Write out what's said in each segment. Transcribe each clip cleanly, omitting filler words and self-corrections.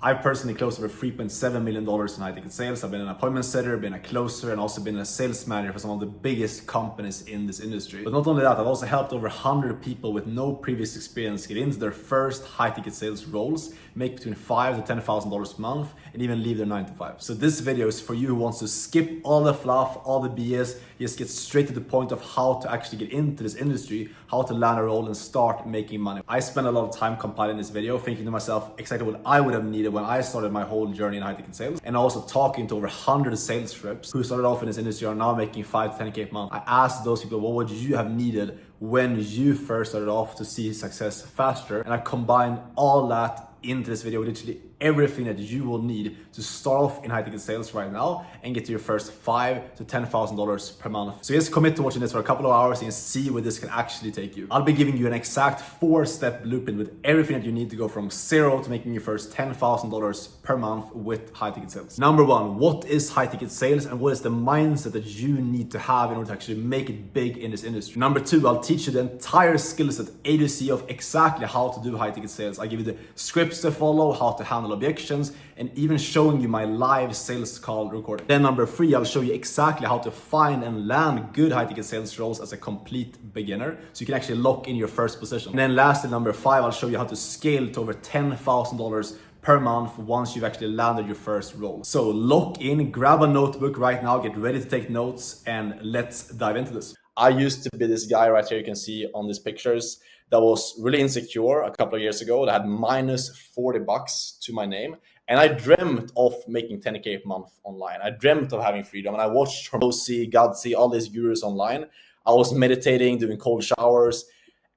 I've personally closed over $3.7 million in high ticket sales. I've been an appointment setter, been a closer, and also been a sales manager for some of the biggest companies in this industry. But not only that, I've also helped over 100 people with no previous experience get into their first high ticket sales roles, make between $5,000 to $10,000 a month, and even leave their 9 to 5. So this video is for you who wants to skip all the fluff, all the BS, just get straight to the point of how to actually get into this industry, how to land a role and start making money. I spent a lot of time compiling this video, thinking to myself exactly what I would have needed when I started my whole journey in high ticket sales, and also talking to over 100 sales reps who started off in this industry are now making 5 to 10K a month. I asked those people, what would you have needed when you first started off to see success faster? And I combined all that into this video with literally everything that you will need to start off in high ticket sales right now and get to your first $5,000 to $10,000 per month. So just commit to watching this for a couple of hours and see where this can actually take you. I'll be giving you an exact 4-step blueprint with everything that you need to go from zero to making your first $10,000 per month with high ticket sales. Number one, what is high ticket sales and what is the mindset that you need to have in order to actually make it big in this industry? Number two, I'll teach you the entire skill set A to Z of exactly how to do high ticket sales. I'll give you the scripts to follow, how to handle objections, and even showing you my live sales call recording. Then number three, I'll show you exactly how to find and land good high ticket sales roles as a complete beginner, so you can actually lock in your first position. And then lastly, number five, I'll show you how to scale to over $10,000 per month once you've actually landed your first role. So lock in, grab a notebook right now, get ready to take notes, and let's dive into this. I used to be this guy right here you can see on these pictures that was really insecure a couple of years ago, that had minus $40 to my name. And I dreamt of making 10K a month online. I dreamt of having freedom, and I watched Hormozi, Godsey, all these gurus online. I was meditating, doing cold showers,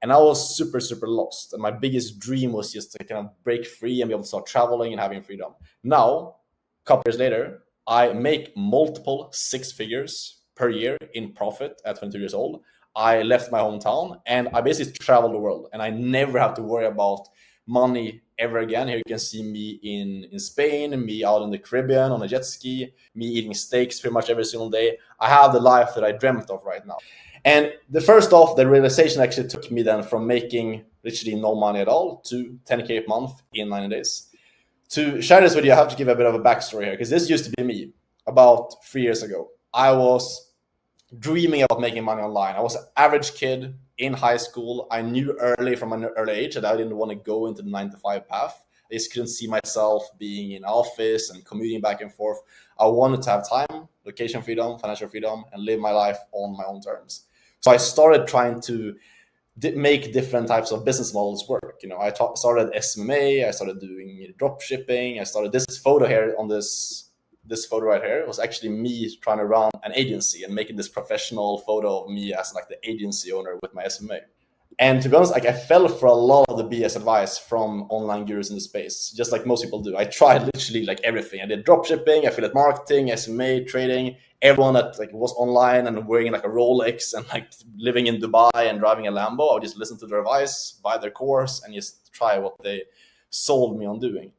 and I was super, super lost. And my biggest dream was just to kind of break free and be able to start traveling and having freedom. Now, a couple years later, I make multiple 6 figures per year in profit at 22 years old. I left my hometown and I basically traveled the world, and I never have to worry about money ever again. Here you can see me in Spain, me out in the Caribbean on a jet ski, me eating steaks pretty much every single day. I have the life that I dreamt of right now. And the first off, the realization actually took me then from making literally no money at all to 10K a month in 90 days. To share this with you, I have to give a bit of a backstory here, because this used to be me about 3 years ago. I was dreaming about making money online. I was an average kid in high school. I knew early from an early age that I didn't want to go into the 9 to 5 path. I just couldn't see myself being in office and commuting back and forth. I wanted to have time, location freedom, financial freedom, and live my life on my own terms. So I started trying to make different types of business models work. You know, I started SMMA, I started doing drop shipping. I started this photo here on this photo right here was actually me trying to run an agency and making this professional photo of me as like the agency owner with my SMA. And to be honest, like I fell for a lot of the BS advice from online gurus in the space, just like most people do. I tried literally like everything. I did dropshipping, affiliate marketing, SMA, trading. Everyone that like was online and wearing like a Rolex and like living in Dubai and driving a Lambo, I would just listen to their advice, buy their course, and just try what they sold me on doing.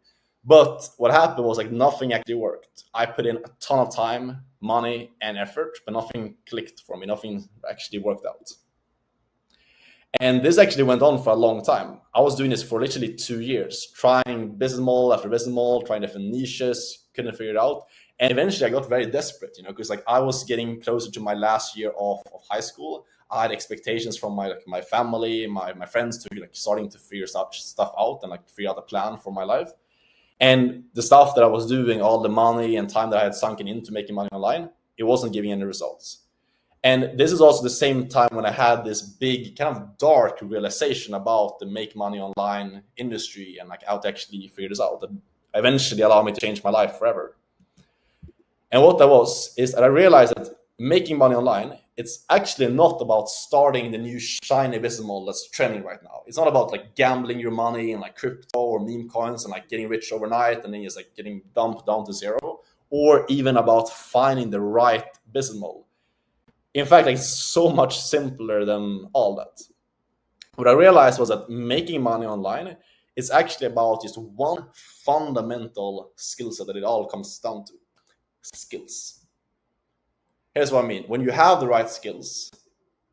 But what happened was like nothing actually worked. I put in a ton of time, money, and effort, but nothing clicked for me. Nothing actually worked out. And this actually went on for a long time. I was doing this for literally 2 years, trying business model after business model, trying different niches, couldn't figure it out. And eventually I got very desperate, because like I was getting closer to my last year of high school. I had expectations from my family, my friends to like starting to figure stuff out and like figure out a plan for my life. And the stuff that I was doing, all the money and time that I had sunken into making money online, it wasn't giving any results. And this is also the same time when I had this big kind of dark realization about the make money online industry and like how to actually figure this out that eventually allowed me to change my life forever. And what that was is that I realized that making money online, it's actually not about starting the new shiny business model that's trending right now. It's not about like gambling your money in like crypto or meme coins and like getting rich overnight and then just like getting dumped down to zero, or even about finding the right business model. In fact, like it's so much simpler than all that. What I realized was that making money online is actually about just one fundamental skill set that it all comes down to: skills. Here's what I mean. When you have the right skills,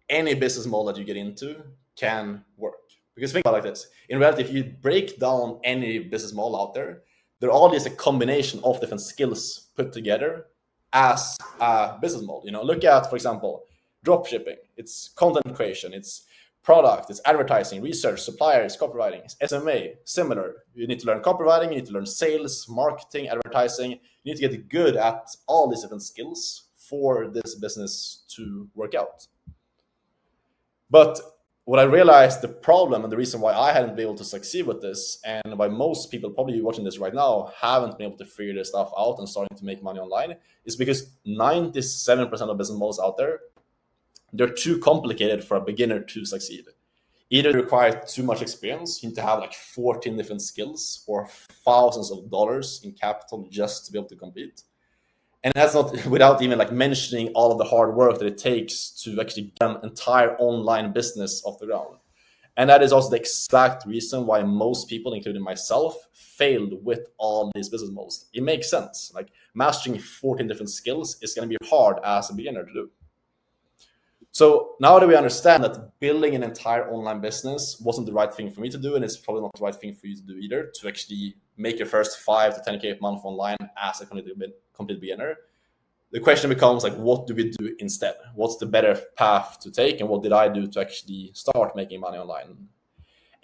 any business model that you get into can work. Because think about it like this. In reality, if you break down any business model out there, They're all just a combination of different skills put together as a business model. You know, look at, for example, drop shipping. It's content creation, it's product, it's advertising, research, suppliers, copywriting, SMA, similar. You need to learn copywriting, you need to learn sales, marketing, advertising. You need to get good at all these different skills for this business to work out. But what I realized, the problem and the reason why I hadn't been able to succeed with this, and why most people probably watching this right now haven't been able to figure this stuff out and starting to make money online, is because 97% of business models out there, they're too complicated for a beginner to succeed. Either they require too much experience, you need to have like 14 different skills or thousands of dollars in capital just to be able to compete. And that's not without even like mentioning all of the hard work that it takes to actually get an entire online business off the ground. And that is also the exact reason why most people, including myself, failed with all these business models. It makes sense. Like mastering 14 different skills is going to be hard as a beginner to do. So now that we understand that building an entire online business wasn't the right thing for me to do, and it's probably not the right thing for you to do either, to actually make your first 5 to 10K a month online as a complete beginner, the question becomes like, what do we do instead? What's the better path to take? And what did I do to actually start making money online?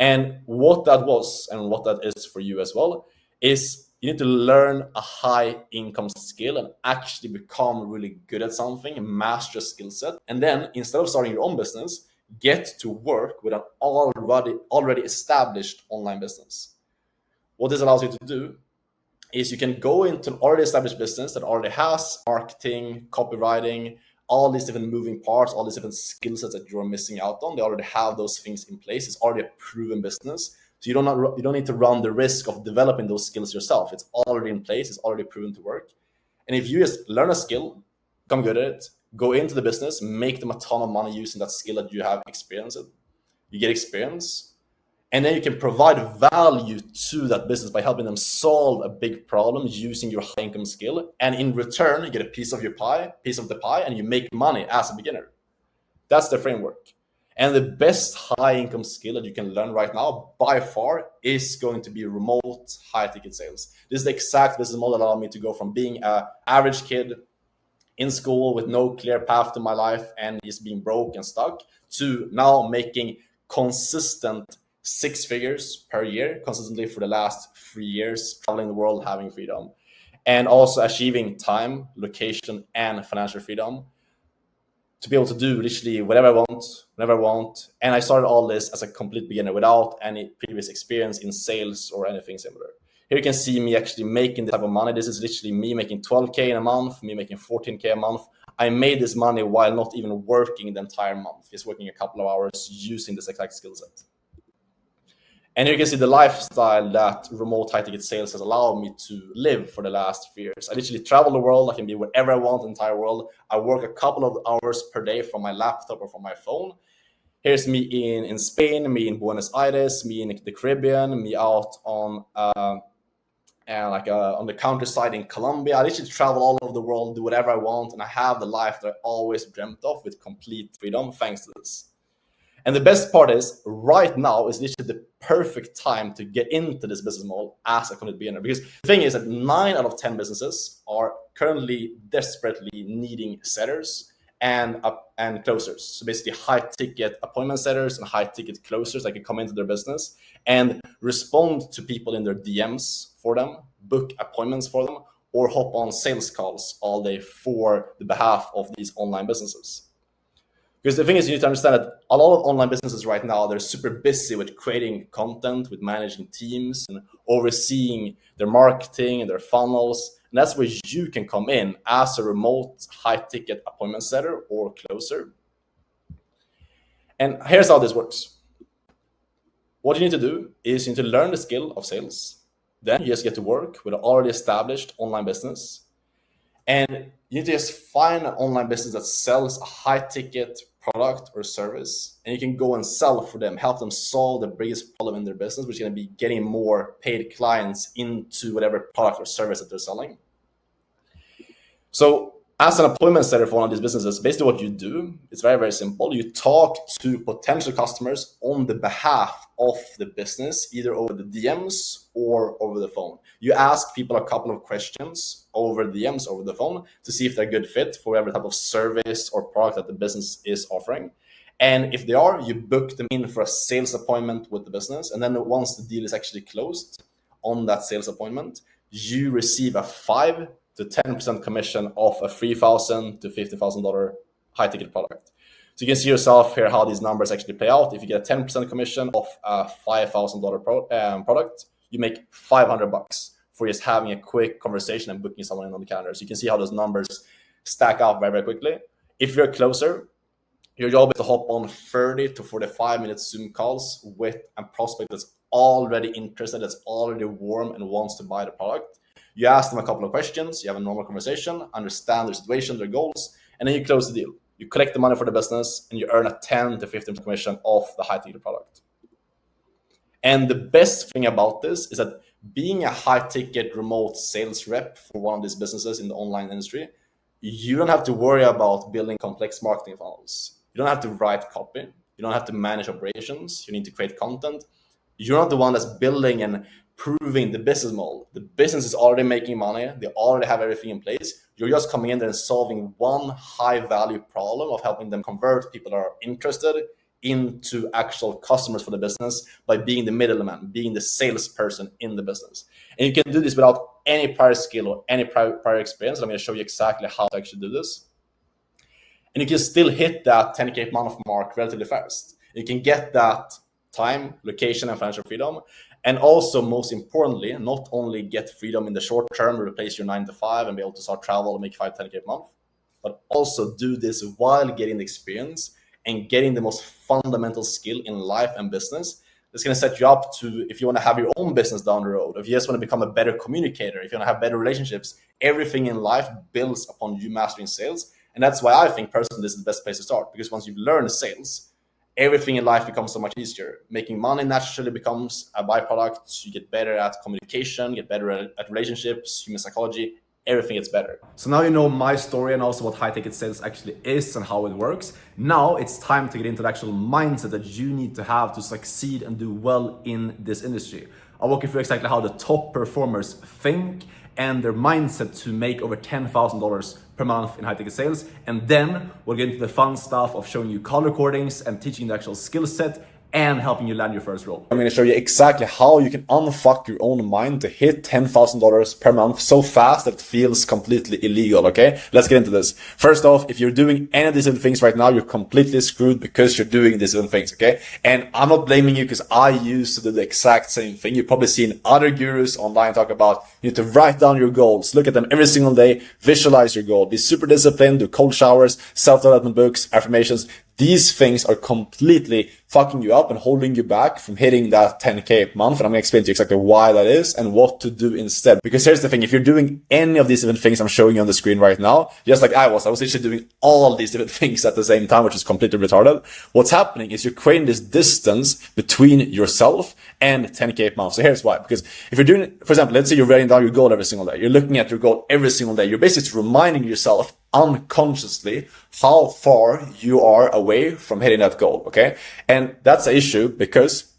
And what that was, and what that is for you as well, is you need to learn a high income skill and actually become really good at something and master a skill set. And then instead of starting your own business, get to work with an already established online business. What this allows you to do is you can go into an already established business that already has marketing, copywriting, all these different moving parts, all these different skill sets that you're missing out on. They already have those things in place. It's already a proven business. So you don't need to run the risk of developing those skills yourself. It's already in place. It's already proven to work. And if you just learn a skill, become good at it, go into the business, make them a ton of money using that skill that you have experience in, you get experience, and then you can provide value to that business by helping them solve a big problem using your high income skill. And in return, you get a piece of the pie, and you make money as a beginner. That's the framework. And the best high income skill that you can learn right now by far is going to be remote high ticket sales. This is the exact business model that allowed me to go from being an average kid in school with no clear path to my life and just being broke and stuck, to now making consistent 6 figures per year consistently for the last 3 years, traveling the world, having freedom, and also achieving time, location, and financial freedom to be able to do literally whatever I want, whenever I want. And I started all this as a complete beginner without any previous experience in sales or anything similar. Here you can see me actually making this type of money. This is literally me making 12K in a month, me making 14K a month. I made this money while not even working the entire month, just working a couple of hours using this exact skill set. And here you can see the lifestyle that remote high-ticket sales has allowed me to live for the last 3 years. I literally travel the world. I can be wherever I want in the entire world. I work a couple of hours per day from my laptop or from my phone. Here's me in Spain, me in Buenos Aires, me in the Caribbean, me out on on the countryside in Colombia. I literally travel all over the world, do whatever I want, and I have the life that I always dreamt of with complete freedom thanks to this. And the best part is, right now is literally the perfect time to get into this business model as a complete beginner. Because the thing is that 9 out of 10 businesses are currently desperately needing setters and closers. So basically high-ticket appointment setters and high-ticket closers that can come into their business and respond to people in their DMs for them, book appointments for them, or hop on sales calls all day for the behalf of these online businesses. Because the thing is, you need to understand that a lot of online businesses right now, they're super busy with creating content, with managing teams, and overseeing their marketing and their funnels. And that's where you can come in as a remote high-ticket appointment setter or closer. And here's how this works. What you need to do is you need to learn the skill of sales. Then you just get to work with an already established online business. And you need to just find an online business that sells a high-ticket product or service, and you can go and sell for them, help them solve the biggest problem in their business, which is going to be getting more paid clients into whatever product or service that they're selling. So As an appointment setter for one of these businesses, basically what you do, it's very, very simple. You talk to potential customers on the behalf of the business, either over the DMs or over the phone. You ask people a couple of questions over the DMs, over the phone, to see if they're a good fit for every type of service or product that the business is offering. And if they are, you book them in for a sales appointment with the business. And then once the deal is actually closed on that sales appointment, you receive a 5 to 10% commission off a $3,000 to $50,000 high ticket product. So you can see yourself here how these numbers actually play out. If you get a 10% commission off a $5,000 product, you make $500 for just having a quick conversation and booking someone in on the calendar. So you can see how those numbers stack up very, very quickly. If you're a closer, your job is to hop on 30 to 45 minute Zoom calls with a prospect that's already interested, that's already warm and wants to buy the product. You ask them a couple of questions, you have a normal conversation, understand their situation, their goals, and then you close the deal. You collect the money for the business and you earn a 10 to 15% commission off the high ticket product. And the best thing about this is that being a high ticket remote sales rep for one of these businesses in the online industry, you don't have to worry about building complex marketing funnels. You don't have to write copy. You don't have to manage operations. You need to create content. You're not the one that's building and proving the business model. The business is already making money. They already have everything in place. You're just coming in there and solving one high value problem of helping them convert people that are interested into actual customers for the business by being the middleman, being the salesperson in the business. And you can do this without any prior skill or any prior experience. I'm going to show you exactly how to actually do this. And you can still hit that 10K month mark relatively fast. You can get that time, location, and financial freedom. And also, most importantly, not only get freedom in the short term, replace your 9 to 5 and be able to start travel and make 10K a month, but also do this while getting the experience and getting the most fundamental skill in life and business. That's going to set you up to, if you want to have your own business down the road, if you just want to become a better communicator, if you want to have better relationships, everything in life builds upon you mastering sales. And that's why I think personally this is the best place to start, because once you've learned sales, everything in life becomes so much easier. Making money naturally becomes a byproduct. You get better at communication, get better at relationships, human psychology, everything gets better. So now you know my story and also what high ticket sales actually is and how it works. Now it's time to get into the actual mindset that you need to have to succeed and do well in this industry. I'll walk you through exactly how the top performers think and their mindset to make over $10,000 per month in high ticket sales. And then we'll get into the fun stuff of showing you call recordings and teaching the actual skill set and helping you land your first role. I'm going to show you exactly how you can unfuck your own mind to hit $10,000 per month so fast that it feels completely illegal, okay? Let's get into this. First off, if you're doing any of these different things right now, you're completely screwed because you're doing these different things, okay? And I'm not blaming you because I used to do the exact same thing. You've probably seen other gurus online talk about you need to write down your goals, look at them every single day, visualize your goal, be super disciplined, do cold showers, self-development books, affirmations. These things are completely fucking you up and holding you back from hitting that 10K a month. And I'm going to explain to you exactly why that is and what to do instead. Because here's the thing. If you're doing any of these different things I'm showing you on the screen right now, just like I was literally doing all these different things at the same time, which is completely retarded. What's happening is you're creating this distance between yourself and 10K a month. So here's why. Because if you're doing, for example, let's say you're writing down your goal every single day. You're looking at your goal every single day. You're basically reminding yourself unconsciously how far you are away from hitting that goal, okay? And that's an issue because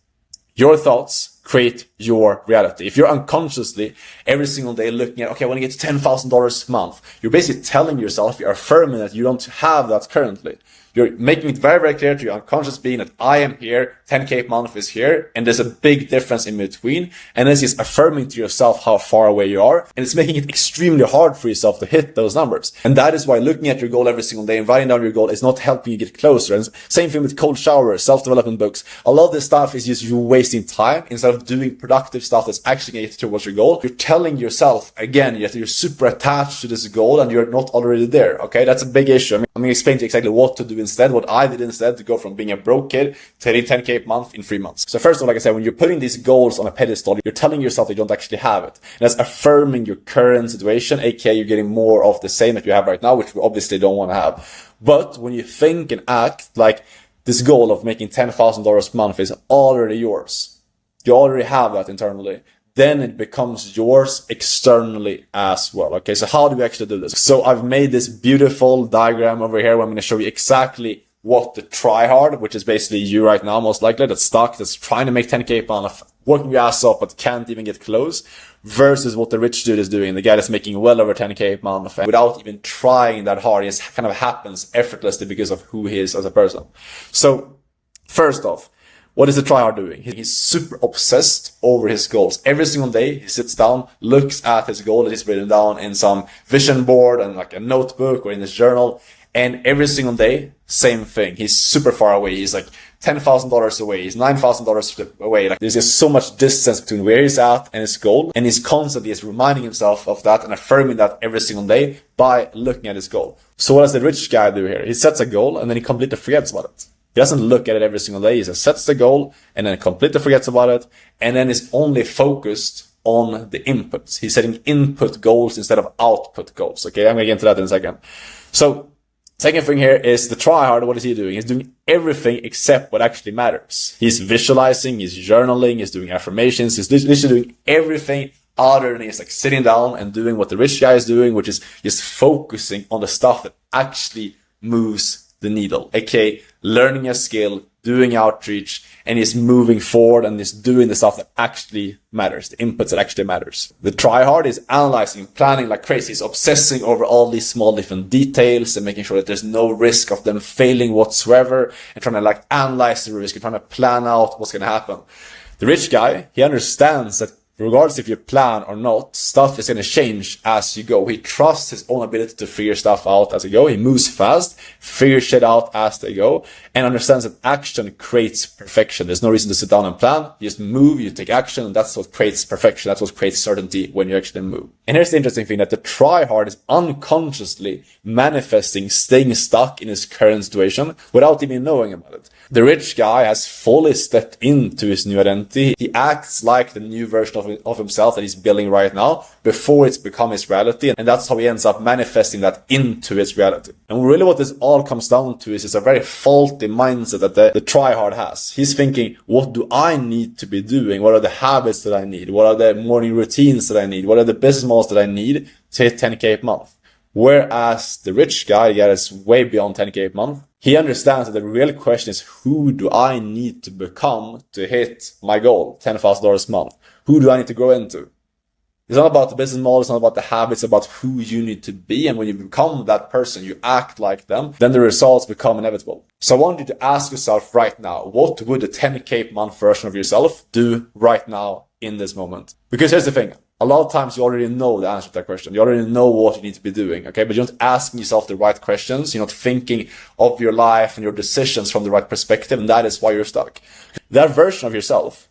your thoughts create your reality. If you're unconsciously every single day looking at, okay, I want to get to $10,000 a month, you're basically telling yourself, you're affirming that you don't have that currently. You're making it very, very clear to your unconscious being that I am here, 10K a month is here, and there's a big difference in between. And this is affirming to yourself how far away you are. And it's making it extremely hard for yourself to hit those numbers. And that is why looking at your goal every single day and writing down your goal is not helping you get closer. And same thing with cold showers, self-development books. A lot of this stuff is just you wasting time instead of doing productive stuff that's actually going to get towards your goal. You're telling yourself, again, that you're super attached to this goal and you're not already there, okay? That's a big issue. I'm going to explain to you exactly what to do instead, what I did instead to go from being a broke kid to hitting 10K a month in 3 months. So first of all, like I said, when you're putting these goals on a pedestal, you're telling yourself that you don't actually have it. And that's affirming your current situation, aka you're getting more of the same that you have right now, which we obviously don't want to have. But when you think and act like this goal of making $10,000 a month is already yours, you already have that internally, then it becomes yours externally as well. Okay, so how do we actually do this? So I've made this beautiful diagram over here where I'm going to show you exactly what the tryhard, which is basically you right now, most likely, that's stuck, that's trying to make 10K per month, working your ass off, but can't even get close, versus what the rich dude is doing, the guy that's making well over 10K per month without even trying that hard. It kind of happens effortlessly because of who he is as a person. So first off, what is the tryhard doing? He's super obsessed over his goals. Every single day he sits down, looks at his goal that he's written down in some vision board and like a notebook or in his journal. And every single day, same thing. He's super far away. He's like $10,000 away. He's $9,000 away. Like there's just so much distance between where he's at and his goal. And he's constantly reminding himself of that and affirming that every single day by looking at his goal. So what does the rich guy do here? He sets a goal and then he completely forgets about it. He doesn't look at it every single day. He just sets the goal and then completely forgets about it. And then is only focused on the inputs. He's setting input goals instead of output goals. Okay, I'm going to get into that in a second. So second thing here is the tryhard. What is he doing? He's doing everything except what actually matters. He's visualizing, he's journaling, he's doing affirmations, he's literally doing everything other than he's like sitting down and doing what the rich guy is doing, which is just focusing on the stuff that actually moves the needle. Okay, learning a skill, doing outreach, and he's moving forward and he's doing the stuff that actually matters, the inputs that actually matters. The tryhard is analyzing, planning like crazy. He's obsessing over all these small different details and making sure that there's no risk of them failing whatsoever and trying to like analyze the risk and trying to plan out what's going to happen. The rich guy, he understands that regardless if you plan or not, stuff is going to change as you go. He trusts his own ability to figure stuff out as you go. He moves fast, figures shit out as they go, and understands that action creates perfection. There's no reason to sit down and plan. You just move, you take action, and that's what creates perfection. That's what creates certainty when you actually move. And here's the interesting thing, that the tryhard is unconsciously manifesting staying stuck in his current situation without even knowing about it. The rich guy has fully stepped into his new identity. He acts like the new version of himself that he's building right now before it's become his reality. And that's how he ends up manifesting that into his reality. And really what this all comes down to is a very faulty mindset that the tryhard has. He's thinking, what do I need to be doing? What are the habits that I need? What are the morning routines that I need? What are the business models that I need to hit 10K a month? Whereas the rich guy is way beyond 10K a month. He understands that the real question is, who do I need to become to hit my goal, $10,000 a month? Who do I need to grow into? It's not about the business model, it's not about the habits, it's about who you need to be. And when you become that person, you act like them, then the results become inevitable. So I want you to ask yourself right now, what would the 10K a month version of yourself do right now in this moment? Because here's the thing. A lot of times you already know the answer to that question. You already know what you need to be doing, okay? But you're not asking yourself the right questions. You're not thinking of your life and your decisions from the right perspective, and that is why you're stuck. That version of yourself,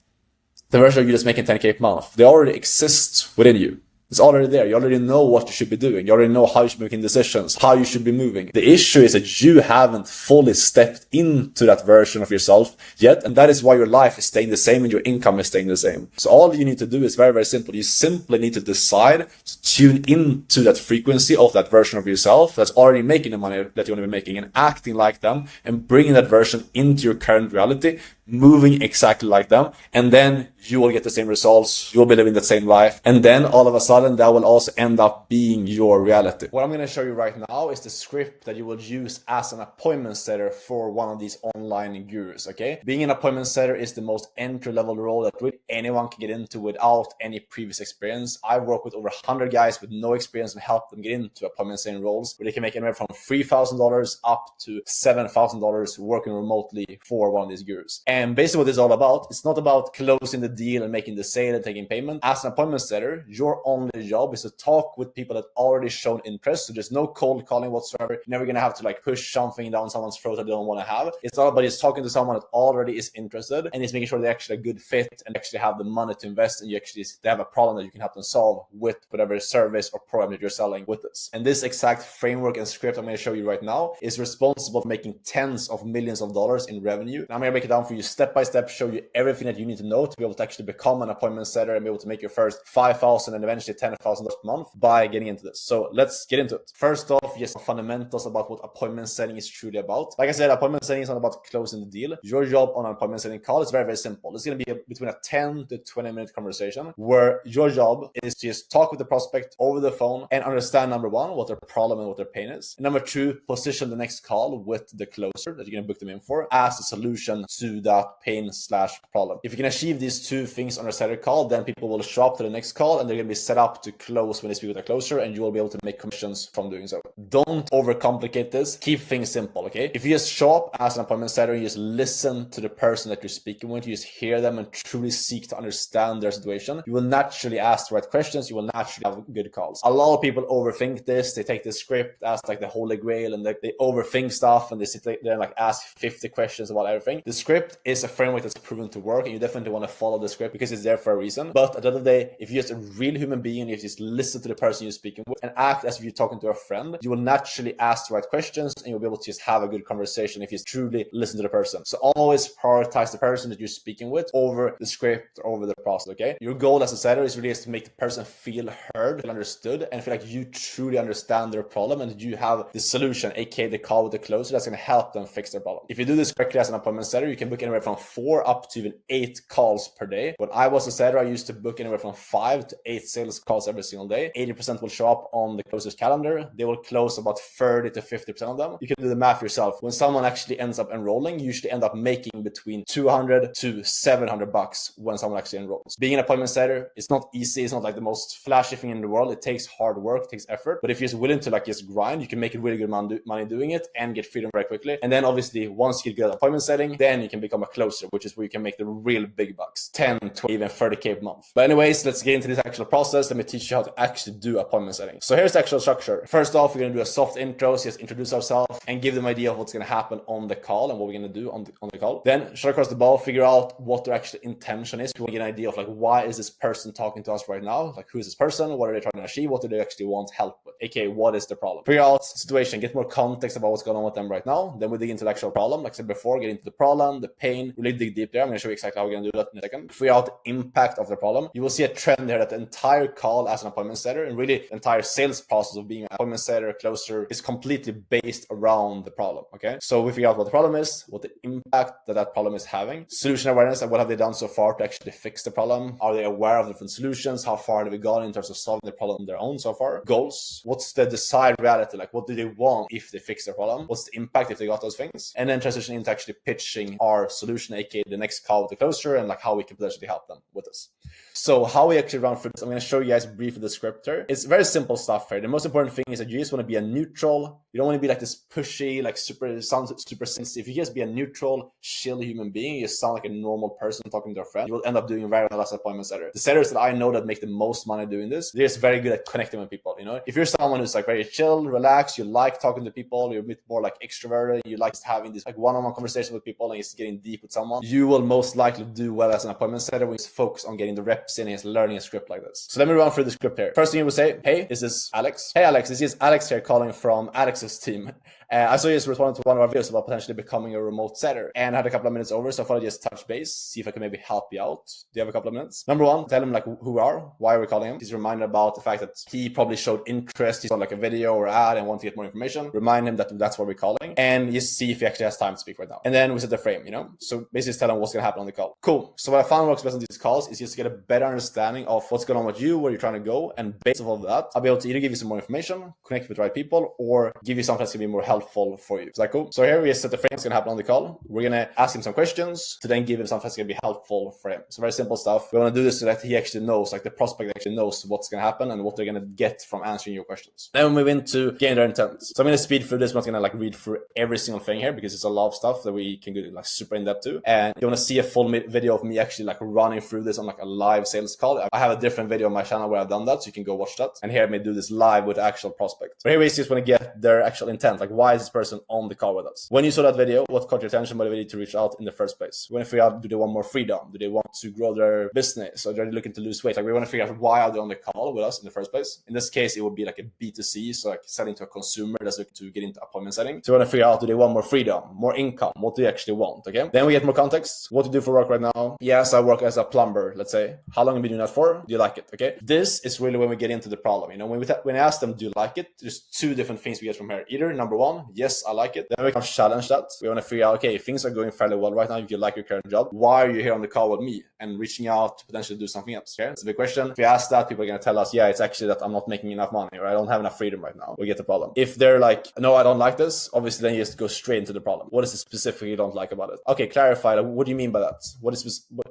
the version of you that's making 10K a month, they already exist within you. It's already there. You already know what you should be doing. You already know how you should be making decisions, how you should be moving. The issue is that you haven't fully stepped into that version of yourself yet. And that is why your life is staying the same and your income is staying the same. So all you need to do is very, very simple. You simply need to decide to tune into that frequency of that version of yourself that's already making the money that you want to be making and acting like them and bringing that version into your current reality, moving exactly like them. And then you will get the same results. You will be living the same life. And then all of a sudden that will also end up being your reality. What I'm going to show you right now is the script that you will use as an appointment setter for one of these online gurus. Okay. Being an appointment setter is the most entry level role that really anyone can get into without any previous experience. I've worked with over 100 guys with no experience and helped them get into appointment setting roles where they can make anywhere from $3,000 up to $7,000 working remotely for one of these gurus. And basically what this is all about, it's not about closing the deal and making the sale and taking payment. As an appointment setter, your only job is to talk with people that already shown interest. So there's no cold calling whatsoever. You're never going to have to like push something down someone's throat that they don't want to have. It's all about just talking to someone that already is interested and it's making sure they're actually a good fit and actually have the money to invest, and you actually they have a problem that you can help them solve with whatever service or program that you're selling with this. And this exact framework and script I'm going to show you right now is responsible for making tens of millions of dollars in revenue. And I'm going to break it down for you you step by step, show you everything that you need to know to be able to actually become an appointment setter and be able to make your first $5,000 and eventually $10,000 per month by getting into this. So let's get into it. First off, just fundamentals about what appointment setting is truly about. Like I said, appointment setting is not about closing the deal. Your job on an appointment setting call is very, very simple. It's going to be between a 10 to 20 minute conversation where your job is to just talk with the prospect over the phone and understand, number one, what their problem and what their pain is. And number two, position the next call with the closer that you're going to book them in for as a solution to that pain/problem. If you can achieve these two things on a setter call, then people will show up to the next call and they're going to be set up to close when they speak with a closer, and you will be able to make commissions from doing so. Don't overcomplicate this. Keep things simple, okay? If you just show up as an appointment setter, you just listen to the person that you're speaking with, you just hear them and truly seek to understand their situation, you will naturally ask the right questions, you will naturally have good calls. A lot of people overthink this. They take the script as like the holy grail and they overthink stuff and they sit there and like ask 50 questions about everything. The script is a framework that's proven to work, and you definitely want to follow the script because it's there for a reason. But at the end of the day, if you're just a real human being and you just listen to the person you're speaking with and act as if you're talking to a friend, you will naturally ask the right questions and you'll be able to just have a good conversation if you truly listen to the person. So always prioritize the person that you're speaking with over the script or over the process, okay? Your goal as a setter is really just to make the person feel heard, feel understood, and feel like you truly understand their problem and you have the solution, aka the call with the closer, that's going to help them fix their problem. If you do this correctly as an appointment setter, you can book anywhere from 4 up to even 8 calls per day. When I was a setter, I used to book anywhere from 5 to 8 sales calls every single day. 80% will show up on the closer's calendar. They will close about 30 to 50% of them. You can do the math yourself. When someone actually ends up enrolling, you usually end up making between $200 to $700 when someone actually enrolls. Being an appointment setter, it's not easy. It's not like the most flashy thing in the world. It takes hard work, it takes effort. But if you're just willing to like just grind, you can make really good money doing it and get freedom very quickly. And then obviously once you get good at appointment setting, then you can become a closer, which is where you can make the real big bucks, 10, 20, even 30K per month. But anyways, let's get into this actual process. Let me teach you how to actually do appointment setting. So here's the actual structure. First off, we're going to do a soft intro, so just introduce ourselves and give them an idea of what's going to happen on the call and what we're going to do on the call. Then shot across the ball, figure out what their actual intention is. We want to get an idea of like, why is this person talking to us right now? Like, who is this person? What are they trying to achieve? What do they actually want help with? AKA, what is the problem? Figure out the situation, get more context about what's going on with them right now. Then we dig into the actual problem. Like I said before, get into the problem, the pain, really dig deep there. I'm going to show you exactly how we're going to do that in a second. Figure out the impact of the problem. You will see a trend here that the entire call as an appointment setter and really the entire sales process of being an appointment setter, closer is completely based around the problem. Okay. So we figure out what the problem is, what the impact that problem is having, solution awareness, and what have they done so far to actually fix the problem? Are they aware of different solutions? How far have we gone in terms of solving the problem on their own so far? Goals. What's the desired reality? Like, what do they want if they fix their problem? What's the impact if they got those things? And then transition into actually pitching our solution, aka the next call with the closer, and like how we can potentially help them with this. So how we actually run through this, I'm going to show you guys briefly the script here. It's very simple stuff here. The most important thing is that you just want to be a neutral. You don't want to be like this pushy, like sounds super sensitive. If you just be a neutral, chill human being, you sound like a normal person talking to a friend, you will end up doing very well as an appointment setter. The setters that I know that make the most money doing this, they're just very good at connecting with people. You know, if you're someone who's like very chill, relaxed, you like talking to people, you're a bit more like extroverted, you like having this like one-on-one conversation with people and just getting deep with someone, you will most likely do well as an appointment setter when you focus on getting the reps in and learning a script like this. So let me run through the script here. First thing you will say, hey, is this Alex? Hey Alex, this is Alex here calling from Alex's team. I saw you just responded to one of our videos about potentially becoming a remote setter and had a couple of minutes over, so I thought I'd just touch base, see if I can maybe help you out. Do you have a couple of minutes? Number one, tell him like who we are, why are we calling him. He's reminded about the fact that he probably showed interest, he saw like a video or ad and want to get more information. Remind him that that's what we're calling and just see if he actually has time to speak right now. And then we set the frame, you know? So basically tell him what's going to happen on the call. Cool. So what I found works best on these calls is just to get a better understanding of what's going on with you, where you're trying to go, and based off of that, I'll be able to either give you some more information, connect with the right people, or give you something that's going to be more helpful for you. Is that cool? So here we just set the frame that's going to happen on the call. We're going to ask him some questions to then give him something that's going to be helpful for him. So very simple stuff. We want to do this so that he actually knows, like the prospect actually knows what's going to happen and what they're going to get from answering your questions. Then we move into getting their intent. So I'm going to speed through this. I'm not going to like read through every single thing here because it's a lot of stuff that we can go like super in depth to. And if you want to see a full video of me actually like running through this on like a live sales call, I have a different video on my channel where I've done that, so you can go watch that and hear me do this live with the actual prospect. But here we just want to get their actual intent, like why why is this person on the call with us? When you saw that video, what caught your attention, motivated you to reach out in the first place? We want to figure out, do they want more freedom? Do they want to grow their business? Or are they looking to lose weight? Like, we want to figure out why are they on the call with us in the first place. In this case, it would be like a B2C, so like selling to a consumer that's looking to get into appointment setting. So we want to figure out, do they want more freedom, more income? What do they actually want? Okay. Then we get more context. What do you do for work right now? Yes, I work as a plumber, let's say. How long have you been doing that for? Do you like it? Okay. This is really when we get into the problem. You know, when I ask them, do you like it? There's two different things we get from here. Either number one, yes, I like it. Then we can challenge that. We want to figure out, okay, things are going fairly well right now. If you like your current job, why are you here on the call with me and reaching out to potentially do something else? Okay. It's a big question. If we ask that, people are going to tell us, yeah, it's actually that I'm not making enough money, or I don't have enough freedom right now. We get the problem. If they're like, no, I don't like this, obviously then you just go straight into the problem. What is it specifically you don't like about it? Okay, clarify. Like, what do you mean by that? When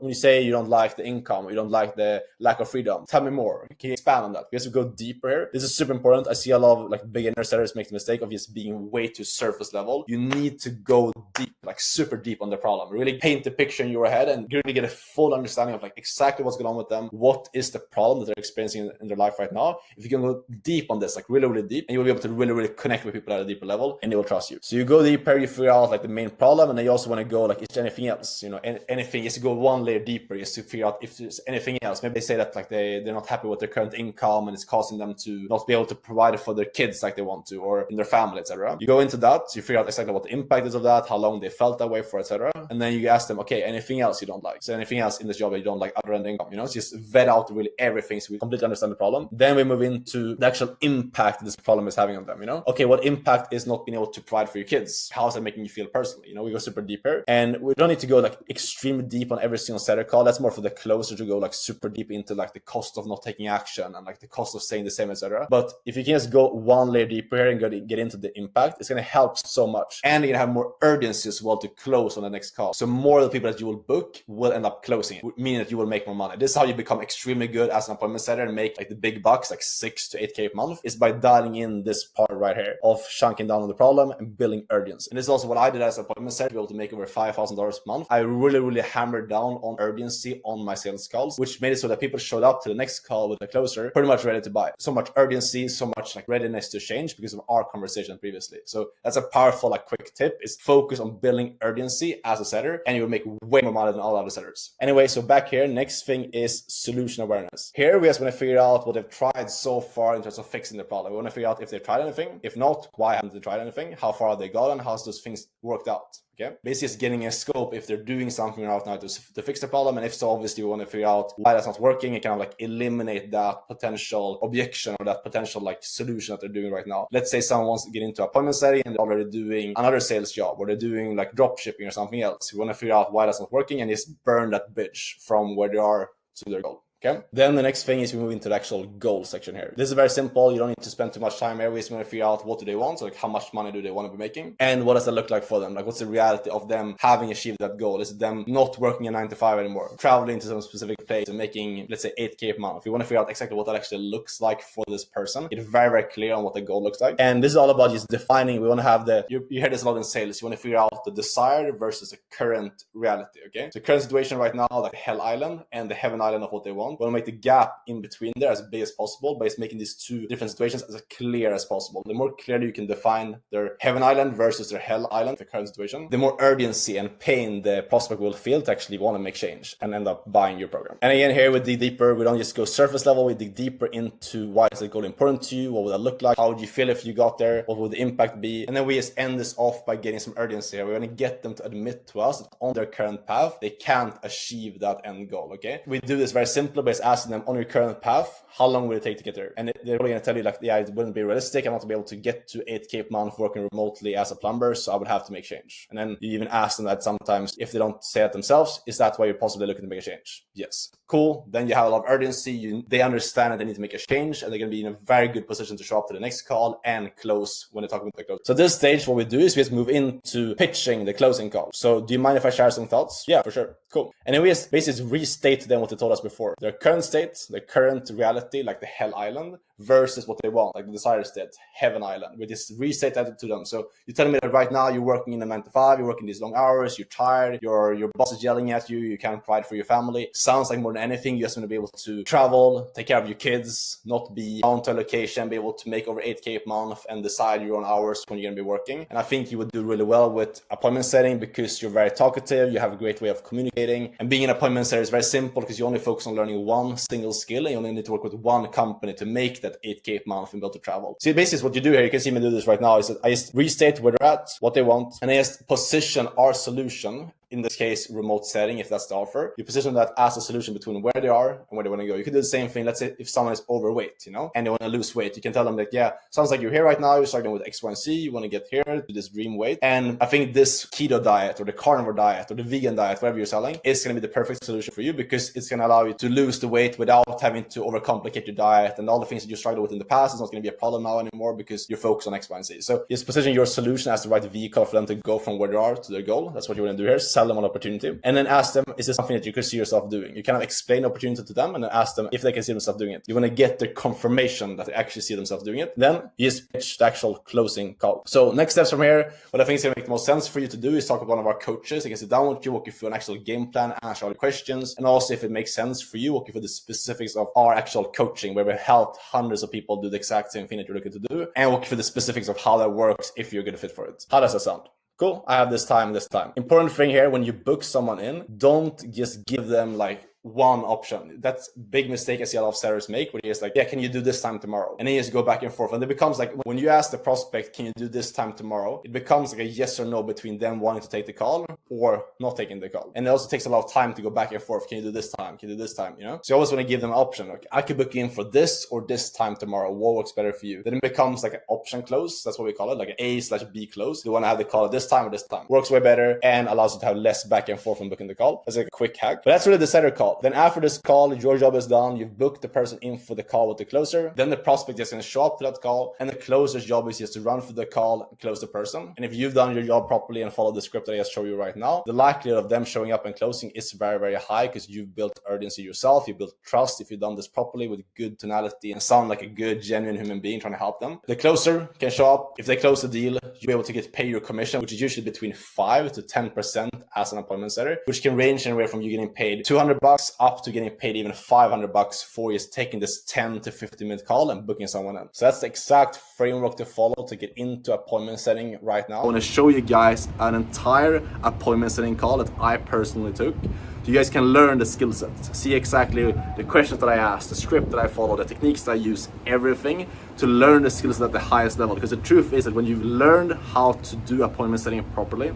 you say you don't like the income, you don't like the lack of freedom, tell me more. Can you expand on that? We have to go deeper here. This is super important. I see a lot of like beginner sellers make the mistake of just being way too surface level. You need to go deep, like super deep on the problem. Really paint the picture in your head and really get a full understanding of like exactly what's going on with them. What is the problem that they're experiencing in their life right now? If you can go deep on this, like really, really deep, and you will be able to really, really connect with people at a deeper level, and they will trust you. So you go deeper, you figure out like the main problem, and then you also want to go like, is there anything else? You know, anything, just to go one layer deeper, just to figure out if there's anything else. Maybe they say that like they're not happy with their current income and it's causing them to not be able to provide it for their kids like they want to, or in their family, etc. You go into that, you figure out exactly what the impact is of that, how long they felt that way for, etc. And then you ask them, okay, anything else you don't like? So anything else in this job that you don't like other than the income? You know, it's just vet out really everything so we completely understand the problem. Then we move into the actual impact this problem is having on them. You know, okay, what impact is not being able to provide for your kids? How is that making you feel personally? You know, we go super deeper, and we don't need to go like extremely deep on every single seller call. That's more for the closer to go like super deep into like the cost of not taking action and like the cost of saying the same, etc. But if you can just go one layer deeper here and get into the impact, it's going to help so much, and you're going to have more urgency as well to close on the next call. So more of the people that you will book will end up closing, meaning that you will make more money. This is how you become extremely good as an appointment setter and make like the big bucks, like 6 to 8K a month, is by dialing in this part right here of chunking down on the problem and building urgency. And this is also what I did as an appointment setter to be able to make over $5,000 a month. I really, really hammered down on urgency on my sales calls, which made it so that people showed up to the next call with a closer pretty much ready to buy. So much urgency, so much like readiness to change because of our conversation previously. So that's a powerful like quick tip, is focus on building urgency as a setter, and you will make way more money than all other sellers. Anyway, so back here, next thing is solution awareness. Here we just want to figure out what they've tried so far in terms of fixing the problem. We want to figure out if they've tried anything. If not, why haven't they tried anything? How far have they gotten? How's those things worked out? Okay, basically just getting a scope if they're doing something right now to fix the problem, and if so, obviously we want to figure out why that's not working and kind of like eliminate that potential objection or that potential like solution that they're doing right now. Let's say someone wants to get into appointment setting and they're already doing another sales job, or they're doing like drop shipping or something else. We want to figure out why that's not working and just burn that bridge from where they are to their goal. Okay. Then the next thing is we move into the actual goal section here. This is very simple. You don't need to spend too much time here. We just want to figure out what do they want. So like how much money do they want to be making? And what does that look like for them? Like what's the reality of them having achieved that goal? Is it them not working a 9 to 5 anymore? Traveling to some specific place and making, let's say 8K a month. We want to figure out exactly what that actually looks like for this person. Get very, very clear on what the goal looks like. And this is all about just defining. We want to have you hear this a lot in sales. You want to figure out the desired versus the current reality. Okay. So current situation right now, like Hell Island and the Heaven Island of what they want. We want to make the gap in between there as big as possible by making these two different situations as clear as possible. The more clearly you can define their Heaven Island versus their Hell Island, the current situation, the more urgency and pain the prospect will feel to actually want to make change and end up buying your program. And again, here we dig deeper. We don't just go surface level. We dig deeper into why is the goal important to you? What would that look like? How would you feel if you got there? What would the impact be? And then we just end this off by getting some urgency here. We're going to get them to admit to us that on their current path, they can't achieve that end goal. Okay. We do this very simply by asking them, on your current path, how long will it take to get there? And they're probably going to tell you like, yeah, it wouldn't be realistic. I'm not be able to get to 8K a month working remotely as a plumber, so I would have to make change. And then you even ask them that sometimes if they don't say it themselves, is that why you're possibly looking to make a change? Yes. Cool. Then you have a lot of urgency. They understand that they need to make a change, and they're going to be in a very good position to show up to the next call and close when they're talking about the close. So this stage, what we do is we just move into pitching the closing call. So do you mind if I share some thoughts? Yeah, for sure. Cool. And then we just basically restate to them what they told us before. Their current state, their current reality, like the Hell Island, versus what they want, like the desired state, Heaven Island. We just restate that to them. So you're telling me that right now you're working in a 9 to 5, you're working these long hours, you're tired, your boss is yelling at you, you can't provide for your family. Sounds like more than anything, you just want to be able to travel, take care of your kids, not be bound to a location, be able to make over 8K a month and decide your own hours when you're going to be working. And I think you would do really well with appointment setting because you're very talkative, you have a great way of communicating, and being an appointment setter is very simple because you only focus on learning one single skill and you only need to work with one company to make that 8K a month and be able to travel. So basically is what you do here, you can see me do this right now, is that I just restate where they're at, what they want, and I just position our solution, in this case, remote setting, if that's the offer. You position that as a solution between where they are and where they want to go. You could do the same thing. Let's say if someone is overweight, and they want to lose weight, you can tell them like, yeah, sounds like you're here right now. You're starting with X, Y, and Z. You want to get here to this dream weight. And I think this keto diet or the carnivore diet or the vegan diet, whatever you're selling, is going to be the perfect solution for you because it's going to allow you to lose the weight without having to overcomplicate your diet, and all the things that you struggled with in the past is not going to be a problem now anymore because you're focused on X, Y, and Z. So just position your solution as the right vehicle for them to go from where they are to their goal. That's what you want to do here. Sell them an opportunity. And then ask them, is this something that you could see yourself doing? You kind of explain the opportunity to them and then ask them if they can see themselves doing it. You want to get the confirmation that they actually see themselves doing it. Then you just pitch the actual closing call. So next steps from here, what I think is going to make the most sense for you to do is talk with one of our coaches. They can sit down with you, walk you through an actual game plan, answer all the questions, and also if it makes sense for you, walk you through the specifics of our actual coaching, where we helped hundreds of people do the exact same thing that you're looking to do, and walk you through the specifics of how that works if you're a good fit for it. How does that sound? Cool, I have this time, this time. Important thing here, when you book someone in, don't just give them like one option. That's a big mistake I see a lot of sellers make, where it's like, yeah, can you do this time tomorrow? And then you just go back and forth. And it becomes like, when you ask the prospect, can you do this time tomorrow? It becomes like a yes or no between them wanting to take the call or not taking the call. And it also takes a lot of time to go back and forth. Can you do this time? Can you do this time? So you always want to give them an option. Like, I could book you in for this or this time tomorrow. What works better for you? Then it becomes like an option close. That's what we call it, like an A/B close. You want to have the call at this time or this time. Works way better and allows you to have less back and forth when booking the call. That's like a quick hack. But that's really the setter call. Then after this call, your job is done. You've booked the person in for the call with the closer. Then the prospect is going to show up to that call, and the closer's job is just to run for the call and close the person. And if you've done your job properly and followed the script that I just showed you right now, the likelihood of them showing up and closing is very, very high because you've built urgency yourself. You built trust if you've done this properly with good tonality and sound like a good, genuine human being trying to help them. The closer can show up. If they close the deal, you'll be able to get paid your commission, which is usually between 5 to 10% as an appointment setter, which can range anywhere from you getting paid $200 up to getting paid even $500 for just taking this 10 to 15-minute call and booking someone in. So that's the exact framework to follow to get into appointment setting right now. I want to show you guys an entire appointment setting call that I personally took. So you guys can learn the skill set, see exactly the questions that I asked, the script that I follow, the techniques that I use, everything to learn the skills at the highest level. Because the truth is that when you've learned how to do appointment setting properly,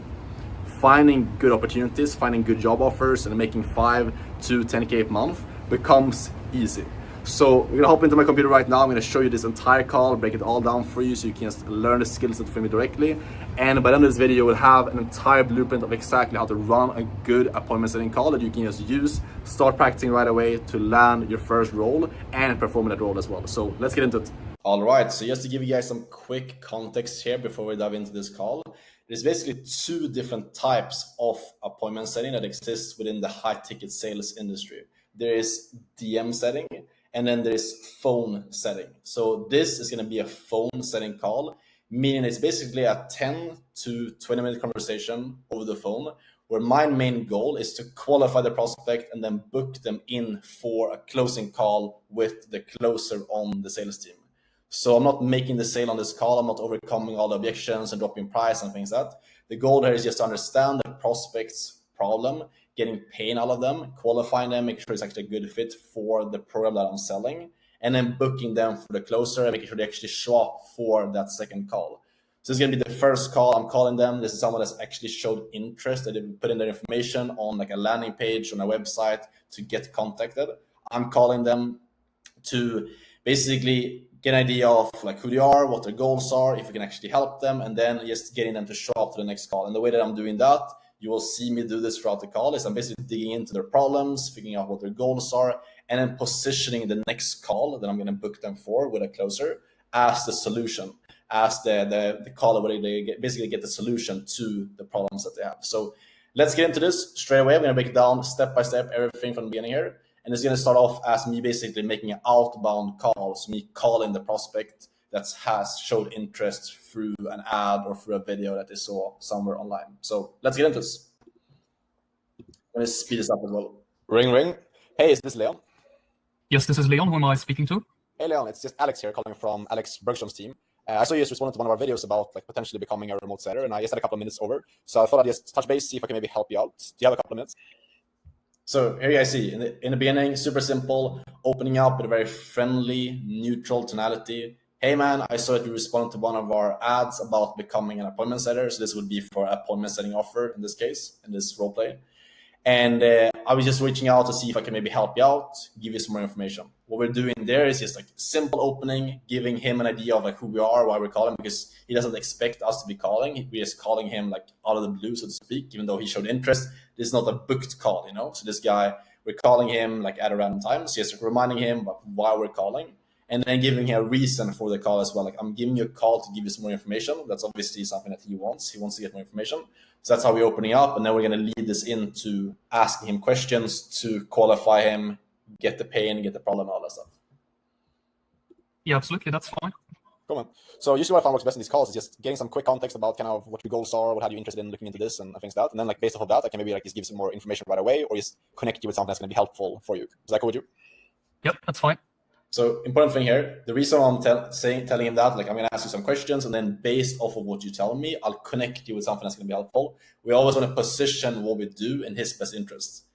finding good opportunities, finding good job offers, and making 5 to 10K a month becomes easy. So we're gonna hop into my computer right now. I'm gonna show you this entire call, break it all down for you so you can just learn the skill set from me directly. And by the end of this video, we'll have an entire blueprint of exactly how to run a good appointment setting call that you can just use, start practicing right away to land your first role and perform that role as well. So let's get into it. All right, so just to give you guys some quick context here before we dive into this call, there's basically 2 different types of appointment setting that exists within the high ticket sales industry. There is DM setting, and then there's phone setting. So this is going to be a phone setting call, meaning it's basically a 10 to 20 minute conversation over the phone, where my main goal is to qualify the prospect and then book them in for a closing call with the closer on the sales team. So I'm not making the sale on this call. I'm not overcoming all the objections and dropping price and things like that. The goal here is just to understand the prospect's problem, getting pain out of them, qualifying them, making sure it's actually a good fit for the program that I'm selling, and then booking them for the closer and making sure they actually show up for that second call. So it's going to be the first call. I'm calling them. This is someone that's actually showed interest. They put in their information on like a landing page on a website to get contacted. I'm calling them to basically get an idea of like who they are, what their goals are, if we can actually help them, and then just getting them to show up to the next call. And the way that I'm doing that, you will see me do this throughout the call, is I'm basically digging into their problems, figuring out what their goals are, and then positioning the next call that I'm going to book them for with a closer as the solution, as the call where they basically get the solution to the problems that they have. So let's get into this straight away. I'm going to break it down step by step, everything from the beginning here. And it's going to start off as me basically making an outbound call. So me calling the prospect that has showed interest through an ad or through a video that they saw somewhere online. So let's get into this. I'm going to speed this up as well. Ring, ring. Hey, is this Leon? Yes, this is Leon. Who am I speaking to? Hey, Leon. It's just Alex here calling from Alex Bergstrom's team. I saw you just responded to one of our videos about like potentially becoming a remote seller, and I just had a couple of minutes over. So I thought I'd just touch base, see if I can maybe help you out. Do you have a couple of minutes? So here you guys see, in the beginning, super simple, opening up with a very friendly, neutral tonality. Hey man, I saw that you responded to one of our ads about becoming an appointment setter. So this would be for appointment setting offer in this case, in this role play. And I was just reaching out to see if I can maybe help you out, give you some more information. What we're doing there is just like simple opening, giving him an idea of like who we are, why we're calling, because he doesn't expect us to be calling. We're just calling him like out of the blue, so to speak, even though he showed interest. This is not a booked call, you know? So this guy, we're calling him like at a random time. So just reminding him about why we're calling, and then giving him a reason for the call as well. Like, I'm giving you a call to give you some more information. That's obviously something that he wants. He wants to get more information. So that's how we're opening up. And then we're going to lead this into asking him questions to qualify him, get the pain, get the problem, all that stuff. Yeah, absolutely. That's fine. Cool, man. So usually what I found works best in these calls is just getting some quick context about kind of what your goals are, what have you interested in looking into this and things like that. And then like based off of that, I can maybe like just give some more information right away, or just connect you with something that's going to be helpful for you. Is that cool with you? Yep, that's fine. So important thing here, the reason I'm telling him that, like I'm going to ask you some questions, and then based off of what you tell me, I'll connect you with something that's going to be helpful. We always want to position what we do in his best interests.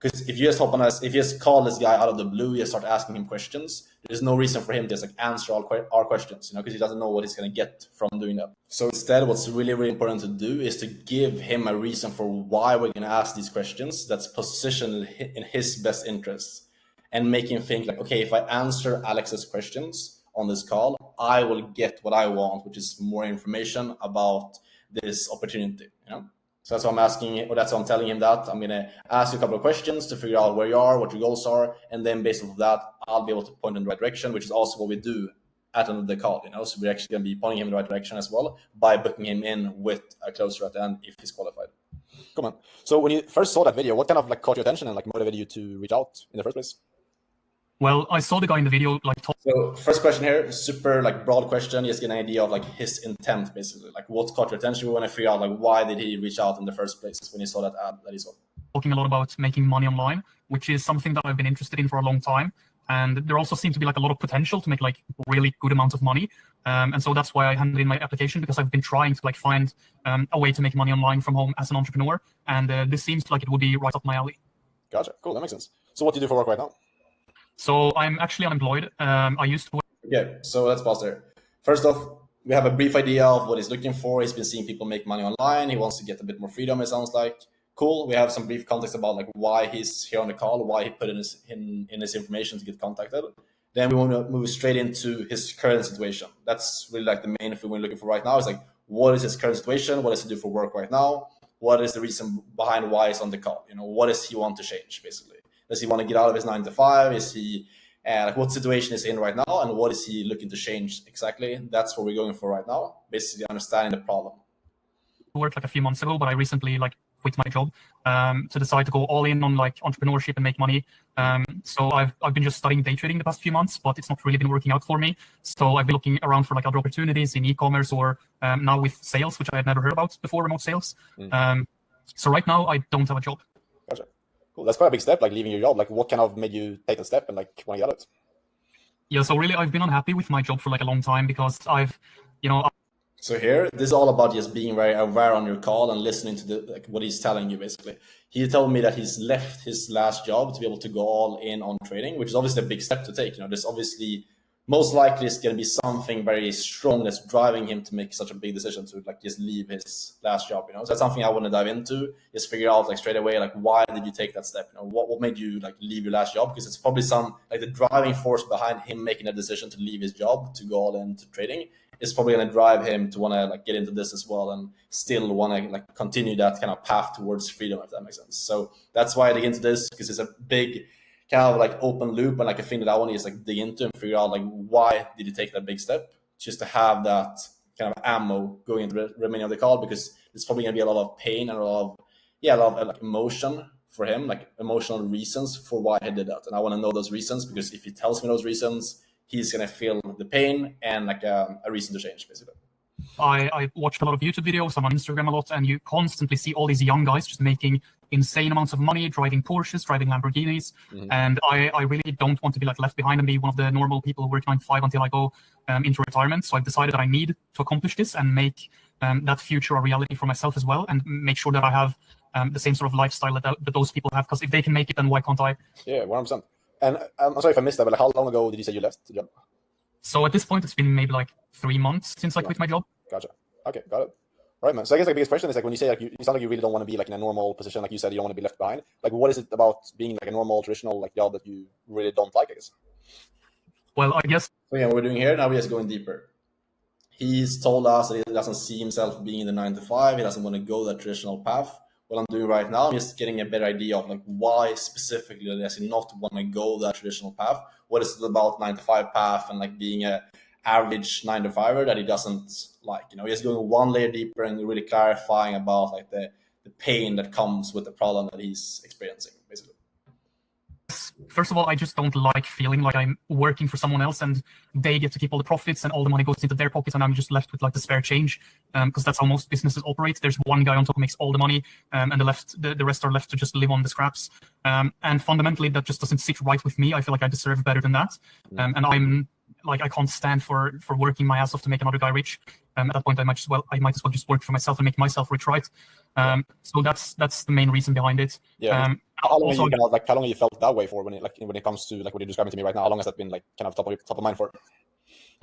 Because if you just hop on us, if you just call this guy out of the blue, you start asking him questions, there's no reason for him to just like answer our questions, you know, because he doesn't know what he's going to get from doing that. So instead, what's really, really important to do is to give him a reason for why we're going to ask these questions that's positioned in his best interests. And make him think like, okay, if I answer Alex's questions on this call, I will get what I want, which is more information about this opportunity, you know? So that's why I'm asking, or that's why I'm telling him that. I'm going to ask you a couple of questions to figure out where you are, what your goals are, and then based off of that, I'll be able to point in the right direction, which is also what we do at the end of the call, you know? So we're actually going to be pointing him in the right direction as well by booking him in with a closer at the end if he's qualified. Come on. So when you first saw that video, what kind of like caught your attention and like motivated you to reach out in the first place? Well, I saw the guy in the video like talk. So first question here, super like broad question, just get an idea of like his intent basically, like what caught your attention. We want to figure out like why did he reach out in the first place when he saw that ad that he saw. Talking a lot about making money online, which is something that I've been interested in for a long time. And there also seems to be like a lot of potential to make like really good amounts of money. And so that's why I handed in my application, because I've been trying to like find a way to make money online from home as an entrepreneur. And this seems like it would be right up my alley. Gotcha. Cool. That makes sense. So what do you do for work right now? So I'm actually unemployed. I used to work. Okay, so let's pause there. First off, we have a brief idea of what he's looking for. He's been seeing people make money online. He wants to get a bit more freedom, it sounds like. Cool. We have some brief context about like why he's here on the call, why he put in his information to get contacted. Then we want to move straight into his current situation. That's really like the main thing we're looking for right now. Is like, what is his current situation? What does he do for work right now? What is the reason behind why he's on the call? You know, what does he want to change basically? Does he want to get out of his 9 to 5? Is he like what situation is he in right now, and what is he looking to change exactly? That's what we're going for right now. Basically, understanding the problem. Worked like a few months ago, but I recently like quit my job to decide to go all in on like entrepreneurship and make money. So I've been just studying day trading the past few months, but it's not really been working out for me. So I've been looking around for like other opportunities in e-commerce or now with sales, which I had never heard about before, remote sales. So right now I don't have a job. Gotcha. Cool. That's quite a big step, like leaving your job. Like what kind of made you take the step and like want to get out? Yeah, so really I've been unhappy with my job for like a long time because I've, So here, this is all about just being very aware on your call and listening to like what he's telling you basically. He told me that he's left his last job to be able to go all in on trading, which is obviously a big step to take. You know, there's obviously most likely it's going to be something very strong that's driving him to make such a big decision to like just leave his last job, you know. So that's something I want to dive into, is figure out like straight away, like why did you take that step? You know, what made you like leave your last job? Because it's probably some like the driving force behind him making a decision to leave his job to go all into trading is probably going to drive him to want to like get into this as well and still want to like continue that kind of path towards freedom, if that makes sense. So that's why I dig into this, because it's a big kind of like open loop and like a thing that I want to just like dig into and figure out like why did you take that big step, just to have that kind of ammo going into the remaining of the call, because there's probably going to be a lot of pain and a lot of like emotion for him, like emotional reasons for why he did that. And I want to know those reasons, because if he tells me those reasons, he's going to feel the pain and like a reason to change, basically. I watch a lot of YouTube videos. I'm on Instagram a lot, and you constantly see all these young guys just making insane amounts of money, driving Porsches, driving Lamborghinis. And I really don't want to be like left behind and be one of the normal people who work 9 to 5 until I go into retirement. So I've decided that I need to accomplish this and make that future a reality for myself as well, and make sure that I have the same sort of lifestyle that those people have. Because if they can make it, then why can't I? Yeah, 100%. And I'm sorry if I missed that, but like, how long ago did you say you left the job? So at this point, it's been maybe like 3 months since I quit my job. Gotcha. Okay, got it. All right, man. So I guess like the biggest question is like when you say like you sound like you really don't want to be like in a normal position, like you said, you don't want to be left behind. Like, what is it about being like a normal, traditional like job that you really don't like, I guess? Well, I guess. So yeah, what we're doing here now, we're just going deeper. He's told us that he doesn't see himself being in the 9 to 5. He doesn't want to go that traditional path. What I'm doing right now, I'm just getting a better idea of like why specifically does he not want to go that traditional path. What is it about 9 to 5 path and like being a average 9 to 5er that he doesn't like? You know, he's going one layer deeper and really clarifying about like the pain that comes with the problem that he's experiencing, basically. First of all, I just don't like feeling like I'm working for someone else and they get to keep all the profits and all the money goes into their pockets and I'm just left with like the spare change, because that's how most businesses operate. There's one guy on top who makes all the money, and the rest are left to just live on the scraps. And fundamentally, that just doesn't sit right with me. I feel like I deserve better than that. And I'm like, I can't stand for working my ass off to make another guy rich. At that point, I might as well just work for myself and make myself rich, right? So that's the main reason behind it. Yeah. How long have you felt that way for when it comes to like what you're describing to me right now? How long has that been like kind of top of mind for?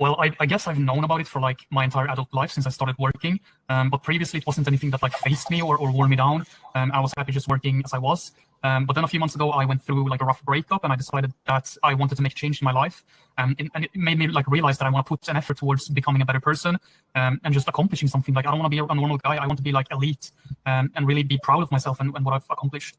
Well, I guess I've known about it for like my entire adult life since I started working. But previously it wasn't anything that like faced me or wore me down. I was happy just working as I was. But then a few months ago, I went through like a rough breakup and I decided that I wanted to make change in my life. And it made me like realize that I want to put an effort towards becoming a better person, and just accomplishing something. Like I don't want to be a normal guy. I want to be like elite, and really be proud of myself and what I've accomplished.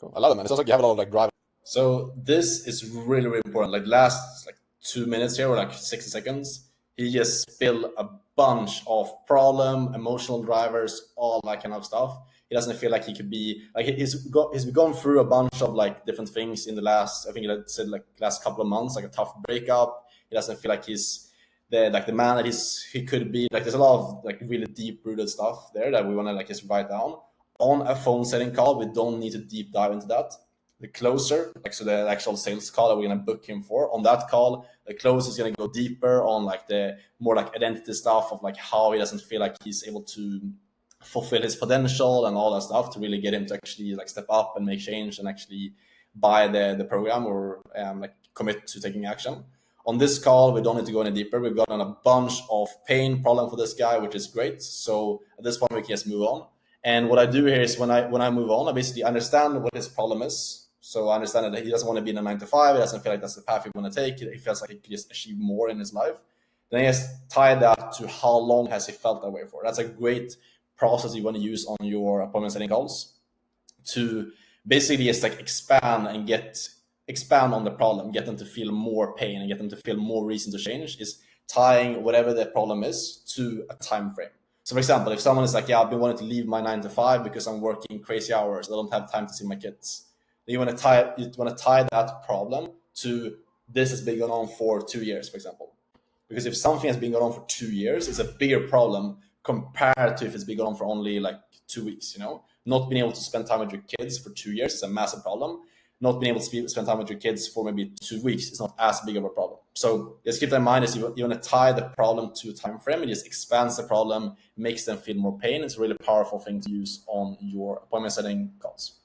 Cool. I love it, man. It sounds like you have a lot of like drive. So this is really, really important. Like last like 2 minutes here or like 60 seconds, he just spilled a bunch of problem, emotional drivers, all that kind of stuff. He doesn't feel like he could be like he's gone through a bunch of like different things in the last, I think he said like last couple of months, like a tough breakup. He doesn't feel like he's the man that he could be. Like there's a lot of like really deep rooted stuff there that we want to like just write down on a phone setting call. We don't need to deep dive into that. The closer, like so the actual sales call that we're gonna book him for, on that call, the closer is gonna go deeper on like the more like identity stuff of like how he doesn't feel like he's able to fulfill his potential and all that stuff to really get him to actually like step up and make change and actually buy the program or like commit to taking action. On this call, we don't need to go any deeper. We've gotten a bunch of pain problem for this guy, which is great. So at this point, we can just move on. And what I do here is when I move on, I basically understand what his problem is. So I understand that he doesn't want to be in a 9 to 5. He doesn't feel like that's the path he want to take. He feels like he could just achieve more in his life. Then he has tied that to how long has he felt that way for. That's a great process you want to use on your appointment setting calls to basically just like expand on the problem, get them to feel more pain and get them to feel more reason to change, is tying whatever the problem is to a time frame. So for example, if someone is like, yeah, I've been wanting to leave my 9 to 5 because I'm working crazy hours, I don't have time to see my kids. Then you want to tie that problem to this has been going on for 2 years, for example. Because if something has been going on for 2 years, it's a bigger problem compared to if it's been going on for only like 2 weeks, you know? Not being able to spend time with your kids for 2 years is a massive problem. Not being able to spend time with your kids for maybe 2 weeks is not as big of a problem. So just keep that in mind, is you want to tie the problem to a time frame. It just expands the problem, makes them feel more pain. It's a really powerful thing to use on your appointment setting calls.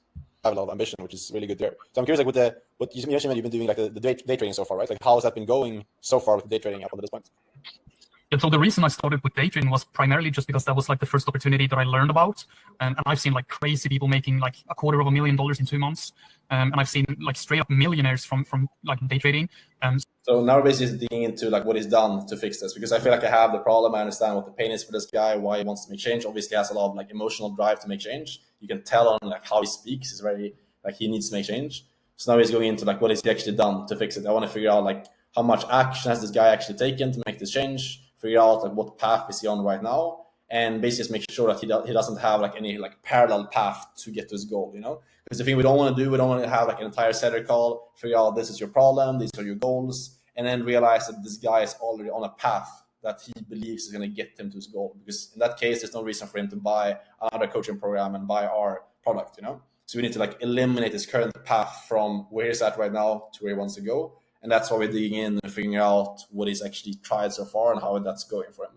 I have a lot of ambition, which is really good there. So I'm curious, like with what you mentioned that you've been doing, like the day trading so far, right? Like how has that been going so far with the day trading up until this point? Yeah, so the reason I started with day trading was primarily just because that was like the first opportunity that I learned about. And I've seen like crazy people making like $250,000 in 2 months. And I've seen like straight up millionaires from like day trading. So now we're basically digging into like what he's done to fix this, because I feel like I have the problem. I understand what the pain is for this guy, why he wants to make change. Obviously, he has a lot of like emotional drive to make change. You can tell on like how he speaks. It's very like he needs to make change. So now he's going into like what has he actually done to fix it. I want to figure out like how much action has this guy actually taken to make this change. Figure out like what path is he on right now, and basically just make sure that he doesn't have like any like parallel path to get to his goal, you know? Because the thing we don't want to do, we don't want to have like an entire seller call, figure out this is your problem, these are your goals, and then realize that this guy is already on a path that he believes is going to get him to his goal. Because in that case, there's no reason for him to buy another coaching program and buy our product, you know? So we need to like eliminate his current path from where he's at right now to where he wants to go. And that's why we're digging in and figuring out what he's actually tried so far and how that's going for him.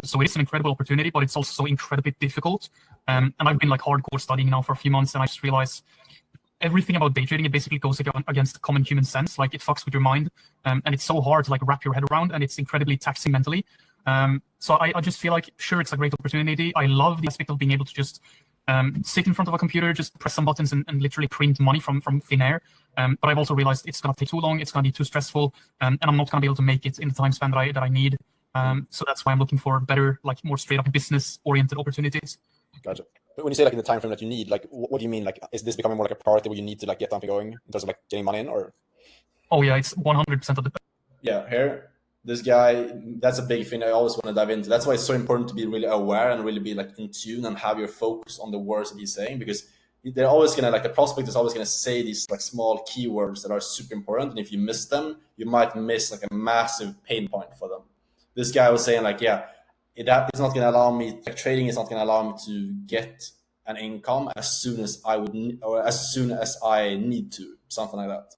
So it is an incredible opportunity, but it's also incredibly difficult. And I've been like hardcore studying now for a few months, and I just realized everything about day trading, it basically goes against common human sense. Like it fucks with your mind, and it's so hard to like wrap your head around, and it's incredibly taxing mentally. So I just feel like, sure, it's a great opportunity. I love the aspect of being able to just sit in front of a computer, just press some buttons and literally print money from thin air. But I've also realized it's going to take too long, it's going to be too stressful, and I'm not going to be able to make it in the time span that I need. So that's why I'm looking for better, like more straight up business oriented opportunities. Gotcha. But when you say like in the time frame that you need, like what do you mean? Like, is this becoming more like a priority where you need to like get something going in terms of like getting money in, or? Oh yeah, it's 100% of the. Yeah, here, this guy, that's a big thing I always want to dive into. That's why it's so important to be really aware and really be like in tune and have your focus on the words that he's saying, because they're always gonna, like the prospect is always gonna say these like small keywords that are super important, and if you miss them, you might miss like a massive pain point for them. This guy was saying like, yeah, that is not going to allow me, like trading is not going to allow me to get an income as soon as I would, or as soon as I need to, something like that.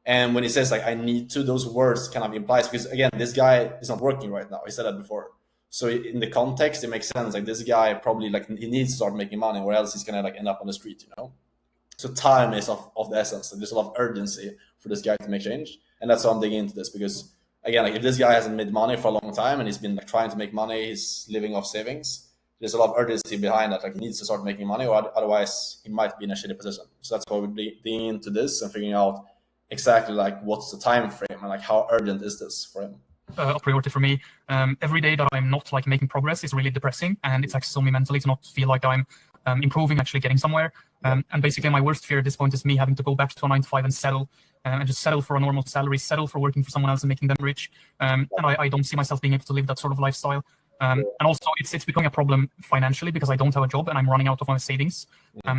And when he says like, I need to, those words kind of implies, because again, this guy is not working right now. He said that before. So in the context, it makes sense. Like this guy probably like, he needs to start making money, or else he's going to like end up on the street, you know? So time is of the essence. There's a lot of urgency for this guy to make change. And that's why I'm digging into this, because again, like if this guy hasn't made money for a long time and he's been like trying to make money, he's living off savings, there's a lot of urgency behind that. Like he needs to start making money, or otherwise he might be in a shitty position. So that's why we're digging into this and figuring out exactly like what's the time frame and like how urgent is this for him. A priority for me. Every day that I'm not like making progress is really depressing, and it taxes on me mentally to not feel like I'm improving, actually getting somewhere. And basically my worst fear at this point is me having to go back to a 9-to-5 and settle, and just settle for a normal salary, settle for working for someone else and making them rich. And I don't see myself being able to live that sort of lifestyle. And also it's becoming a problem financially because I don't have a job and I'm running out of my savings.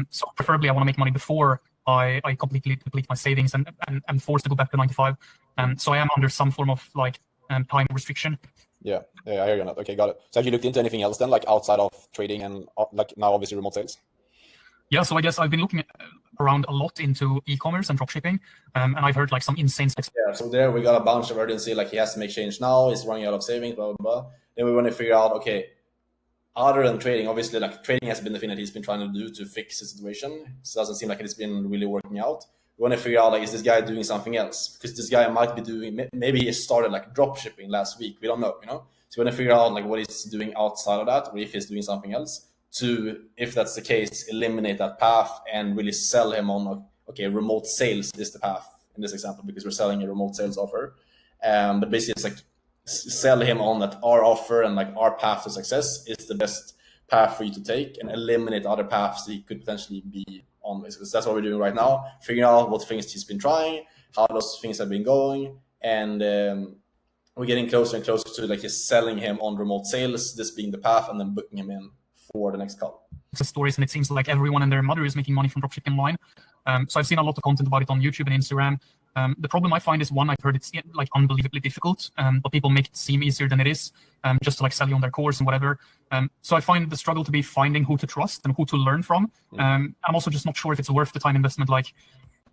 So preferably I want to make money before I completely deplete my savings and I'm forced to go back to 9-to-5. So I am under some form of like time restriction. Yeah, I hear you on that. Okay, got it. So have you looked into anything else then, like outside of trading and like now obviously remote sales? Yeah, so I guess I've been looking around a lot into e-commerce and dropshipping, and I've heard like some insane specs. Yeah, so there we got a bunch of urgency, like he has to make change now, he's running out of savings, blah, blah, blah. Then we want to figure out, okay, other than trading, obviously like trading has been the thing that he's been trying to do to fix the situation. It doesn't seem like it's been really working out. We want to figure out like, is this guy doing something else? Because this guy might be doing, maybe he started like dropshipping last week, we don't know, you know? So we want to figure out like what he's doing outside of that, or if he's doing something else, to, if that's the case, eliminate that path and really sell him on, okay, remote sales is the path in this example, because we're selling a remote sales offer. But basically it's like sell him on that our offer and like our path to success is the best path for you to take, and eliminate other paths that he could potentially be on. Because that's what we're doing right now, figuring out what things he's been trying, how those things have been going, and we're getting closer and closer to like just selling him on remote sales, this being the path, and then booking him in for the next call. Stories, and it seems like everyone and their mother is making money from dropshipping online. So I've seen a lot of content about it on YouTube and Instagram. The problem I find is, one, I've heard it's like unbelievably difficult, but people make it seem easier than it is, just to like sell you on their course and whatever. So I find the struggle to be finding who to trust and who to learn from. I'm also just not sure if it's worth the time investment. Like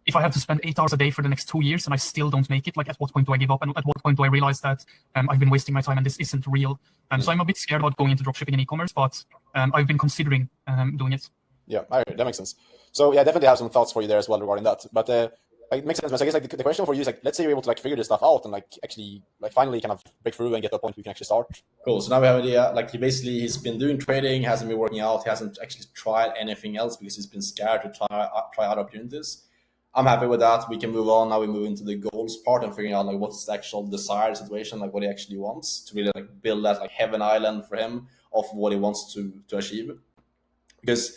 if I have to spend 8 hours a day for the next 2 years and I still don't make it, like at what point do I give up? And at what point do I realize that I've been wasting my time and this isn't real? So I'm a bit scared about going into dropshipping and e-commerce, but I've been considering doing it. Yeah, that makes sense. So yeah, I definitely have some thoughts for you there as well regarding that. But it makes sense. So I guess like the question for you is like, let's say you're able to like figure this stuff out and like actually like finally kind of break through and get to a point where you can actually start. Cool. So now we have an idea. Like he's been doing trading, hasn't been working out. He hasn't actually tried anything else because he's been scared to try other opportunities. I'm happy with that. We can move on. Now we move into the goals part and figuring out like what's the actual desired situation, like what he actually wants to really like build that like heaven island for him of what he wants to achieve. Because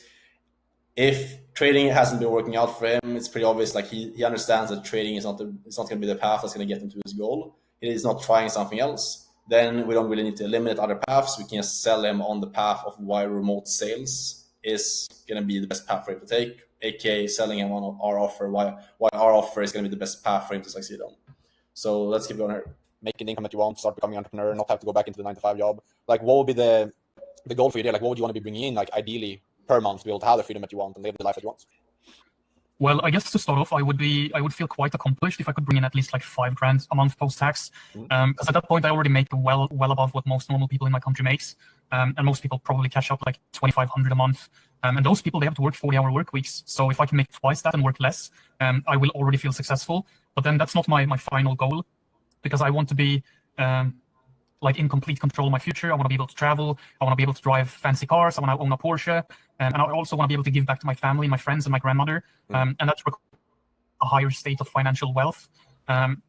if trading hasn't been working out for him, it's pretty obvious. Like he understands that trading is not going to be the path that's going to get him to his goal. He is not trying something else. Then we don't really need to eliminate other paths. We can just sell him on the path of why remote sales is going to be the best path for him to take. aka selling him on our offer, why our offer is going to be the best path for him to succeed on. So let's keep going here. Making the income that you want, start becoming an entrepreneur, not have to go back into the 9-to-5 job. Like, what would be the goal for you there? Like, what would you want to be bringing in, like, ideally per month to be able to have the freedom that you want and live the life that you want? Well, I guess to start off, I would feel quite accomplished if I could bring in at least like $5,000 a month post-tax. Because at that point, I already make well above what most normal people in my country makes, and most people probably cash out like $2,500 a month. And those people, they have to work 40-hour work weeks. So if I can make twice that and work less, I will already feel successful. But then that's not my final goal, because I want to be like in complete control of my future. I want to be able to travel. I want to be able to drive fancy cars. I want to own a Porsche. And I also want to be able to give back to my family, my friends, and my grandmother. And that's a higher state of financial wealth.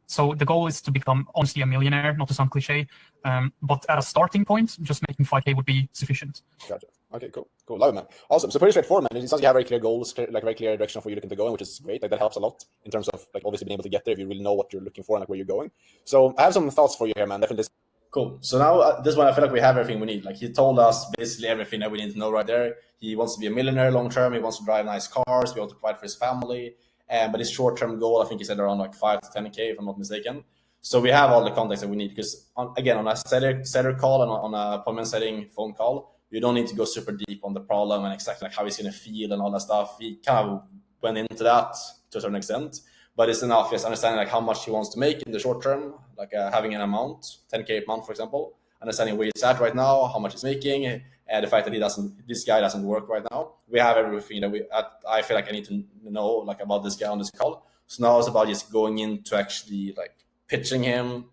So the goal is to become honestly a millionaire, not to sound cliche. But at a starting point, just making 5K would be sufficient. Gotcha. Okay, cool. Love it, man. Awesome. So pretty straightforward, man. It sounds like you have very clear goals, like very clear direction for you looking to go in, which is great. Like that helps a lot in terms of like obviously being able to get there if you really know what you're looking for and like where you're going. So I have some thoughts for you here, man. Definitely. Cool. So now this one, I feel like we have everything we need. Like he told us basically everything that we need to know right there. He wants to be a millionaire long term. He wants to drive nice cars. We want to provide for his family. But his short term goal, I think he said around like 5 to 10K, if I'm not mistaken. So we have all the context that we need because on a setter call and on a appointment setting phone call, you don't need to go super deep on the problem and exactly like how he's going to feel and all that stuff. He kind of went into that to a certain extent. But it's enough, yes, understanding like how much he wants to make in the short term, like having an amount, 10K a month, for example, understanding where he's at right now, how much he's making, and the fact that this guy doesn't work right now. We have everything that I feel like I need to know like about this guy on this call. So now it's about just going into actually like pitching him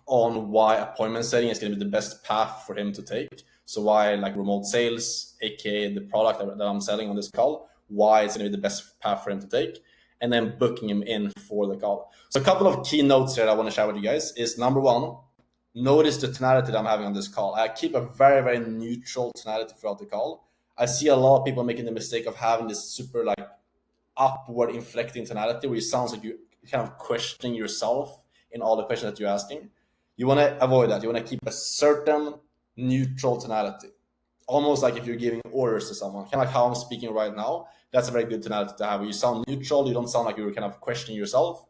on why appointment setting is going to be the best path for him to take. So why like remote sales, aka the product that I'm selling on this call, why it's going to be the best path for him to take. And then booking him in for the call. So a couple of key notes here that I want to share with you guys is number one, notice the tonality that I'm having on this call. I keep a very, very neutral tonality throughout the call. I see a lot of people making the mistake of having this super like upward inflecting tonality where it sounds like you kind of questioning yourself in all the questions that you're asking. You want to avoid that. You want to keep a certain neutral tonality. Almost like if you're giving orders to someone, kind of like how I'm speaking right now. That's a very good tonality to have. You sound neutral. You don't sound like you're kind of questioning yourself.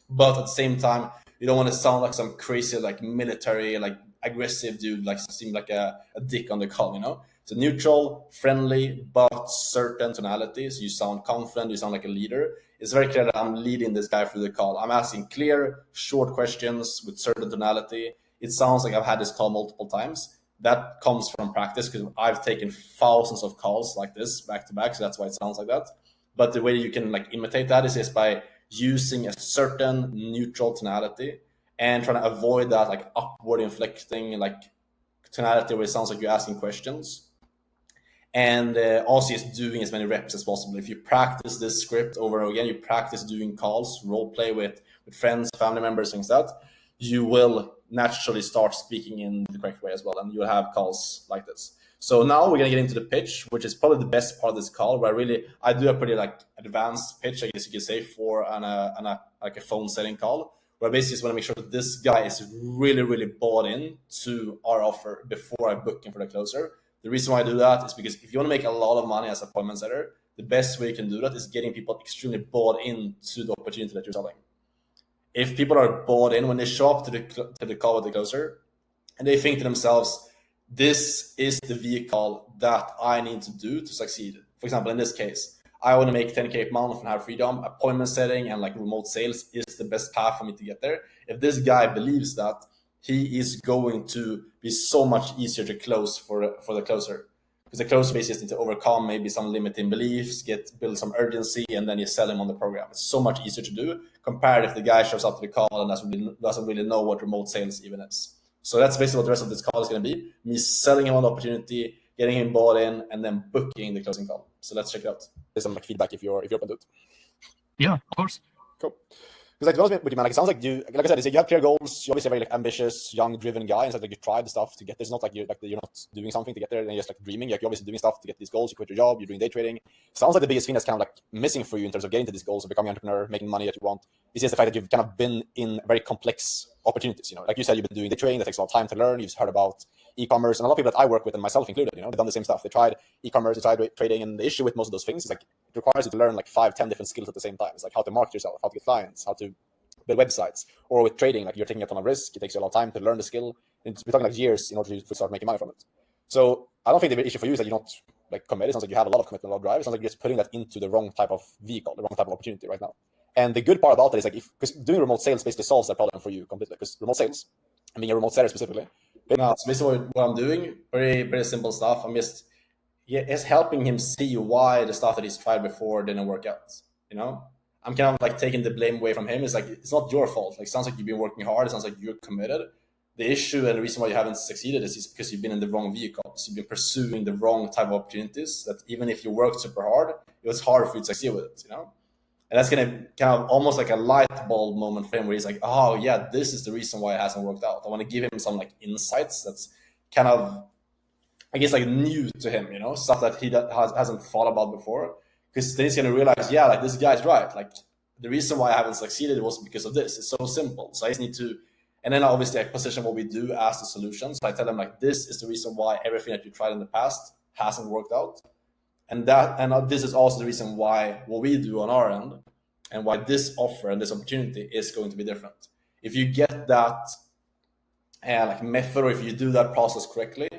But at the same time, you don't want to sound like some crazy, like military, like aggressive dude, like seem like a dick on the call, you know? So neutral, friendly, but certain tonality. So you sound confident. You sound like a leader. It's very clear that I'm leading this guy through the call. I'm asking clear, short questions with certain tonality. It sounds like I've had this call multiple times. That comes from practice because I've taken thousands of calls like this back to back. So that's why it sounds like that. But the way you can like imitate that is just by using a certain neutral tonality and trying to avoid that like upward inflecting like tonality where it sounds like you're asking questions. And also just doing as many reps as possible. If you practice this script over and over again, you practice doing calls, role play with friends, family members, things like that, you will naturally start speaking in the correct way as well, and you'll have calls like this. So now we're gonna get into the pitch, which is probably the best part of this call, where I do a pretty like advanced pitch, I guess you could say, for a phone setting call, where I basically just want to make sure that this guy is really, really bought in to our offer before I book him for the closer. The reason why I do that is because if you want to make a lot of money as an appointment setter, the best way you can do that is getting people extremely bought into the opportunity that you're selling. If people are bought in when they show up to the call with the closer and they think to themselves, this is the vehicle that I need to do to succeed. For example, in this case, I want to make 10K a month and have freedom. Appointment setting and like remote sales is the best path for me to get there. If this guy believes that, he is going to be so much easier to close for the closer. Because the closer basically needs to overcome maybe some limiting beliefs, build some urgency, and then you sell him on the program. It's so much easier to do compared if the guy shows up to the call and doesn't really know what remote sales even is. So that's basically what the rest of this call is going to be. Me selling him on the opportunity, getting him bought in, and then booking the closing call. So let's check it out. There's some like feedback if you're open to it. Yeah, of course. Cool. Because like to be honest with you, man, like it sounds like you, like I said, you have clear goals. You're obviously a very like ambitious, young, driven guy, and so like you tried the stuff to get there. It's not like you're not doing something to get there, and you're just like dreaming. Like you're obviously doing stuff to get these goals. You quit your job. You're doing day trading. Sounds like the biggest thing that's kind of like missing for you in terms of getting to these goals of becoming an entrepreneur, making money that you want. Is just the fact that you've kind of been in a very complex opportunities. Like you said, you've been doing day trading. That takes a lot of time to learn. You've heard about e-commerce, and a lot of people that I work with, and myself included, they've done the same stuff. They tried e-commerce, they tried trading, and the issue with most of those things is like it requires you to learn like 5-10 different skills at the same time. It's like how to market yourself, how to get clients, how to build websites. Or with trading, like you're taking a ton of risk. It takes you a lot of time to learn the skill. We're talking like years in order to start making money from it. So I don't think the issue for you is that you're not like committed. It sounds like you have a lot of commitment, a lot of drive. It sounds like you're just putting that into the wrong type of vehicle, the wrong type of opportunity right now. And the good part about it is like, because doing remote sales basically solves that problem for you completely. Because remote sales, I mean, a remote seller specifically. No, so basically what I'm doing, very simple stuff. I'm just helping him see why the stuff that he's tried before didn't work out. I'm kind of like taking the blame away from him. It's like, it's not your fault. Like, it sounds like you've been working hard. It sounds like you're committed. The issue and the reason why you haven't succeeded is because you've been in the wrong vehicles. You've been pursuing the wrong type of opportunities that even if you worked super hard, it was hard for you to succeed with it, And that's going to kind of almost like a light bulb moment for him where he's like, oh yeah, this is the reason why it hasn't worked out. I want to give him some like insights that's kind of, I guess, like new to him, stuff that he hasn't thought about before. Because then he's going to realize, yeah, like this guy's right. Like the reason why I haven't succeeded was because of this. It's so simple. So I just need to, and then obviously I position what we do as the solution. So I tell them like, this is the reason why everything that you tried in the past hasn't worked out. And this is also the reason why what we do on our end and why this offer and this opportunity is going to be different. If you get that like method, or if you do that process correctly,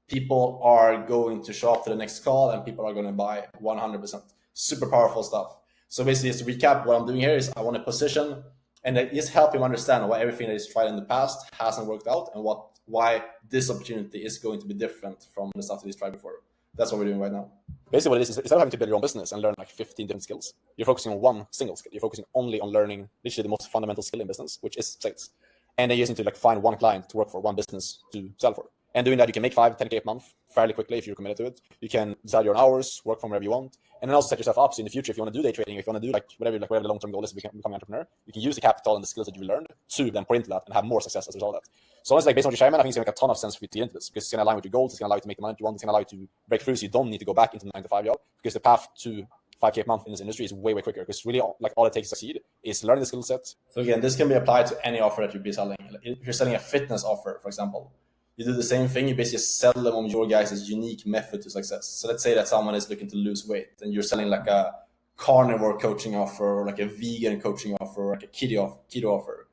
people are going to show up to the next call and people are going to buy 100%. Super powerful stuff. So basically, just to recap, what I'm doing here is I want to position and just help him understand why everything that he's tried in the past hasn't worked out and why this opportunity is going to be different from the stuff that he's tried before. That's what we're doing right now. Basically, what it is instead of having to build your own business and learn like 15 different skills, you're focusing on one single skill. You're focusing only on learning literally the most fundamental skill in business, which is sales. And then you just need to like find one client to work for, one business to sell for. And doing that, you can make 5-10K a month fairly quickly if you're committed to it. You can decide your own hours, work from wherever you want, and then also set yourself up so in the future, if you want to do day trading, if you want to do like whatever the long-term goal is to become an entrepreneur, you can use the capital and the skills that you've learned to then put into that and have more success as a result of that. So honestly, like based on what you're sharing, I think it's going to make a ton of sense for you to get into this because it's going to align with your goals. It's going to allow you to make the money you want. It's going to allow you to break through so you don't need to go back into the 9-to-5 job because the path to 5K a month in this industry is way quicker because really like all it takes to succeed is learning the skill set. So again, this can be applied to any offer that you'd be selling. If you're selling a fitness offer, for example, you do the same thing. You basically sell them on your guys' unique method to success. So let's say that someone is looking to lose weight and you're selling like a carnivore coaching offer or like a vegan coaching offer or like a keto offer.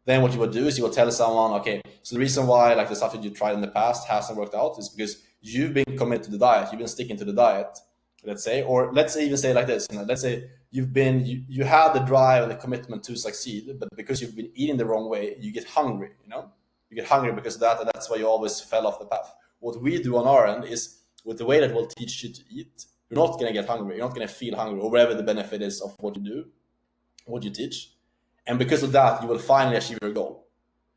Then what you would do is you will tell someone, okay, so the reason why like the stuff that you tried in the past hasn't worked out is because you've been committed to the diet. You've been sticking to the diet, let's say, or let's even say like this, let's say you had the drive and the commitment to succeed, but because you've been eating the wrong way, you get hungry, You get hungry because of that, and that's why you always fell off the path. What we do on our end is, with the way that we'll teach you to eat, you're not going to get hungry. You're not going to feel hungry, or whatever the benefit is of what you do, what you teach. And because of that, you will finally achieve your goal.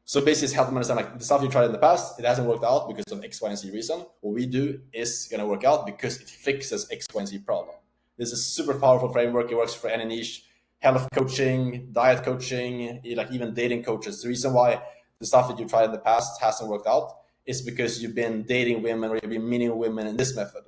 So basically, it's help them understand, like, the stuff you tried in the past, it hasn't worked out because of X, Y, and Z reason. What we do is going to work out because it fixes X, Y, and Z problem. This is a super powerful framework. It works for any niche. Health coaching, diet coaching, like even dating coaches. The reason why the stuff that you tried in the past hasn't worked out is because you've been dating women or you've been meeting women in this method.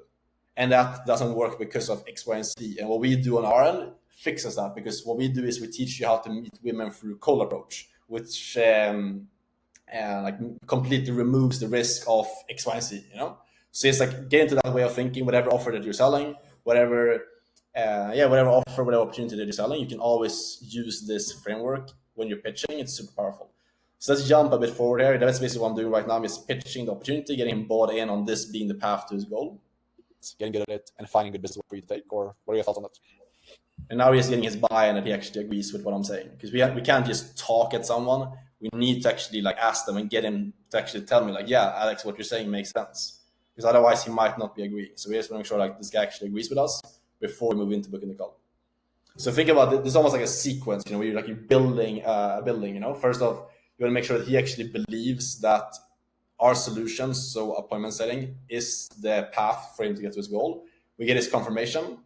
And that doesn't work because of X, Y, and Z. And what we do on our end fixes that because what we do is we teach you how to meet women through cold approach, which like completely removes the risk of X, Y, and Z, So it's like get into that way of thinking, whatever offer that you're selling, whatever offer, whatever opportunity that you're selling, you can always use this framework when you're pitching. It's super powerful. So let's jump a bit forward here. That's basically what I'm doing right now. I'm just pitching the opportunity, getting him bought in on this being the path to his goal. It's getting good at it and finding good business for you to take, or what are your thoughts on that? And now he's getting his buy-in that he actually agrees with what I'm saying. Because we can't just talk at someone. We need to actually like ask them and get him to actually tell me like, yeah, Alex, what you're saying makes sense. Because otherwise he might not be agreeing. So we just want to make sure like this guy actually agrees with us before we move into booking the call. So think about it. This is almost like a sequence, where you're building a building, First off, you want to make sure that he actually believes that our solutions, so appointment setting, is the path for him to get to his goal. We get his confirmation,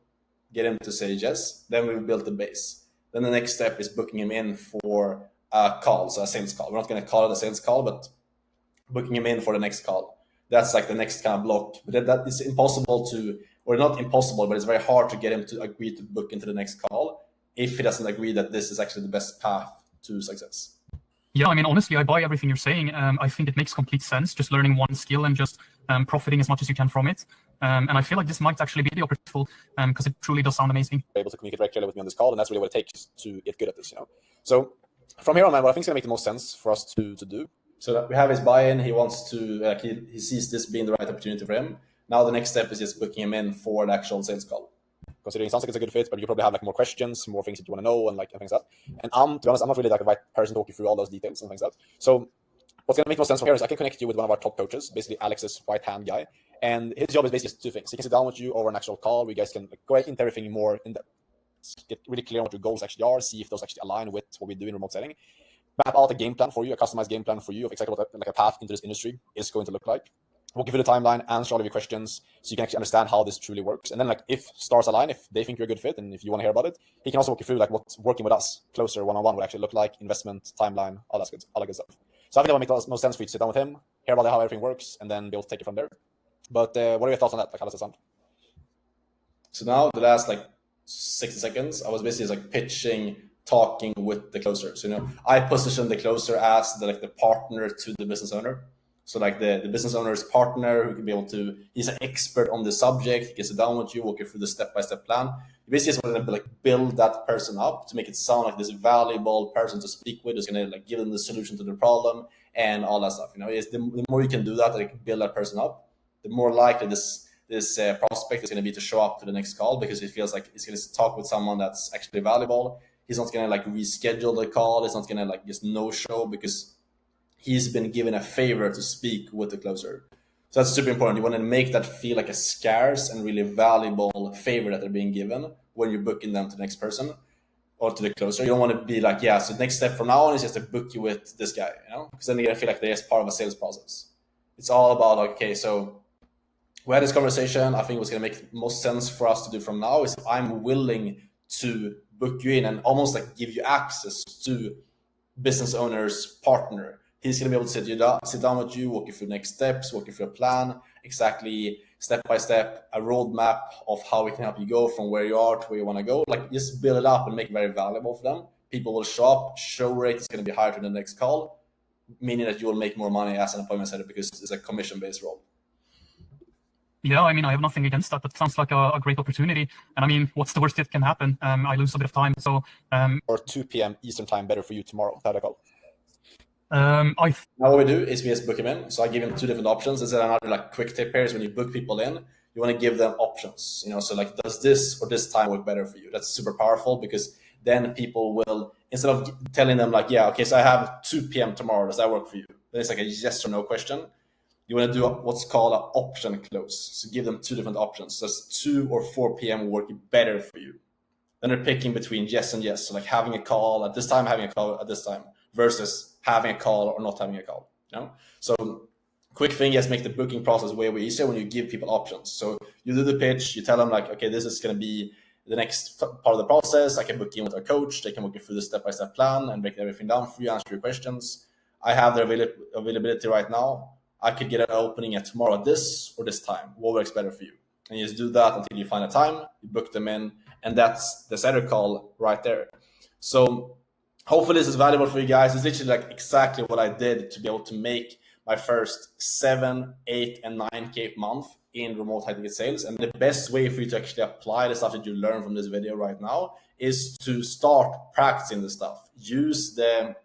get him to say yes, then we've built the base. Then the next step is booking him in for a call, so a sales call. We're not going to call it a sales call, but booking him in for the next call. That's like the next kind of block. But that is impossible to, or not impossible, but it's very hard to get him to agree to book into the next call if he doesn't agree that this is actually the best path to success. Yeah, I mean, honestly, I buy everything you're saying. I think it makes complete sense, just learning one skill and just profiting as much as you can from it. And I feel like this might actually be the opportunity because it truly does sound amazing. Able to communicate very clearly with me on this call, and that's really what it takes to get good at this, you know. So from here on, man, what I think is gonna make the most sense for us to do. So that we have his buy-in. He wants to, he sees this being the right opportunity for him. Now the next step is just booking him in for the actual sales call. Considering it sounds like it's a good fit, but you probably have like more questions, more things that you want to know, and like and things like that. And to be honest, I'm not really like the right person to walk you through all those details and things like that. So what's gonna make most sense from here is I can connect you with one of our top coaches, basically Alex's right-hand guy. And his job is basically just two things. He can sit down with you over an actual call where you guys can like, go into everything more in depth, get really clear on what your goals actually are, see if those actually align with what we do in remote setting, map out a game plan for you, a customized game plan for you of exactly what like a path into this industry is going to look like. We'll give you the timeline, answer all of your questions, so you can actually understand how this truly works. And then, like, if stars align, if they think you're a good fit, and if you want to hear about it, he can also walk you through like what working with us closer one-on-one would actually look like, investment, timeline, all that good stuff. So I think that would make the most sense for you to sit down with him, hear about how everything works, and then be able to take it from there. But what are your thoughts on that? Like, how does it sound? So now the last like 60 seconds, I was basically like pitching, talking with the closer. So, you know, I position the closer as the partner to the business owner. So like the business owner's partner who can be able to, he's an expert on the subject, he can sit down with you, walk you through the step-by-step plan. You basically just want to like build that person up to make it sound like this valuable person to speak with, who's going to like give them the solution to the problem and all that stuff. You know, it's the more you can do that, like build that person up, the more likely this prospect is going to be to show up to the next call, because it feels like he's going to talk with someone that's actually valuable. He's not going to like reschedule the call. He's not going to like just no show because he's been given a favor to speak with the closer. So that's super important. You want to make that feel like a scarce and really valuable favor that they're being given when you're booking them to the next person or to the closer. You don't want to be like, yeah, so the next step from now on is just to book you with this guy, you know, because then you're going to feel like they're just part of a sales process. It's all about, like, okay, so we had this conversation. I think what's going to make most sense for us to do from now is I'm willing to book you in and almost like give you access to business owner's partner. He's going to be able to sit down with you, walk you through next steps, walk you through a plan, exactly step by step, a roadmap of how we can help you go from where you are to where you want to go. Like, just build it up and make it very valuable for them. People will show up, show rate is going to be higher to the next call, meaning that you will make more money as an appointment setter because it's a commission-based role. Yeah, I mean, I have nothing against that. That sounds like a great opportunity. And I mean, what's the worst that can happen? I lose a bit of time. So, or 2 p.m. Eastern time better for you tomorrow? How'd I call? Now what we do is we just book him in. So I give him two different options. This is another like quick tip here is when you book people in, you want to give them options. You know, so like, does this or this time work better for you? That's super powerful because then people will, instead of telling them like, yeah, okay, so I have 2 p.m. tomorrow. Does that work for you? Then it's like a yes or no question. You want to do what's called an option close. So give them two different options. Does 2 or 4 p.m. work better for you? Then they're picking between yes and yes. So like having a call at this time, having a call at this time versus having a call or not having a call, you know? So quick thing is make the booking process way easier when you give people options. So you do the pitch, you tell them like, okay, this is going to be the next part of the process. I can book in with our coach. They can walk you through the step-by-step plan and break everything down for you, answer your questions. I have their availability right now. I could get an opening at tomorrow at this or this time. What works better for you? And you just do that until you find a time, you book them in, and that's the setter call right there. So hopefully this is valuable for you guys. It's literally like exactly what I did to be able to make my first 7, 8, and 9K month in remote high-ticket sales. And the best way for you to actually apply the stuff that you learn from this video right now is to start practicing this stuff. Use the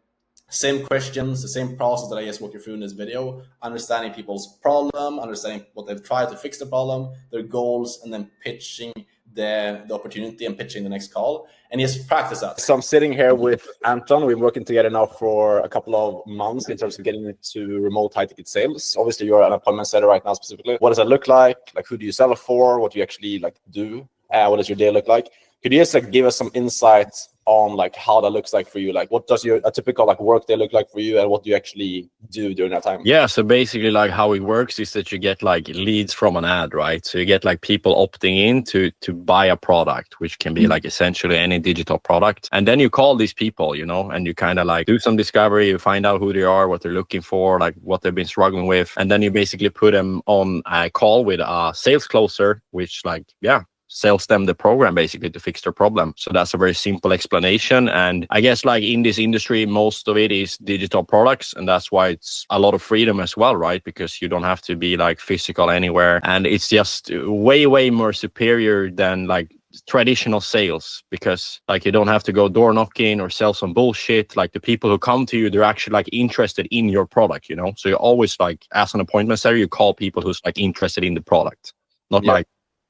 same questions, the same process that I just walked you through in this video, understanding people's problem, understanding what they've tried to fix the problem, their goals, and then pitching the opportunity and pitching the next call, and just practice that. So I'm sitting here with Anton. We've been working together now for a couple of months in terms of getting into remote high-ticket sales. Obviously, you're an appointment setter right now specifically. What does that look like? Like, who do you sell it for? What do you actually like do? What does your day look like? Could you just like give us some insight on like how that looks like for you? Like, what does a typical like work day look like for you, and what do you actually do during that time? Yeah, so basically like how it works is that you get like leads from an ad, right? So you get like people opting in to buy a product, which can be like essentially any digital product. And then you call these people, you know, and you kind of like do some discovery, you find out who they are, what they're looking for, like what they've been struggling with. And then you basically put them on a call with a sales closer, which like, yeah, sells them the program basically to fix their problem. So that's a very simple explanation. And I guess like in this industry, most of it is digital products, and that's why it's a lot of freedom as well, right? Because you don't have to be like physical anywhere, and it's just way more superior than like traditional sales, because like you don't have to go door knocking or sell some bullshit. Like the people who come to you, they're actually like interested in your product, you know? So you always like, as an appointment setter, you call people who's like interested in the product, not like,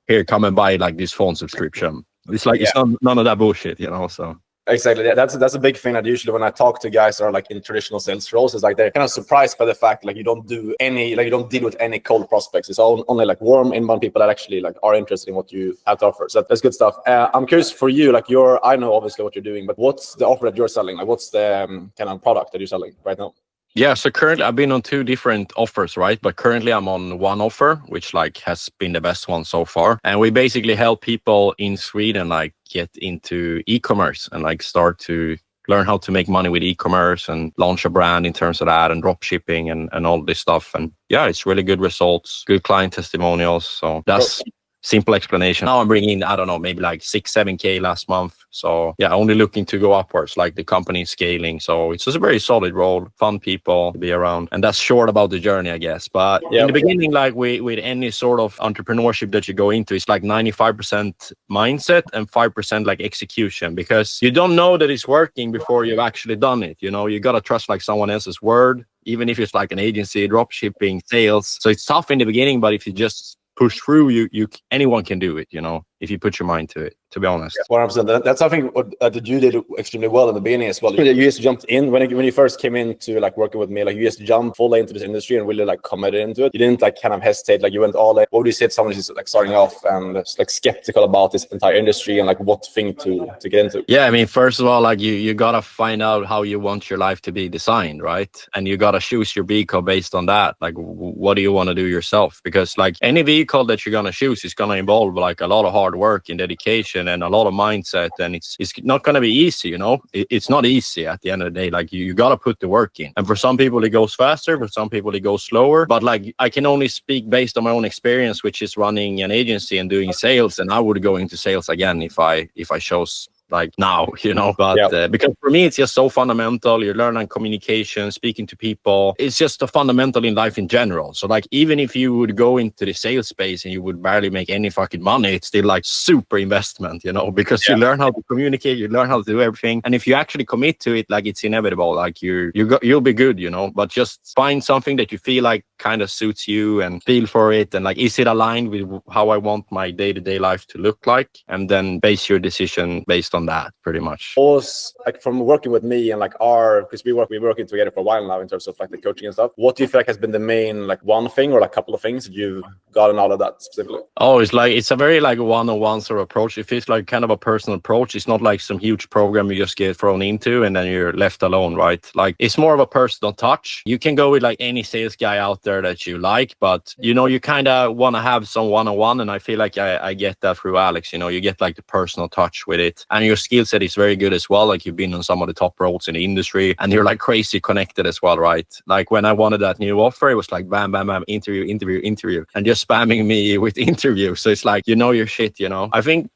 here, come and buy like this phone subscription. It's like, it's not none of that bullshit, you know? So exactly. Yeah, that's a big thing that usually when I talk to guys that are like in traditional sales roles, is like they're kind of surprised by the fact like you don't do any, like you don't deal with any cold prospects. It's only like warm inbound people that actually like are interested in what you have to offer. So that's good stuff. I'm curious for you, like I know obviously what you're doing, but what's the offer that you're selling? Like what's the kind of product that you're selling right now? yeah, so currently I've been on 2 different offers, right? But currently I'm on one offer, which like has been the best one so far. And we basically help people in Sweden like get into e-commerce and like start to learn how to make money with e-commerce and launch a brand in terms of that and drop shipping and all this stuff. And yeah, it's really good results, good client testimonials. So that's simple explanation. Now I'm bringing, I don't know, maybe like 6-7K last month. So yeah, only looking to go upwards, like the company is scaling. So it's just a very solid role, fun people to be around. And that's short about the journey, I guess. But in the beginning, like with any sort of entrepreneurship that you go into, it's like 95% mindset and 5% like execution, because you don't know that it's working before you've actually done it. You know, you got to trust like someone else's word, even if it's like an agency, drop shipping, sales. So it's tough in the beginning, but if you just push through, you anyone can do it, you know, if you put your mind to it, to be honest. 100%. That's something that you did extremely well in the beginning as well. You just jumped in when you first came into like working with me, like you just jumped fully into this industry and really like committed into it. You didn't like kind of hesitate, like you went all in. What would you say to someone who's like starting off and like skeptical about this entire industry and like what thing to get into? Yeah, I mean, first of all, like you gotta find out how you want your life to be designed, right? And you gotta choose your vehicle based on that. Like, what do you want to do yourself? Because like any vehicle that you're gonna choose is gonna involve like a lot of hard work and dedication and a lot of mindset, and it's not gonna be easy, you know. It's not easy at the end of the day. Like you gotta put the work in, and for some people it goes faster, for some people it goes slower. But like I can only speak based on my own experience, which is running an agency and doing sales, and I would go into sales again if I chose like now, you know. But because for me it's just so fundamental. You learn on communication, speaking to people. It's just a fundamental in life in general. So like even if you would go into the sales space and you would barely make any fucking money, it's still like super investment, you know, because you learn how to communicate, you learn how to do everything, and if you actually commit to it, like it's inevitable. Like you'll be good, you know. But just find something that you feel like kind of suits you and feel for it, and like is it aligned with how I want my day-to-day life to look like, and then base your decision based on that pretty much. Also, like from working with me and like because we're working together for a while now in terms of like the coaching and stuff, what do you feel like has been the main like one thing or like a couple of things that you've gotten out of that specifically? Oh, it's a very like one-on-one sort of approach. It feels like kind of a personal approach. It's not like some huge program you just get thrown into and then you're left alone, right? Like it's more of a personal touch. You can go with like any sales guy out there that you like, but you know, you kind of want to have some one-on-one, and I feel like I get that through Alex. You know, you get like the personal touch with it, and your skill set is very good as well. Like you've been on some of the top roles in the industry, and you're like crazy connected as well, right? Like when I wanted that new offer, it was like bam, bam, bam, interview, and just spamming me with interview. So it's like, you know your shit, you know. I think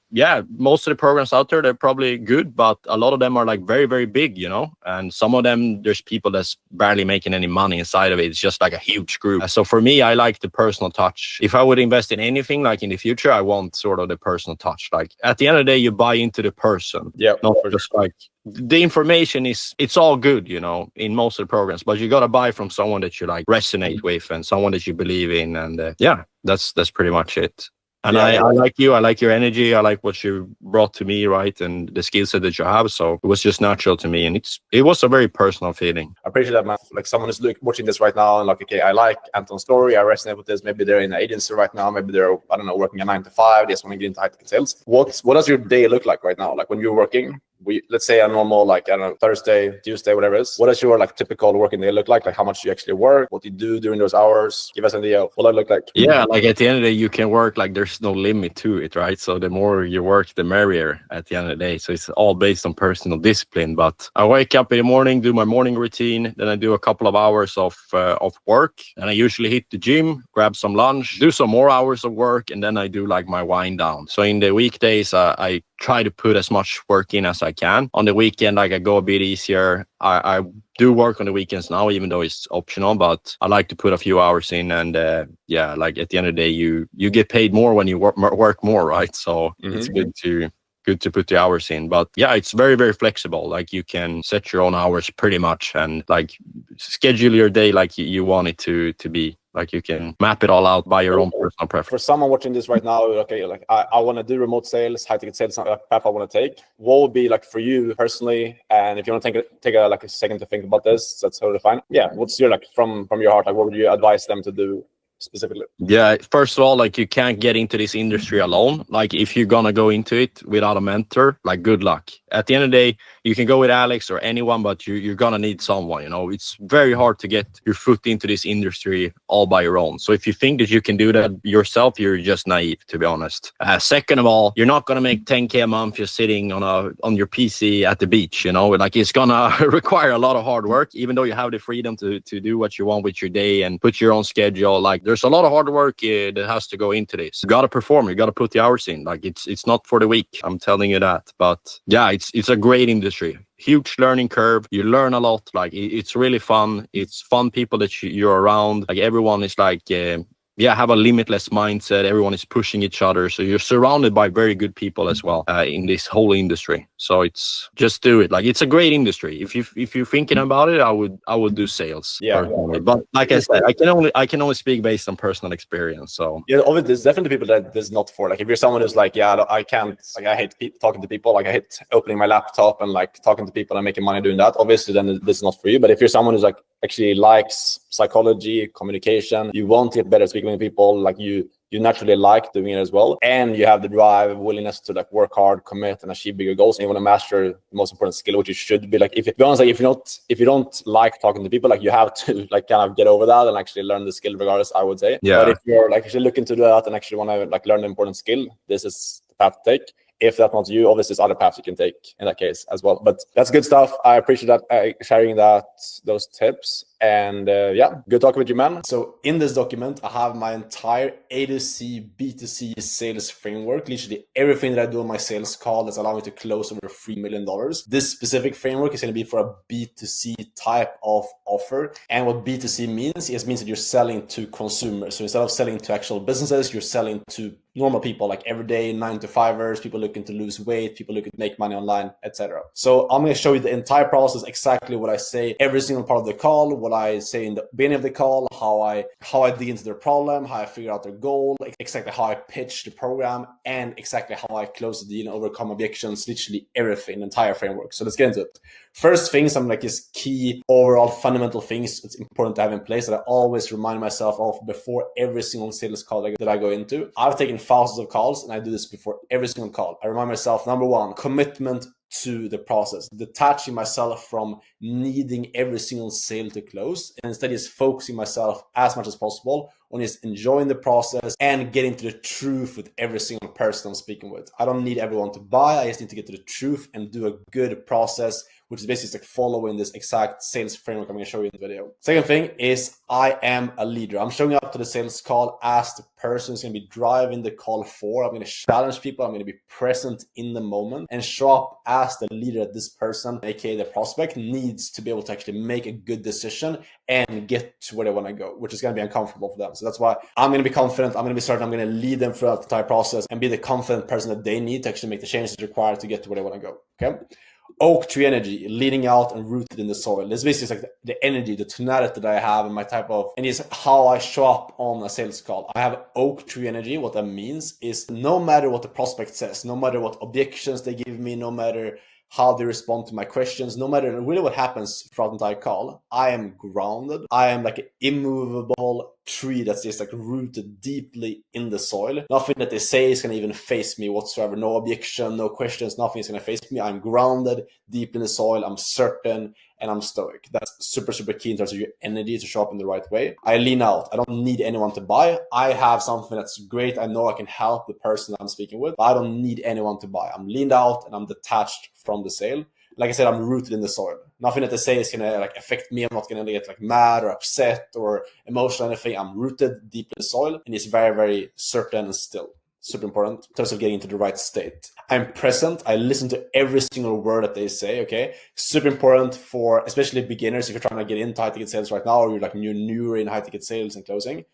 most of the programs out there, they're probably good, but a lot of them are like very, very big, you know, and some of them, there's people that's barely making any money inside of it. It's just like a huge group. So for me, I like the personal touch. If I would invest in anything like in the future, I want sort of the personal touch. Like at the end of the day, you buy into the person, not just like the information it's all good, you know, in most of the programs, but you got to buy from someone that you like resonate with and someone that you believe in. And that's pretty much it. And I like you. I like your energy. I like what you brought to me, right? And the skill set that you have. So it was just natural to me. And it was a very personal feeling. I appreciate that, man. Like someone is watching this right now and like, okay, I like Anton's story. I resonate with this. Maybe they're in an agency right now. Maybe they're, I don't know, working a 9 to 5. They just want to get into high-tech sales. What does your day look like right now? Like when you're working, let's say a normal, like, I don't know, Thursday, Tuesday, whatever it is. What does your like typical working day look like? Like how much you actually work, what you do during those hours? Give us an idea of what that look like. Yeah, like at the end of the day, you can work like there's no limit to it, right? So the more you work, the merrier at the end of the day. So it's all based on personal discipline. But I wake up in the morning, do my morning routine, then I do a couple of hours of work, and I usually hit the gym, grab some lunch, do some more hours of work, and then I do like my wind down. So in the weekdays, I try to put as much work in as I can. On the weekend, like I go a bit easier. I do work on the weekends now, even though it's optional, but I like to put a few hours in. And yeah, like at the end of the day, you get paid more when you work more, right? So it's good to put the hours in. But yeah, it's very, very flexible. Like you can set your own hours pretty much and like schedule your day like you want it to be. Like you can map it all out by your own personal preference. For someone watching this right now, okay, like I want to do remote sales, high ticket sales, not like path I want to take. What would be like for you personally? And if you want to take a second to think about this, that's totally fine. Yeah, what's your like from your heart? Like, what would you advise them to do specifically? Yeah, first of all, like you can't get into this industry alone. Like if you're gonna go into it without a mentor, like good luck. At the end of the day, you can go with Alex or anyone, but you're gonna need someone. You know, it's very hard to get your foot into this industry all by your own. So if you think that you can do that yourself, you're just naive, to be honest. Second of all, you're not gonna make 10K a month just sitting on your PC at the beach. You know, like it's gonna require a lot of hard work, even though you have the freedom to do what you want with your day and put your own schedule. Like there's a lot of hard work that has to go into this. You gotta perform. You gotta put the hours in. Like it's not for the weak. I'm telling you that. But yeah, it's a great industry. Huge learning curve. You learn a lot. Like it's really fun. It's fun people that you're around. Like everyone is like have a limitless mindset. Everyone is pushing each other. So you're surrounded by very good people as well in this whole industry. So it's just do it. Like it's a great industry. If you're thinking about it, I would do sales. Yeah. Personally. But like I said, I can only speak based on personal experience. So yeah, obviously there's definitely people that this is not for. Like if you're someone who's like, yeah, I can't, like I hate talking to people. Like I hate opening my laptop and like talking to people and making money doing that. Obviously, then this is not for you. But if you're someone who's like actually likes psychology, communication, you want to get better at speaking with people, like you naturally like doing it as well, and you have the drive, willingness to like work hard, commit, and achieve bigger goals, and you want to master the most important skill, which you should be like. If you don't like talking to people, like you have to like kind of get over that and actually learn the skill regardless, I would say. Yeah. But if you're like actually looking to do that and actually want to like learn an important skill, this is the path to take. If that's not you, obviously there's other paths you can take in that case as well. But that's good stuff. I appreciate that sharing those tips. And yeah, good talking with you, man. So in this document, I have my entire A to C B2C sales framework, literally everything that I do on my sales call that's allowing me to close over $3 million. This specific framework is going to be for a B2C type of offer. And what B2C means that you're selling to consumers. So instead of selling to actual businesses, you're selling to normal people, like everyday 9-to-5ers, people looking to lose weight, people looking to make money online, etc. So I'm going to show you the entire process, exactly what I say every single part of the call, what I say in the beginning of the call, how I dig into their problem, how I figure out their goal, exactly how I pitch the program, and exactly how I close the deal and overcome objections, literally everything, the entire framework. So let's get into it. First things, I'm like is key overall fundamental things it's important to have in place that I always remind myself of before every single sales call that I go into. I've taken thousands of calls and I do this before every single call. I remind myself, number one, commitment to the process, detaching myself from needing every single sale to close, and instead just focusing myself as much as possible on just enjoying the process and getting to the truth with every single person I'm speaking with. I don't need everyone to buy. I just need to get to the truth and do a good process, which is basically like following this exact sales framework I'm going to show you in the video. Second thing is I am a leader. I'm showing up to the sales call as the person who's going to be driving the call forward. I'm going to challenge people. I'm going to be present in the moment and show up as the leader that this person, aka the prospect, needs to be able to actually make a good decision and get to where they want to go, which is going to be uncomfortable for them. So that's why I'm going to be confident. I'm going to be certain. I'm going to lead them throughout the entire process and be the confident person that they need to actually make the changes required to get to where they want to go. Okay. Oak tree energy, leading out and rooted in the soil. This basically is like the energy, the tonality that I have in my type of, and it's how I show up on a sales call. I have oak tree energy. What that means is no matter what the prospect says, no matter what objections they give me, no matter how they respond to my questions, no matter really what happens throughout the entire call, I am grounded. I am like an immovable, tree that's just like rooted deeply in the soil. Nothing that they say is going to even face me whatsoever. No objection, no questions, nothing is going to face me. I'm grounded deep in the soil. I'm certain and I'm stoic. That's super, super key in terms of your energy to show up in the right way. I lean out. I don't need anyone to buy. I have something that's great. I know I can help the person I'm speaking with, but I don't need anyone to buy. I'm leaned out and I'm detached from the sale. Like I said, I'm rooted in the soil. Nothing that they say is gonna like affect me. I'm not gonna get like mad or upset or emotional or anything. I'm rooted deep in the soil and it's very, very certain and still. Super important in terms of getting into the right state. I'm present. I listen to every single word that they say, okay? Super important for especially beginners if you're trying to get into high ticket sales right now or you're like newer in high ticket sales and closing.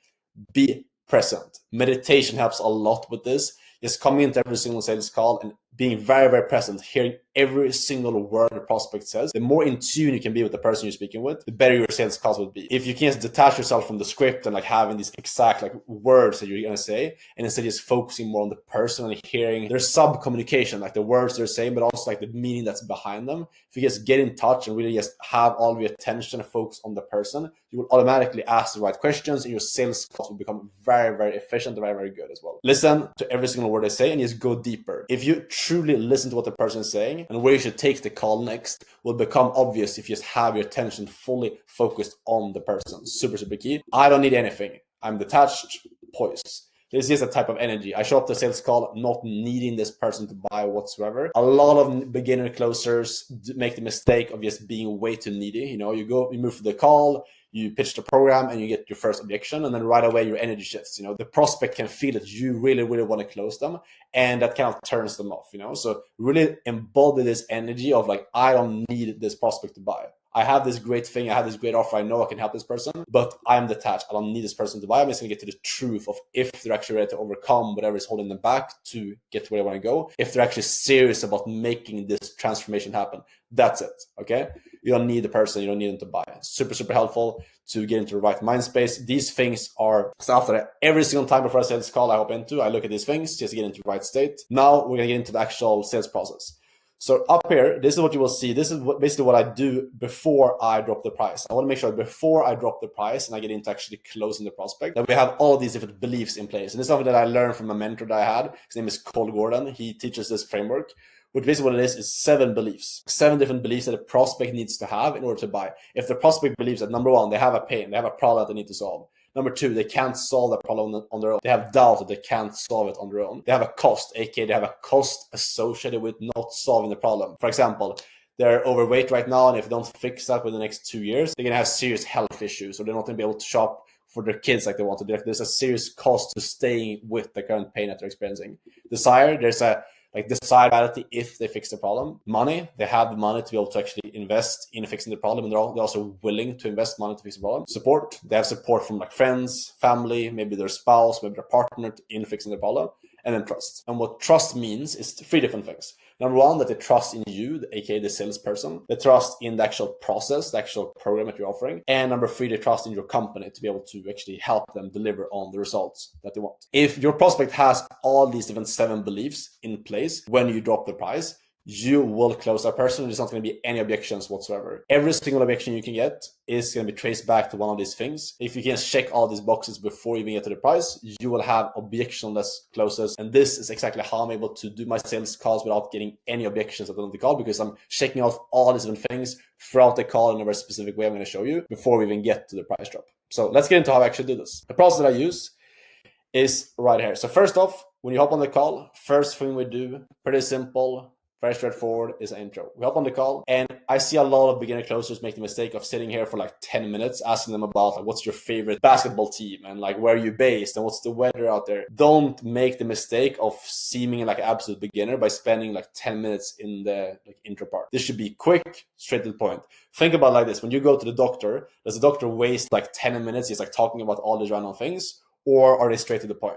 Be present. Meditation helps a lot with this. Just coming into every single sales call and being very, very present, hearing every single word the prospect says. The more in tune you can be with the person you're speaking with, the better your sales calls will be. If you can detach yourself from the script and like having these exact like words that you're going to say, and instead just focusing more on the person and hearing their sub communication, like the words they're saying, but also like the meaning that's behind them. If you just get in touch and really just have all of your attention and focus on the person, you will automatically ask the right questions and your sales calls will become very, very efficient and very, very good as well. Listen to every single word they say and just go deeper. If you truly listen to what the person is saying and where you should take the call next will become obvious if you just have your attention fully focused on the person. Super, super key. I don't need anything. I'm detached, poised. This is a type of energy. I show up to sales call not needing this person to buy whatsoever. A lot of beginner closers make the mistake of just being way too needy. You know, you move to the call, you pitch the program and you get your first objection, and then right away your energy shifts. You know, the prospect can feel that you really, really want to close them, and that kind of turns them off, you know. So really embody this energy of like, I don't need this prospect to buy. I have this great thing, I have this great offer, I know I can help this person, but I'm detached. I don't need this person to buy. I'm just gonna get to the truth of if they're actually ready to overcome whatever is holding them back to get to where they want to go, if they're actually serious about making this transformation happen. That's it, okay? You don't need the person, you don't need them to buy. Super, super helpful to get into the right mind space. These things are stuff that every single time before a sales call I hop into, I look at these things just to get into the right state. Now we're gonna get into the actual sales process. So up here, this is what you will see. This is basically what I do before I drop the price. I want to make sure before I drop the price and I get into actually closing the prospect, that we have all of these different beliefs in place. And this is something that I learned from a mentor that I had. His name is Cole Gordon. He teaches this framework, which basically what it is 7 beliefs. 7 different beliefs that a prospect needs to have in order to buy. If the prospect believes that, number 1, they have a pain, they have a problem that they need to solve. Number 2, they can't solve that problem on their own. They have doubt that they can't solve it on their own. They have a cost, aka they have a cost associated with not solving the problem. For example, they're overweight right now, and if they don't fix that within the next 2 years, they're gonna have serious health issues, or they're not gonna be able to shop for their kids like they want to do. There's a serious cost to staying with the current pain that they're experiencing. Desire, there's a desirability if they fix the problem. Money, they have the money to be able to actually invest in fixing the problem, and they're also willing to invest money to fix the problem. Support, they have support from like friends, family, maybe their spouse, maybe their partner in fixing the problem. And then trust. And what trust means is 3 different things. Number 1, that they trust in you, aka the salesperson. They trust in the actual process, the actual program that you're offering. And number 3, they trust in your company to be able to actually help them deliver on the results that they want. If your prospect has all these different 7 beliefs in place when you drop the price, you will close that person. There's not going to be any objections whatsoever. Every single objection you can get is going to be traced back to one of these things. If you can check all these boxes before you even get to the price, you will have objectionless closes. And this is exactly how I'm able to do my sales calls without getting any objections at the end of the call, because I'm checking out all these different things throughout the call in a very specific way I'm going to show you before we even get to the price drop. So let's get into how I actually do this. The process that I use is right here. So first off, when you hop on the call, first thing we do, pretty simple, very straightforward, is an intro. We hop on the call, and I see a lot of beginner closers make the mistake of sitting here for like 10 minutes, asking them about like, what's your favorite basketball team, and like, where are you based, and what's the weather out there. Don't make the mistake of seeming like an absolute beginner by spending like 10 minutes in the like intro part. This should be quick, straight to the point. Think about it like this: when you go to the doctor, does the doctor waste like 10 minutes just like talking about all these random things, or are they straight to the point?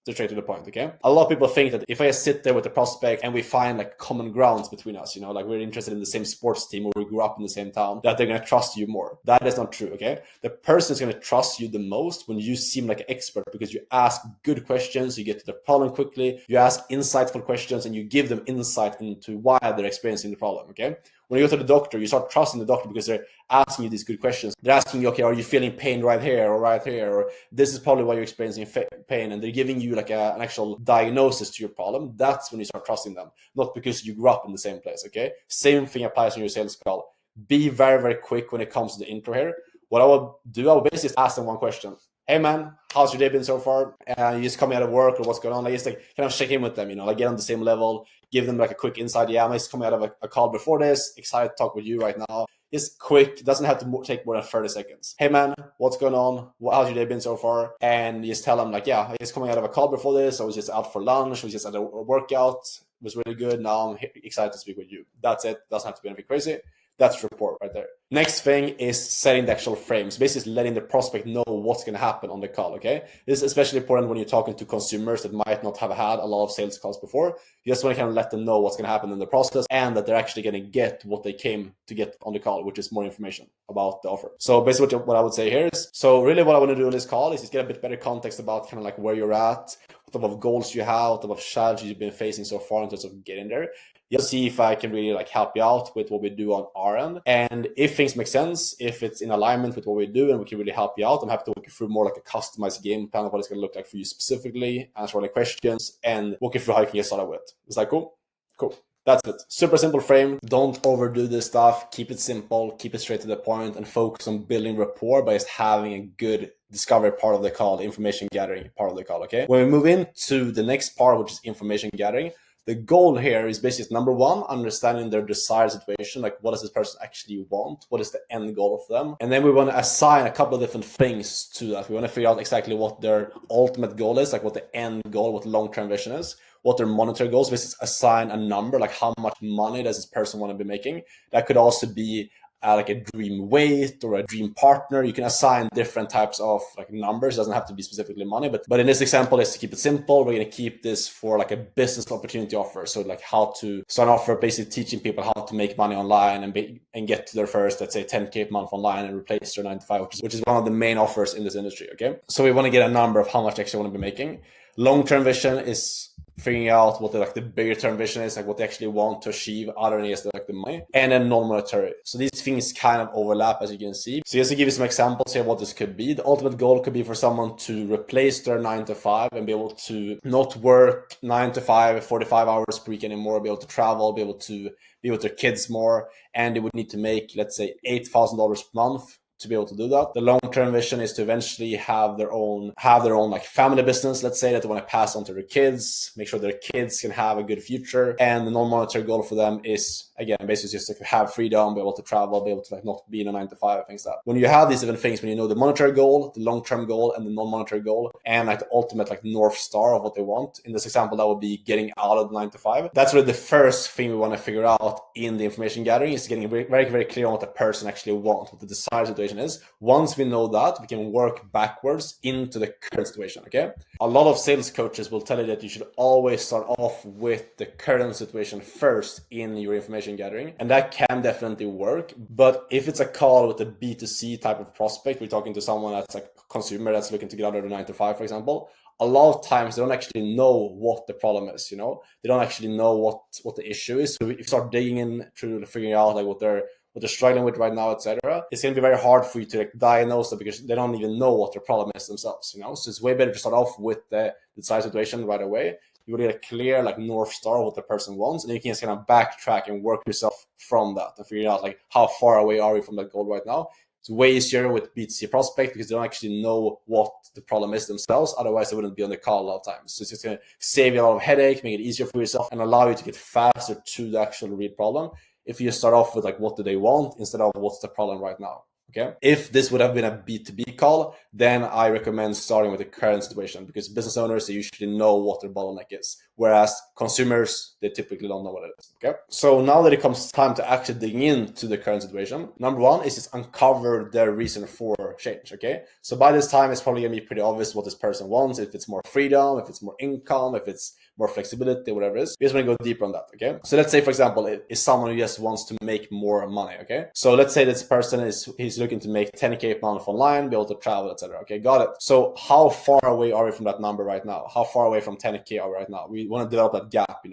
Straight to the point, okay? A lot of people think that if I sit there with the prospect and we find like common grounds between us, you know, like we're interested in the same sports team or we grew up in the same town, that they're going to trust you more. That is not true, okay? The person is going to trust you the most when you seem like an expert, because you ask good questions, you get to the problem quickly, you ask insightful questions, and you give them insight into why they're experiencing the problem, okay? When you go to the doctor, you start trusting the doctor because they're asking you these good questions. They're asking you, okay, are you feeling pain right here or right here? Or this is probably why you're experiencing pain. And they're giving you like an actual diagnosis to your problem. That's when you start trusting them, not because you grew up in the same place, okay? Same thing applies on your sales call. Be very, very quick when it comes to the intro here. What I will do, I will basically ask them one question. Hey man, how's your day been so far? You just coming out of work or what's going on? I just like kind of check in with them, like get on the same level, give them like a quick insight. Yeah, I'm just coming out of a call before this, excited to talk with you right now. Just quick, doesn't have to take more than 30 seconds. Hey man, what's going on? How's your day been so far? And you just tell them like, yeah, I was coming out of a call before this. I was just out for lunch. I was just at a workout. It was really good. Now I'm excited to speak with you. That's it. Doesn't have to be anything crazy. That's report right there. Next thing is setting the actual frames, basically letting the prospect know what's going to happen on the call, okay? This is especially important when you're talking to consumers that might not have had a lot of sales calls before. You just want to kind of let them know what's going to happen in the process and that they're actually going to get what they came to get on the call, which is more information about the offer. So basically what I would say here is, so really what I want to do on this call is just get a bit better context about kind of like where you're at, what type of goals you have, what type of challenges you've been facing so far in terms of getting there. Just see if I can really like help you out with what we do on our end. And if things make sense, if it's in alignment with what we do and we can really help you out, I'm happy to walk you through more like a customized game plan of what it's going to look like for you specifically, answer all the questions, and walk you through how you can get started with. Is that cool? Cool. That's it. Super simple frame. Don't overdo this stuff. Keep it simple, keep it straight to the point, and focus on building rapport by just having a good discovery part of the call, the information gathering part of the call, okay? When we move into the next part, which is information gathering, the goal here is basically number one, understanding their desired situation. Like what does this person actually want? What is the end goal of them? And then we want to assign a couple of different things to that. We want to figure out exactly what their ultimate goal is, like what the end goal, what the long-term vision is, what their monetary goals, basically assign a number, like how much money does this person want to be making. That could also be like a dream weight or a dream partner. You can assign different types of like numbers. It doesn't have to be specifically money, but in this example, is to keep it simple. We're going to keep this for like a business opportunity offer. So like how to start an offer, basically teaching people how to make money online and get to their first, let's say 10K a month online and replace their 9 to 5, which is one of the main offers in this industry. Okay. So we want to get a number of how much actually want to be making. Long-term vision is figuring out what the bigger term vision is, like what they actually want to achieve other than just like the money, and then non-monetary. So these things kind of overlap, as you can see. So just to give you some examples here, what this could be, the ultimate goal could be for someone to replace their 9 to 5 and be able to not work 9 to 5, 45 hours per week anymore, be able to travel, be able to be with their kids more, and they would need to make, let's say, $8,000 per month to be able to do that. The long-term vision is to eventually have their own like family business, let's say, that they want to pass on to their kids, make sure their kids can have a good future. And the non-monetary goal for them is, again, basically just to have freedom, be able to travel, be able to like not be in a 9 to 5, things like that. When you have these different things, when you know the monetary goal, the long-term goal, and the non-monetary goal, and like the ultimate like North Star of what they want, in this example, that would be getting out of the 9 to 5. That's really the first thing we want to figure out in the information gathering, is getting very, very clear on what the person actually wants, what the desired situation is. Once we know that, we can work backwards into the current situation, okay? A lot of sales coaches will tell you that you should always start off with the current situation first in your information gathering, and that can definitely work. But if it's a call with a B2C type of prospect, we're talking to someone that's like a consumer that's looking to get out of the 9 to 5, for example, a lot of times they don't actually know what the problem is, they don't actually know what the issue is. So if you start digging in through figuring out like what they're struggling with right now, etc., it's going to be very hard for you to like diagnose them because they don't even know what their problem is themselves, So it's way better to start off with the desired situation right away. You will get a clear like North Star of what the person wants, and then you can just kind of backtrack and work yourself from that and figure out like how far away are we from that goal right now. It's way easier with B2C prospect because they don't actually know what the problem is themselves. Otherwise, they wouldn't be on the call a lot of times. So it's just going to save you a lot of headache, make it easier for yourself, and allow you to get faster to the actual real problem if you start off with like what do they want instead of what's the problem right now. Okay. If this would have been a B2B call, then I recommend starting with the current situation, because business owners, they usually know what their bottleneck is, whereas consumers, they typically don't know what it is. Okay. So now that it comes time to actually dig into the current situation, number one is just uncover their reason for change. Okay. So by this time, it's probably gonna be pretty obvious what this person wants. If it's more freedom, if it's more income, if it's more flexibility, whatever it is. We just want to go deeper on that. Okay. So let's say, for example, it is someone who just wants to make more money. Okay. So let's say this person he's looking to make 10K a month online, be able to travel, etc. Okay, got it. So how far away are we from that number right now? How far away from 10K are we right now? We want to develop that gap,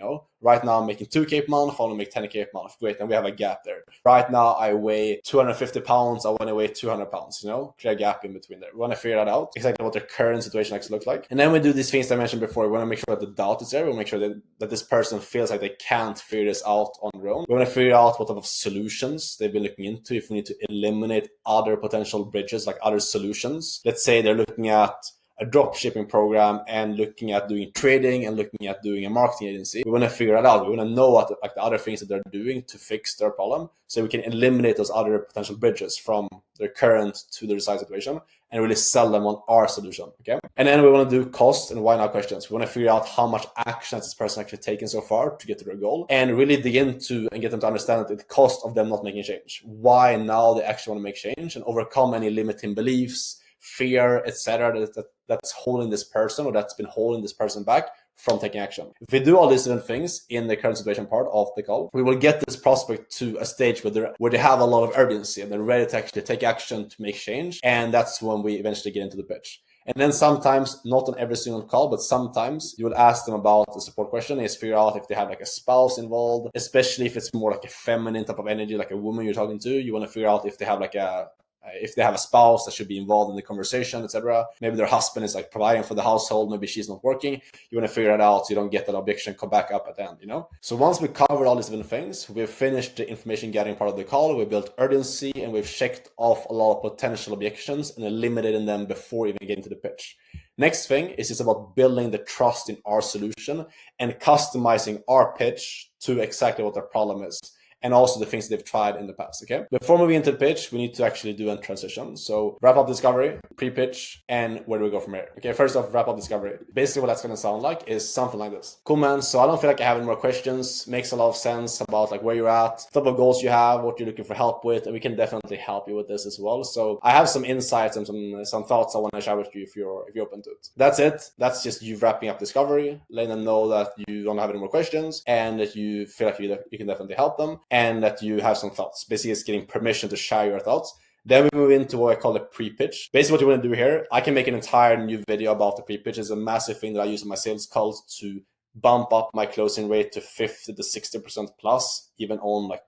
Right now I'm making 2K per month, I want to make 10K per month. Great, and we have a gap there. Right now I weigh 250 pounds, I want to weigh 200 pounds, you know, clear gap in between there. We want to figure that out, exactly what their current situation actually looks like. And then we do these things I mentioned before. We want to make sure that the doubt is there. We want to make sure that this person feels like they can't figure this out on their own. We want to figure out what type of solutions they've been looking into, if we need to eliminate other potential bridges, like other solutions. Let's say they're looking at a drop shipping program and looking at doing trading and looking at doing a marketing agency. We want to figure that out. We want to know what the other things that they're doing to fix their problem, so we can eliminate those other potential bridges from their current to their desired situation and really sell them on our solution. Okay. And then we want to do cost and why now questions. We want to figure out how much action has this person actually taken so far to get to their goal, and really dig into and get them to understand the cost of them not making change. Why now they actually want to make change and overcome any limiting beliefs, fear, etc. that's holding this person, or that's been holding this person back from taking action. If we do all these different things in the current situation part of the call, we will get this prospect to a stage where they have a lot of urgency and they're ready to actually take action to make change. And that's when we eventually get into the pitch. And then sometimes, not on every single call, but sometimes you will ask them about the support question, is figure out if they have like a spouse involved, especially if it's more like a feminine type of energy, like a woman you're talking to. You want to figure out if they have like if they have a spouse that should be involved in the conversation, etc. Maybe their husband is like providing for the household, maybe she's not working. You want to figure it out so you don't get that objection come back up at the end, you know? So once we covered all these different things, we've finished the information gathering part of the call, we built urgency, and we've checked off a lot of potential objections and eliminated them before even getting to the pitch. Next thing is just about building the trust in our solution and customizing our pitch to exactly what their problem is, and also the things they've tried in the past, okay? Before moving into the pitch, we need to actually do a transition. So wrap up discovery, pre-pitch, and where do we go from here? Okay, first off, wrap up discovery. Basically what that's gonna sound like is something like this. Cool, man, so I don't feel like I have any more questions. Makes a lot of sense about like where you're at, the type of goals you have, what you're looking for help with, and we can definitely help you with this as well. So I have some insights and some thoughts I wanna share with you if you're open to it. That's it. That's just you wrapping up discovery, letting them know that you don't have any more questions and that you feel like you can definitely help them, and that you have some thoughts. Basically, it's getting permission to share your thoughts. Then we move into what I call a pre-pitch. Basically, what you want to do here, I can make an entire new video about the pre-pitch. It's a massive thing that I use in my sales calls to bump up my closing rate to 50 to 60% plus, even on like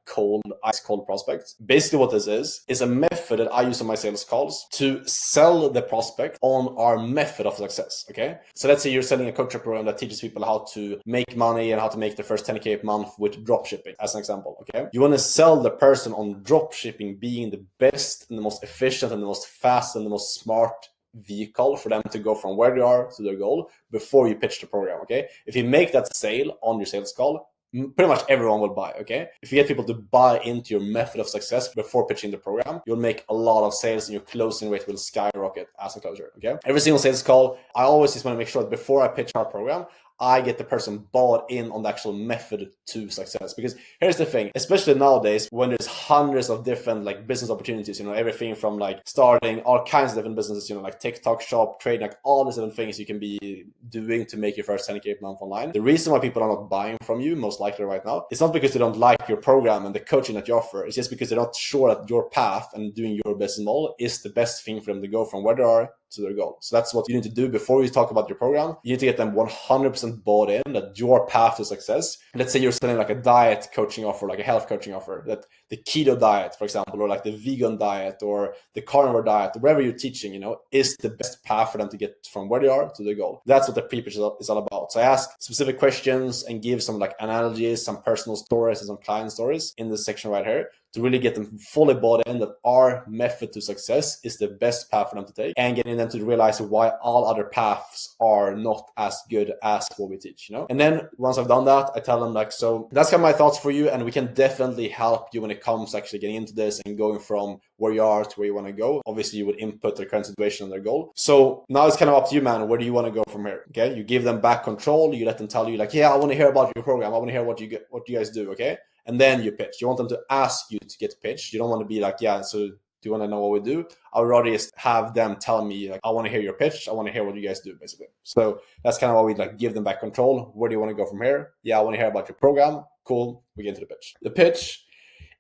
ice cold prospects. Basically what this is a method that I use on my sales calls to sell the prospect on our method of success, okay? So let's say you're selling a coaching program that teaches people how to make money and how to make the first 10K a month with drop shipping, as an example, okay? You want to sell the person on drop shipping being the best and the most efficient and the most fast and the most smart vehicle for them to go from where they are to their goal before you pitch the program, okay? If you make that sale on your sales call, pretty much everyone will buy, okay? If you get people to buy into your method of success before pitching the program, you'll make a lot of sales and your closing rate will skyrocket as a closer, okay? Every single sales call, I always just want to make sure that before I pitch our program, I get the person bought in on the actual method to success. Because here's the thing, especially nowadays when there's hundreds of different like business opportunities, you know, everything from like starting all kinds of different businesses, you know, like TikTok shop, trading, like all these different things you can be doing to make your first 10K a month online. The reason why people are not buying from you, most likely right now, it's not because they don't like your program and the coaching that you offer. It's just because they're not sure that your path and doing your business model is the best thing for them to go from where they are to their goal. So that's what you need to do before you talk about your program. You need to get them 100% bought in that your path to success. Let's say you're selling like a diet coaching offer, like a health coaching offer, that the keto diet, for example, or like the vegan diet or the carnivore diet, whatever you're teaching, you know, is the best path for them to get from where they are to their goal. That's what the pre-pitch is all about. So I ask specific questions and give some like analogies, some personal stories and some client stories in this section right here to really get them fully bought in that our method to success is the best path for them to take, and getting them to realize why all other paths are not as good as what we teach, you know? And then once I've done that, I tell them like, so that's kind of my thoughts for you, and we can definitely help you when it comes to actually getting into this and going from where you are to where you want to go. Obviously, you would input their current situation and their goal. So now it's kind of up to you, man. Where do you want to go from here? Okay, you give them back control. You let them tell you like, yeah, I want to hear about your program. I want to hear what you guys do. Okay. And then you pitch. You want them to ask you to get pitched. You don't want to be like, yeah, so do you want to know what we do? I would rather just have them tell me, like, I want to hear your pitch. I want to hear what you guys do, basically. So that's kind of why we like give them back control. Where do you want to go from here? Yeah, I want to hear about your program. Cool. We get into the pitch. The pitch,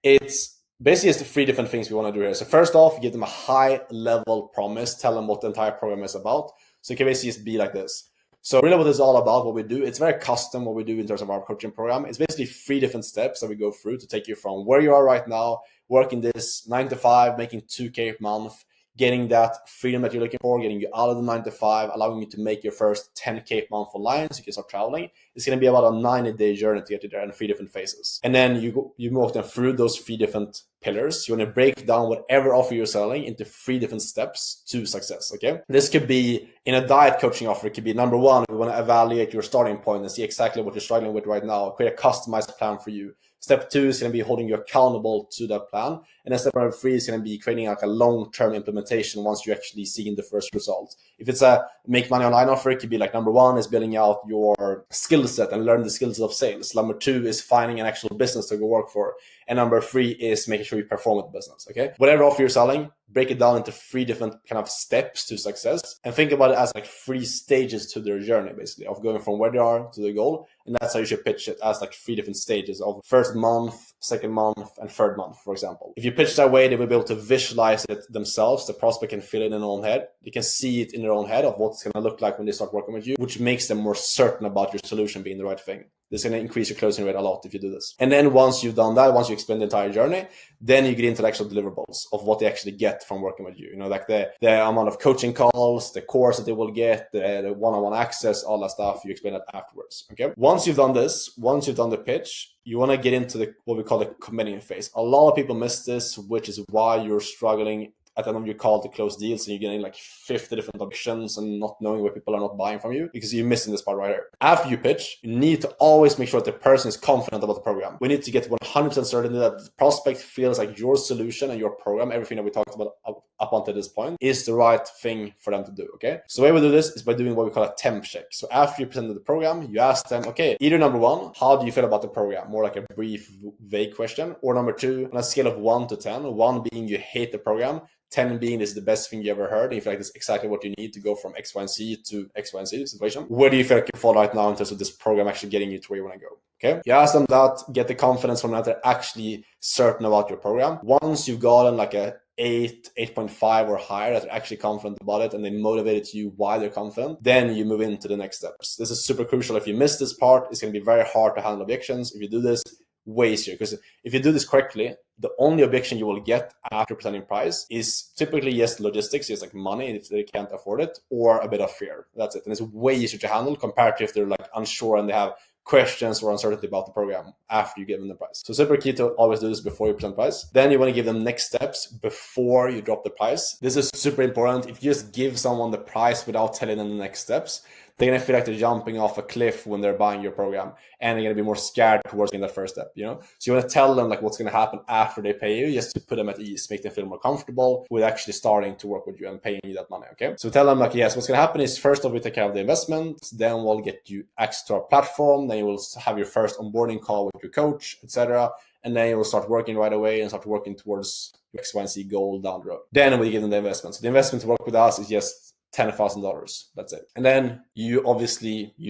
it's basically it's the three different things we want to do here. So first off, give them a high level promise. Tell them what the entire program is about. So it can basically just be like this. So really what this is all about, what we do, it's very custom what we do in terms of our coaching program. It's basically 3 different steps that we go through to take you from where you are right now, working this 9 to 5, making 2K a month, getting that freedom that you're looking for, getting you out of the 9 to 5, allowing you to make your first 10K a month online so you can start traveling. It's going to be about a 90-day journey to get you there in 3 different phases. And then you move them through those 3 different pillars. You want to break down whatever offer you're selling into 3 different steps to success, okay? This could be in a diet coaching offer. It could be number 1, we want to evaluate your starting point and see exactly what you're struggling with right now, create a customized plan for you. Step 2 is going to be holding you accountable to that plan. And then step number 3 is going to be creating like a long-term implementation once you're actually seeing the first results. If it's a make money online offer, it could be like number 1 is building out your skill set and learn the skills of sales. Number 2 is finding an actual business to go work for. And number 3 is making sure you perform at the business, okay? Whatever offer you're selling, break it down into 3 different kind of steps to success and think about it as like 3 stages to their journey, basically, of going from where they are to the goal. And that's how you should pitch it, as like 3 different stages of first month, second month, and third month, for example. If you pitch that way, they will be able to visualize it themselves. The prospect can feel it in their own head. They can see it in their own head of what it's going to look like when they start working with you, which makes them more certain about your solution being the right thing. This is going to increase your closing rate a lot if you do this. And then once you've done that, once you explain the entire journey, then you get into the actual deliverables of what they actually get from working with you. You know, like the amount of coaching calls, the course that they will get, the one-on-one access, all that stuff. You explain that afterwards. Okay. Once you've done this, once you've done the pitch, you want to get into what we call the committing phase. A lot of people miss this, which is why you're struggling at the end of your call to close deals and you're getting like 50 different options and not knowing where people are not buying from you because you're missing this part right here. After you pitch, you need to always make sure that the person is confident about the program. We need to get 100% certainty that the prospect feels like your solution and your program, everything that we talked about up until this point, is the right thing for them to do, okay? So the way we do this is by doing what we call a temp check. So after you presented the program, you ask them, okay, either number 1, how do you feel about the program? More like a brief, vague question. Or number 2, on a scale of 1 to 10, 1 being you hate the program, 10 being this is the best thing you ever heard. And you feel like this is exactly what you need to go from X, Y, and Z to X, Y, and Z situation. Where do you feel like you fall right now in terms of this program actually getting you to where you want to go? Okay. You ask them that, get the confidence from that they're actually certain about your program. Once you've gotten like a 8, 8.5 or higher, that they're actually confident about it and they motivated you why they're confident, then you move into the next steps. This is super crucial. If you miss this part, it's going to be very hard to handle objections. If you do this, way easier, because if you do this correctly, the only objection you will get after presenting price is typically yes, logistics, yes, like money if they can't afford it, or a bit of fear. That's it. And it's way easier to handle compared to if they're like unsure and they have questions or uncertainty about the program after you give them the price. So super key to always do this before you present price. Then you want to give them next steps before you drop the price. This is super important. If you just give someone the price without telling them the next steps, they're going to feel like they're jumping off a cliff when they're buying your program, and they're going to be more scared towards in that first step, you know? So you want to tell them like what's going to happen after they pay you, just to put them at ease, make them feel more comfortable with actually starting to work with you and paying you that money, okay? So tell them like, yes, what's going to happen is first off, we take care of the investment, then we'll get you access to our platform, then you will have your first onboarding call with your coach, etc. And then you will start working right away and start working towards your X, Y, and Z goal down the road. Then we give them the investment. So the investment to work with us is just $10,000. That's it. And then you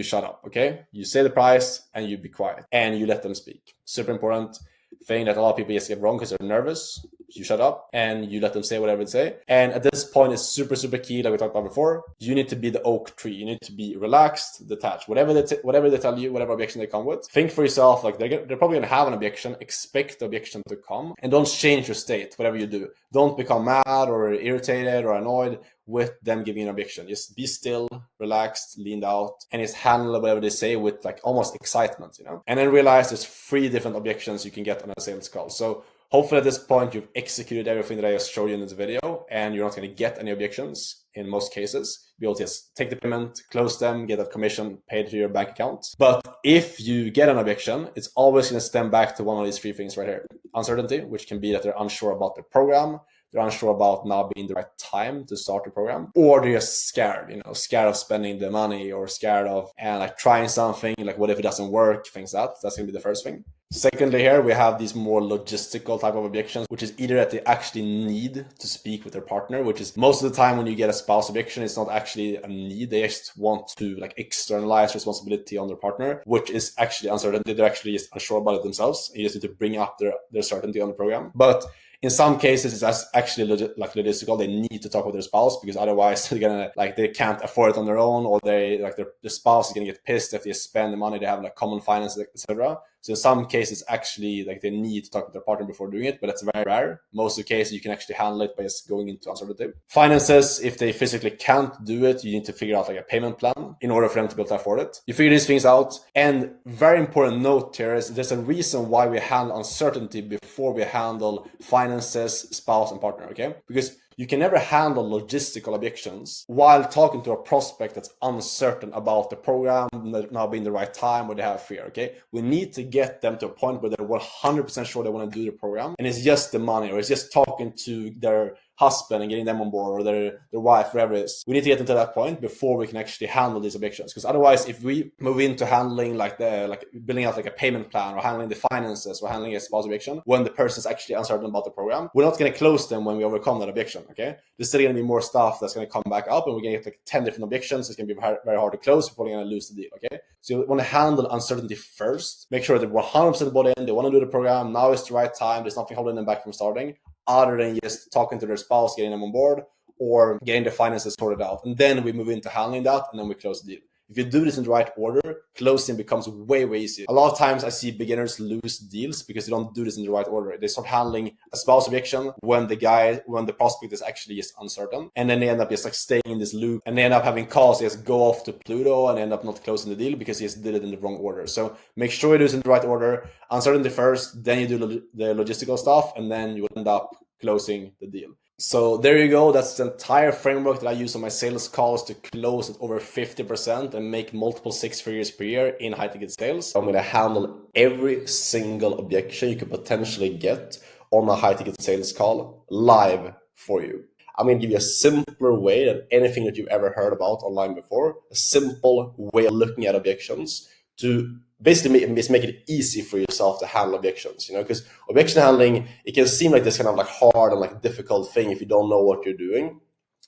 shut up, okay? You say the price and you be quiet and you let them speak. Super important thing that a lot of people just get wrong because they're nervous. You shut up and you let them say whatever they say. And at this point, it's super, super key, like we talked about before. You need to be the oak tree. You need to be relaxed, detached. Whatever they tell you, whatever objection they come with, think for yourself, like they're probably going to have an objection. Expect the objection to come and don't change your state, whatever you do. Don't become mad or irritated or annoyed with them giving an objection. Just be still, relaxed, leaned out, and just handle whatever they say with like almost excitement, you know? And then realize there's 3 different objections you can get on a sales call. So hopefully at this point, you've executed everything that I just showed you in this video, and you're not going to get any objections in most cases. Be able to just take the payment, close them, get that commission paid to your bank account. But if you get an objection, it's always going to stem back to one of these 3 things right here. Uncertainty, which can be that they're unsure about the program, they're unsure about now being the right time to start the program, or they're just scared, you know, scared of spending the money or scared of like trying something, like what if it doesn't work, things that's going to be the first thing. Secondly, here we have these more logistical type of objections, which is either that they actually need to speak with their partner, which is most of the time when you get a spouse objection, it's not actually a need. They just want to like externalize responsibility on their partner, which is actually uncertainty. They're actually just unsure about it themselves. You just need to bring up their certainty on the program. But In some cases, it's actually logistical. They need to talk with their spouse because otherwise they're gonna they can't afford it on their own, or they their spouse is gonna get pissed if they spend the money they have common finances, etc. So in some cases, actually they need to talk with their partner before doing it, but it's very rare. Most of the cases you can actually handle it by just going into uncertainty. Finances, if they physically can't do it, you need to figure out a payment plan in order for them to be able to afford it. You figure these things out, and very important note here is there's a reason why we handle uncertainty before we handle finances, spouse, and partner, okay? Because you can never handle logistical objections while talking to a prospect that's uncertain about the program not being the right time, or they have fear, okay? We need to get them to a point where they're 100% sure they want to do the program, and it's just the money, or it's just talking to their husband and getting them on board, or their wife, whatever it is. We need to get them to that point before we can actually handle these objections. Because otherwise, if we move into handling building out a payment plan, or handling the finances, or handling a spouse objection when the person's actually uncertain about the program, we're not going to close them when we overcome that objection, okay? There's still going to be more stuff that's going to come back up, and we're going to get 10 different objections. It's going to be very hard to close. We're probably going to lose the deal, okay? So you want to handle uncertainty first. Make sure that they're 100% bought in. They want to do the program. Now is the right time. There's nothing holding them back from starting, other than just talking to their spouse, getting them on board, or getting the finances sorted out. And then we move into handling that, and then we close the deal. If you do this in the right order, closing becomes way easier. A lot of times I see beginners lose deals because they don't do this in the right order. They start handling a spouse objection when the prospect is actually just uncertain. And then they end up just staying in this loop, and they end up having calls, they just go off to Pluto and end up not closing the deal because he just did it in the wrong order. So make sure you do this in the right order. Uncertainty first, then you do the logistical stuff, and then you end up closing the deal. So there you go. That's the entire framework that I use on my sales calls to close at over 50% and make multiple 6 figures per year in high ticket sales. I'm going to handle every single objection you could potentially get on a high ticket sales call live for you. I'm going to give you a simpler way than anything that you've ever heard about online before. A simple way of looking at objections to basically make it easy for yourself to handle objections, because objection handling, it can seem like this kind of hard and difficult thing if you don't know what you're doing.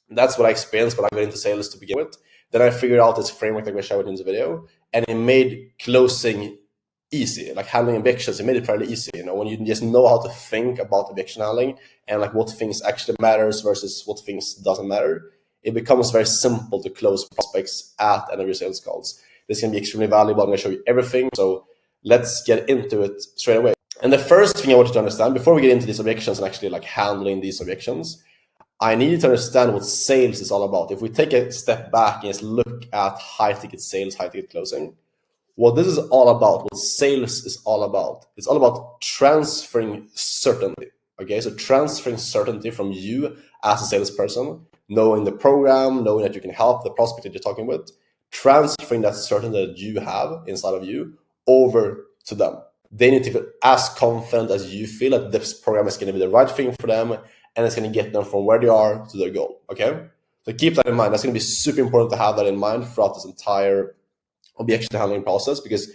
That's what I experienced when I got into sales to begin with. Then I figured out this framework that I showed in this video, and it made closing easy, handling objections. It made it fairly easy, when you just know how to think about objection handling and what things actually matters versus what things doesn't matter. It becomes very simple to close prospects at end of your sales calls. This can be extremely valuable. I'm going to show you everything. So let's get into it straight away. And the first thing I want you to understand before we get into these objections and actually handling these objections, I need you to understand what sales is all about. If we take a step back and just look at high ticket sales, high ticket closing, what this is all about, what sales is all about, it's all about transferring certainty. Okay, so transferring certainty from you as a salesperson, knowing the program, knowing that you can help the prospect that you're talking with, transferring that certainty that you have inside of you over to them. They need to feel as confident as you feel that this program is going to be the right thing for them, and it's going to get them from where they are to their goal. Okay, so keep that in mind. That's going to be super important to have that in mind throughout this entire objection handling process, because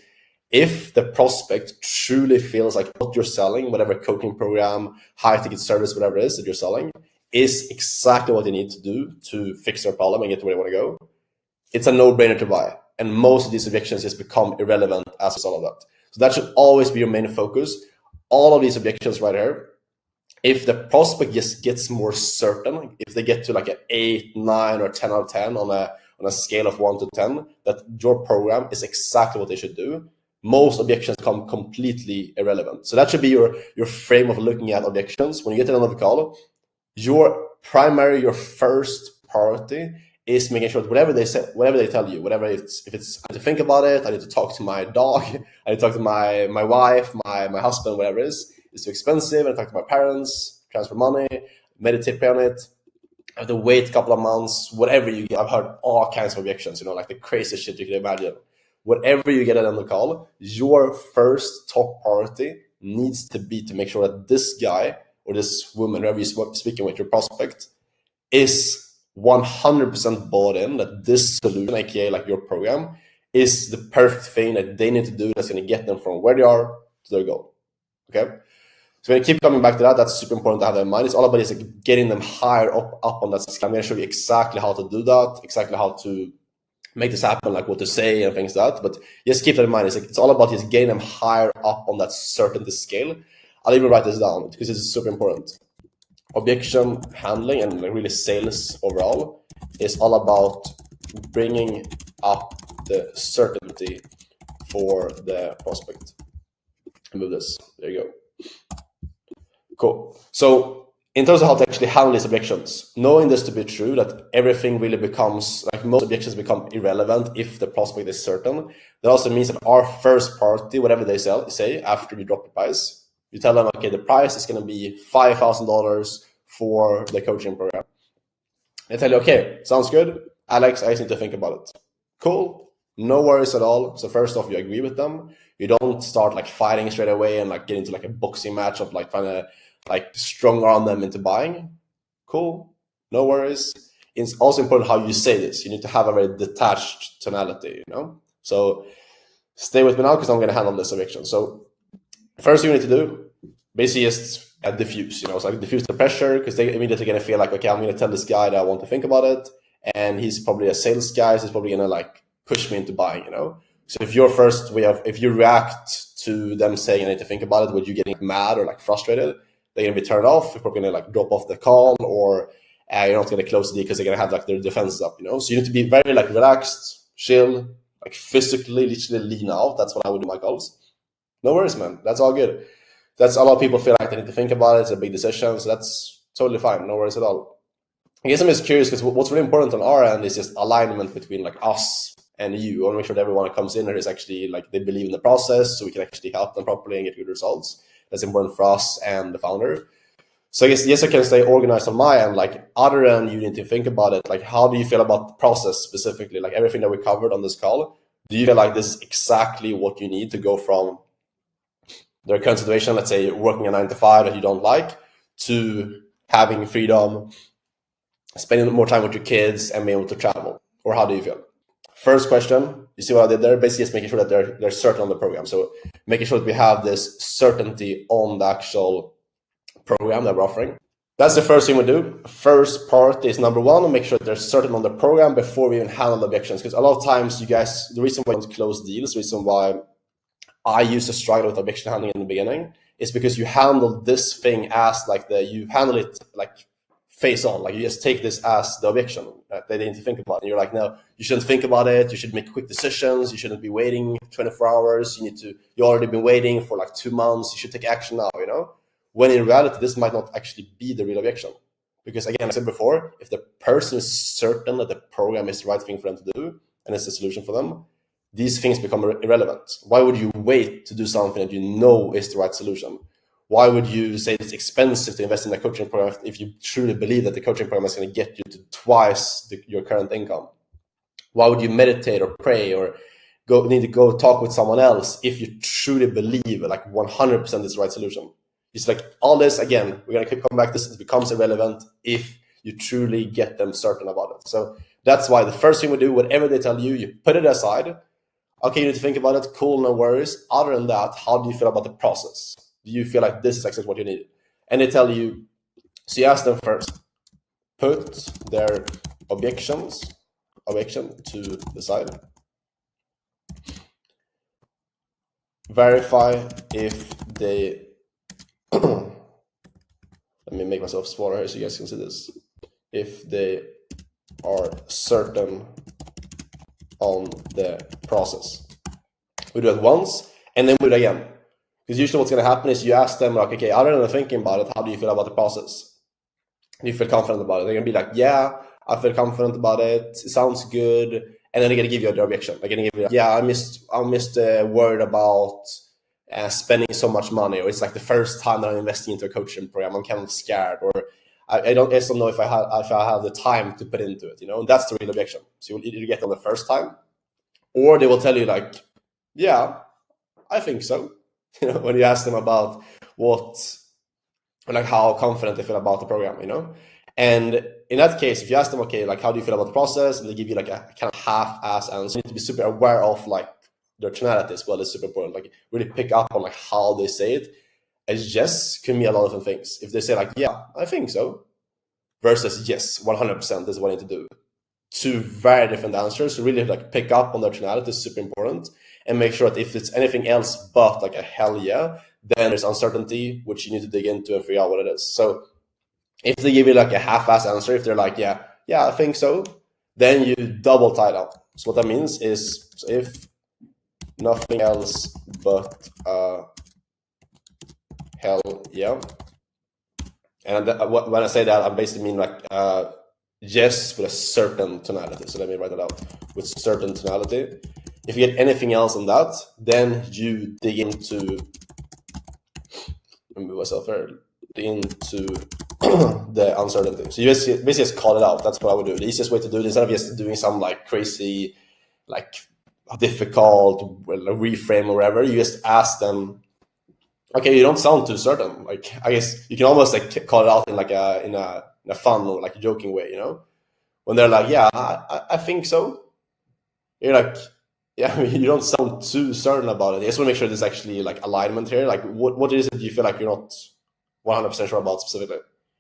if the prospect truly feels like what you're selling, whatever coaching program, high ticket service, whatever it is that you're selling, is exactly what they need to do to fix their problem and get to where they want to go, it's a no-brainer to buy. And most of these objections just become irrelevant as a result of that. So that should always be your main focus. All of these objections right here, if the prospect just gets more certain, if they get to an 8, 9, or 10 out of 10 on a scale of 1 to 10, that your program is exactly what they should do, most objections become completely irrelevant. So that should be your frame of looking at objections. When you get to another call, your first priority is making sure that whatever they say, whatever they tell you, if it's I need to think about it, I need to talk to my dog, I need to talk to my wife, my husband, whatever it is, it's too expensive, I need to talk to my parents, transfer money, meditate on it, I have to wait a couple of months, whatever you get. I've heard all kinds of objections, the crazy shit you can imagine. Whatever you get on the call, your first top priority needs to be to make sure that this guy or this woman, whoever you're speaking with, your prospect, is 100% bought in that this solution, aka your program, is the perfect thing that they need to do that's going to get them from where they are to their goal. Okay, so we're going to keep coming back to that. That's super important to have that in mind. It's all about getting them higher up on that scale. I'm going to show you exactly how to do that, exactly how to make this happen, what to say and things like that. But just keep that in mind. It's all about just getting them higher up on that certainty scale I'll even write this down because this is super important. Objection handling and really sales overall is all about bringing up the certainty for the prospect. Move this. There you go. Cool. So in terms of how to actually handle these objections, knowing this to be true, that everything really becomes, like most objections become irrelevant if the prospect is certain, that also means that our first party, whatever they say after you drop the price, you tell them, okay, the price is going to be $5,000 for the coaching program. They tell you, okay, sounds good. Alex, I just need to think about it. Cool. No worries at all. So first off, you agree with them. You don't start like fighting straight away and like get into like a boxing match of like trying to like strong arm them into buying. Cool. No worries. It's also important how you say this. You need to have a very detached tonality, you know? So stay with me now because I'm going to handle this objection. So first thing you need to do, basically just diffuse, you know, so like diffuse the pressure because they immediately going to feel like, okay, I'm going to tell this guy that I want to think about it. And he's probably a sales guy, so he's probably going to like push me into buying, you know? So if your first way of, if you react to them saying I need to think about it, would you getting mad or like frustrated, they're going to be turned off. You're probably going to like drop off the call or you're not going to close the deal because they're going to have like their defenses up, you know? So you need to be very like relaxed, chill, like physically, literally lean out. That's what I would do in my calls. No worries, man. That's all good. That's a lot of people feel like they need to think about it. It's a big decision. So that's totally fine. No worries at all. I guess I'm just curious because what's really important on our end is just alignment between like us and you. I want to make sure that everyone that comes in here is actually like they believe in the process so we can actually help them properly and get good results. That's important for us and the founder. So I guess, yes, I can stay organized on my end. Like other than you need to think about it, like how do you feel about the process specifically? Like everything that we covered on this call, do you feel like this is exactly what you need to go from their current situation, let's say working a 9 to 5 that you don't like, to having freedom, spending more time with your kids and being able to travel? Or how do you feel? First question, you see what I did there? Basically just making sure that they're certain on the program. So making sure that we have this certainty on the actual program that we're offering. That's the first thing we do. First part is number one, to make sure that they're certain on the program before we even handle the objections. Because a lot of times you guys, the reason why you don't close deals, the reason why I used to struggle with objection handling in the beginning is because you handle this thing as like you handle it like face on, like you just take this as the objection that they didn't think about. And you're like, no, you shouldn't think about it. You should make quick decisions. You shouldn't be waiting 24 hours. You already been waiting for like 2 months. You should take action now, you know? When in reality, this might not actually be the real objection. Because again, I said before, if the person is certain that the program is the right thing for them to do and it's the solution for them, these things become irrelevant. Why would you wait to do something that you know is the right solution? Why would you say it's expensive to invest in a coaching program if you truly believe that the coaching program is going to get you to twice your current income? Why would you meditate or pray or need to go talk with someone else if you truly believe like 100% is the right solution? It's like all this, again, we're going to come back to this, it becomes irrelevant if you truly get them certain about it. So that's why the first thing we do, whatever they tell you, you put it aside. Okay, you need to think about it. Cool, no worries. Other than that, how do you feel about the process? Do you feel like this is exactly what you need? And they tell you, so you ask them first, put their objection to the side. Verify if they, let me make myself smaller here so you guys can see this. If they are certain on the process. We do it once and then we do it again. Because usually what's going to happen is you ask them like, okay, other than thinking about it, how do you feel about the process? Do you feel confident about it? They're going to be like, yeah, I feel confident about it. It sounds good. And then they're going to give you their objection. They're going to give you, like, yeah, I'm just worried about spending so much money, or it's like the first time that I'm investing into a coaching program. I'm kind of scared, or I just don't know if I have the time to put into it, you know. And that's the real objection. So you'll either get on the first time, or they will tell you like, yeah, I think so. You know, when you ask them about how confident they feel about the program, you know. And in that case, if you ask them, okay, like how do you feel about the process, and they give you like a kind of half-ass answer, you need to be super aware of like their tonality as well. Is super important. Like really pick up on like how they say it. As yes can mean a lot of different things. If they say like, yeah, I think so, versus yes, 100%, this is what I need to do. Two very different answers. So really like pick up on their tonality is super important, and make sure that if it's anything else but like a hell yeah, then there's uncertainty, which you need to dig into and figure out what it is. So if they give you like a half-ass answer, if they're like, yeah, I think so, then you double tie down. So what that means is, if nothing else but hell yeah. And when I say that, I basically mean like yes with a certain tonality. So let me write it out. With certain tonality. If you get anything else than that, then you dig into, let me move myself here, into the uncertainty. So you basically just call it out. That's what I would do. The easiest way to do it, instead of just doing some like crazy, like difficult reframe or whatever, you just ask them, okay, you don't sound too certain. Like, I guess you can almost like call it out in like in a fun or like a joking way, you know? When they're like, yeah, I think so. You're like, yeah, you don't sound too certain about it. I just want to make sure there's actually like alignment here. Like, what is it you feel like you're not 100% sure about specifically,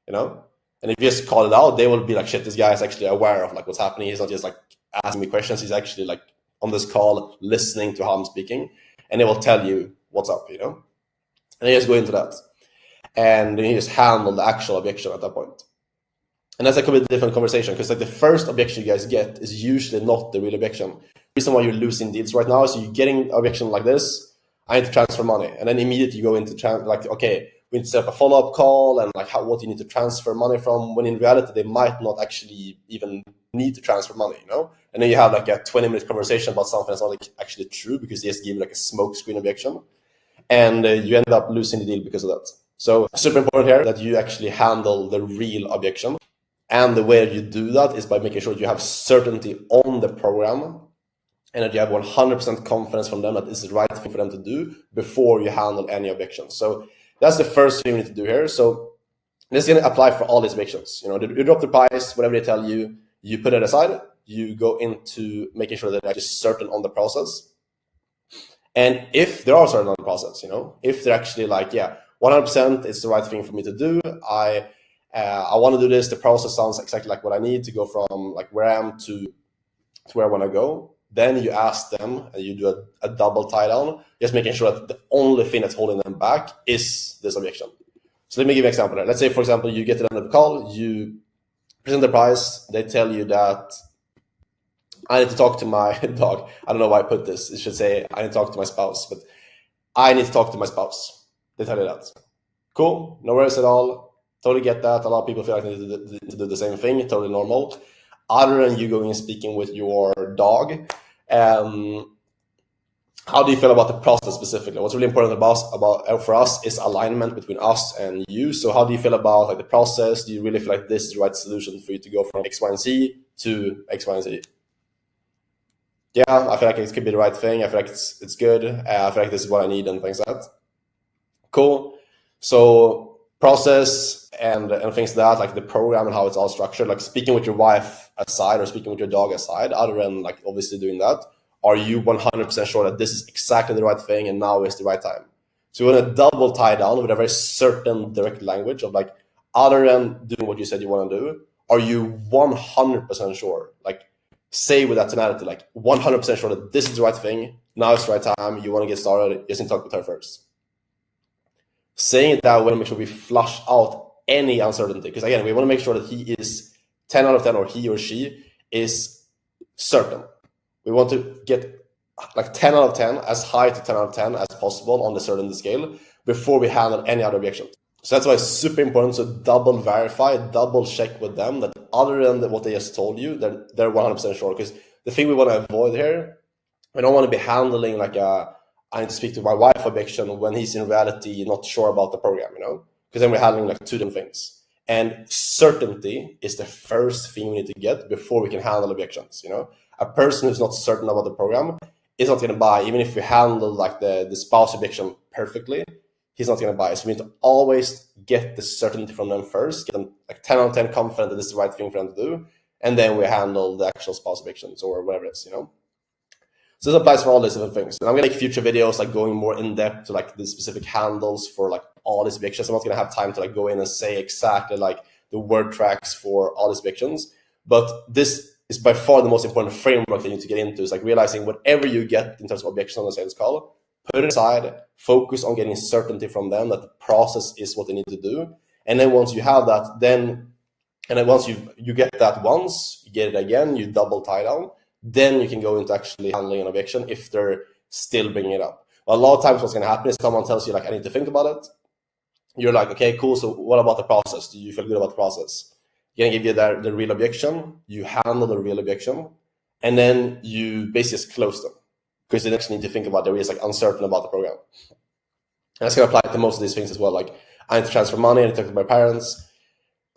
you know? And if you just call it out, they will be like, shit, this guy is actually aware of like what's happening. He's not just like asking me questions. He's actually like on this call listening to how I'm speaking, and they will tell you what's up, you know? And you just go into that. And then you just handle the actual objection at that point. And that's a completely different conversation, because like the first objection you guys get is usually not the real objection. The reason why you're losing deals right now is you're getting objection like this, I need to transfer money. And then immediately you go into like, okay, we need to set up a follow-up call, and like what you need to transfer money from, when in reality they might not actually even need to transfer money, you know? And then you have like a 20-minute conversation about something that's not like actually true, because they just give you like a smoke screen objection. And you end up losing the deal because of that. So super important here that you actually handle the real objection. And the way you do that is by making sure you have certainty on the program, and that you have 100% confidence from them that this is the right thing for them to do before you handle any objections. So that's the first thing you need to do here. So this is going to apply for all these objections. You know, you drop the price, whatever they tell you, you put it aside. You go into making sure that they're just certain on the process. And if they are certain on the process, you know, if they're actually like, yeah, 100% it's the right thing for me to do. I want to do this. The process sounds exactly like what I need to go from like where I am to where I want to go. Then you ask them, and you do a double tie down, just making sure that the only thing that's holding them back is this objection. So let me give you an example here. Let's say, for example, you get to the end of the call, you present the price, they tell you that I need to talk to my dog. I don't know why I put this. It should say I need to talk to my spouse, but I need to talk to my spouse. They tell you that. Cool, no worries at all. Totally get that. A lot of people feel like they need to do the same thing. Totally normal. Other than you going and speaking with your dog, how do you feel about the process specifically? What's really important for us is alignment between us and you. So how do you feel about like the process? Do you really feel like this is the right solution for you to go from X, Y, and Z to X, Y, and Z? Yeah, I feel like it could be the right thing. I feel like it's good. I feel like this is what I need and things like that. Cool. So process and things like that, like the program and how it's all structured, like speaking with your wife aside or speaking with your dog aside, other than like obviously doing that, are you 100% sure that this is exactly the right thing and now is the right time? So you want to double tie down with a very certain direct language of like, other than doing what you said you want to do, are you 100% sure? Like, say with that tonality, like 100% sure that this is the right thing, now is the right time, you want to get started, just talk with her first. Saying it that way to make sure we flush out any uncertainty. Because again, we want to make sure that he is 10 out of 10 or he or she is certain. We want to get like 10 out of 10, as high to 10 out of 10 as possible on the certainty scale before we handle any other objection. So that's why it's super important to double verify, double check with them that other than what they just told you, they're 100% sure. Because the thing we want to avoid here, we don't want to be handling like I need to speak to my wife objection when he's in reality not sure about the program, you know? Because then we're handling like two different things. And certainty is the first thing we need to get before we can handle objections, you know? A person who's not certain about the program is not going to buy, even if we handle like the spouse objection perfectly, he's not going to buy. So we need to always get the certainty from them first, get them like 10 out of 10 confident that this is the right thing for them to do, and then we handle the actual spouse objections or whatever it is, you know? So this applies for all these different things. And I'm going to make future videos like going more in depth to like the specific handles for like all these objections. I'm not going to have time to like go in and say exactly like the word tracks for all these objections, but this is by far the most important framework that you need to get into, is like realizing whatever you get in terms of objections on the sales call, put it aside, focus on getting certainty from them that the process is what they need to do. And then once you have that, then once you get that once, you get it again, you double tie down, then you can go into actually handling an objection if they're still bringing it up. Well, a lot of times what's going to happen is someone tells you like, I need to think about it. You're like, okay, cool. So what about the process? Do you feel good about the process? You're going to give you the real objection. You handle the real objection. And then you basically just close them because they actually need to think about it. They're just like uncertain about the program. And that's going to apply to most of these things as well. Like I need to transfer money. I need to talk to my parents.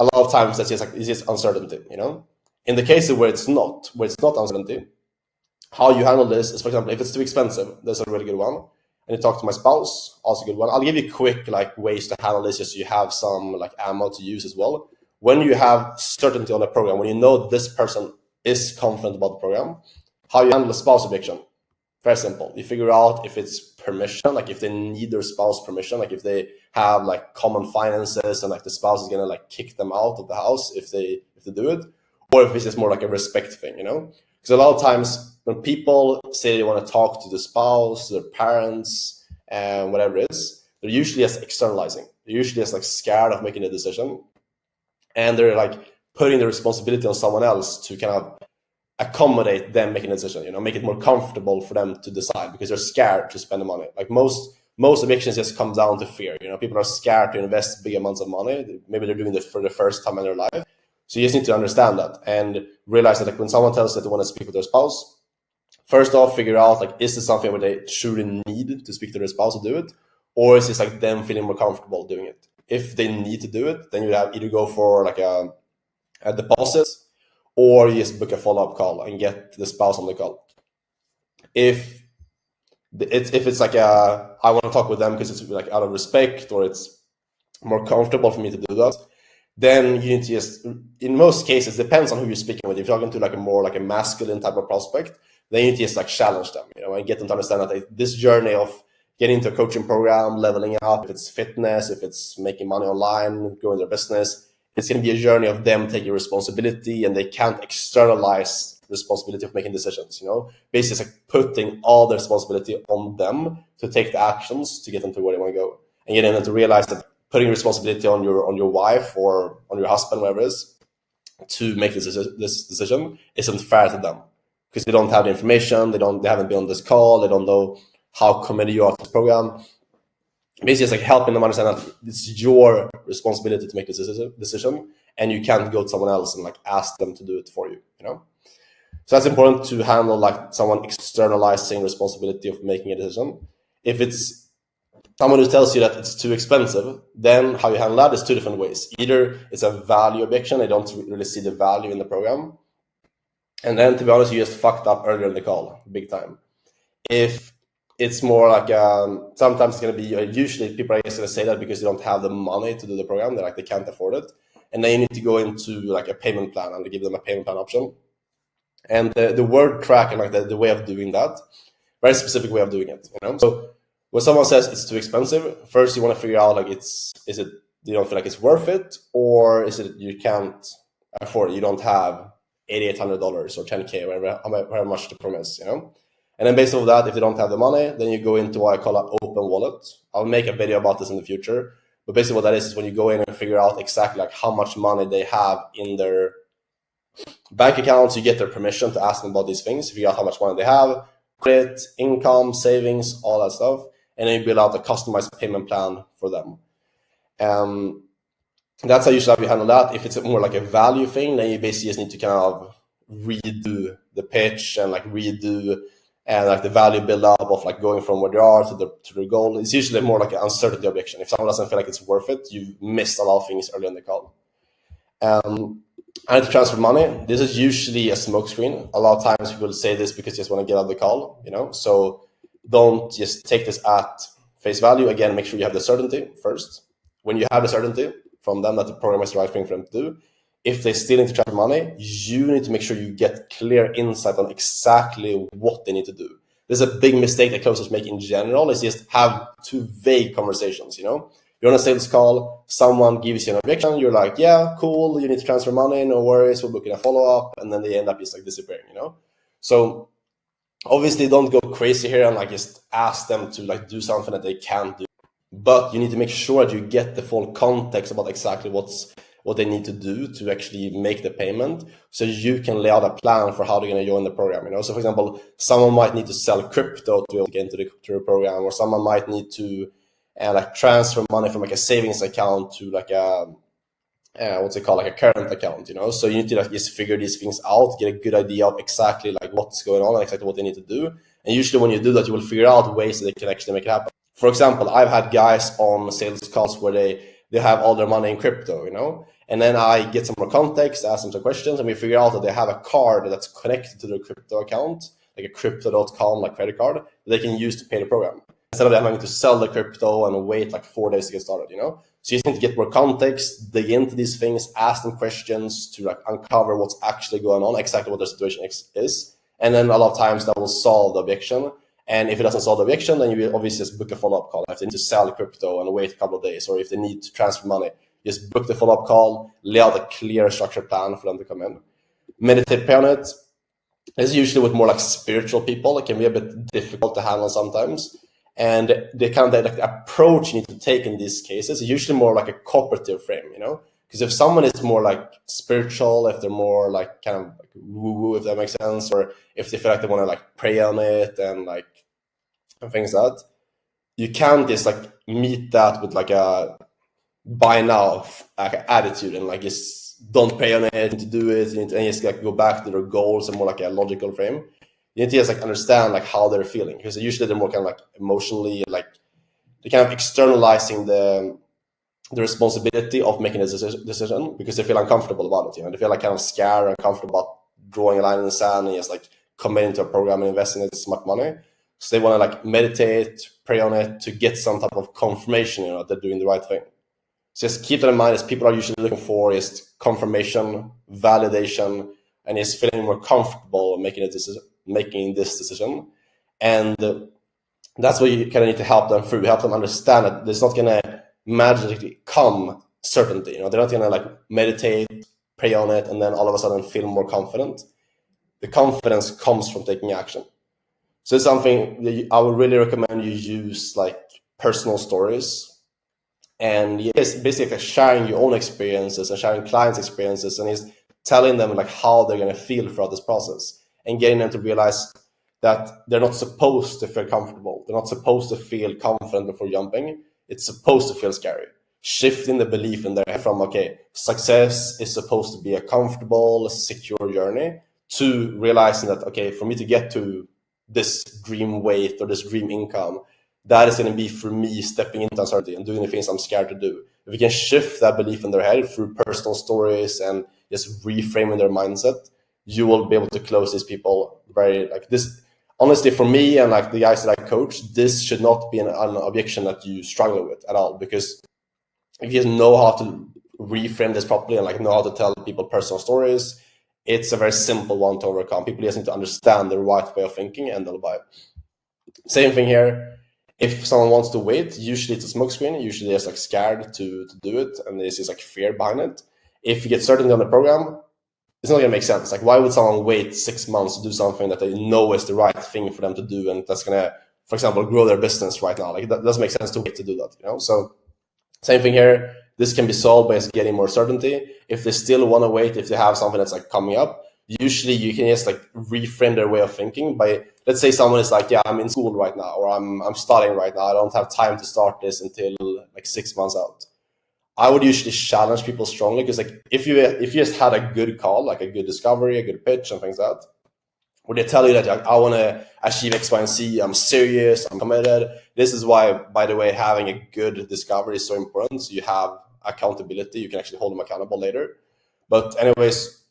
A lot of times that's just like, it's just uncertainty, you know? In the cases where it's not uncertainty, how you handle this is, for example, if it's too expensive, that's a really good one. And you talk to my spouse, also a good one. I'll give you quick like ways to handle this just so you have some like ammo to use as well. When you have certainty on the program, when you know this person is confident about the program, how you handle a spouse objection, very simple. You figure out if it's permission, like if they need their spouse permission, like if they have like common finances and like the spouse is gonna like kick them out of the house if they do it, or if it's just more like a respect thing, you know? Because a lot of times when people say they want to talk to the spouse, their parents, and whatever it is, they're usually just externalizing. They're usually just like scared of making a decision, and they're like putting the responsibility on someone else to kind of accommodate them making a decision, you know, make it more comfortable for them to decide because they're scared to spend the money. Like most evictions just come down to fear, you know, people are scared to invest big amounts of money. Maybe they're doing this for the first time in their life. So you just need to understand that and realize that like when someone tells that they want to speak with their spouse, first off, figure out like, is this something where they truly need to speak to their spouse to do it? Or is this like them feeling more comfortable doing it? If they need to do it, then you have either go for like a deposit, or you just book a follow-up call and get the spouse on the call. If it's like I want to talk with them because it's like out of respect or it's more comfortable for me to do that, then you need to just, in most cases, depends on who you're speaking with. If you're talking to like a more like a masculine type of prospect, then you need to just like challenge them, you know, and get them to understand that like, this journey of getting into a coaching program, leveling up, if it's fitness, if it's making money online, growing their business, it's going to be a journey of them taking responsibility, and they can't externalize responsibility of making decisions, you know, basically like putting all the responsibility on them to take the actions to get them to where they want to go, and getting them to realize that putting responsibility on your wife or on your husband, whatever it is, to make this decision isn't fair to them because they don't have the information, they haven't been on this call, they don't know how committed you are to the program. Basically, it's like helping them understand that it's your responsibility to make this decision, and you can't go to someone else and like ask them to do it for you, you know? So that's important to handle, like someone externalizing responsibility of making a decision. If it's someone who tells you that it's too expensive, then how you handle that is two different ways. Either it's a value objection, they don't really see the value in the program. And then, to be honest, you just fucked up earlier in the call, big time. If it's more like sometimes it's going to be, usually people are just going to say that because they don't have the money to do the program, they can't afford it, and then you need to go into like a payment plan and give them a payment plan option. And the word track and like the way of doing that, very specific way of doing it, you know. So when someone says it's too expensive, first you want to figure out like is it you don't feel like it's worth it, or is it you can't afford it, you don't have $8,800 or $10K, however much the program is, you know. And then based on that, if they don't have the money, then you go into what I call an open wallet. I'll make a video about this in the future. But basically what that is when you go in and figure out exactly like how much money they have in their bank accounts, you get their permission to ask them about these things, figure out how much money they have, credit, income, savings, all that stuff. And then you build out a customized payment plan for them. That's how usually we handle that. If it's more like a value thing, then you basically just need to kind of redo the pitch and like redo and like the value build up of like going from where they are to the goal. It's usually more like an uncertainty objection. If someone doesn't feel like it's worth it, you've missed a lot of things early in the call. I need to transfer money. This is usually a smokescreen. A lot of times people say this because they just want to get out of the call, you know. So don't just take this at face value. Again, make sure you have the certainty first. When you have the certainty from them that the program is the right thing for them to do, if they still need to transfer money, you need to make sure you get clear insight on exactly what they need to do. This is a big mistake that closers make in general, is just have too vague conversations, you know? You're on a sales call, someone gives you an objection, you're like, yeah, cool, you need to transfer money, no worries, we're booking a follow-up, and then they end up just like disappearing, you know? So Obviously, don't go crazy here and like just ask them to like do something that they can't do. But you need to make sure that you get the full context about exactly what they need to do to actually make the payment, so you can lay out a plan for how they're going to join the program. You know, so for example, someone might need to sell crypto to get into the program, or someone might need to like transfer money from like a savings account to like a what's it called, like a current account. You know, so you need to like just figure these things out, get a good idea of exactly like what's going on and exactly what they need to do. And usually when you do that, you will figure out ways that they can actually make it happen. For example, I've had guys on sales calls where they have all their money in crypto, you know, and then I get some more context, ask them some questions, and we figure out that they have a card that's connected to their crypto account, like a crypto.com like credit card that they can use to pay the program, instead of them having to sell the crypto and wait like 4 days to get started, you know. So you need to get more context, dig into these things, ask them questions to like uncover what's actually going on, exactly what their situation is, and then a lot of times that will solve the objection. And if it doesn't solve the objection, then you will obviously just book a follow-up call. If they need to sell crypto and wait a couple of days, or if they need to transfer money, just book the follow-up call, lay out a clear structured plan for them to come in. Meditate, pay on it. It's usually with more like spiritual people. It can be a bit difficult to handle sometimes. And the kind of like approach you need to take in these cases is usually more like a cooperative frame, you know? Because if someone is more like spiritual, if they're more like kind of like woo-woo, if that makes sense, or if they feel like they want to like pray on it and like and things like that, you can't just like meet that with like a buy now like attitude and like just don't pray on it and to do it and just like go back to their goals and more like a logical frame. You need to just like understand like how they're feeling, because usually they're more kind of like emotionally like they're kind of externalizing the responsibility of making a decision because they feel uncomfortable about it. You know, they feel like kind of scared and uncomfortable about drawing a line in the sand and just like committing to a program and investing in smart money. So they want to like meditate, pray on it to get some type of confirmation, you know, they're doing the right thing. So just keep that in mind, as people are usually looking for is confirmation, validation, and is feeling more comfortable making this decision. And that's what you kind of need to help them through. Help them understand that there's not going to magically come certainty. You know, they're not going to like meditate, pray on it, and then all of a sudden feel more confident. The confidence comes from taking action. So it's something that I would really recommend you use like personal stories, and yes, basically sharing your own experiences and sharing clients' experiences, and is telling them like how they're going to feel throughout this process, and getting them to realize that they're not supposed to feel comfortable. They're not supposed to feel confident before jumping. It's supposed to feel scary. Shifting the belief in their head from, okay, success is supposed to be a comfortable, secure journey, to realizing that, okay, for me to get to this dream weight or this dream income, that is going to be for me stepping into uncertainty and doing the things I'm scared to do. If we can shift that belief in their head through personal stories and just reframing their mindset, you will be able to close these people very like this. Honestly, for me and like the guys that I coach, this should not be an objection that you struggle with at all, because if you know how to reframe this properly and like know how to tell people personal stories, it's a very simple one to overcome. People just need to understand the right way of thinking and they'll buy it. Same thing here. If someone wants to wait, usually it's a smokescreen. Usually they're just like scared to do it, and there's just like fear behind it. If you get certainty on the program, it's not going to make sense. Like, why would someone wait 6 months to do something that they know is the right thing for them to do, and that's going to, for example, grow their business right now? Like, that doesn't make sense to wait to do that, you know? So same thing here. This can be solved by getting more certainty. If they still want to wait, if they have something that's like coming up, usually you can just like reframe their way of thinking by, let's say someone is like, yeah, I'm in school right now, or I'm studying right now. I don't have time to start this until like 6 months out. I would usually challenge people strongly, because like if you just had a good call, like a good discovery, a good pitch and things like that, where they tell you that like, I want to achieve X, Y, and Z, I'm serious, I'm committed. This is why, by the way, having a good discovery is so important. So you have accountability. You can actually hold them accountable later. But anyways,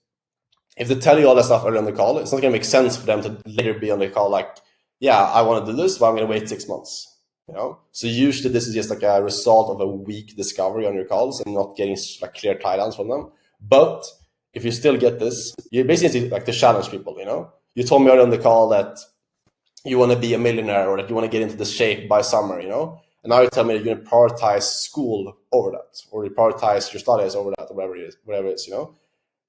if they tell you all that stuff early on the call, it's not going to make sense for them to later be on the call like, yeah, I want to do this, but I'm going to wait 6 months. You know, so usually this is just like a result of a weak discovery on your calls and not getting like clear tie-downs from them. But if you still get this, you basically like to challenge people. You know, you told me earlier on the call that you want to be a millionaire, or that you want to get into this shape by summer. You know, and now you tell me that you're going to prioritize school over that, or you prioritize your studies over that, or whatever it is. You know,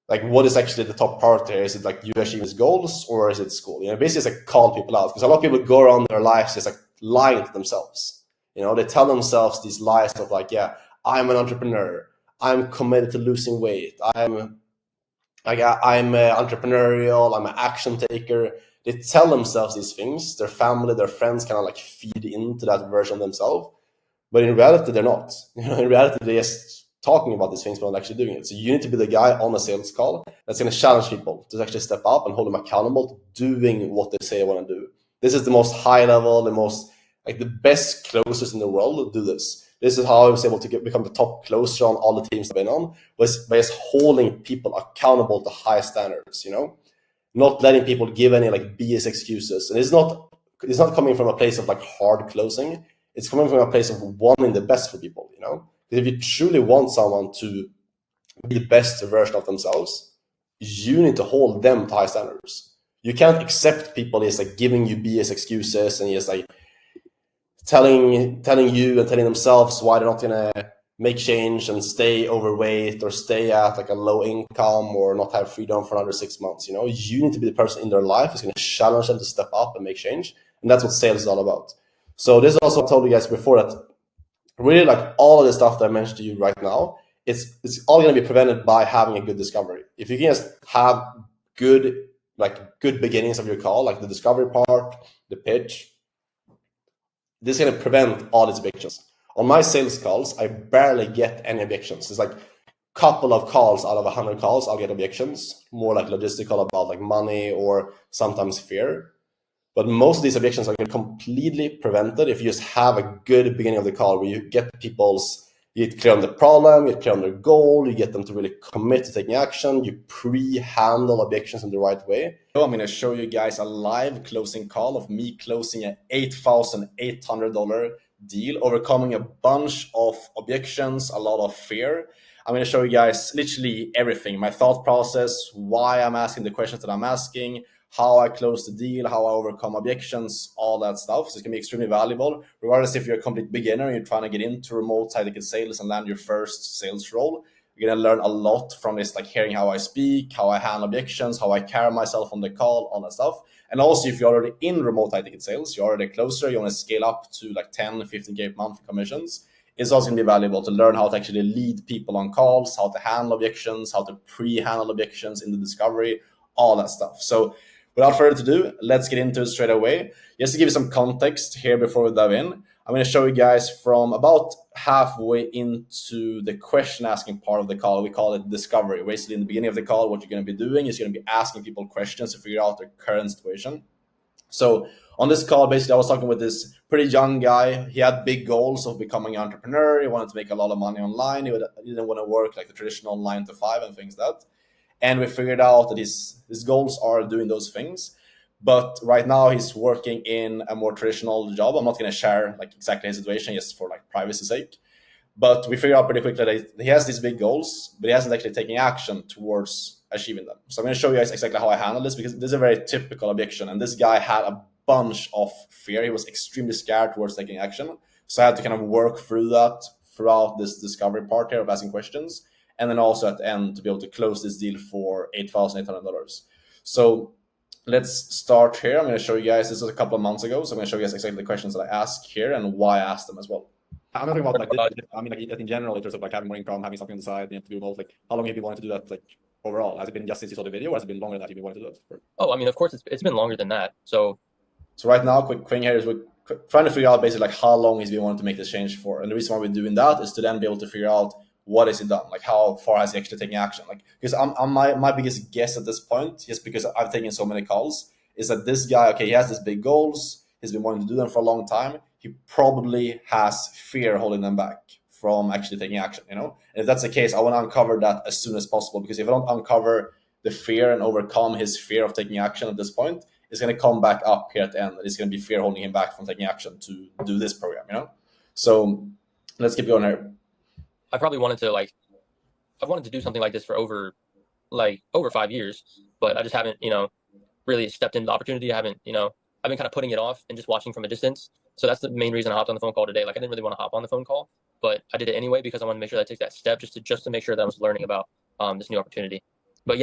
like what is actually the top priority here? Is it like you achieve his goals, or is it school? You know, basically it's like call people out, because a lot of people go around their lives just like lying to themselves. You know, they tell themselves these lies of like, yeah, I'm an entrepreneur, I'm committed to losing weight, I'm entrepreneurial, I'm an action taker. They tell themselves these things. Their family, their friends kind of like feed into that version of themselves. But in reality, they're not. You know, in reality, they're just talking about these things but not actually doing it. So you need to be the guy on a sales call that's going to challenge people to actually step up and hold them accountable to doing what they say they want to do. This is the most high level, the most like the best closers in the world do this. This is how I was able to become the top closer on all the teams I've been on, was by just holding people accountable to high standards, you know, not letting people give any like BS excuses. And it's not coming from a place of like hard closing. It's coming from a place of wanting the best for people, you know. Because if you truly want someone to be the best version of themselves, you need to hold them to high standards. You can't accept people just like giving you BS excuses and just like telling you and telling themselves why they're not gonna make change and stay overweight or stay at like a low income or not have freedom for another 6 months. You know, you need to be the person in their life who's gonna challenge them to step up and make change. And that's what sales is all about. So this is also, I told you guys before, that really like all of the stuff that I mentioned to you right now, it's all going to be prevented by having a good discovery. If you can just have good beginnings of your call, like the discovery part, the pitch, this is going to prevent all these objections. On my sales calls, I barely get any objections. It's like a couple of calls out of 100 calls, I'll get objections, more like logistical about like money or sometimes fear. But most of these objections are completely prevented if you just have a good beginning of the call where you get you get clear on the problem, you get clear on their goal, you get them to really commit to taking action, you pre-handle objections in the right way. So I'm going to show you guys a live closing call of me closing an $8,800 deal, overcoming a bunch of objections, a lot of fear. I'm going to show you guys literally everything, my thought process, why I'm asking the questions that I'm asking, how I close the deal, how I overcome objections, all that stuff. So it's going to be extremely valuable, regardless if you're a complete beginner and you're trying to get into remote side sales and land your first sales role. You're going to learn a lot from this, like hearing how I speak, how I handle objections, how I carry myself on the call, all that stuff. And also, if you're already in remote high-ticket sales, you're already closer, you want to scale up to like 10, 15K monthly commissions, it's also going to be valuable to learn how to actually lead people on calls, how to handle objections, how to pre-handle objections in the discovery, all that stuff. So without further ado, let's get into it straight away. Just to give you some context here before we dive in, I'm going to show you guys from about halfway into the question asking part of the call. We call it discovery. Basically, in the beginning of the call, what you're going to be doing is you're going to be asking people questions to figure out their current situation. So on this call, basically, I was talking with this pretty young guy. He had big goals of becoming an entrepreneur. He wanted to make a lot of money online. He didn't want to work like the traditional 9 to 5 and things like that. And we figured out that his goals are doing those things. But right now he's working in a more traditional job. I'm not going to share like exactly his situation just for like privacy's sake. But we figured out pretty quickly that he has these big goals, but he hasn't actually taken action towards achieving them. So I'm going to show you guys exactly how I handle this, because this is a very typical objection. And this guy had a bunch of fear. He was extremely scared towards taking action. So I had to kind of work through that throughout this discovery part here of asking questions. And then also at the end to be able to close this deal for $8,800. So let's start here. I'm going to show you guys, this was a couple of months ago. So I'm going to show you guys exactly the questions that I asked here and why I asked them as well. I'm not talking about like this, I mean like in general in terms of like having more income, having something on the side, you have to do both. Like how long have you wanted to do that like overall? Has it been just since you saw the video, or has it been longer than that you've been wanting to do that? Oh, I mean, of course it's been longer than that. So right now, quick thing here is we're trying to figure out basically like how long he's been wanting to make this change for. And the reason why we're doing that is to then be able to figure out what has he done, like how far has he actually taken action. Like, because I'm my biggest guess at this point, just because I've taken so many calls, is that this guy, okay, he has these big goals, he's been wanting to do them for a long time. He probably has fear holding them back from actually taking action, you know? And if that's the case, I want to uncover that as soon as possible, because if I don't uncover the fear and overcome his fear of taking action at this point, it's going to come back up here at the end. It's going to be fear holding him back from taking action to do this program, you know? So let's keep going here. I probably wanted to do something like this for over 5 years, but I just haven't, really stepped into the opportunity. I've been kind of putting it off and just watching from a distance. So that's the main reason I hopped on the phone call today. Like, I didn't really want to hop on the phone call, but I did it anyway because I wanted to make sure that I take that step just to make sure that I was learning about this new opportunity. But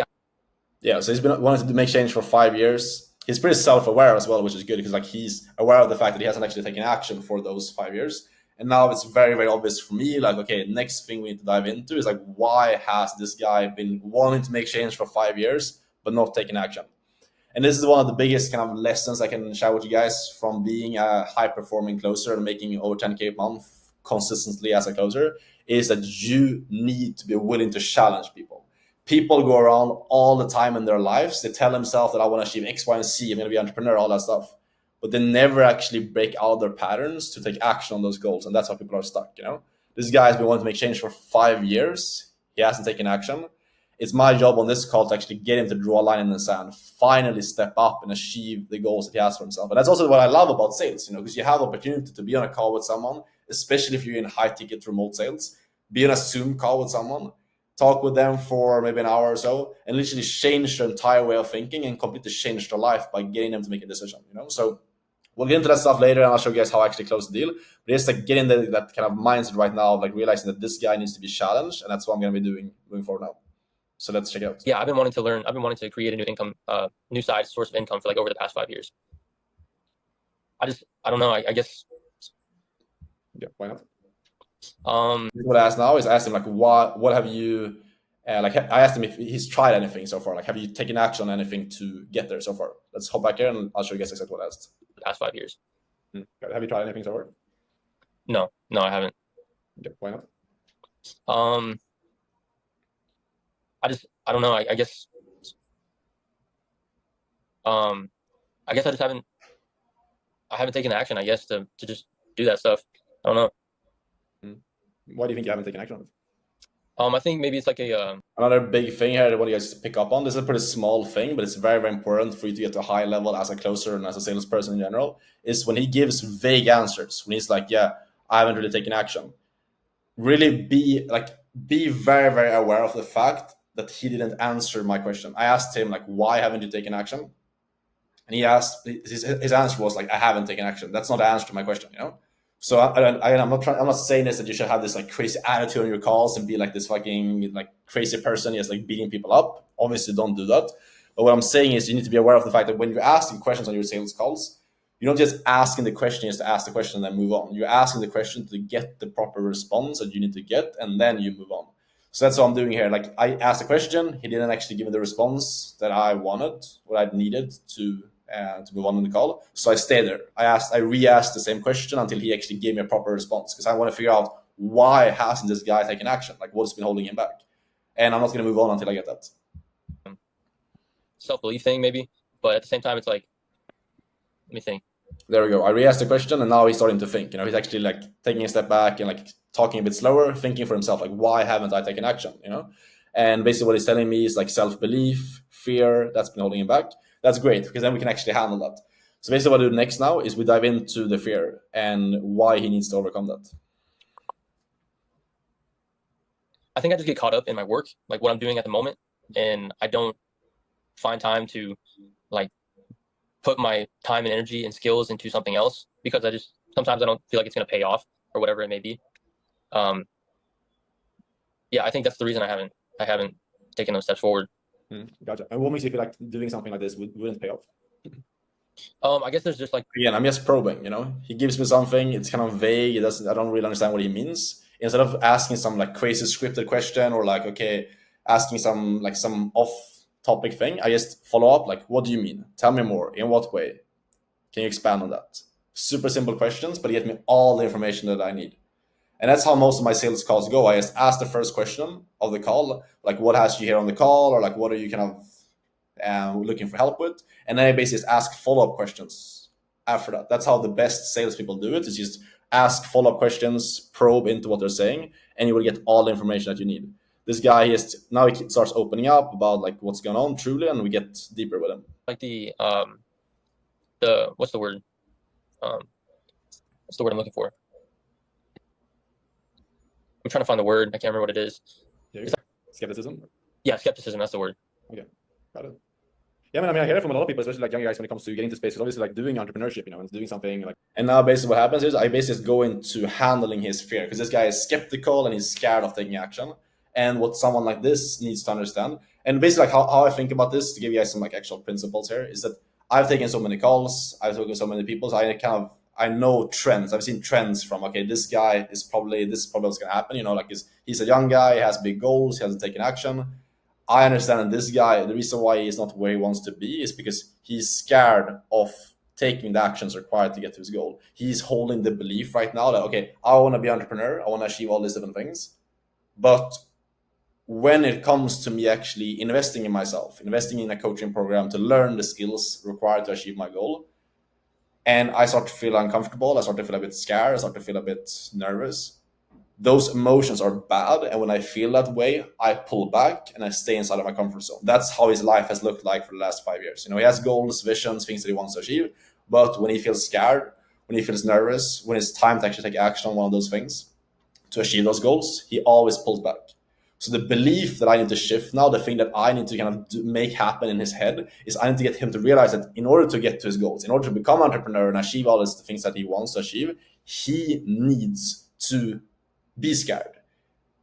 Yeah, so he's been wanting to make change for 5 years. He's pretty self-aware as well, which is good because like he's aware of the fact that he hasn't actually taken action for those 5 years. And now it's very, very obvious for me, like, okay, next thing we need to dive into is like, why has this guy been wanting to make change for 5 years, but not taking action? And this is one of the biggest kind of lessons I can share with you guys from being a high-performing closer and making over 10K a month consistently as a closer, is that you need to be willing to challenge people. People go around all the time in their lives. They tell themselves that I want to achieve X, Y, and Z. I'm going to be an entrepreneur, all that stuff. But they never actually break out of their patterns to take action on those goals. And that's how people are stuck, you know? This guy has been wanting to make change for 5 years. He hasn't taken action. It's my job on this call to actually get him to draw a line in the sand, finally step up and achieve the goals that he has for himself. And that's also what I love about sales, you know, because you have opportunity to be on a call with someone, especially if you're in high-ticket remote sales, be on a Zoom call with someone, talk with them for maybe an hour or so, and literally change their entire way of thinking and completely change their life by getting them to make a decision, you know? So we'll get into that stuff later, and I'll show you guys how I actually close the deal. But just like getting that kind of mindset right now of like realizing that this guy needs to be challenged, and that's what I'm going to be doing moving forward now. So let's check it out. Yeah, I've been wanting to learn. I've been wanting to create a new income, new side source of income for like over the past 5 years. I don't know. I guess. Yeah, why not? Um, What I asked now is I asked him like, what have you, like I asked him if he's tried anything so far. Like, have you taken action on anything to get there so far? Let's hop back here and I'll show you guys exactly what I asked. the past 5 years. Have you tried anything so far? No, I haven't. Yeah, why not? I don't know. I guess. I guess I just haven't. I haven't taken action. I guess to just do that stuff. I don't know. Why do you think you haven't taken action on it? I think maybe it's like a. Another big thing here that I want you guys to pick up on. This is a pretty small thing, but it's very, very important for you to get to a high level as a closer and as a salesperson in general. Is when he gives vague answers. When he's like, "Yeah, I haven't really taken action." Really be very, very aware of the fact that he didn't answer my question. I asked him like, "Why haven't you taken action?" And he asked his answer was like, "I haven't taken action." That's not the answer to my question, you know. So I'm not saying this that you should have this like crazy attitude on your calls and be like this fucking like crazy person just like beating people up. Obviously, don't do that. But what I'm saying is you need to be aware of the fact that when you're asking questions on your sales calls, you're not just asking the question just to ask the question and then move on. You're asking the question to get the proper response that you need to get, and then you move on. So that's what I'm doing here. Like I asked a question, he didn't actually give me the response that I wanted, what I needed to move on in the call. So I stayed there. I re-asked the same question until he actually gave me a proper response because I want to figure out why hasn't this guy taken action? Like what's been holding him back? And I'm not going to move on until I get that. Self-belief thing maybe, but at the same time it's like, let me think. There we go. I re-asked the question and now he's starting to think. You know, he's actually like taking a step back and like talking a bit slower, thinking for himself, like, why haven't I taken action? You know? And basically what he's telling me is like self-belief, fear, that's been holding him back. That's great because then we can actually handle that. So basically what I do next now is we dive into the fear and why he needs to overcome that. I think I just get caught up in my work, like what I'm doing at the moment, and I don't find time to like put my time and energy and skills into something else because sometimes I don't feel like it's going to pay off or whatever it may be. Yeah, I think that's the reason I haven't taken those steps forward. Gotcha. And what makes you feel like doing something like this wouldn't pay off? I guess there's just like, again, I'm just probing, you know, he gives me something, it's kind of vague. I don't really understand what he means. Instead of asking some like crazy scripted question or like, okay, asking some off topic thing, I just follow up. Like, what do you mean? Tell me more. In what way? Can you expand on that? Super simple questions, but get me all the information that I need. And that's how most of my sales calls go. I just ask the first question of the call, like what has you here on the call, or like what are you kind of looking for help with? And then I basically just ask follow-up questions after that. That's how the best salespeople do it. Is just ask follow-up questions, probe into what they're saying, and you will get all the information that you need. This guy now he starts opening up about like what's going on truly, and we get deeper with him. Like the what's the word? What's the word I'm looking for? I'm trying to find the word. I can't remember what it is. Skepticism? Yeah, skepticism. That's the word. Okay, got it. Yeah, I mean, I hear it from a lot of people, especially like young guys, when it comes to getting into space. Because obviously, like doing entrepreneurship, you know, and doing something like. And now, basically, what happens is I basically just go into handling his fear because this guy is skeptical and he's scared of taking action. And what someone like this needs to understand, And basically, like how I think about this, to give you guys some like actual principles here, is that I've taken so many calls, I've spoken to so many people, so I know trends. I've seen trends from, okay, this is probably what's gonna happen. You know, like he's a young guy, he has big goals, he hasn't taken action. I understand that this guy, the reason why he's not where he wants to be is because he's scared of taking the actions required to get to his goal. He's holding the belief right now that, okay, I want to be an entrepreneur, I want to achieve all these different things, but when it comes to me actually investing in myself, investing in a coaching program to learn the skills required to achieve my goal, and I start to feel uncomfortable, I start to feel a bit scared, I start to feel a bit nervous, those emotions are bad. And when I feel that way, I pull back and I stay inside of my comfort zone. That's how his life has looked like for the last 5 years. You know, he has goals, visions, things that he wants to achieve, but when he feels scared, when he feels nervous, when it's time to actually take action on one of those things to achieve those goals, he always pulls back. So the belief that I need to shift now, the thing that I need to kind of make happen in his head, is I need to get him to realize that in order to get to his goals, in order to become an entrepreneur and achieve all these things that he wants to achieve, he needs to be scared.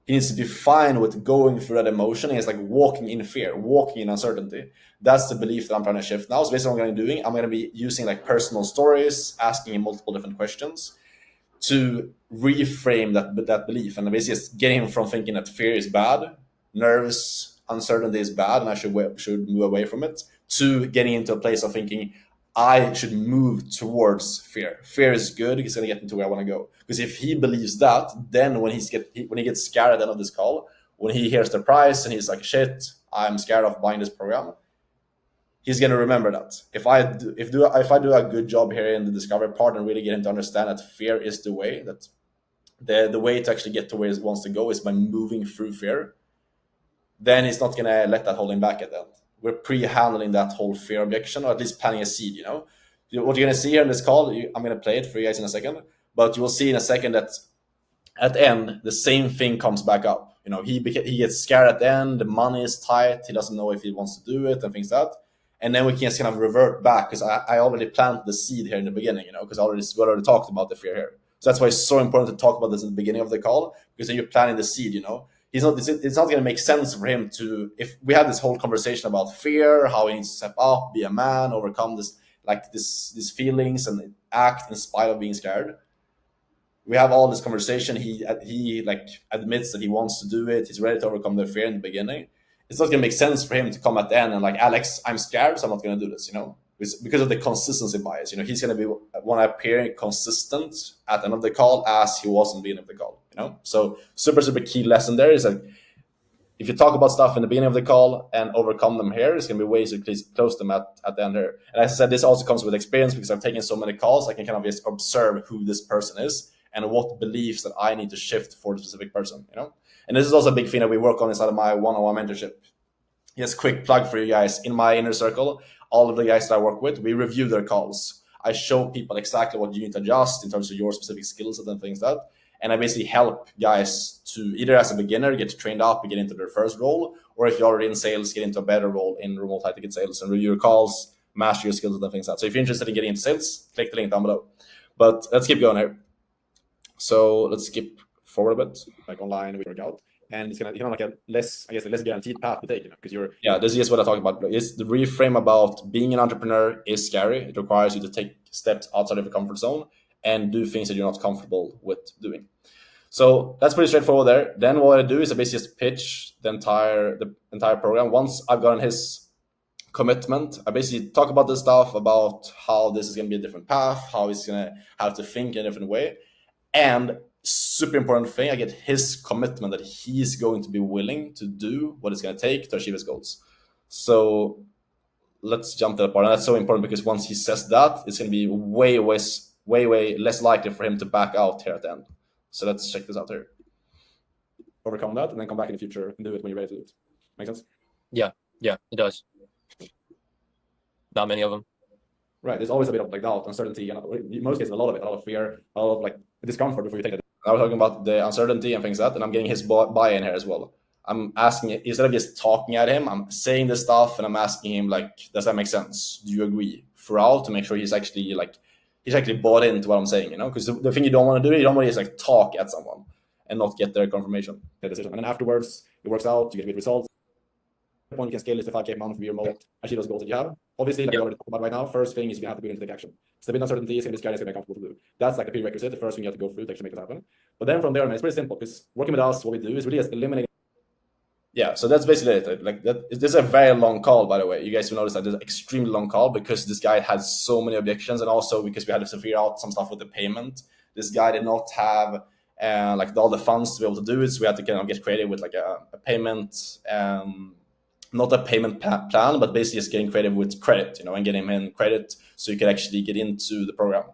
He needs to be fine with going through that emotion. It's like walking in fear, walking in uncertainty. That's the belief that I'm trying to shift now. So basically what I'm going to be doing, I'm going to be using like personal stories, asking him multiple different questions to reframe that belief, and basically just get him from thinking that fear is bad, nerves, uncertainty is bad, and I should move away from it, to getting into a place of thinking I should move towards fear. Fear is good. It's going to get me to where I want to go. Because if he believes that, then when he gets scared at the end of this call, when he hears the price and he's like, shit, I'm scared of buying this program, he's going to remember that. If I do a good job here in the discovery part and really get him to understand that fear is the way, that the way to actually get to where he wants to go is by moving through fear, then he's not going to let that hold him back at the end. We're pre-handling that whole fear objection, or at least planting a seed, you know? What you're going to see here in this call, I'm going to play it for you guys in a second, but you will see in a second that at the end, the same thing comes back up. You know, he gets scared at the end, the money is tight, he doesn't know if he wants to do it and things like that. And then we can just kind of revert back, because I already planted the seed here in the beginning, you know, because we already talked about the fear here. So that's why it's so important to talk about this at the beginning of the call, because then you're planting the seed, you know. It's not going to make sense for him to, if we had this whole conversation about fear, how he needs to step up, be a man, overcome these feelings and act in spite of being scared. We have all this conversation. He like admits that he wants to do it. He's ready to overcome the fear in the beginning. It's not going to make sense for him to come at the end and like, Alex, I'm scared, so I'm not going to do this, you know. It's because of the consistency bias. You know, he's going to want to appear consistent at the end of the call as he was in the beginning of the call, you know. So super key lesson there is that if you talk about stuff in the beginning of the call and overcome them here, it's going to be ways to close them at the end here. And as I said, this also comes with experience, because I've taken so many calls, I can kind of just observe who this person is and what beliefs that I need to shift for the specific person, you know. And this is also a big thing that we work on inside of my one-on-one mentorship. Just quick plug for you guys. In my inner circle, all of the guys that I work with, we review their calls. I show people exactly what you need to adjust in terms of your specific skill set and things like that. And I basically help guys to either as a beginner get trained up and get into their first role, or if you're already in sales, get into a better role in remote high ticket sales and review your calls, master your skills and things like that. So if you're interested in getting into sales, click the link down below. But let's keep going here. So let's skip forward a bit, like online we work out. And it's gonna like a less guaranteed path to take, you know, because this is just what I talk about. Is the reframe about being an entrepreneur is scary. It requires you to take steps outside of your comfort zone and do things that you're not comfortable with doing. So that's pretty straightforward there. Then what I do is I basically just pitch the entire program. Once I've gotten his commitment, I basically talk about this stuff, about how this is going to be a different path, how he's going to have to think in a different way. And super important thing, I get his commitment that he's going to be willing to do what it's going to take to achieve his goals. So let's jump to that part. And that's so important, because once he says that, it's going to be way less likely for him to back out here at the end. So let's check this out here. Overcome that and then come back in the future and do it when you're ready to do it. Make sense? Yeah, it does. Not many of them. Right. There's always a bit of like doubt, uncertainty, and in most cases a lot of fear, a lot of like discomfort before you take it. I was talking about the uncertainty and things like that, and I'm getting his buy-in here as well. I'm asking, instead of just talking at him, I'm saying this stuff and I'm asking him like, does that make sense? Do you agree? Throughout, to make sure he's actually bought into what I'm saying, you know? Because the thing you don't want to do, you don't want to just like talk at someone and not get their confirmation, their decision. And then afterwards, it works out, you get good results. point you can scale this to 5K a month, be remote, achieve those goals that you have. Obviously, like we already talked about right now, first thing is you have to be willing to take action. Step in uncertainty is going to be scary, it's going to be uncomfortable to do. That's like the prerequisite, the first thing you have to go through to actually make that happen. But then from there, man, it's pretty simple because working with us, what we do is really just eliminating. Yeah, so that's basically it. Like that, this is a very long call, by the way. You guys will notice that it's an extremely long call because this guy had so many objections, and also because we had to figure out some stuff with the payment. This guy did not have like all the funds to be able to do it, so we had to kind of get creative with like a payment, not a payment plan, but basically just getting creative with credit, you know, and getting him in credit so you can actually get into the program.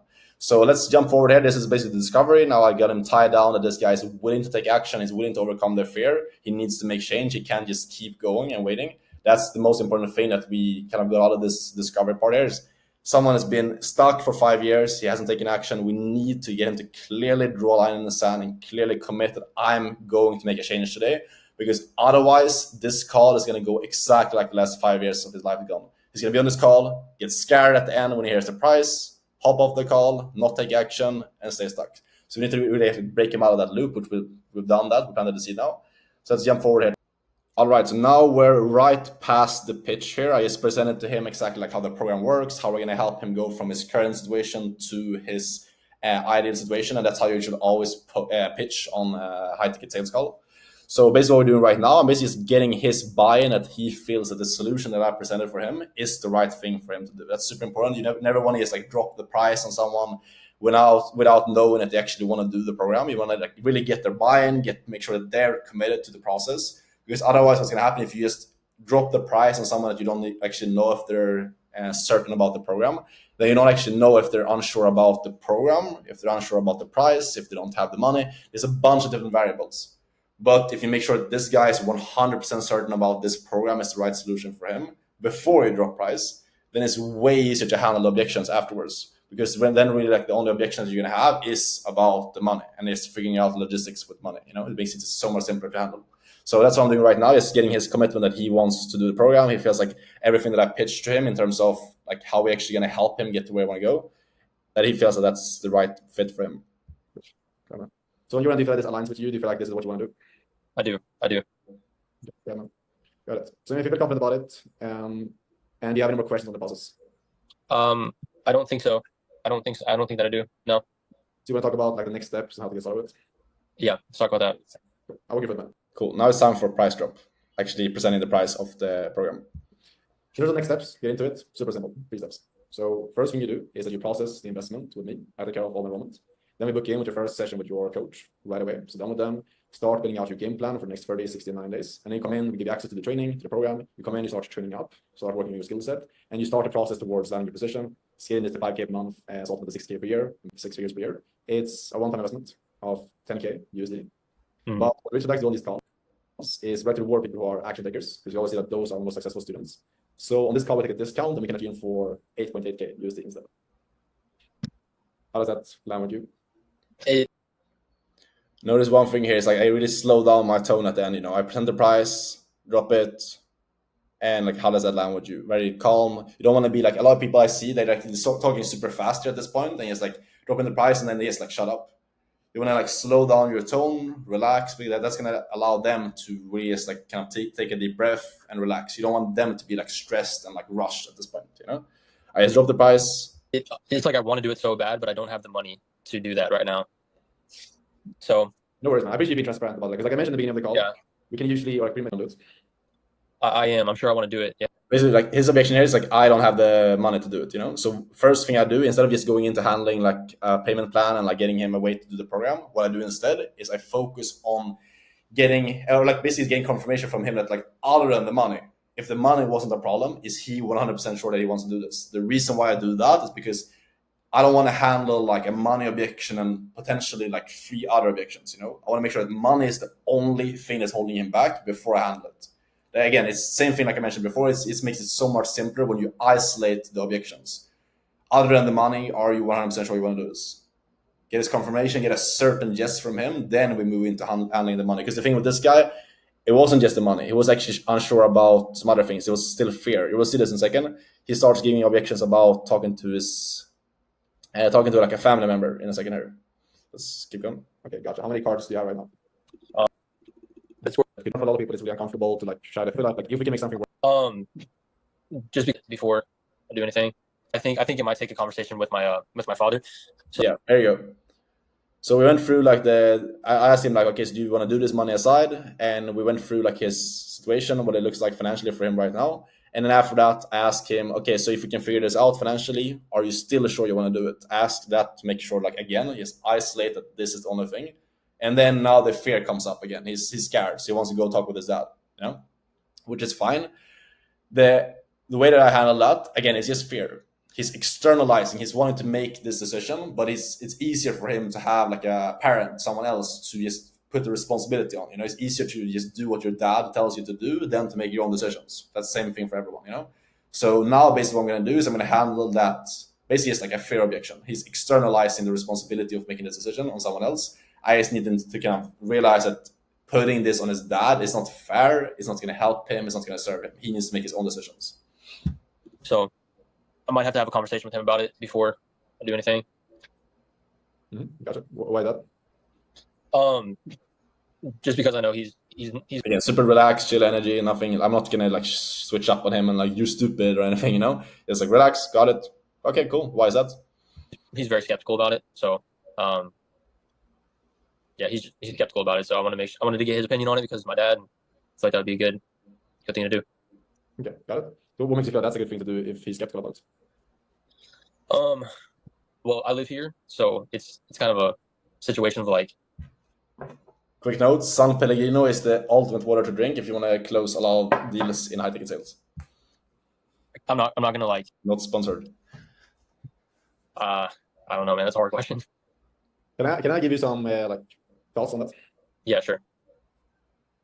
So let's jump forward here. This is basically the discovery. Now I got him tied down that this guy is willing to take action. He's willing to overcome their fear. He needs to make change. He can't just keep going and waiting. That's the most important thing that we kind of got out of this discovery part here is someone has been stuck for 5 years. He hasn't taken action. We need to get him to clearly draw a line in the sand and clearly commit that I'm going to make a change today, because otherwise this call is going to go exactly like the last 5 years of his life gone. He's going to be on this call, get scared at the end when he hears the price, hop off the call, not take action, and stay stuck. So we need to really break him out of that loop, which we've done that. We're planning to see now. So let's jump forward here. All right, so now we're right past the pitch here. I just presented to him exactly like how the program works, how we're going to help him go from his current situation to his ideal situation, and that's how you should always pitch on a high-ticket sales call. So basically what we're doing right now, I'm basically just getting his buy-in that he feels that the solution that I presented for him is the right thing for him to do. That's super important. You never want to just like drop the price on someone without knowing that they actually want to do the program. You want to like really get their buy-in, make sure that they're committed to the process. Because otherwise what's going to happen if you just drop the price on someone that you don't actually know if they're certain about the program, then you don't actually know if they're unsure about the program, if they're unsure about the price, if they don't have the money. There's a bunch of different variables. But if you make sure that this guy is 100% certain about this program is the right solution for him before you drop price, then it's way easier to handle the objections afterwards. Because then really like the only objections you're going to have is about the money and it's figuring out logistics with money. You know, it makes it so much simpler to handle. So that's what I'm doing right now, is getting his commitment that he wants to do the program. He feels like everything that I pitched to him in terms of like how we're actually going to help him get to where I want to go, that he feels that that's the right fit for him. So on your end, do you feel like this aligns with you? Do you feel like this is what you want to do? I do. Yeah, man. Got it. So if you feel confident about it, and do you have any more questions on the process? I don't think so. I don't think that I do. No. Do you want to talk about like the next steps and how to get started with it? Yeah, let's talk about that. I will give it that. Cool. Now it's time for price drop. Actually presenting the price of the program. Here's the next steps. Get into it. Super simple. 3 steps. So first thing you do is that you process the investment with me. I take care of all the enrollment. Then we book in with your first session with your coach right away. So done with them. Start building out your game plan for the next 30, 69 days. And then you come in, we give you access to the training, to the program. You come in, you start training up, start working on your skill set, and you start the process towards landing your position. Scaling this to 5K per month, it's ultimately 6K per year, 6 figures per year. It's a one-time investment of 10K USD. But what we should like to do on these calls is we like to reward people who are action takers, because we always see that those are the most successful students. So on this call, we take a discount and we can have you in for 8.8K USD instead. How does that land with you? Notice one thing here is like I really slow down my tone at the end. You know, I present the price, drop it, and like how does that land with you? Very calm. You don't want to be like a lot of people I see. They're like talking super fast at this point, and just like dropping the price, and then they just like shut up. You want to like slow down your tone, relax, because that's gonna allow them to really just like kind of take a deep breath and relax. You don't want them to be like stressed and like rushed at this point. You know, I just drop the price. It's like I want to do it so bad, but I don't have the money to do that right now. So no worries, man. I appreciate you being transparent about it, because like I mentioned at the beginning of the call, yeah, we can usually or pretty much do it. I am. I'm sure I want to do it. Yeah. Basically, like his objection here is like I don't have the money to do it. You know, so first thing I do, instead of just going into handling like a payment plan and like getting him a way to do the program, what I do instead is I focus on getting or like basically getting confirmation from him that like other than the money, if the money wasn't a problem, is he 100% sure that he wants to do this? The reason why I do that is because I don't want to handle like a money objection and potentially like 3 other objections. You know, I want to make sure that money is the only thing that's holding him back before I handle it. Again, it's the same thing like I mentioned before. It makes it so much simpler when you isolate the objections. Other than the money, are you 100% sure you want to do this? Get his confirmation, get a certain yes from him, then we move into handling the money. Because the thing with this guy, it wasn't just the money. He was actually unsure about some other things. It was still fear. You will see this in a second. He starts giving objections about talking to like a family member in a second here. Let's keep going. Okay, gotcha. How many cards do you have right now? That's where for a lot of people, it's really uncomfortable to like try to fill out. Like if we can make something work, Just before I do anything, I think it might take a conversation with my father. So Yeah, there you go. So we went through like I asked him like, okay, so do you want to do this money aside? And we went through like his situation, what it looks like financially for him right now. And then after that, I asked him, okay, so if we can figure this out financially, are you still sure you want to do it? Ask that to make sure, like, again, he's isolated that this is the only thing. And then now the fear comes up again. He's scared, so he wants to go talk with his dad, which is fine. The way that I handle that, again, is just fear. He's externalizing, he's wanting to make this decision, but it's easier for him to have like a parent, someone else to just put the responsibility on. It's easier to just do what your dad tells you to do than to make your own decisions. That's the same thing for everyone, So now basically what I'm going to do is I'm going to handle that basically it's like a fear objection. He's externalizing the responsibility of making this decision on someone else. I just need him to kind of realize that putting this on his dad is not fair. It's not going to help him. It's not going to serve him. He needs to make his own decisions. So I might have to have a conversation with him about it before I do anything. Gotcha. Why that? Just because I know he's again, super relaxed, chill energy, nothing. I'm not gonna like switch up on him and like you're stupid or anything, It's like relax, got it. Okay, cool. Why is that? He's very skeptical about it. So yeah, he's skeptical about it. So I wanted to get his opinion on it because my dad. It's like that would be a good thing to do. Okay, got it. So what makes you feel that's a good thing to do if he's skeptical about it? Well, I live here, so it's kind of a situation of like. Quick note: San Pellegrino is the ultimate water to drink if you want to close a lot of deals in high ticket sales. I'm not gonna like. Not sponsored. I don't know, man. That's a hard question. Can I give you some like thoughts on that? Yeah, sure.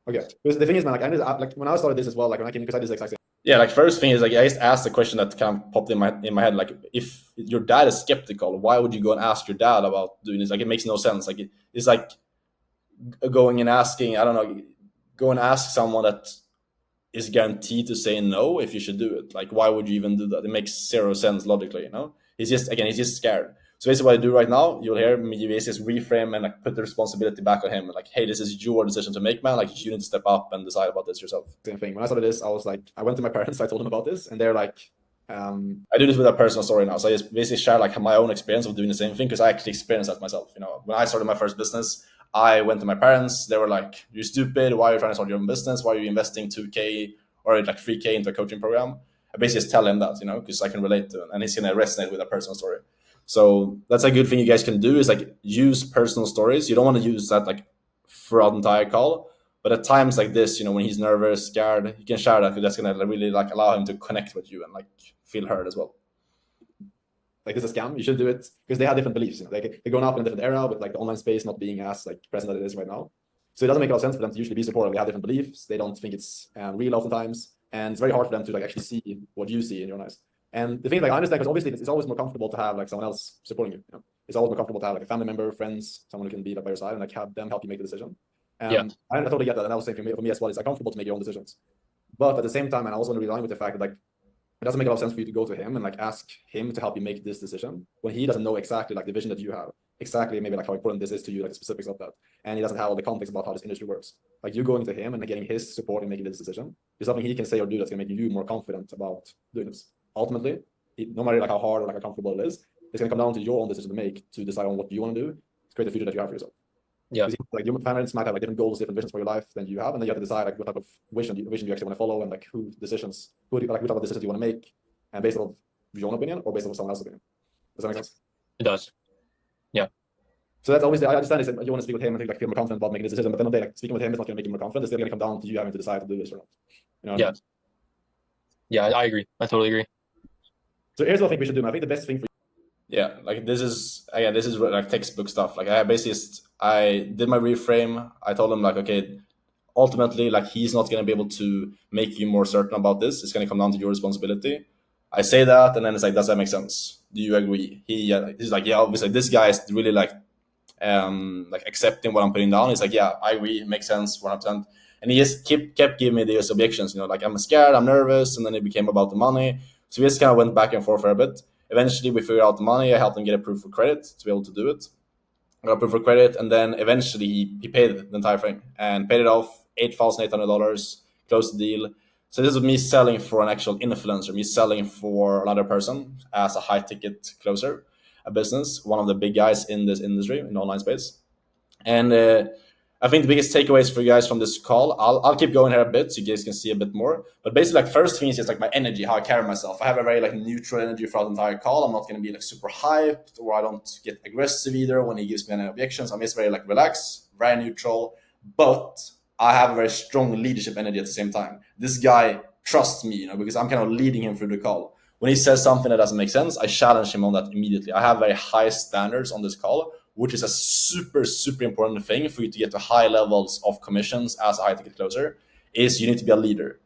Okay, because the thing is, man, like when I started this as well, like when I came, because I did the exact same. Yeah, like first thing is like I just asked the question that kind of popped in my head. Like, if your dad is skeptical, why would you go and ask your dad about doing this? Like, it makes no sense. Like, it's like going and asking. I don't know. Go and ask someone that is guaranteed to say no if you should do it. Like, why would you even do that? It makes zero sense logically. He's just scared. So basically, what I do right now, you'll hear me just reframe and like put the responsibility back on him. Like, hey, this is your decision to make, man. Like, you need to step up and decide about this yourself. Same thing. When I started this, I was like, I went to my parents, I told them about this, and they're like, I do this with a personal story now. So I just basically share like my own experience of doing the same thing because I actually experienced that myself. When I started my first business, I went to my parents. They were like, "You're stupid. Why are you trying to start your own business? Why are you investing 2K or like 3K into a coaching program?" I basically just tell him that, because I can relate to it, and he's gonna resonate with a personal story. So that's a good thing you guys can do is like use personal stories. You don't want to use that like throughout the entire call, but at times like this, when he's nervous, scared, you can share that because that's gonna really like allow him to connect with you and like feel heard as well. Like, it's a scam. You should do it because they have different beliefs. They're growing up in a different era with like the online space not being as like present as it is right now. So it doesn't make a lot of sense for them to usually be supportive. They have different beliefs. They don't think it's real oftentimes, and it's very hard for them to like actually see what you see in your eyes. And the thing is, like, I understand because obviously it's always more comfortable to have like someone else supporting you. It's always more comfortable to have like a family member, friends, someone who can be like by your side and like have them help you make the decision. Yeah. I totally get that, and I was saying for me as well, it's like comfortable to make your own decisions. But at the same time, and I also want to rely with the fact that like it doesn't make a lot of sense for you to go to him and like ask him to help you make this decision when he doesn't know exactly like the vision that you have, exactly maybe like how important this is to you, like the specifics of that, and he doesn't have all the context about how this industry works. Like, you going to him and getting his support in making this decision is something he can say or do that's gonna make you more confident about doing this. Ultimately, no matter like how hard or like how comfortable it is, it's gonna come down to your own decision to make to decide on what you want to do to create the future that you have for yourself. Yeah. Like, your parents might have like different goals, different visions for your life than you have, and then you have to decide like what type of vision you actually want to follow, and like what type of decisions you want to make, and based on your own opinion or based on someone else's opinion. Does that make sense? It does. Yeah. So that's obviously, I understand is that you want to speak with him and like feel more confident about making a decision, but then like speaking with him is not going to make you more confident. It's still going to come down to you having to decide to do this or not. Yeah. Yeah, I agree. I totally agree. So here's what I think we should do. I think the best thing for you. Yeah, like this is like textbook stuff. Like, I did my reframe. I told him like, okay, ultimately, like, he's not going to be able to make you more certain about this. It's going to come down to your responsibility. I say that, and then it's like, does that make sense? Do you agree? He's like, yeah, obviously this guy is really like accepting what I'm putting down. He's like, yeah, I agree, it makes sense 100%. And he just kept giving me those objections, like, I'm scared, I'm nervous, and then it became about the money. So we just kind of went back and forth for a bit. Eventually we figured out the money. I helped him get a proof of credit to be able to do it. I got proof of credit, and then eventually he paid the entire thing and paid it off, $8,800, closed the deal. So this is me selling for an actual influencer, me selling for another person as a high ticket closer, a business, one of the big guys in this industry, in the online space. And I think the biggest takeaways for you guys from this call, I'll keep going here a bit so you guys can see a bit more. But basically, like, first thing is just like my energy, how I carry myself. I have a very like neutral energy throughout the entire call. I'm not going to be like super hyped, or I don't get aggressive either when he gives me any objections. I'm just very like relaxed, very neutral. But I have a very strong leadership energy at the same time. This guy trusts me, you know, because I'm kind of leading him through the call. When he says something that doesn't make sense, I challenge him on that immediately. I have very high standards on this call, which is a super, super important thing for you to get to high levels of commissions as a high ticket closer, is you need to be a leader.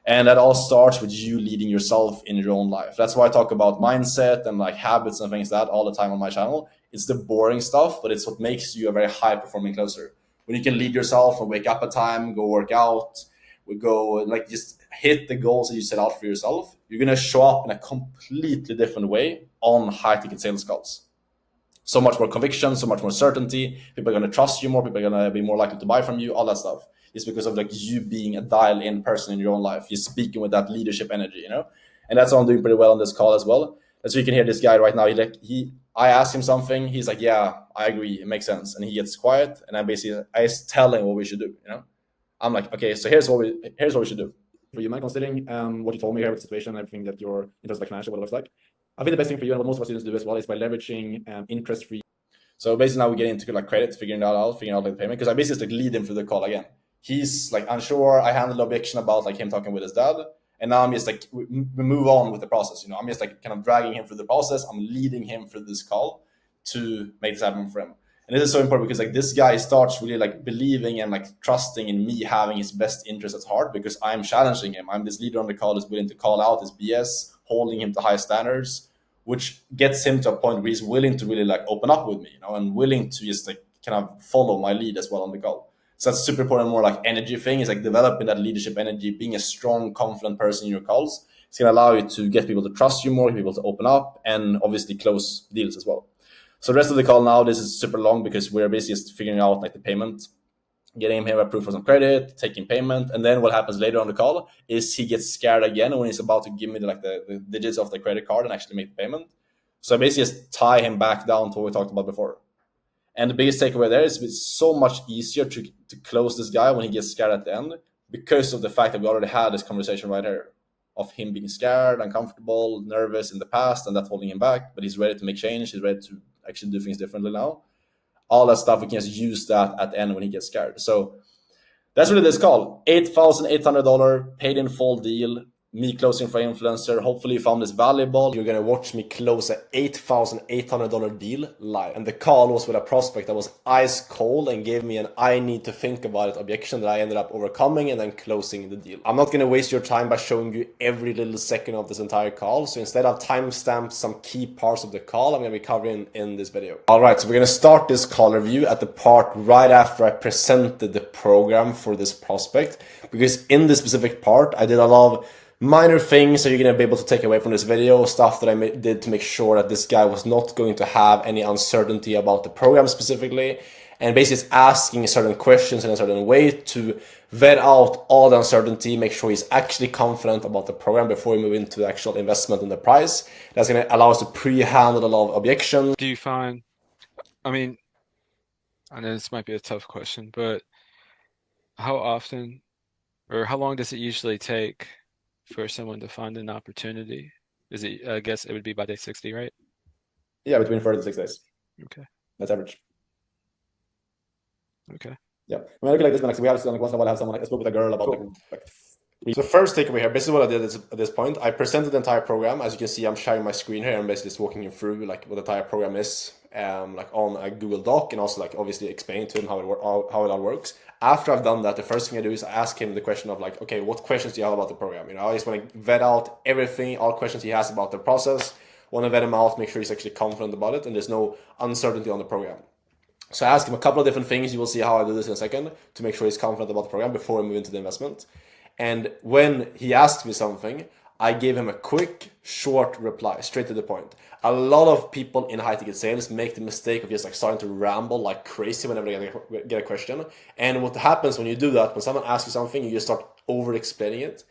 And that all starts with you leading yourself in your own life. That's why I talk about mindset and like habits and things like that all the time on my channel. It's the boring stuff, but it's what makes you a very high performing closer. When you can lead yourself and wake up at time, go work out, we go like just hit the goals that you set out for yourself, you're going to show up in a completely different way on high ticket sales calls. So much more conviction, so much more certainty. People are going to trust you more. People are going to be more likely to buy from you, all that stuff. It's because of like you being a dial in person in your own life. You're speaking with that leadership energy, you know? And that's what I'm doing pretty well on this call as well. And so you can hear this guy right now. I ask him something. He's like, yeah, I agree. It makes sense. And he gets quiet. And I just tell him what we should do, you know? I'm like, okay, so here's what we should do. For you, man, considering what you told me here with the situation and everything that you're in terms of like financial, what it looks like, I think the best thing for you and what most of our students do as well is by leveraging interest-free. So basically now we get into like credit, figuring out like the payment, because I basically like lead him through the call again. He's like unsure. I handled the objection about like him talking with his dad. And now I'm just like, we move on with the process. You know, I'm just like kind of dragging him through the process. I'm leading him through this call to make this happen for him. And this is so important because like this guy starts really like believing and like trusting in me having his best interest at heart, because I'm challenging him. I'm this leader on the call who's willing to call out his BS, holding him to high standards, which gets him to a point where he's willing to really like open up with me, you know, and willing to just like kind of follow my lead as well on the call. So that's super important. More like energy thing is like developing that leadership energy, being a strong, confident person in your calls. It's going to allow you to get people to trust you more, get people to open up, and obviously close deals as well. So the rest of the call now, this is super long because we're basically just figuring out like the payment, getting him here approved for some credit, taking payment. And then what happens later on the call is he gets scared again when he's about to give me the digits of the credit card and actually make the payment. So I basically just tie him back down to what we talked about before. And the biggest takeaway there is it's so much easier to close this guy when he gets scared at the end, because of the fact that we already had this conversation right here of him being scared, uncomfortable, nervous in the past, and that's holding him back. But he's ready to make change. He's ready to actually do things differently now. All that stuff, we can just use that at the end when he gets scared. So that's really this call. $8,800 paid in full deal. Me closing for influencer. Hopefully you found this valuable. You're going to watch me close an $8,800 deal live. And the call was with a prospect that was ice cold and gave me an I need to think about it objection that I ended up overcoming and then closing the deal. I'm not going to waste your time by showing you every little second of this entire call. So instead I've timestamped some key parts of the call I'm going to be covering in this video. All right, so we're going to start this call review at the part right after I presented the program for this prospect. Because in this specific part, I did a lot of minor things that you're going to be able to take away from this video, stuff that I did to make sure that this guy was not going to have any uncertainty about the program specifically, and basically just asking certain questions in a certain way to vet out all the uncertainty, make sure he's actually confident about the program before we move into the actual investment in the price. That's going to allow us to pre-handle a lot of objections. Do you find, I mean, I know this might be a tough question, but how often or how long does it usually take for someone to find an opportunity? Is it, I guess it would be by day 60, right? Yeah, between 4 to 6 days. Okay. That's average. Okay. Yeah. When I look like this, like, we have like once in a while have someone, I spoke with a girl about so first takeaway here, basically what I did at this point, I presented the entire program. As you can see, I'm sharing my screen here. I'm basically just walking you through like what the entire program is, like on a Google Doc, and also like obviously explaining to him how it all works. After I've done that, the first thing I do is I ask him the question of like, okay, what questions do you have about the program? You know, I just want to vet out everything, all questions he has about the process. Want to vet him out, make sure he's actually confident about it, and there's no uncertainty on the program. So I ask him a couple of different things. You will see how I do this in a second to make sure he's confident about the program before we move into the investment. And when he asked me something, I gave him a quick, short reply, straight to the point. A lot of people in high-ticket sales make the mistake of just like starting to ramble like crazy whenever they get a question. And what happens when you do that, when someone asks you something, you just start over-explaining it.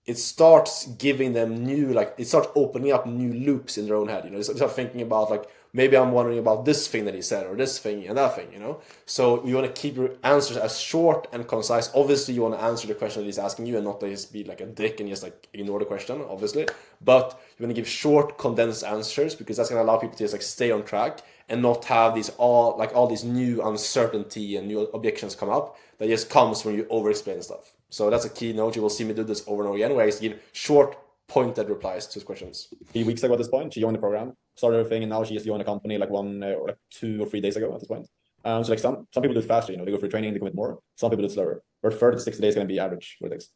it starts giving them new, like, it starts opening up new loops in their own head. You know, they start thinking about, like, maybe I'm wondering about this thing that he said, or this thing and that thing, you know? So you want to keep your answers as short and concise. Obviously, you want to answer the question that he's asking you and not just be like a dick and just like ignore the question, obviously. But you want to give short, condensed answers, because that's going to allow people to just like stay on track and not have these all these new uncertainty and new objections come up that just comes when you over explain stuff. So that's a key note. You will see me do this over and over again, where I just give short, pointed replies to his questions. 3 weeks ago at this point, she joined the program, started everything, and now she just joined the company like 2 or 3 days ago at this point. So like some people do it faster, you know, they go through training, they commit more. Some people do it slower. But 30 to 60 days is going to be average what it takes.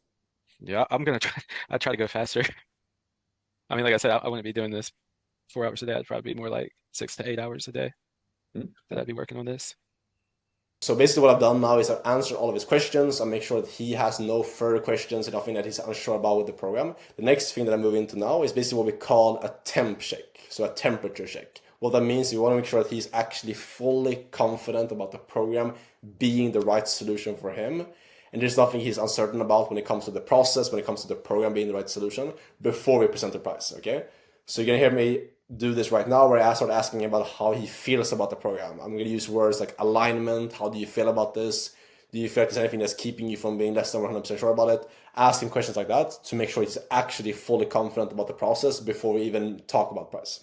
Yeah, I'm gonna try. I try to go faster. I mean, like I said, I wouldn't be doing this 4 hours a day. I'd probably be more like 6 to 8 hours a day that I'd be working on this. So basically what I've done now is I've answered all of his questions. I make sure that he has no further questions and nothing that he's unsure about with the program. The next thing that I move into now is basically what we call a temp check. So a temperature check. What that means, you want to make sure that he's actually fully confident about the program being the right solution for him. And there's nothing he's uncertain about when it comes to the process, when it comes to the program being the right solution, before we present the price, okay? So you're gonna hear me do this right now, where I start asking him about how he feels about the program. I'm gonna use words like alignment. How do you feel about this? Do you feel like there's anything that's keeping you from being less than 100% sure about it? Ask him questions like that to make sure he's actually fully confident about the process before we even talk about price.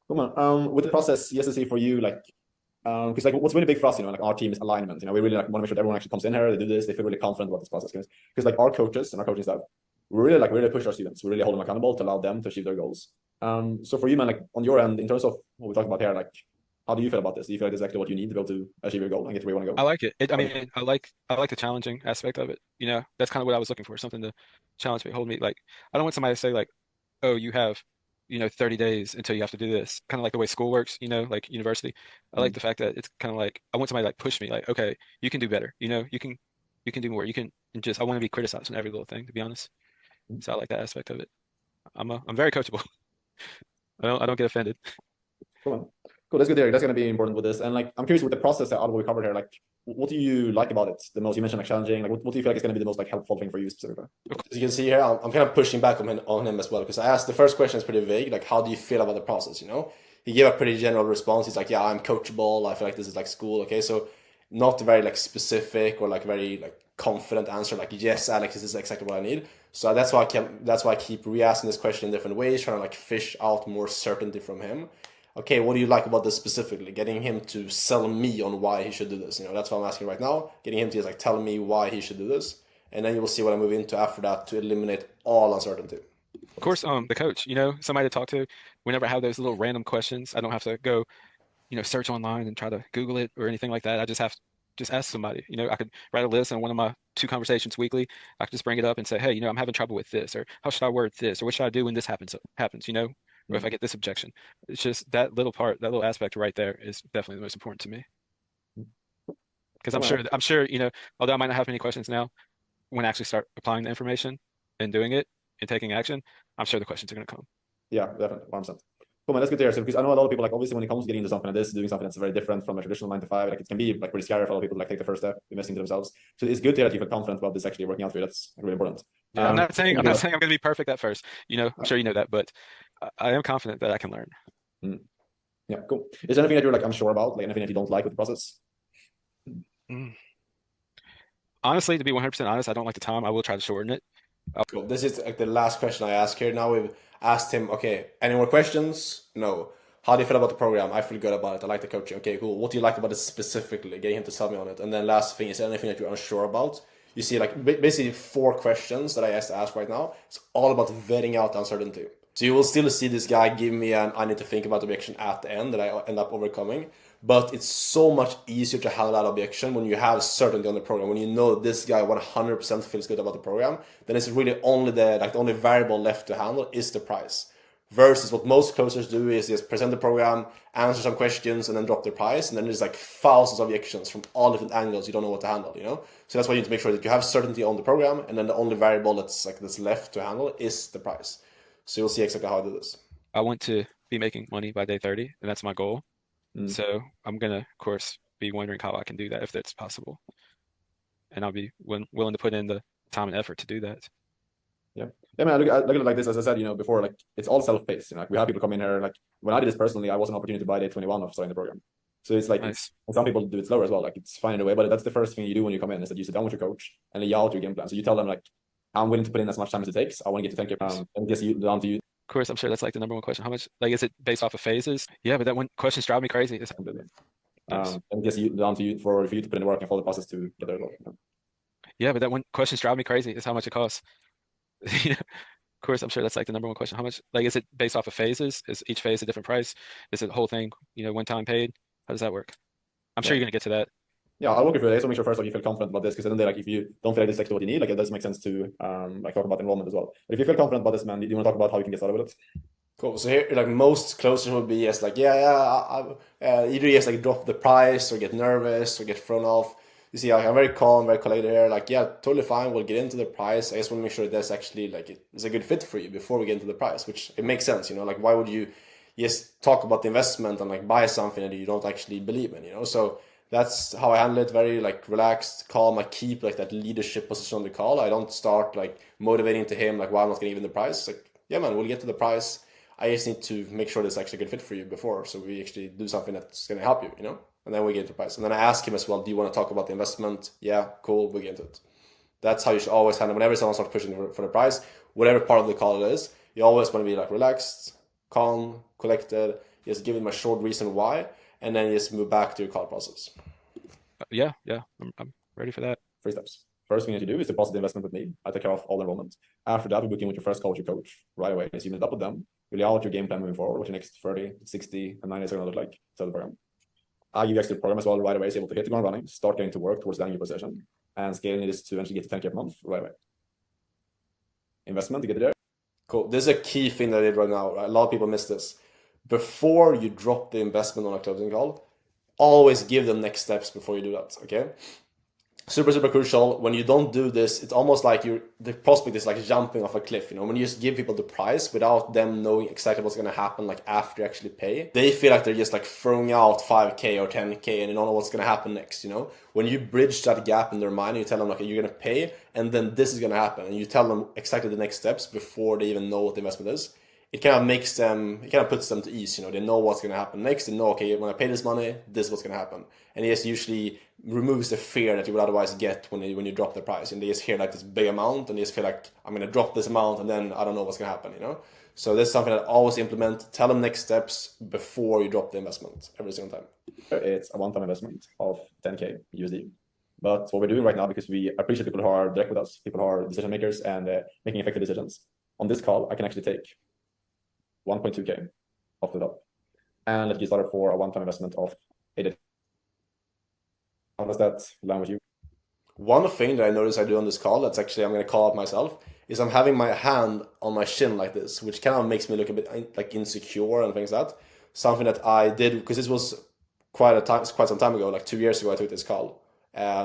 Come on. With the process, yes, to see for you, like, because like what's really big for us, you know, like our team is alignment. You know, we really like want to make sure that everyone actually comes in here, they do this, they feel really confident about this process. Because like our coaches and our coaching staff, we really push our students. We really hold them accountable to allow them to achieve their goals. So for you, man, like on your end, in terms of what we talked about here, like, how do you feel about this? Do you feel like this is actually what you need to be able to achieve your goal and get to where you want to go? I like it. I mean, I like the challenging aspect of it. You know, that's kind of what I was looking for, something to challenge me, hold me. Like, I don't want somebody to say like, oh, you have, 30 days until you have to do this. Kind of like the way school works, like university. I like the fact that it's kind of like, I want somebody to like push me, like, okay, you can do better. You can do more. You can just, I want to be criticized on every little thing, to be honest. So I like that aspect of it. I'm very coachable. I don't get offended. Cool. That's good there. That's going to be important with this. And like, I'm curious with the process that we covered here, like, what do you like about it the most? You mentioned like challenging. Like, what do you feel like is going to be the most like helpful thing for you specifically? As you can see here, I'm kind of pushing back on him as well, because I asked the first question is pretty vague, like how do you feel about the process? He gave a pretty general response. He's like, yeah, I'm coachable. I feel like this is like school. Okay, so not very like specific or like very like confident answer. Like, yes, Alex, this is exactly what I need. So that's why I keep re-asking this question in different ways, trying to like fish out more certainty from him. Okay, what do you like about this specifically? Getting him to sell me on why he should do this. That's what I'm asking right now. Getting him to just like tell me why he should do this. And then you will see what I move into after that to eliminate all uncertainty. Of course, the coach, somebody to talk to whenever I have those little random questions. I don't have to go, search online and try to Google it or anything like that. I just have to just ask somebody. I could write a list on one of my 2 conversations weekly. I could just bring it up and say, hey, I'm having trouble with this, or how should I word this, or what should I do when this happens, or if I get this objection. It's just that little part, that little aspect right there is definitely the most important to me. Because I'm sure, although I might not have many questions now, when I actually start applying the information and doing it and taking action, I'm sure the questions are going to come. Yeah, definitely, 100%. Cool, man, that's good to hear. So, because I know a lot of people, like, obviously, when it comes to getting into something like this, doing something that's very different from a traditional 9 to 5, like, it can be like pretty scary for a lot of people, like, take the first step, investing into themselves. So it's good to hear that you feel confident about this actually working out for you. That's really important. Yeah, I'm not saying I'm going to be perfect at first. I'm sure you know that, but I am confident that I can learn. Yeah, cool. Is there anything that you're like unsure about, like anything that you don't like with the process? Honestly, to be 100% honest, I don't like the time. I will try to shorten it. Cool. This is like the last question I ask here. Now we've asked him, okay, any more questions? No. How do you feel about the program? I feel good about it. I like the coaching. Okay, cool. What do you like about it specifically? Getting him to tell me on it. And then last thing, is there anything that you're unsure about? You see like basically 4 questions that I ask right now. It's all about vetting out uncertainty. So you will still see this guy give me an I need to think about objection at the end that I end up overcoming. But it's so much easier to handle that objection when you have certainty on the program. When you know this guy 100% feels good about the program, then it's really only the only variable left to handle is the price. Versus what most closers do is just present the program, answer some questions, and then drop the price. And then there's like thousands of objections from all different angles. You don't know what to handle, So that's why you need to make sure that you have certainty on the program, and then the only variable that's left to handle is the price. So you'll see exactly how I do this. I want to be making money by day 30, and that's my goal. So I'm going to, of course, be wondering how I can do that if that's possible. And I'll be willing to put in the time and effort to do that. Yeah, man. I look at it like this. As I said, before, like it's all self-paced. Like we have people come in here. Like when I did this personally, I was an opportunity to buy day 21 of starting the program. So it's like Nice. and some people do it slower as well. Like it's finding a way, but that's the first thing you do when you come in is that you sit down with your coach and lay out your game plan. So you tell them like, I'm willing to put in as much time as it takes. I want to get to 10K, and just down to you. Of course, I'm sure that's like the number one question. How much, like, is it based off of phases? Yeah, but that one question's driving me crazy. Completely. Nice. And just down to you for you to put in the work and follow the process to get there. Yeah, but that one question's driving me crazy. Is how much it costs. Of course, I'm sure that's like the number one question. How much, like, is it based off of phases? Is each phase a different price? Is it the whole thing, one time paid? How does that work? I'm sure you're gonna get to that. Yeah, I'll walk you through it. So make sure first you feel confident about this, because then like if you don't feel like this is actually what you need, like it does make sense to like talk about enrollment as well. But if you feel confident about this, man, do you want to talk about how you can get started with it? Cool. So here, like most closers would be yes, like either yes, like drop the price or get nervous or get thrown off. You see, I'm very calm, very collected here. Like, yeah, totally fine. We'll get into the price. I just want to make sure that's actually like it's a good fit for you before we get into the price, which it makes sense. Like why would you just talk about the investment and like buy something that you don't actually believe in? So that's how I handle it. Very like relaxed, calm. I keep like that leadership position on the call. I don't start like motivating to him like why I'm not getting even the price. Like, yeah, man, we'll get to the price. I just need to make sure this is actually a good fit for you before, so we actually do something that's going to help you, and then we get into price. And then I ask him as well, do you want to talk about the investment? Yeah, cool, we get into it. That's how you should always handle whenever someone starts pushing for the price, whatever part of the call it is. You always want to be like relaxed, calm, collected, just give him a short reason why, and then just move back to your call process. Yeah, I'm ready for that. 3 steps. First thing you need to do is deposit the investment with me. I take care of all enrollment. After that, we book in with your first call with your coach right away. So you meet up with them, you lay out your game plan moving forward, what your next 30, 60, and 90 days are going to look like to the program. I give you actually the program as well right away, so you're able to hit the ground running, start getting to work towards landing your position, and scaling this to eventually get to 10K per month right away. Investment to get it there. Cool. This is a key thing that I did right now. A lot of people miss this. Before you drop the investment on a closing call, always give them next steps before you do that, okay? Super, super crucial. When you don't do this, it's almost like the prospect is like jumping off a cliff, When you just give people the price without them knowing exactly what's going to happen, like after you actually pay, they feel like they're just like throwing out 5K or 10K and they don't know what's going to happen next, When you bridge that gap in their mind, you tell them, okay, you're going to pay and then this is going to happen. And you tell them exactly the next steps before they even know what the investment is. It kind of puts them to ease, They know what's going to happen next. They know, okay, when I pay this money, this is what's going to happen. And it just usually removes the fear that you would otherwise get when you drop the price. And they just hear like this big amount and they just feel like, I'm going to drop this amount and then I don't know what's going to happen, So this is something that I always implement. Tell them next steps before you drop the investment every single time. It's a one-time investment of 10K USD. But what we're doing right now, because we appreciate people who are direct with us, people who are decision makers and making effective decisions. On this call, I can actually take 1.2K off the top. And let's get started for a one-time investment of 8. How does that land with you? One thing that I notice I do on this call, that's actually, I'm going to call out myself, is I'm having my hand on my shin like this, which kind of makes me look a bit like insecure and things like that. Something that I did, because this was quite some time ago, like 2 years ago I took this call.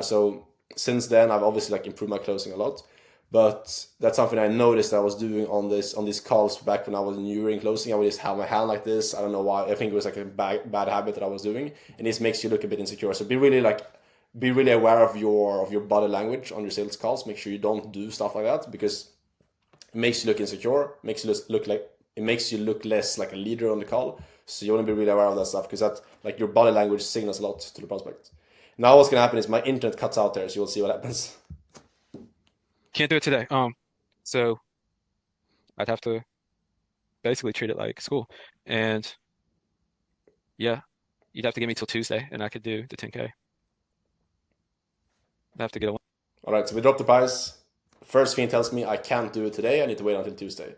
So since then, I've obviously like improved my closing a lot. But that's something I noticed I was doing on these calls back when I was new in closing. I would just have my hand like this. I don't know why. I think it was like a bad habit that I was doing, and this makes you look a bit insecure. So be really aware of your body language on your sales calls. Make sure you don't do stuff like that, because it makes you look insecure. It makes you look less like a leader on the call. So you want to be really aware of that stuff, because that like your body language signals a lot to the prospect. Now what's gonna happen is my internet cuts out there, so you'll see what happens. Can't do it today. So I'd have to basically treat it like school. And yeah, you'd have to give me till Tuesday and I could do the 10K. I'd have to get a one. All right, so we dropped the price. First thing tells me I can't do it today. I need to wait until Tuesday.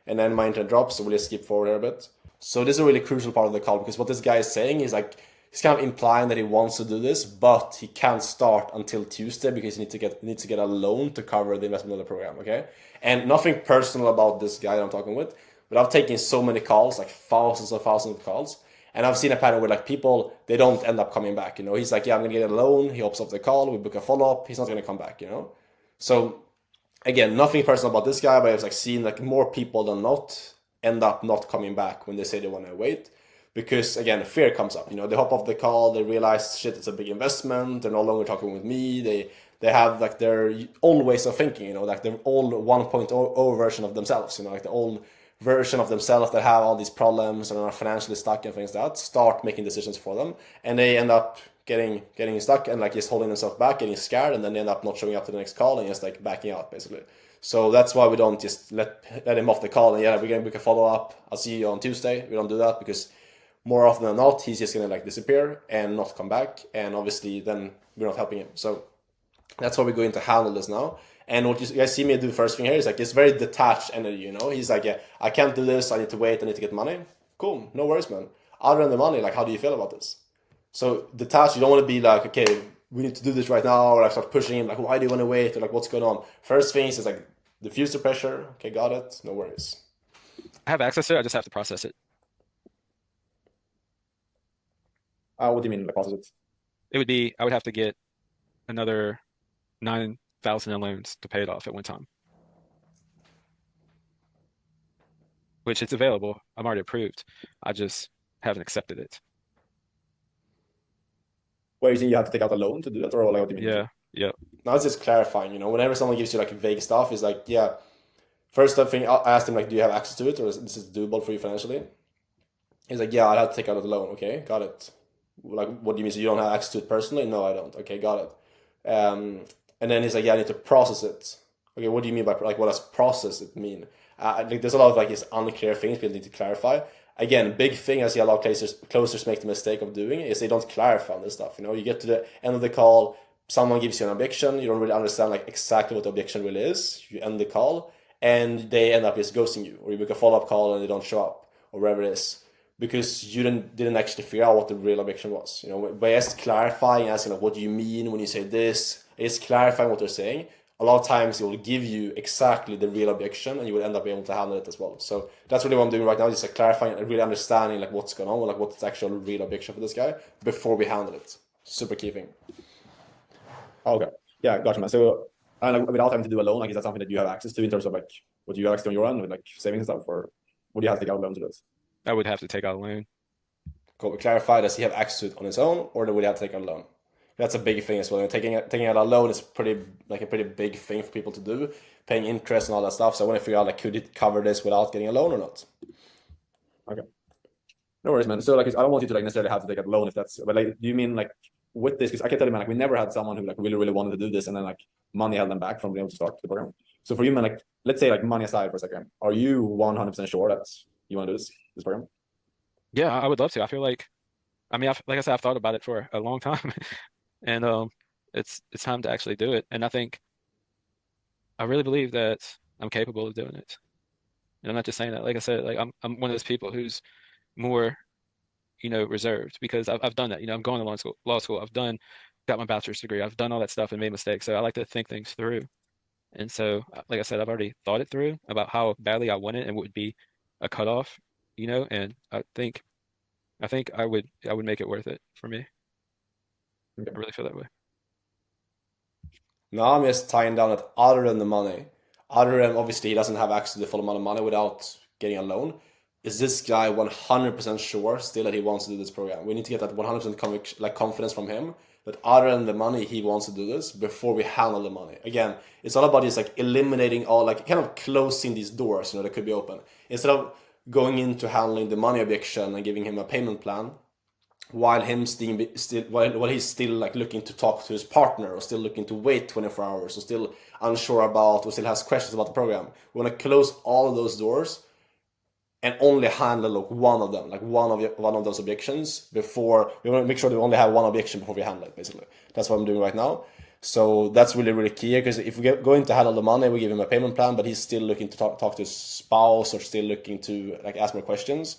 And then my internet drops, so we'll just skip forward here a bit. So this is a really crucial part of the call, because what this guy is saying is like, he's kind of implying that he wants to do this, but he can't start until Tuesday because he needs to get a loan to cover the investment of the program, okay? And nothing personal about this guy that I'm talking with, but I've taken so many calls, like thousands of calls, and I've seen a pattern where like people, they don't end up coming back, He's like, yeah, I'm gonna get a loan, he hops off the call, we book a follow-up, he's not gonna come back, So again, nothing personal about this guy, but I've like seen like more people than not end up not coming back when they say they want to wait. Because again, fear comes up. They hop off the call, they realize shit, it's a big investment. They're no longer talking with me. they have like their old ways of thinking, like the old 1.0 version of themselves, like the old version of themselves that have all these problems and are financially stuck and things like that, start making decisions for them, and they end up getting stuck and like just holding themselves back, getting scared, and then they end up not showing up to the next call and just like backing out basically. So that's why we don't just let him off the call and we can follow up, I'll see you on Tuesday. We don't do that, because more often than not he's just gonna like disappear and not come back, and obviously then we're not helping him. So that's why we're going to handle this now. And what you guys see me do first thing here is like, it's very detached energy, He's like, yeah, I can't do this, I need to wait, I need to get money. Cool, no worries, man. Other than the money, like, how do you feel about this? So detached, you don't want to be like, okay, we need to do this right now, or like start pushing him, like, why do you want to wait, or like, what's going on? First things is like, diffuse the pressure. Okay, got it, no worries. I have access to it, I just have to process it. What do you mean, like, process it? It would be, I would have to get another 9,000 in loans to pay it off at one time. Which it's available. I'm already approved. I just haven't accepted it. Where you think you have to take out a loan to do that, or like, what do you mean? Yeah, yeah. Now it's just clarifying, whenever someone gives you like vague stuff, it's like, yeah, first thing I asked him, like, do you have access to it, or is this doable for you financially? He's like, yeah, I'd have to take out a loan. Okay, got it. Like, what do you mean? So you don't have access to it personally? No, I don't. Okay, got it. And then he's like, yeah, I need to process it. Okay, what do you mean by, like, what does process it mean? Like, there's a lot of like these unclear things people need to clarify. Again, big thing I see a lot of closers make the mistake of doing is they don't clarify this stuff. You get to the end of the call, someone gives you an objection, you don't really understand like exactly what the objection really is. You end the call, and they end up just ghosting you, or you book a follow-up call and they don't show up, or whatever it is, because you didn't actually figure out what the real objection was. By just clarifying, asking like, what do you mean when you say this, just clarifying what they're saying. A lot of times it will give you exactly the real objection, and you will end up being able to handle it as well. So that's really what I'm doing right now, just like clarifying and really understanding like what's going on, like what's the actual real objection for this guy before we handle it. Super key thing. Okay, yeah, gotcha, man. So, and like, without having to do a loan, like, is that something that you have access to in terms of like what you have access to on your end with like savings and stuff, or would you have to take out a loan to this? I would have to take out a loan. Cool. We clarify, does he have access to it on his own, or would he have to take out a loan? That's a big thing as well. And taking out a loan is a pretty big thing for people to do, paying interest and all that stuff. So I want to figure out like, could it cover this without getting a loan or not? Okay, no worries, man. So like, I don't want you to like necessarily have to take out a loan if that's, but like, do you mean like with this? Because I can tell you, man, like, we never had someone who like really wanted to do this, and then like money held them back from being able to start the program. So for you, man, like, let's say like money aside for a second, are you 100% sure that you want to do this program? Yeah, I would love to. I feel like, I mean, like I said, I've thought about it for a long time, and it's time to actually do it. And I really believe that I'm capable of doing it. And I'm not just saying that. Like I said, like I'm one of those people who's more, reserved, because I've done that. I'm going to law school. Got my bachelor's degree. I've done all that stuff and made mistakes. So I like to think things through. And so, like I said, I've already thought it through about how badly I want it and what would be a cutoff, and I think I would make it worth it for me. Okay. I really feel that way. Now I'm just tying down that other than the money, other than obviously he doesn't have access to the full amount of money without getting a loan, is this guy 100% sure still that he wants to do this program? We need to get that 100% confidence from him that other than the money, he wants to do this before we handle the money. Again, it's all about just like eliminating all, like kind of closing these doors, that could be open. Instead of going into handling the money objection and giving him a payment plan, while he's still like looking to talk to his partner, or still looking to wait 24 hours, or still unsure about, or still has questions about the program. We want to close all of those doors and only handle like one of them, like one of those objections before. We want to make sure that we only have one objection before we handle it, basically. That's what I'm doing right now. So that's really, really key, because if we go into handle the money, we give him a payment plan, but he's still looking to talk to his spouse, or still looking to like ask more questions,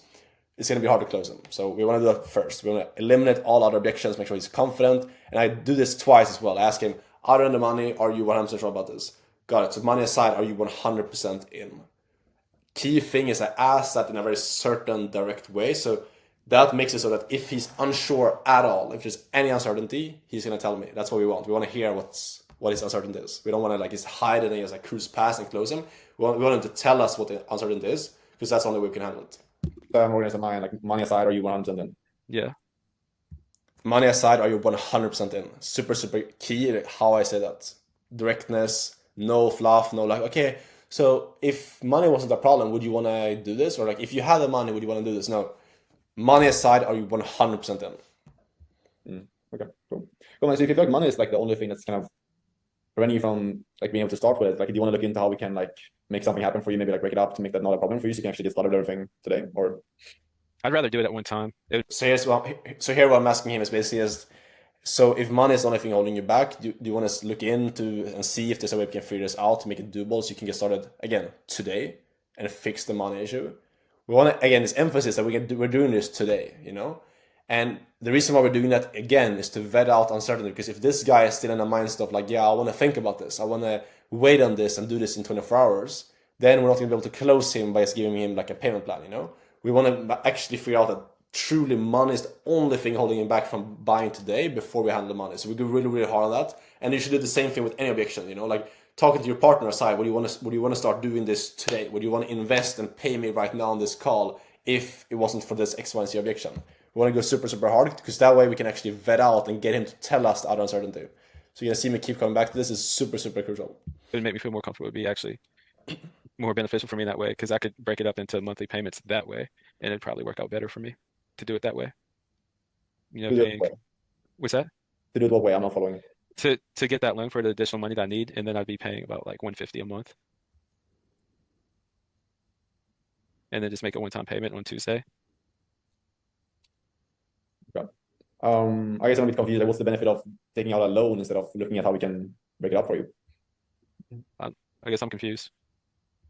it's going to be hard to close him. So we want to do that first. We want to eliminate all other objections, make sure he's confident. And I do this twice as well. I ask him, other than the money, are you 100% sure about this? Got it. So money aside, are you 100% in? Key thing is I ask that in a very certain, direct way. So that makes it so that if he's unsure at all, if there's any uncertainty, he's going to tell me. That's what we want. We want to hear what his uncertainty is. We don't want to like just hide it and just like cruise past and close him. We want him to tell us what the uncertainty is, because that's the only way we can handle it. Organize mind, like money aside, or you 100% in? Yeah. money aside, are you 100% in? Super, super key. How I say that. Directness, no fluff, no like, okay, so if money wasn't a problem, would you want to do this? Or like, if you had the money, would you want to do this? No. Money aside, are you 100% in? Okay, cool. Cool, man. So if you feel like money is like the only thing that's kind of preventing you from like being able to start with it, like do you want to look into how we can like make something happen for you, maybe like break it up to make that not a problem for you so you can actually get started with everything today? Or I'd rather do it at one time. So here what I'm asking him is basically is, so if money is the only thing holding you back, do you want to look into and see if there's a way we can figure this out to make it doable so you can get started again today and fix the money issue? We want to, again, this emphasis that we're doing this today, you know? And the reason why we're doing that again is to vet out uncertainty, because if this guy is still in a mindset of like, yeah, I want to think about this, I want to wait on this and do this in 24 hours, then we're not going to be able to close him by just giving him like a payment plan, you know? We want to actually figure out that truly money is the only thing holding him back from buying today before we handle the money. So we go really, really hard on that. And you should do the same thing with any objection, you know, like talking to your partner aside, what do you want to start doing this today? Would you want to invest and pay me right now on this call if it wasn't for this X, Y, and Z objection? We want to go super, super hard because that way we can actually vet out and get him to tell us the other uncertainty. So you're going to see me keep coming back to this. Is super, super crucial. It would make me feel more comfortable. It would be actually more beneficial for me that way because I could break it up into monthly payments that way, and it'd probably work out better for me to do it that way. You know, paying. What's that? to do it what way? I'm not following. To get that loan for the additional money that I need, and then I'd be paying about like $150 a month, and then just make a one-time payment on Tuesday. I guess I'm a bit confused. Like, what's the benefit of taking out a loan instead of looking at how we can break it up for you? I guess I'm confused.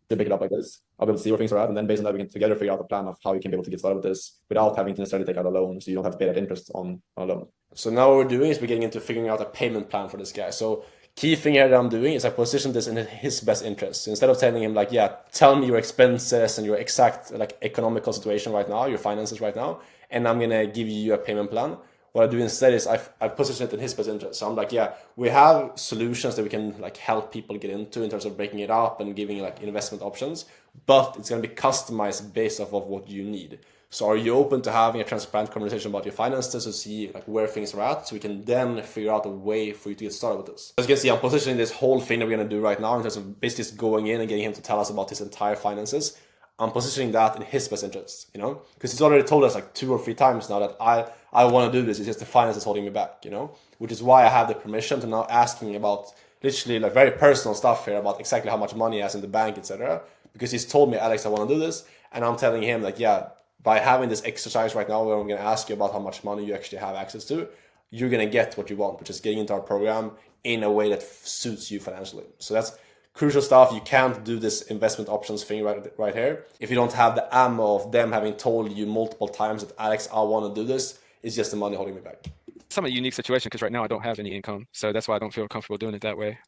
To break it up like this, I'll be able to see where things are at, and then based on that, we can together figure out a plan of how you can be able to get started with this without having to necessarily take out a loan, so you don't have to pay that interest on a loan. So now what we're doing is we're getting into figuring out a payment plan for this guy. So key thing here that I'm doing is I position this in his best interest. So instead of telling him like, yeah, tell me your expenses and your exact like economical situation right now, your finances right now, and I'm gonna give you a payment plan. What I do instead is I position it in his best interest. So I'm like, yeah, we have solutions that we can like help people get into in terms of breaking it up and giving like investment options, but it's gonna be customized based off of what you need. So are you open to having a transparent conversation about your finances to see like where things are at, so we can then figure out a way for you to get started with this? As you can see, I'm positioning this whole thing that we're gonna do right now in terms of basically just going in and getting him to tell us about his entire finances. I'm positioning that in his best interest, you know, because he's already told us like 2 or 3 times now that I want to do this. It's just the finances holding me back, you know, which is why I have the permission to now asking about literally like very personal stuff here about exactly how much money he has in the bank, etc. Because he's told me, Alex, I want to do this, and I'm telling him like, yeah, by having this exercise right now where I'm going to ask you about how much money you actually have access to, you're going to get what you want, which is getting into our program in a way that suits you financially. So that's crucial stuff. You can't do this investment options thing right here if you don't have the ammo of them having told you multiple times that, Alex, I want to do this. It's just the money holding me back. It's a unique situation because right now I don't have any income, so that's why I don't feel comfortable doing it that way.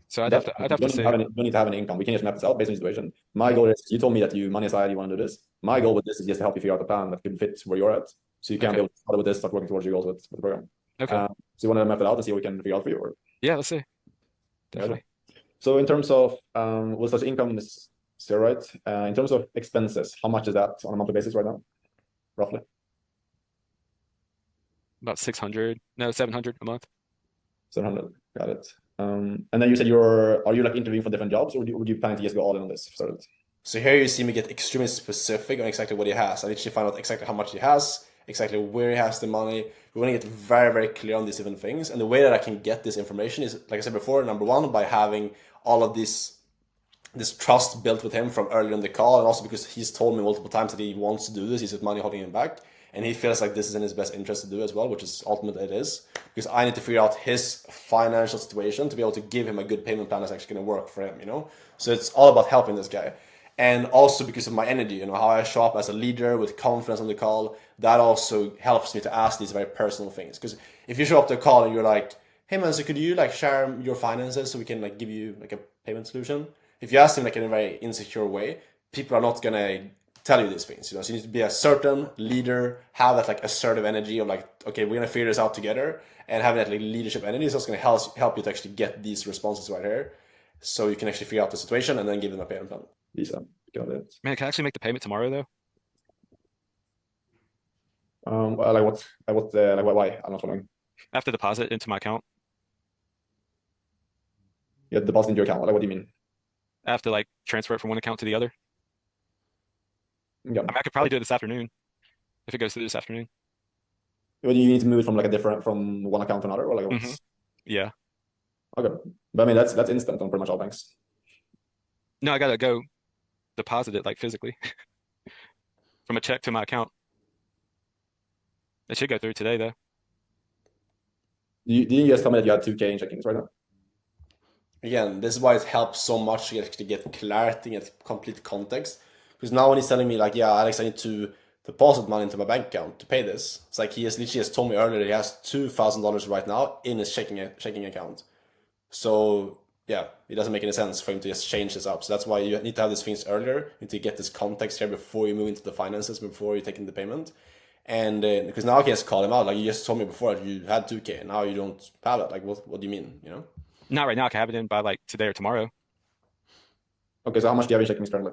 So I'd have to say, you don't need to have an income. We can just map this out based on the situation. My goal is, you told me that you money aside, you want to do this. My goal with this is just to help you figure out a plan that could fit where you're at, so you can be able to start with this, start working towards your goals with the program. okay, So you want to map it out and see what we can figure out for you? Or? yeah, let's see. Definitely. So in terms of well, such income is 0, right? In terms of expenses, how much is that on a monthly basis right now, roughly? About 700 a month. 700, got it. And then you said are you like interviewing for different jobs, or would you plan to just go all in on this? So here you see me get extremely specific on exactly what he has. I literally find out exactly how much he has, exactly where he has the money. We want to get very, very clear on these different things. And the way that I can get this information is, like I said before, number one, by having all of this trust built with him from earlier in the call, and also because he's told me multiple times that he wants to do this, he's got money holding him back, and he feels like this is in his best interest to do as well, which is ultimately it is, because I need to figure out his financial situation to be able to give him a good payment plan that's actually going to work for him, you know? So it's all about helping this guy. And also because of my energy, you know, how I show up as a leader with confidence on the call, that also helps me to ask these very personal things. Because if you show up to a call and you're like, hey man, so could you like share your finances so we can like give you like a payment solution? If you ask them like in a very insecure way, people are not gonna tell you these things, you know. So you need to be a certain leader, have that like assertive energy of like, okay, we're gonna figure this out together, and having that like leadership energy is also gonna help you to actually get these responses right here, so you can actually figure out the situation and then give them a payment plan. Lisa, got it. Man, can I actually make the payment tomorrow though? Why? I'm not following. I have to deposit into my account. You have deposit into your account. Like, what do you mean? I have to like transfer it from one account to the other. Yeah. I mean, I could probably do it this afternoon if it goes through this afternoon. But you need to move it from like a different from one account to another, or like what's Yeah. okay. But I mean that's instant on pretty much all banks. No, I gotta go deposit it like physically from a check to my account. It should go through today though. Didn't you just tell me that you had 2K in checkings right now? Again, this is why it helps so much to actually get clarity and get complete context. Because now when he's telling me like, yeah, Alex, I need to deposit money into my bank account to pay this. It's like he has literally just told me earlier that he has $2,000 right now in his checking account. So yeah, it doesn't make any sense for him to just change this up. So that's why you need to have these things earlier. You need to get this context here before you move into the finances, before you're taking the payment. And because now I can just call him out. Like you just told me before that you had 2K, and now you don't have it. Like what do you mean? You know? Not right now. I can have it in by like today or tomorrow. Okay, so how much do you have in checkings currently?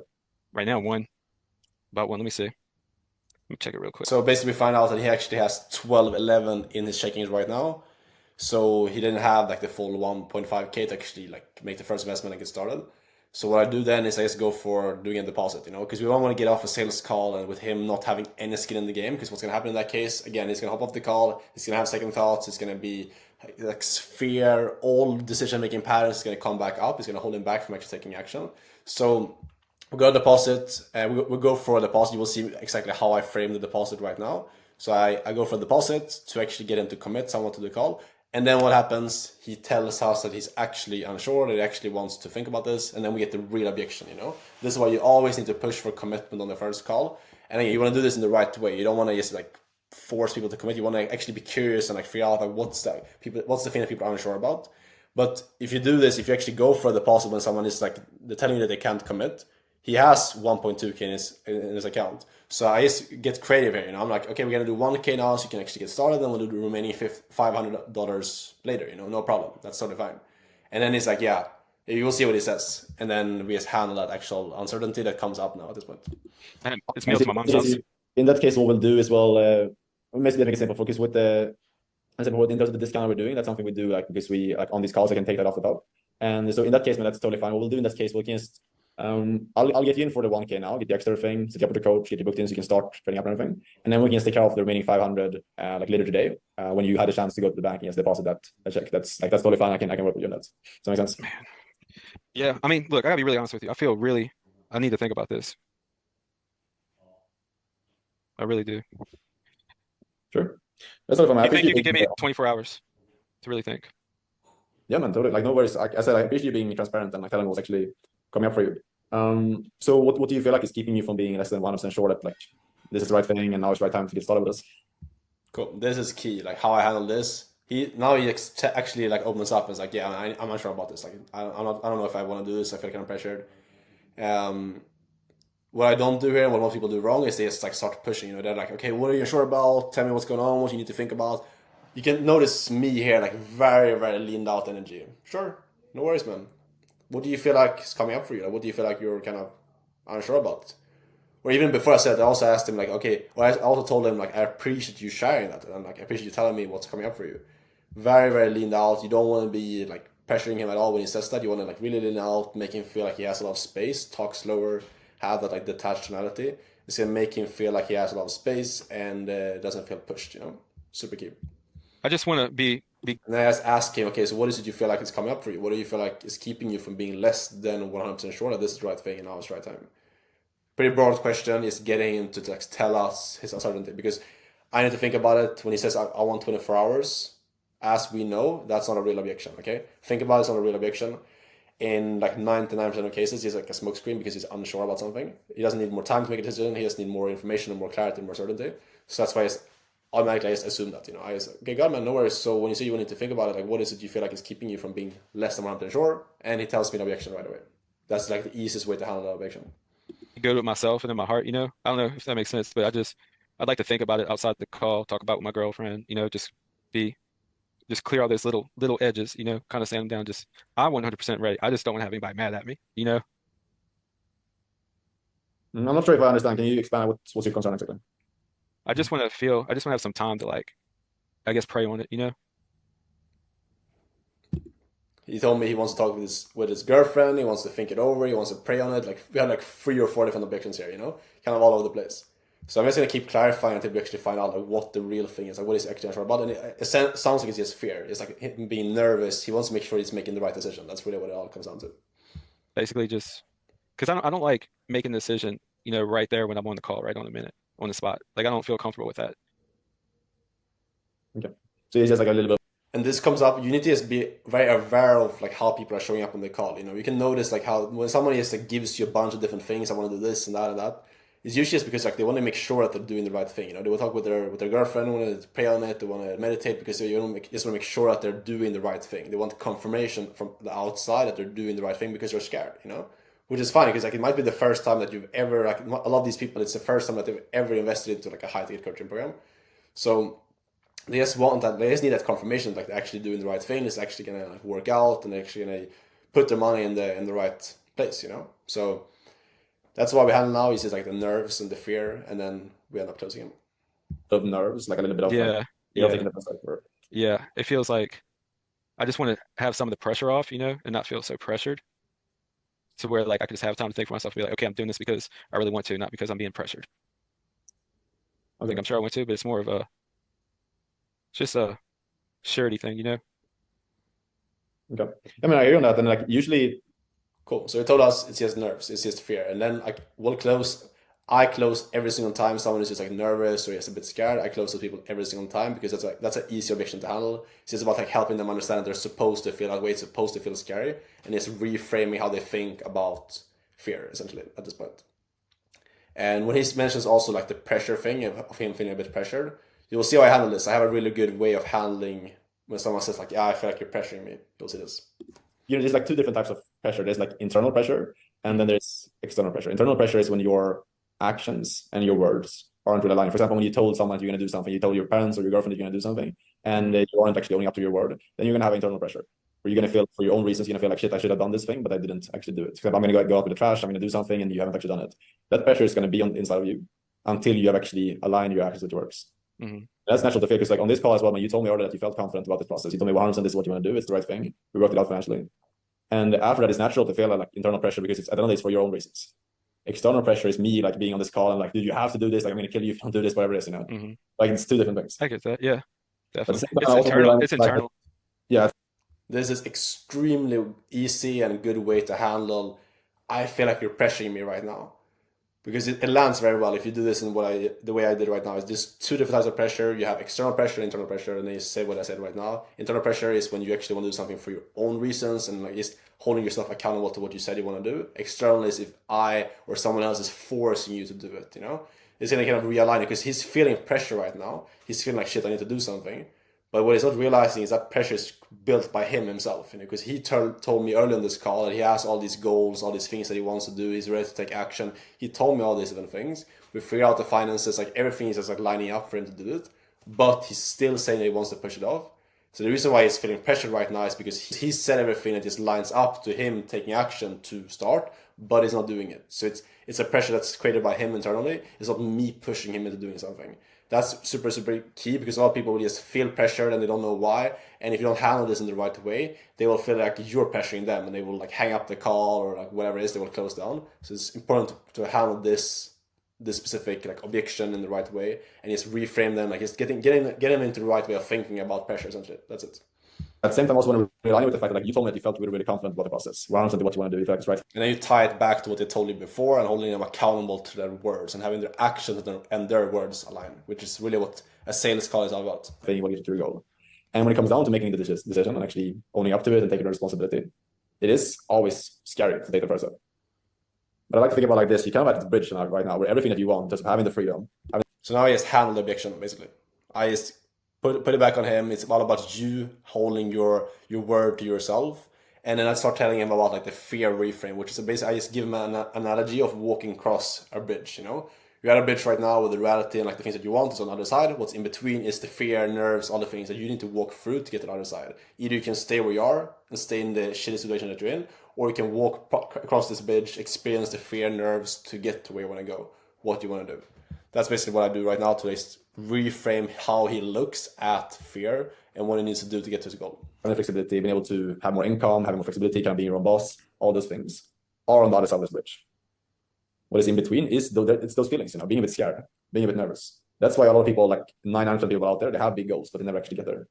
Right now, about one. Let me see. Let me check it real quick. So basically, we find out that he actually has 1211 in his checkings right now. So he didn't have like the full 1.5K to actually like make the first investment and get started. So what I do then is I just go for doing a deposit, you know, because we don't want to get off a sales call and with him not having any skin in the game. Because what's going to happen in that case, again, he's going to hop off the call. He's going to have second thoughts. It's going to be like fear, all decision-making patterns is going to come back up. It's going to hold him back from actually taking action. So we go to deposit. We go for a deposit. You will see exactly how I frame the deposit right now. So I go for a deposit to actually get him to commit someone to the call. And then what happens, he tells us that he's actually unsure, that he actually wants to think about this, and then we get the real objection, you know? This is why you always need to push for commitment on the first call. And again, you want to do this in the right way. You don't want to just like force people to commit. You want to actually be curious and like figure out like what's the thing that people are unsure about. But if you do this, if you actually go for a deposit when someone is like, they're telling you that they can't commit, he has 1.2K in his account. So I just get creative here, you know. I'm like, okay, we're gonna do 1K now, so you can actually get started, and we'll do the remaining $500 later, you know, no problem. That's totally fine. And then he's like, yeah, you will see what he says, and then we just handle that actual uncertainty that comes up now at this point. And it's mailed to my mom's house. In that case, what we'll do is we'll basically make a simple focus with the. As in terms of the discount we're doing, that's something we do like because we like on these calls I can take that off the top. And so in that case, man, that's totally fine. What we'll do in this case, we can just I'll get you in for the 1K now, get the extra thing, set you up with the coach, get you booked in so you can start training up and everything. And then we can just take care of the remaining 500 like later today when you had a chance to go to the bank and just deposit that check. That's totally fine. I can work with you on that. Does that make sense? Man. Yeah, I mean, look, I gotta be really honest with you. I need to think about this. I really do. Sure. That's totally fine. I think you could give me 24 hours to really think. Yeah, man, totally. Like no worries. Like I said, I appreciate you being transparent and like telling me what's actually coming up for you. So what do you feel like is keeping you from being less than 100% sure that like this is the right thing and now it's the right time to get started with this? Cool. This is key. Like how I handle this. He actually like opens up and is like, yeah, I'm not sure about this. Like I don't know if I want to do this. I feel kind of pressured. What I don't do here and what most people do wrong is they just like start pushing. You know, they're like, okay, what are you sure about? Tell me what's going on. What you need to think about. You can notice me here, like very, very leaned out energy. Sure, no worries, man. What do you feel like is coming up for you? Like, what do you feel like you're kind of unsure about? Or even before I said, I also asked him like, okay, or I also told him like, I appreciate you sharing that, and like, I appreciate you telling me what's coming up for you. Very, very leaned out. You don't want to be like pressuring him at all when he says that. You want to like really lean out, make him feel like he has a lot of space, talk slower, have that like detached tonality. It's gonna make him feel like he has a lot of space and doesn't feel pushed. You know, super key. I just want to be. And I just ask him, okay, so what is it you feel like is coming up for you? What do you feel like is keeping you from being less than 100% sure that this is the right thing and now is the right time? Pretty broad question is getting him to like, tell us his uncertainty, because I need to think about it. When he says, I want 24 hours, as we know, that's not a real objection, okay? Think about it, it's not a real objection. In like 99% of cases, he's like a smokescreen because he's unsure about something. He doesn't need more time to make a decision. He just need more information and more clarity and more certainty. So that's why automatically I just assume that, you know, I just, okay, God, man, no worries. So when you say you need to think about it, like, what is it you feel like is keeping you from being less than 100% sure? And he tells me an objection right away. That's like the easiest way to handle that objection. Go to myself and in my heart, you know. I don't know if that makes sense, but I'd like to think about it outside the call, talk about it with my girlfriend, you know, just clear all those little edges, you know, kind of sand them down. Just I'm 100% ready. I just don't want to have anybody mad at me, you know. I'm not sure if I understand. Can you expand what's your concern exactly? I just want to have some time to like, I guess, pray on it, you know? He told me he wants to talk with his girlfriend. He wants to think it over. He wants to pray on it. Like we had like 3 or 4 different objections here, you know, kind of all over the place. So I'm just gonna keep clarifying until we actually find out like what the real thing is, like what is actually about. And it sounds like it's just fear. It's like him being nervous. He wants to make sure he's making the right decision. That's really what it all comes down to. Basically just because I don't like making a decision, you know, right there when I'm on the call, right on the minute, on the spot. Like I don't feel comfortable with that. Okay. So it's just like a little bit. And this comes up, you need to just be very aware of like how people are showing up on the call. You know, you can notice like how when somebody just like gives you a bunch of different things, I want to do this and that, it's usually just because like they want to make sure that they're doing the right thing. You know, they will talk with their girlfriend, they want to pray on it, they want to meditate because they just want to make sure that they're doing the right thing. They want confirmation from the outside that they're doing the right thing because they're scared. You know, which is funny because like it might be the first time that you've ever like a lot of these people, it's the first time that they've ever invested into like a high ticket coaching program. So they just want that. They just need that confirmation, like they're actually doing the right thing. It's actually gonna like work out, and they're actually gonna put their money in the right place. You know, so that's why we handle now. Is just like the nerves and the fear, and then we end up closing him. Of nerves, like a little bit of Yeah. like, you're Yeah. taking the first for Yeah. It feels like I just want to have some of the pressure off, you know, and not feel so pressured to where like I can just have time to think for myself, be like, okay, I'm doing this because I really want to, not because I'm being pressured. I think I'm sure I want to, but it's more of a just a surety thing, you know? Okay. I mean, I hear on that, and like usually, Cool. So he told us it's just nerves, it's just fear, and then like I close every single time someone is just like nervous or just a bit scared. I close those people every single time because that's an easy objection to handle. It's just about like helping them understand that they're supposed to feel that way, it's supposed to feel scary, and it's reframing how they think about fear essentially at this point. And when he mentions also like the pressure thing of him feeling a bit pressured, you will see how I handle this. I have a really good way of handling when someone says like, "Yeah, I feel like you're pressuring me." You'll see this. you know, there's like 2 different types of pressure. There's like internal pressure, and then there's external pressure. Internal pressure is when your actions and your words aren't really aligned. For example, when you told someone you're going to do something, you told your parents or your girlfriend you're going to do something, and you aren't actually owning up to your word, then you're going to have internal pressure. Where you're going to feel, for your own reasons, you're going to feel like, shit, I should have done this thing, but I didn't actually do it. For example, I'm going to go out with the trash, I'm going to do something, and you haven't actually done it. That pressure is going to be on the inside of you until you have actually aligned your actions with your words. Mm-hmm. That's natural to feel, because like on this call as well, when you told me earlier that you felt confident about this process, you told me 100% this is what you want to do, it's the right thing. We worked it out financially. And after that, it's natural to feel like internal pressure because it's, at the end of the day, it's for your own reasons. External pressure is me like being on this call and like, dude, you have to do this. Like, I'm going to kill you if you don't do this, whatever it is, you know? Mm-hmm. Like, it's 2 different things. I get that. Yeah, definitely. But It's internal. It's internal. Yeah. This is extremely easy and good way to handle. I feel like you're pressuring me right now, because it lands very well if you do this in the way I did right now. It's just 2 different types of pressure. You have external pressure, internal pressure, and then you say what I said right now. Internal pressure is when you actually want to do something for your own reasons and like just holding yourself accountable to what you said you want to do. External is if I or someone else is forcing you to do it. You know, it's gonna kind of realign it because he's feeling pressure right now. He's feeling like shit, I need to do something. But what he's not realizing is that pressure is built by him himself, you know, because he told me earlier in this call that he has all these goals, all these things that he wants to do. He's ready to take action. He told me all these different things. We figured out the finances, like everything is just like lining up for him to do it. But he's still saying that he wants to push it off. So the reason why he's feeling pressured right now is because he said everything that just lines up to him taking action to start, but he's not doing it. So it's a pressure that's created by him internally. It's not me pushing him into doing something. That's super, super key, because a lot of people will just feel pressured and they don't know why. And if you don't handle this in the right way, they will feel like you're pressuring them and they will like hang up the call or like whatever it is, they will close down. So it's important to handle this specific like objection in the right way and just reframe them, like just get them into the right way of thinking about pressure essentially. That's it. At the same time, I also want to rely with the fact that like you told me that you felt really, really confident about the process. 100% what you want to do, you feel like it's right. And then you tie it back to what they told you before and holding them accountable to their words and having their actions and their words align, which is really what a sales call is all about. You want to get to your goal. And when it comes down to making the decision and actually owning up to it and taking the responsibility, it is always scary to take the first step. But I like to think about it like this: you kind of at the bridge right now, where everything that you want, just having the freedom. So now I just handle the objection basically. I just put it back on him. It's all about you holding your word to yourself. And then I start telling him about like the fear reframe, which is basically I just give him an analogy of walking across a bridge. You know, you're at a bridge right now with the reality and like the things that you want is on the other side. What's in between is the fear, nerves, all the things that you need to walk through to get to the other side. Either you can stay where you are and stay in the shitty situation that you're in, or you can walk across this bridge, experience the fear, nerves to get to where you want to go. What you want to do. That's basically what I do right now to just reframe how he looks at fear and what he needs to do to get to his goal. And flexibility, being able to have more income, having more flexibility, kind of being your own boss, all those things are on the other side of this bridge. What is in between is it's those feelings, being a bit scared, being a bit nervous. That's why a lot of people, like 900 people out there, they have big goals, but they never actually get there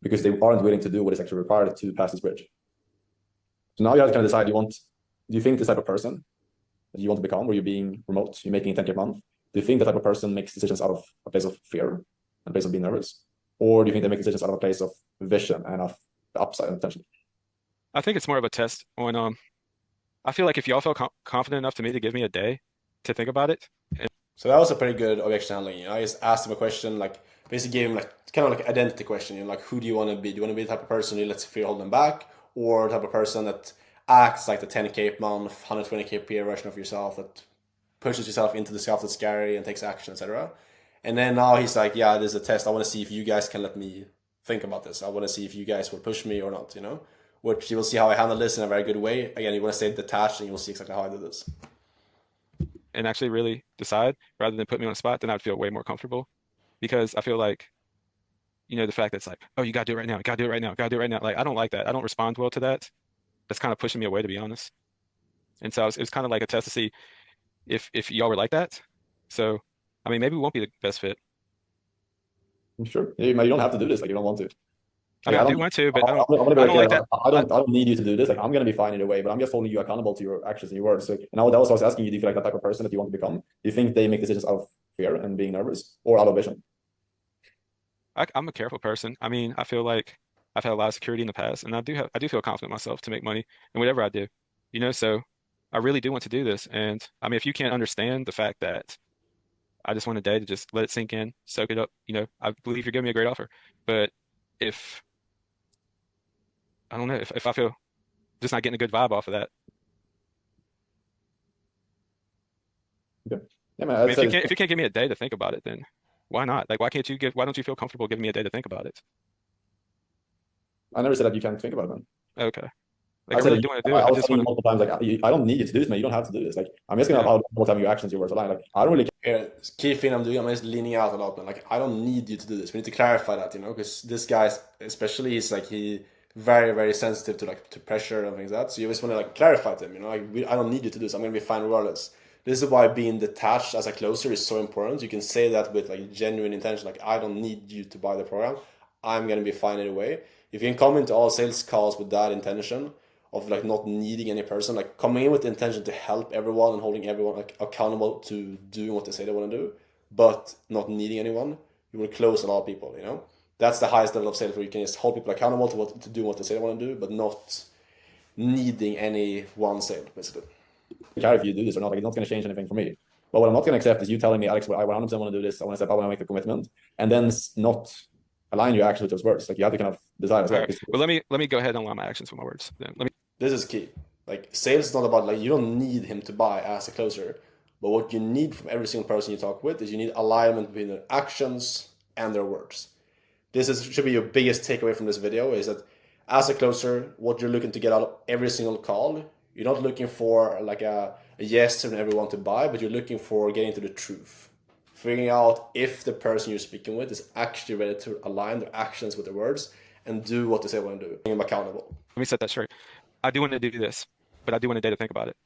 because they aren't willing to do what is actually required to pass this bridge. So now you have to kind of decide, do you think this type of person that you want to become, where you're being remote, you're making 10K a month, do you think that type of person makes decisions out of a place of fear and a place of being nervous? Or do you think they make decisions out of a place of vision and of the upside and potential? I think it's more of a test on, I feel like if y'all feel confident enough to give me a day to think about it. So that was a pretty good objection handling. I just asked him a question, like basically gave him like kind of like identity question, like who do you want to be? Do you want to be the type of person who lets fear hold them back, or the type of person that acts like the 10K a month, 120K per year version of yourself that pushes yourself into the stuff that's scary and takes action, etc. And then now he's like, yeah, this is a test. I want to see if you guys can let me think about this. I want to see if you guys will push me or not, which you will see how I handle this in a very good way. Again, you want to stay detached and you will see exactly how I do this. And actually really decide rather than put me on the spot, then I'd feel way more comfortable, because I feel like, the fact that it's like, oh, you gotta do it right now, you gotta do it right now, gotta do it right now. Like, I don't like that. I don't respond well to that. That's kind of pushing me away, to be honest. And so it's kind of like a test to see if y'all were like that. So, I mean, maybe we won't be the best fit. Sure. You don't have to do this. Like, you don't want to. I mean, I do want to, but I don't like that. I don't need you to do this. Like, I'm gonna be fine either way, but I'm just holding you accountable to your actions and your words. So, and that was what I was asking you, do you feel like that type of person that you want to become? Do you think they make decisions out of fear and being nervous, or out of vision? I'm a careful person. I mean, I feel like I've had a lot of security in the past, and I do feel confident in myself to make money in whatever I do. So I really do want to do this. And I mean, if you can't understand the fact that I just want a day to just let it sink in, soak it up, I believe you're giving me a great offer. But if I don't know, if I feel just not getting a good vibe off of that. Okay. Yeah, man, I mean, if you can't give me a day to think about it, then why not? Like, why don't you feel comfortable giving me a day to think about it? I never said that you can't think about it, man. Okay. Like, I really do want to do it. I was telling you multiple times, like, I don't need you to do this, man. You don't have to do this. Like, I'm just gonna have all the time your actions, your words align. Like, I don't really care. Key thing I'm doing, I'm just leaning out a lot, man. Like, I don't need you to do this. We need to clarify that, because this guy, especially, is like he very, very sensitive to pressure and things like that. So you just want to like clarify to him, I don't need you to do this. I'm gonna be fine regardless. This is why being detached as a closer is so important. You can say that with like genuine intention, like I don't need you to buy the program. I'm gonna be fine anyway. If you can come into all sales calls with that intention of like not needing any person, like coming in with the intention to help everyone and holding everyone like accountable to doing what they say they want to do, but not needing anyone, you will close a lot of people. That's the highest level of sales, where you can just hold people accountable to do what they say they want to do, but not needing any one sale, basically. care if you do this or not. Like, it's not going to change anything for me. But what I'm not going to accept is you telling me, Alex, I 100% want to do this. I want to step up. I want to make the commitment, and then not align your actions with those words. Like, you have to kind of decide as well. Right. Well, let me go ahead and align my actions with my words. Then This is key. Like, sales is not about like you don't need him to buy as a closer, but what you need from every single person you talk with is you need alignment between their actions and their words. Should be your biggest takeaway from this video, is that as a closer, what you're looking to get out of every single call, you're not looking for like a yes from everyone to buy, but you're looking for getting to the truth. Figuring out if the person you're speaking with is actually ready to align their actions with their words and do what they say they want to do. Being accountable. Let me set that straight. I do want to do this, but I do want a day to think about it.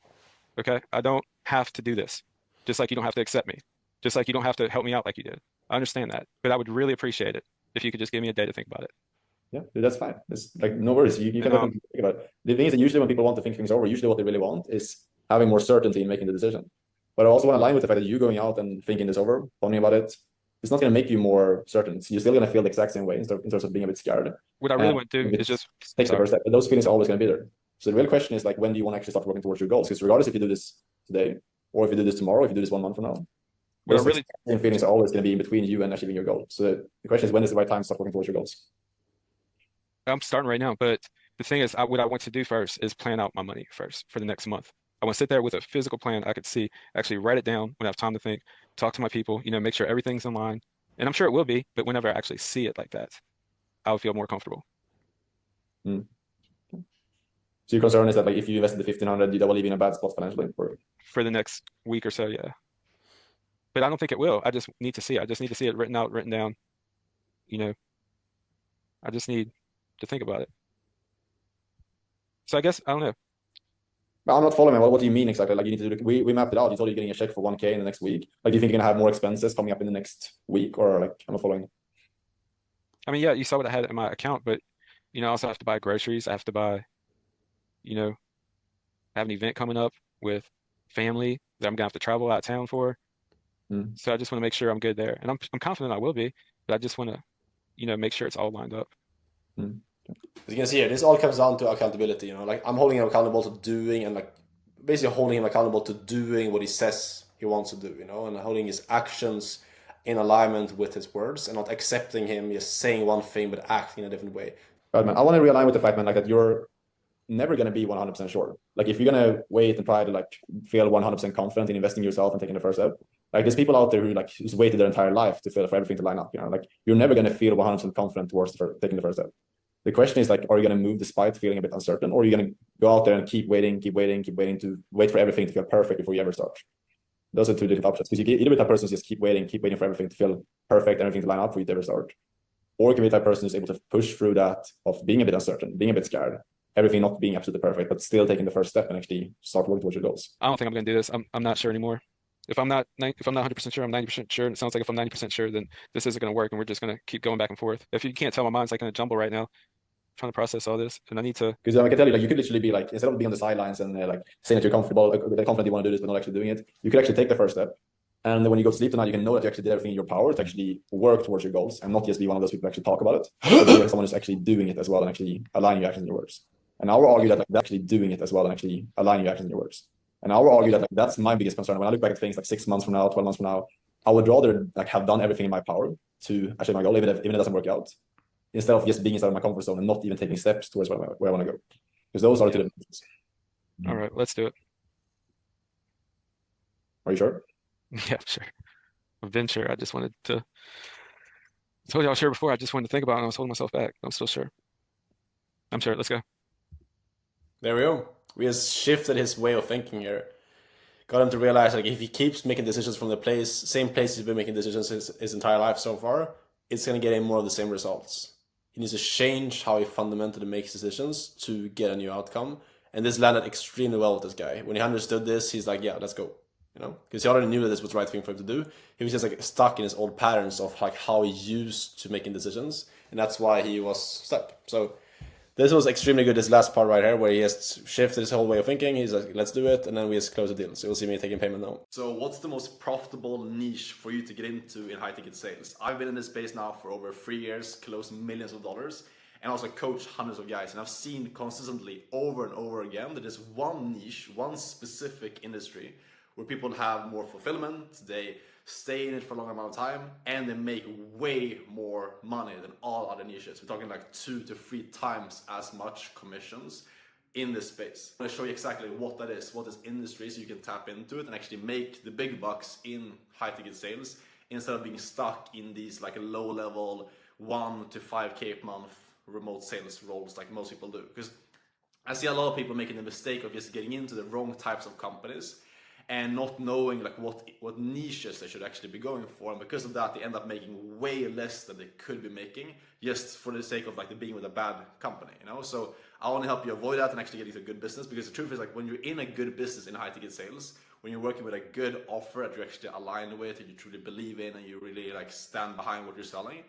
Okay? I don't have to do this. Just like you don't have to accept me. Just like you don't have to help me out like you did. I understand that. But I would really appreciate it if you could just give me a day to think about it. Yeah, that's fine. It's like, no worries. You can think about it. The thing is that usually when people want to think things over, usually what they really want is having more certainty in making the decision. But I also want to align with the fact that you going out and thinking this over, pondering about it, it's not going to make you more certain. You're still going to feel the exact same way in terms of being a bit scared. What I really want to do is just take the first step. But those feelings are always going to be there. So the real question is like, when do you want to actually start working towards your goals? Because regardless if you do this today, or if you do this tomorrow, if you do this 1 month from now, those feelings are always going to be in between you and achieving your goal. So the question is, when is the right time to start working towards your goals? I'm starting right now, but the thing is, what I want to do first is plan out my money first for the next month. I want to sit there with a physical plan I could see, actually write it down when I have time to think, talk to my people, make sure everything's in line. And I'm sure it will be, but whenever I actually see it like that, I'll feel more comfortable. So your concern is that like if you invested the 1,500, that will leave you in a bad spot financially? For the next week or so, yeah. but I don't think it will. I just need to see it. I just need to see it written out, written down. You know, I just need to think about it. So I guess I don't know. But I'm not following. What do you mean exactly? Like you need to do. We mapped it out. You told you're getting a check for 1K in the next week. Like, do you think you're gonna have more expenses coming up in the next week, or like I'm not following? I mean, yeah, you saw what I had in my account, but I also have to buy groceries. I have to buy, you know, I have an event coming up with family that I'm gonna have to travel out of town for. Mm. So I just want to make sure I'm good there, and I'm confident I will be, but I just want to, make sure it's all lined up. Mm. As you can see here, this all comes down to accountability. Like I'm holding him accountable to doing, and like basically holding him accountable to doing what he says he wants to do. And holding his actions in alignment with his words, and not accepting him just saying one thing but acting in a different way. Right, man. I want to realign with the fact, man, like that you're never gonna be 100% sure. Like if you're gonna wait and try to like feel 100% confident in investing in yourself and taking the first step, like there's people out there who like who's waited their entire life to feel for everything to line up. Like you're never gonna feel 100% confident towards taking the first step. The question is like, are you gonna move despite feeling a bit uncertain, or are you gonna go out there and keep waiting to wait for everything to feel perfect before you ever start? Those are two different options. Because you can either be that person who's just keep waiting for everything to feel perfect, everything to line up for you to ever start, or you can be that person who's able to push through that of being a bit uncertain, being a bit scared, everything not being absolutely perfect, but still taking the first step and actually start working towards your goals. I don't think I'm gonna do this. I'm not sure anymore. If I'm not 100% sure, I'm 90% sure. And it sounds like if I'm 90% sure, then this isn't gonna work, and we're just gonna keep going back and forth. If you can't tell, my mind's like in a jumble right now, trying to process all this, and I need to. Because I can tell you, like you could literally be like, instead of being on the sidelines and like saying that you're comfortable, like, confident you want to do this, but not actually doing it, you could actually take the first step. And then when you go to sleep tonight, you can know that you actually did everything in your power to actually work towards your goals, and not just be one of those people who actually talk about it, but be someone who's actually doing it as well and actually aligning your actions and your words. And I will argue that like, actually doing it as well and actually aligning your actions and your words. And I will argue that like, that's my biggest concern. When I look back at things like 6 months from now, 12 months from now, I would rather like have done everything in my power to achieve my goal, even if it doesn't work out, instead of just being inside of my comfort zone and not even taking steps towards where I want to go. Because those are the two different things. All right, let's do it. Are you sure? Yeah, sure. I've been sure. I just wanted to. I told you I was sure before. I just wanted to think about it, and I was holding myself back. I'm still sure. I'm sure. Let's go. There we go. We just shifted his way of thinking here. Got him to realize like if he keeps making decisions from the same place he's been making decisions his entire life so far, it's gonna get him more of the same results. He needs to change how he fundamentally makes decisions to get a new outcome. And this landed extremely well with this guy. When he understood this, he's like, yeah, let's go. Because he already knew that this was the right thing for him to do. He was just like stuck in his old patterns of like how he used to making decisions, and that's why he was stuck. So this was extremely good, this last part right here, where he has shifted his whole way of thinking. He's like, let's do it, and then we just close the deal. So you'll see me taking payment now. So what's the most profitable niche for you to get into in high-ticket sales? I've been in this space now for over 3 years, closed millions of dollars, and also coached hundreds of guys. And I've seen consistently over and over again that there's one niche, one specific industry where people have more fulfillment, they stay in it for a long amount of time, and they make way more money than all other niches. We're talking like 2 to 3 times as much commissions in this space. I'm gonna show you exactly what that is, what this industry is, so you can tap into it and actually make the big bucks in high ticket sales instead of being stuck in these like low level 1 to 5K per month remote sales roles like most people do. Because I see a lot of people making the mistake of just getting into the wrong types of companies and not knowing like what niches they should actually be going for, and because of that they end up making way less than they could be making just for the sake of like being with a bad company. So I want to help you avoid that and actually get into a good business, because the truth is like when you're in a good business in high ticket sales, when you're working with a good offer that you're actually aligned with and you truly believe in and you really like stand behind what you're selling,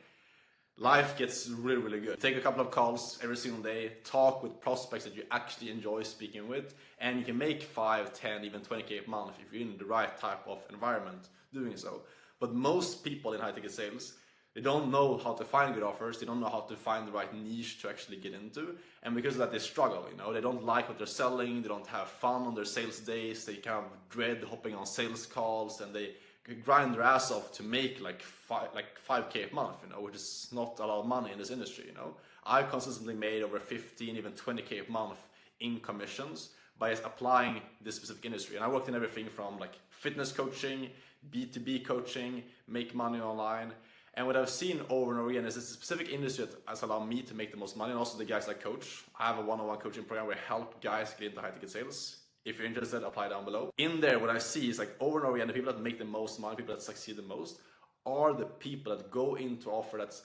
life gets really, really good. Take a couple of calls every single day, talk with prospects that you actually enjoy speaking with, and you can make 5, 10, even 20K a month if you're in the right type of environment doing so. But most people in high ticket sales, they don't know how to find good offers, they don't know how to find the right niche to actually get into, and because of that they struggle. They don't like what they're selling, they don't have fun on their sales days, they kind of dread hopping on sales calls, and they grind their ass off to make like 5K a month, which is not a lot of money in this industry. I've consistently made over 15, even 20K a month in commissions by applying this specific industry. And I worked in everything from like fitness coaching, B2B coaching, make money online. And what I've seen over and over again is this specific industry that has allowed me to make the most money, and also the guys I coach. I have a one-on-one coaching program where I help guys get into high ticket sales. If you're interested, apply down below. In there, what I see is like over and over again, the people that make the most money, people that succeed the most, are the people that go into offer it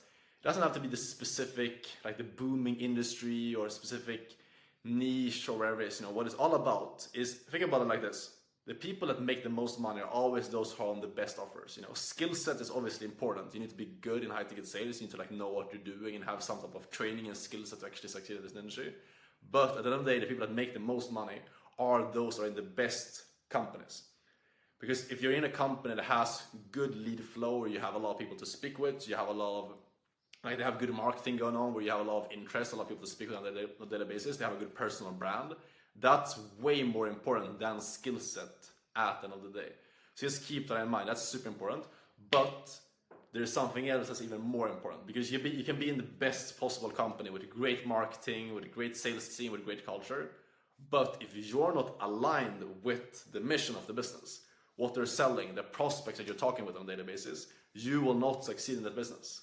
doesn't have to be the specific, like the booming industry or a specific niche or wherever it is. What it's all about is, think about it like this. The people that make the most money are always those who are on the best offers. Skill set is obviously important. You need to be good in high ticket sales. You need to like know what you're doing and have some type of training and skill set to actually succeed in this industry. But at the end of the day, the people that make the most money are those who are in the best companies. Because if you're in a company that has good lead flow, where you have a lot of people to speak with, you have a lot of, like they have good marketing going on, where you have a lot of interest, a lot of people to speak with on a daily basis, they have a good personal brand, that's way more important than skill set at the end of the day. So just keep that in mind, that's super important. But there's something else that's even more important, because you can be in the best possible company with great marketing, with a great sales team, with great culture. But if you're not aligned with the mission of the business, what they're selling, the prospects that you're talking with on a daily basis, you will not succeed in that business.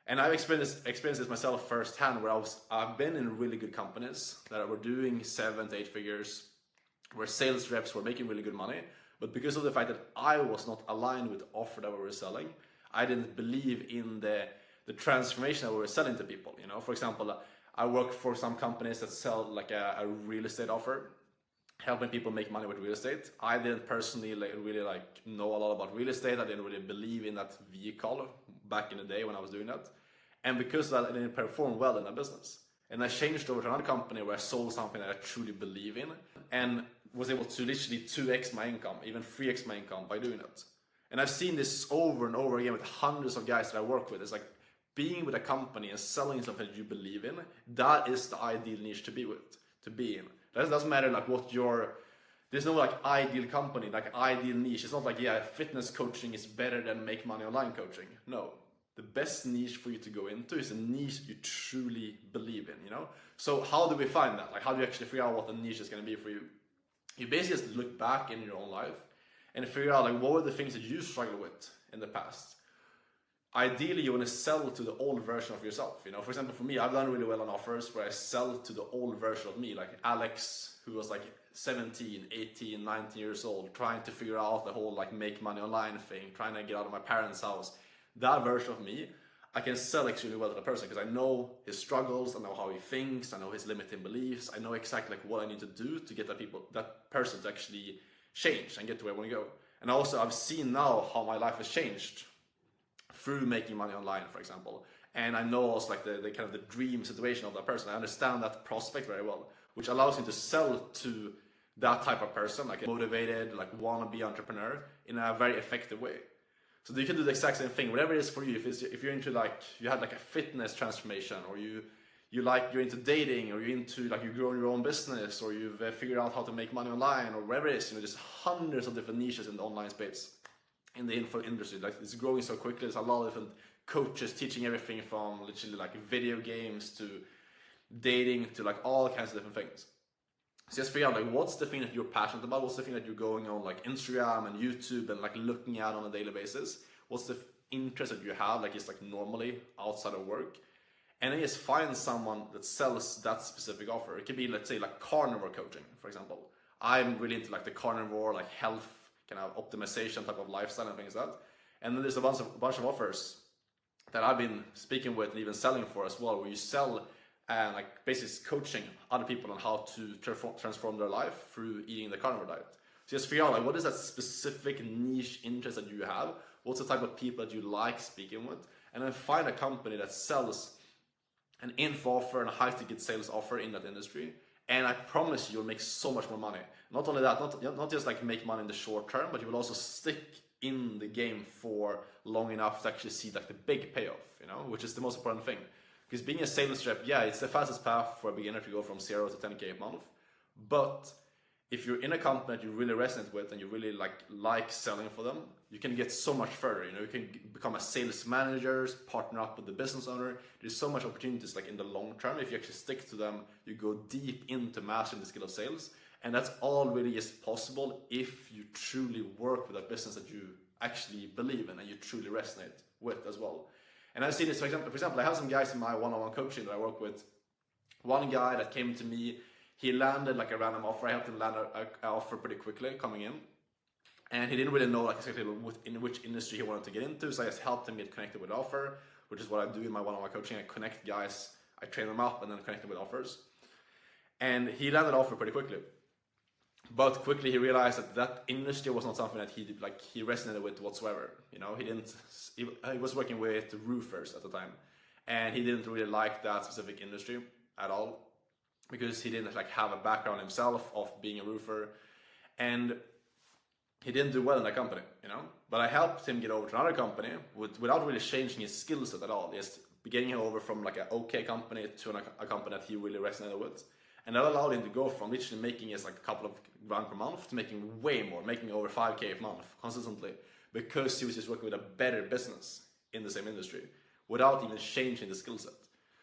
And I've experienced this myself firsthand, where I've been in really good companies that were doing 7 to 8 figures, where sales reps were making really good money. But because of the fact that I was not aligned with the offer that we were selling, I didn't believe in the transformation that we were selling to people. For example, I work for some companies that sell like a real estate offer, helping people make money with real estate. I didn't personally really know a lot about real estate. I didn't really believe in that vehicle back in the day when I was doing that. And because of that, I didn't perform well in that business. And I changed over to another company where I sold something that I truly believe in, and was able to literally 2x my income, even 3x my income by doing that. And I've seen this over and over again with hundreds of guys that I work with. It's like being with a company and selling something that you believe in, that is the ideal niche to be in. That doesn't matter there's no ideal company, ideal niche. It's not like, fitness coaching is better than make money online coaching. No, the best niche for you to go into is a niche you truly believe in, So how do we find that? How do you actually figure out what the niche is going to be for you? You basically just look back in your own life and figure out what were the things that you struggled with in the past. Ideally, you want to sell to the old version of yourself. For example, for me, I've done really well on offers where I sell to the old version of me, like Alex, who was 17, 18, 19 years old, trying to figure out the whole make money online thing, trying to get out of my parents' house. That version of me, I can sell extremely well to the person because I know his struggles, I know how he thinks, I know his limiting beliefs, I know exactly what I need to do to get that person to actually change and get to where I want to go. And also, I've seen now how my life has changed through making money online, for example. And I know also the kind of the dream situation of that person. I understand that prospect very well, which allows me to sell to that type of person, a motivated, wannabe entrepreneur in a very effective way. So you can do the exact same thing, whatever it is for you. If you're into you had a fitness transformation, or you're into dating, or you're into you're growing your own business, or you've figured out how to make money online, or whatever it is, there's hundreds of different niches in the online space. In the info industry, it's growing so quickly. There's a lot of different coaches teaching everything from literally video games to dating to all kinds of different things. So just figure out what's the thing that you're passionate about, what's the thing that you're going on Instagram and YouTube and looking at on a daily basis, what's the interest that you have just normally outside of work, and then just find someone that sells that specific offer. It could be, let's say, carnivore coaching, for example. I'm really into the carnivore health kind of optimization type of lifestyle and things like that. And then there's a bunch of offers that I've been speaking with and even selling for as well, where you sell and basically coaching other people on how to transform their life through eating the carnivore diet. So just figure out what is that specific niche interest that you have, what's the type of people that you like speaking with, and then find a company that sells an info offer and a high ticket sales offer in that industry. And I promise you'll make so much more money. Not only that, not just make money in the short term, but you will also stick in the game for long enough to actually see the big payoff, which is the most important thing. Because being a sales rep, it's the fastest path for a beginner to go from 0 to 10K a month. But if you're in a company that you really resonate with and you really like selling for them, you can get so much further. You can become a sales manager, partner up with the business owner. There's so much opportunities in the long term. If you actually stick to them, you go deep into mastering the skill of sales. And that's all really is possible if you truly work with a business that you actually believe in and you truly resonate with as well. And I've seen this, for example, I have some guys in my one-on-one coaching that I work with. One guy that came to me, he landed like a random offer. I helped him land an offer pretty quickly coming in. And he didn't really know like exactly in which industry he wanted to get into. So I just helped him get connected with the offer, which is what I do in my one-on-one coaching. I connect guys, I train them up and then connect them with offers. And he landed an offer pretty quickly. But quickly he realized that that industry was not something that he resonated with whatsoever. You know, he was working with roofers at the time, and he didn't really like that specific industry at all, because he didn't like have a background himself of being a roofer, and he didn't do well in that company, you know. But I helped him get over to another company without really changing his skill set at all. Just getting him over from like an okay company to a company that he really resonated with. And that allowed him to go from literally making just like a couple of grand per month to making way more, making over 5K a month consistently, because he was just working with a better business in the same industry without even changing the skill set.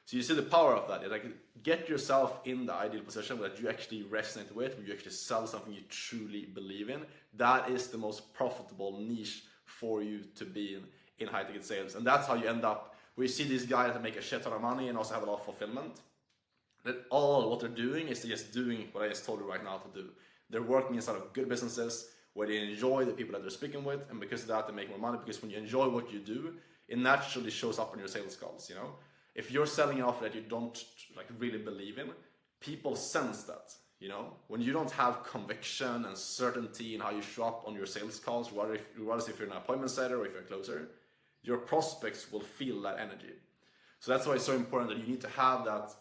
So you see the power of that. It's like, get yourself in the ideal position that you actually resonate with, where you actually sell something you truly believe in. That is the most profitable niche for you to be in high ticket sales. And that's how you end up, where you see these guys that make a shit ton of money and also have a lot of fulfillment. That all what they're doing is they're just doing what I just told you right now to do. They're working inside of good businesses where they enjoy the people that they're speaking with, and because of that they make more money, because when you enjoy what you do, it naturally shows up in your sales calls, you know? If you're selling an offer that you don't like really believe in, people sense that, you know? When you don't have conviction and certainty in how you show up on your sales calls, regardless if you're an appointment setter or if you're a closer, your prospects will feel that energy. So that's why it's so important that you need to have that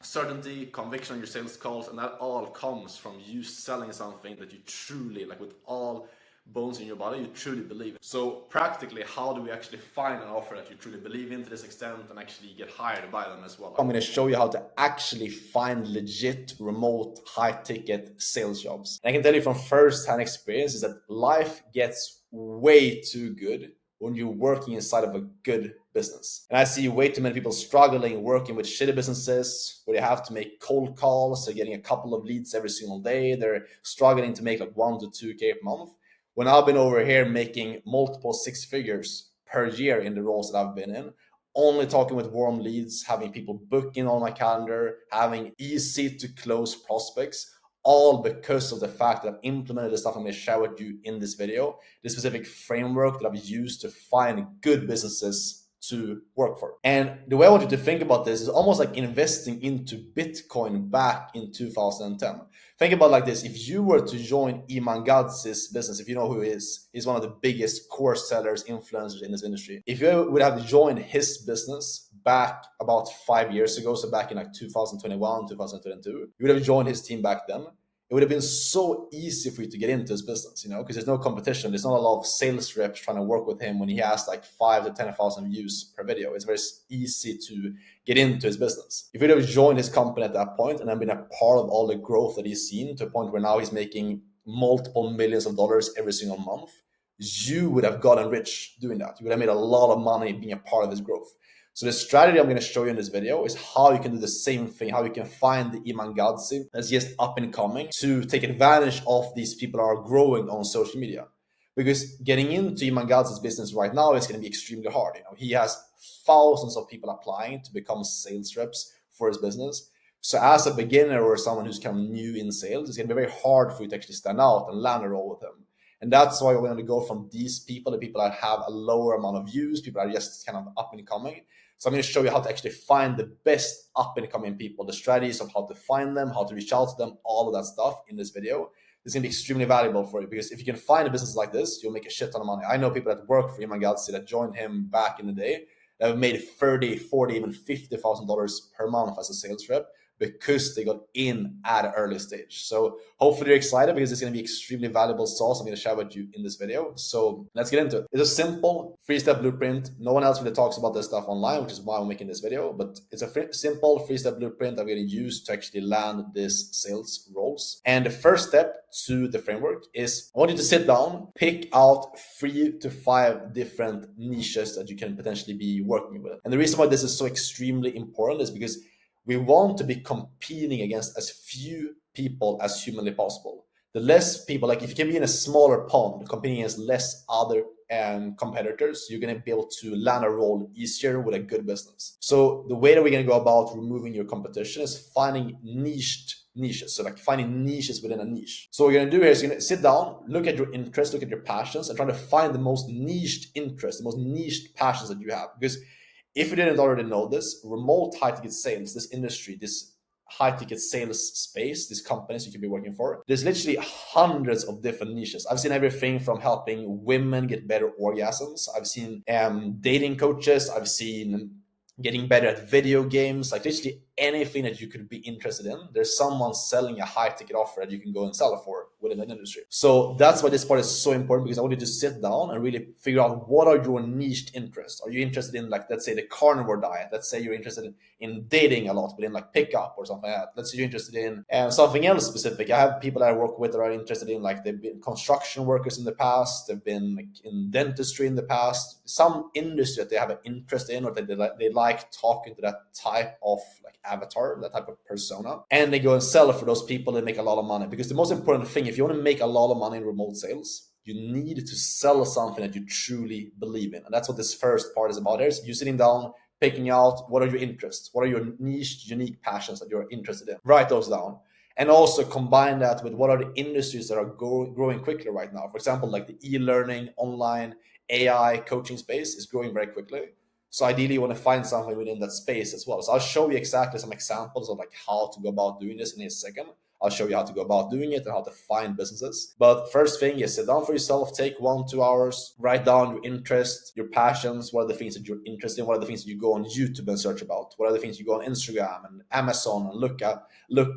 certainty, conviction on your sales calls, and that all comes from you selling something that you truly, like with all bones in your body, you truly believe in. So practically, how do we actually find an offer that you truly believe in to this extent and actually get hired by them as well? I'm going to show you how to actually find legit remote high ticket sales jobs. And I can tell you from first-hand experience is that life gets way too good when you're working inside of a good business. And I see way too many people struggling working with shitty businesses where they have to make cold calls, they're getting a couple of leads every single day, they're struggling to make like 1 to 2K per month. When I've been over here making multiple 6 figures per year in the roles that I've been in, only talking with warm leads, having people booking on my calendar, having easy to close prospects, all because of the fact that I've implemented the stuff I'm going to share with you in this video, the specific framework that I've used to find good businesses to work for. And the way I want you to think about this is almost like investing into Bitcoin back in 2010. Think about it like this. If you were to join Iman Gadzhi's business, if you know who he is, he's one of the biggest course sellers, influencers in this industry. If you would have joined his business back about 5 years ago, so back in like 2021, 2022, you would have joined his team back then. It would have been so easy for you to get into his business, you know, because there's no competition. There's not a lot of sales reps trying to work with him when he has like 5 to 10,000 views per video. It's very easy to get into his business. If you'd have joined his company at that point and then been a part of all the growth that he's seen to a point where now he's making multiple millions of dollars every single month, you would have gotten rich doing that. You would have made a lot of money being a part of his growth. So the strategy I'm going to show you in this video is how you can do the same thing, how you can find the Iman Gadzhi that's just up and coming to take advantage of these people that are growing on social media. Because getting into Iman Gadzhi's business right now is going to be extremely hard. You know, he has thousands of people applying to become sales reps for his business. So as a beginner or someone who's kind of new in sales, it's going to be very hard for you to actually stand out and land a role with him. And that's why we're going to go from these people, the people that have a lower amount of views, people that are just kind of up and coming. So I'm going to show you how to actually find the best up and coming people, the strategies of how to find them, how to reach out to them, all of that stuff in this video. It's going to be extremely valuable for you, because if you can find a business like this, you'll make a shit ton of money. I know people that work for Iman Gadzhi that joined him back in the day that have made $30,000, $40,000, even $50,000 per month as a sales rep, because they got in at an early stage. So hopefully you're excited, because it's going to be extremely valuable sauce I'm going to share with you in this video. So let's get into it. It's a simple 3-step blueprint. No one else really talks about this stuff online, which is why I'm making this video, but it's a simple 3-step blueprint I'm going to use to actually land these sales roles. And the first step to the framework is I want you to sit down, pick out 3 to 5 different niches that you can potentially be working with. And the reason why this is so extremely important is because we want to be competing against as few people as humanly possible. The less people, like if you can be in a smaller pond, competing against less other competitors, you're going to be able to land a role easier with a good business. So the way that we're going to go about removing your competition is finding niches. So like finding niches within a niche. So what you're going to do here is you're going to sit down, look at your interests, look at your passions, and try to find the most niched interests, the most niched passions that you have. Because if you didn't already know this, remote high-ticket sales, this industry, this high-ticket sales space, these companies you could be working for, there's literally hundreds of different niches. I've seen everything from helping women get better orgasms. I've seen dating coaches. I've seen getting better at video games, like literally anything that you could be interested in. There's someone selling a high ticket offer that you can go and sell for within that industry. So that's why this part is so important, because I want you to sit down and really figure out what are your niched interests. Are you interested in, like, let's say the carnivore diet? Let's say you're interested in dating a lot, but in like pickup or something like that. Let's say you're interested in something else specific. I have people that I work with that are interested in, like, they've been construction workers in the past, they've been like in dentistry in the past, some industry that they have an interest in, or that they like talking to that type of like avatar, that type of persona, and they go and sell it for those people and make a lot of money. Because the most important thing, if you want to make a lot of money in remote sales, you need to sell something that you truly believe in. And that's what this first part is about. There's you sitting down, picking out what are your interests, what are your niche, unique passions that you're interested in. Write those down. And also combine that with what are the industries that are growing quickly right now. For example, like the e-learning, online, AI coaching space is growing very quickly. So ideally, you want to find something within that space as well. So I'll show you exactly some examples of like how to go about doing this in a second. I'll show you how to go about doing it and how to find businesses. But first thing is sit down for yourself, take 1-2 hours, write down your interests, your passions. What are the things that you're interested in? What are the things that you go on YouTube and search about? What are the things you go on Instagram and Amazon and look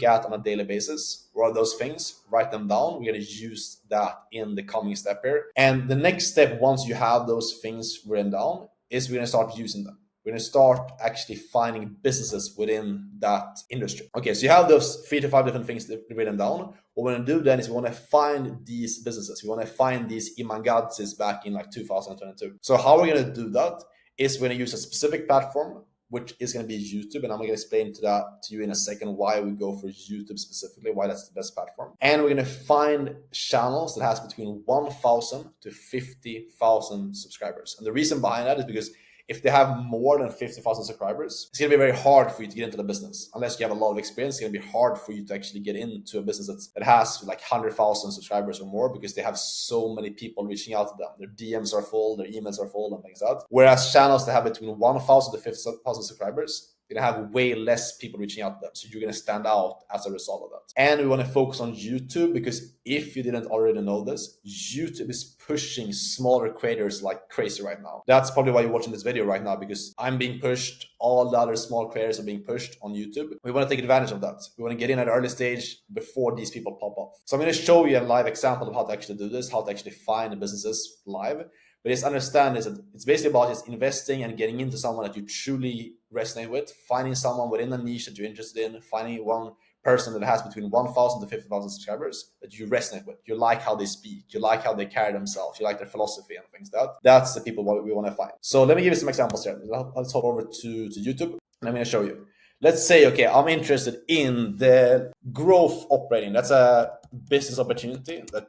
at on a daily basis? What are those things? Write them down. We're going to use that in the coming step here. And the next step, once you have those things written down, is we're going to start using them. We're going to start actually finding businesses within that industry. Okay, so you have those 3 to 5 different things written down. What we're going to do then is we want to find these businesses. We want to find these Imangatsis back in like 2022. So how we're going to do that is we're going to use a specific platform, which is going to be YouTube. And I'm going to explain to you in a second why we go for YouTube specifically, why that's the best platform. And we're going to find channels that has between 1,000 to 50,000 subscribers. And the reason behind that is because if they have more than 50,000 subscribers, it's going to be very hard for you to get into the business. Unless you have a lot of experience, it's going to be hard for you to actually get into a business that has like 100,000 subscribers or more, because they have so many people reaching out to them. Their DMs are full, their emails are full, and things like that. Whereas channels that have between 1,000 to 50,000 subscribers, you're going to have way less people reaching out to them. So you're going to stand out as a result of that. And we want to focus on YouTube, because if you didn't already know this, YouTube is pushing smaller creators like crazy right now. That's probably why you're watching this video right now, because I'm being pushed. All the other small creators are being pushed on YouTube. We want to take advantage of that. We want to get in at an early stage before these people pop up. So I'm going to show you a live example of how to actually do this, how to actually find businesses live. But just understand is that it's basically about just investing and getting into someone that you truly resonate with, finding someone within a niche that you're interested in, finding one person that has between 1,000 to 50,000 subscribers that you resonate with. You like how they speak, you like how they carry themselves, you like their philosophy and things like that. That's the people we want to find. So let me give you some examples here. Let's hop over to YouTube and I'm going to show you. Let's say, okay, I'm interested in the growth operating. That's a business opportunity that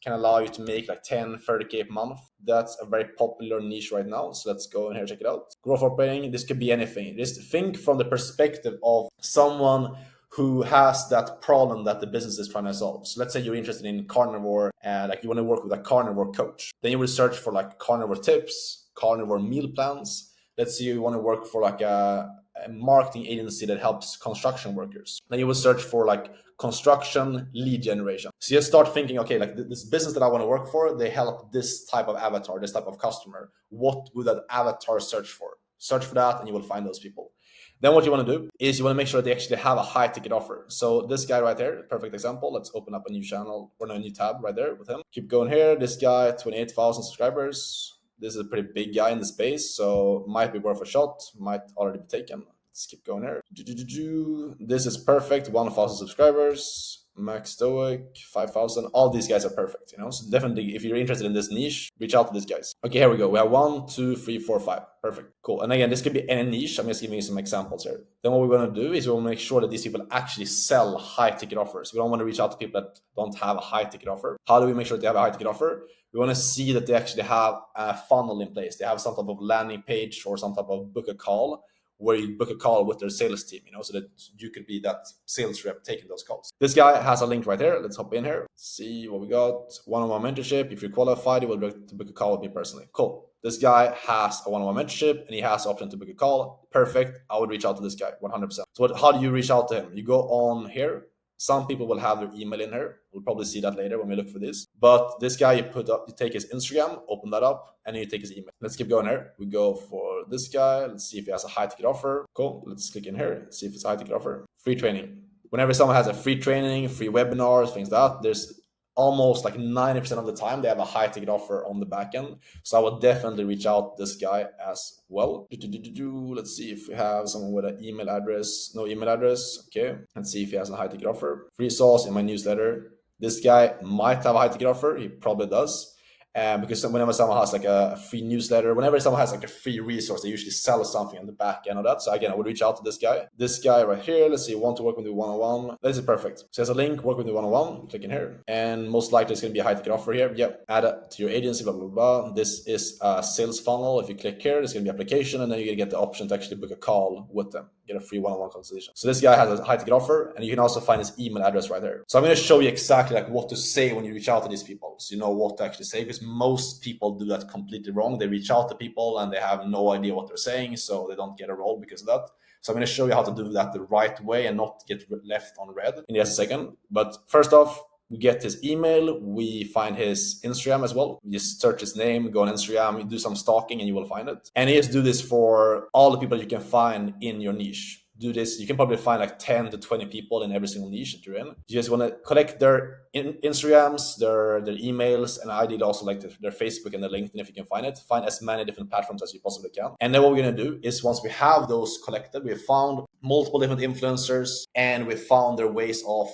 can allow you to make like 10, 30K a month. That's a very popular niche right now. So let's go in here and check it out. Growth operating, this could be anything. Just think from the perspective of someone who has that problem that the business is trying to solve. So let's say you're interested in carnivore, and like you want to work with a carnivore coach. Then you will search for like carnivore tips, carnivore meal plans. Let's say you want to work for like a marketing agency that helps construction workers. Then you will search for like construction lead generation. So you start thinking, okay, like this business that I want to work for, they help this type of avatar, this type of customer. What would that avatar search for? Search for that and you will find those people. Then what you want to do is you want to make sure that they actually have a high ticket offer. So this guy right there, perfect example. Let's open up a new channel or a new tab right there with him. Keep going here. This guy, 28,000 subscribers. This is a pretty big guy in the space, so might be worth a shot, might already be taken. Let's keep going here. This is perfect, 1,000 subscribers, Max Stoic, 5,000. All these guys are perfect, you know. So definitely, if you're interested in this niche, reach out to these guys. Okay, here we go. We have 1, 2, 3, 4, 5. Perfect, cool. And again, this could be any niche. I'm just giving you some examples here. Then what we're going to do is we'll make sure that these people actually sell high ticket offers. We don't want to reach out to people that don't have a high ticket offer. How do we make sure they have a high ticket offer? We want to see that they actually have a funnel in place. They have some type of landing page or some type of book a call, where you book a call with their sales team, you know, so that you could be that sales rep taking those calls. This guy has a link right here. Let's hop in here, see what we got. One-on-one mentorship. If you're qualified, you will be able to book a call with me personally. Cool. This guy has a one-on-one mentorship and he has the option to book a call. Perfect. I would reach out to this guy 100%. So how do you reach out to him? You go on here. Some people will have their email in here. We'll probably see that later when we look for this. But this guy, you take his Instagram, open that up, and then you take his email. Let's keep going here. We go for this guy. Let's see if he has a high ticket offer. Cool. Let's click in here. See if it's a high ticket offer. Free training. Whenever someone has a free training, free webinars, things like that, there's almost like 90% of the time they have a high ticket offer on the back end. So I would definitely reach out to this guy as well. Let's see if we have someone with an email address. No email address. Okay. Let's see if he has a high ticket offer. Free sauce in my newsletter. This guy might have a high ticket offer. He probably does. Because whenever someone has like a free newsletter, whenever someone has like a free resource, they usually sell something on the back end of that. So again, I would reach out to this guy. This guy right here, let's see, want to work with me one-on-one. This is perfect. So there's a link, work with me one-on-one, click in here. And most likely it's going to be a high ticket offer here. Yep, add it to your agency, blah, blah, blah. This is a sales funnel. If you click here, there's going to be application, and then you're going to get the option to actually book a call with them, get a free one-on-one consultation. So this guy has a high ticket offer, and you can also find his email address right there. So I'm going to show you exactly like what to say when you reach out to these people, so you know what to actually say, because most people do that completely wrong. They reach out to people and they have no idea what they're saying, so they don't get a role because of that. So I'm going to show you how to do that the right way and not get left on red in just a second. But first off, we get his email, we find his Instagram as well. You just search his name, go on Instagram, you do some stalking and you will find it. And you just do this for all the people you can find in your niche. Do this, you can probably find like 10 to 20 people in every single niche that you're in. You just want to collect their Instagrams, their emails, and ideally also like their Facebook and their LinkedIn if you can find it. Find as many different platforms as you possibly can. And then what we're going to do is, once we have those collected, we have found multiple different influencers and we found their ways of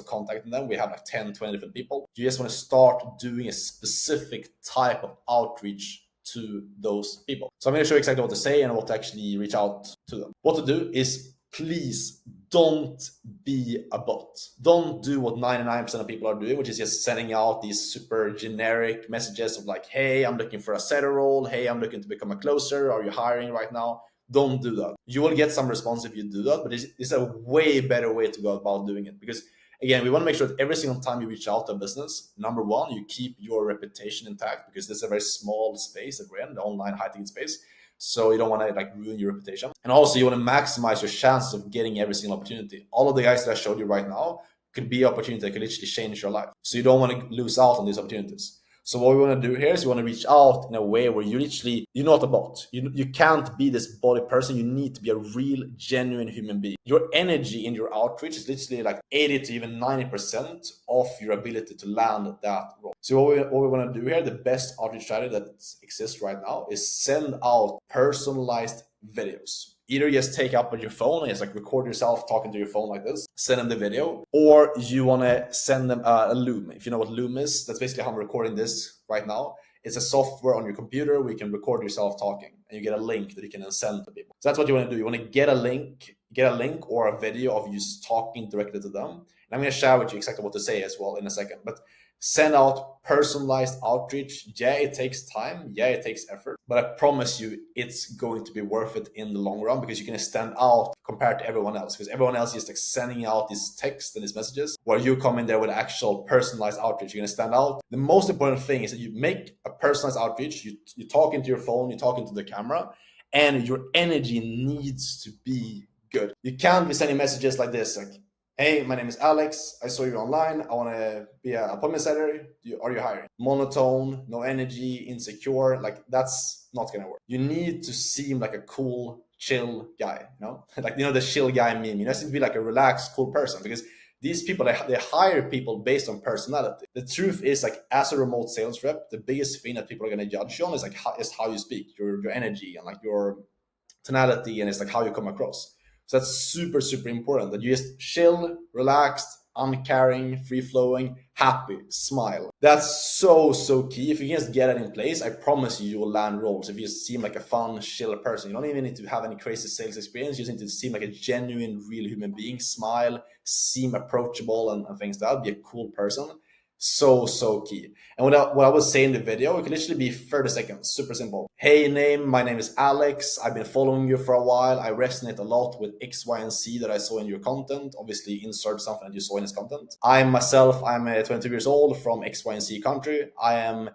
contacting them. We have like 10, 20 different people. You just want to start doing a specific type of outreach to those people. So I'm going to show you exactly what to say and what to actually reach out to them. What to do is, please don't be a bot. Don't do what 99% of people are doing, which is just sending out these super generic messages of like, hey, I'm looking for a setter role. Hey, I'm looking to become a closer. Are you hiring right now? Don't do that. You will get some response if you do that, but it's a way better way to go about doing it, because again, we want to make sure that every single time you reach out to a business, number one, you keep your reputation intact, because this is a very small space that we're in, the online high ticket space. So you don't want to like ruin your reputation. And also you want to maximize your chances of getting every single opportunity. All of the guys that I showed you right now could be opportunities that could literally change your life. So you don't want to lose out on these opportunities. So what we want to do here is we want to reach out in a way where you're not a bot. You can't be this body person. You need to be a real, genuine human being. Your energy in your outreach is literally like 80 to even 90% of your ability to land that role. So what we want to do here, the best outreach strategy that exists right now, is send out personalized videos. Either just take up on your phone and just like record yourself talking to your phone like this, send them the video, or you want to send them a Loom. If you know what Loom is, that's basically how I'm recording this right now. It's a software on your computer where you can record yourself talking and you get a link that you can then send to people. So that's what you want to do. You want to get a link or a video of you talking directly to them. And I'm going to share with you exactly what to say as well in a second. But send out personalized outreach. Yeah, it takes time. Yeah, it takes effort. But I promise you, it's going to be worth it in the long run, because you're going to stand out compared to everyone else. Because everyone else is like sending out these texts and these messages, where you come in there with actual personalized outreach. You're going to stand out. The most important thing is that you make a personalized outreach. You talk into your phone, you talk into the camera, and your energy needs to be good. You can't be sending messages like this, like, hey, my name is Alex. I saw you online. I want to be an appointment setter. Are you hiring? Monotone, no energy, insecure. Like, that's not going to work. You need to seem like a cool, chill guy, you know? Like, the chill guy meme. You need to be like a relaxed, cool person, because these people, they hire people based on personality. The truth is, like, as a remote sales rep, the biggest thing that people are going to judge you on is like how you speak, your energy, and like your tonality, and it's like how you come across. So that's super, super important, that you just chill, relaxed, uncaring, free-flowing, happy, smile. That's so key. If you can just get it in place, I promise you will land roles. If you just seem like a fun, chill person, you don't even need to have any crazy sales experience. You just need to seem like a genuine, real human being, smile, seem approachable and things like that. Be a cool person. So key. And what I was saying in the video, it could literally be 30 seconds, super simple. Hey my name is Alex. I've been following you for a while. I resonate a lot with X, Y, and Z that I saw in your content. Obviously insert something that you saw in his content. I'm 22 years old from X, Y, and Z country. I am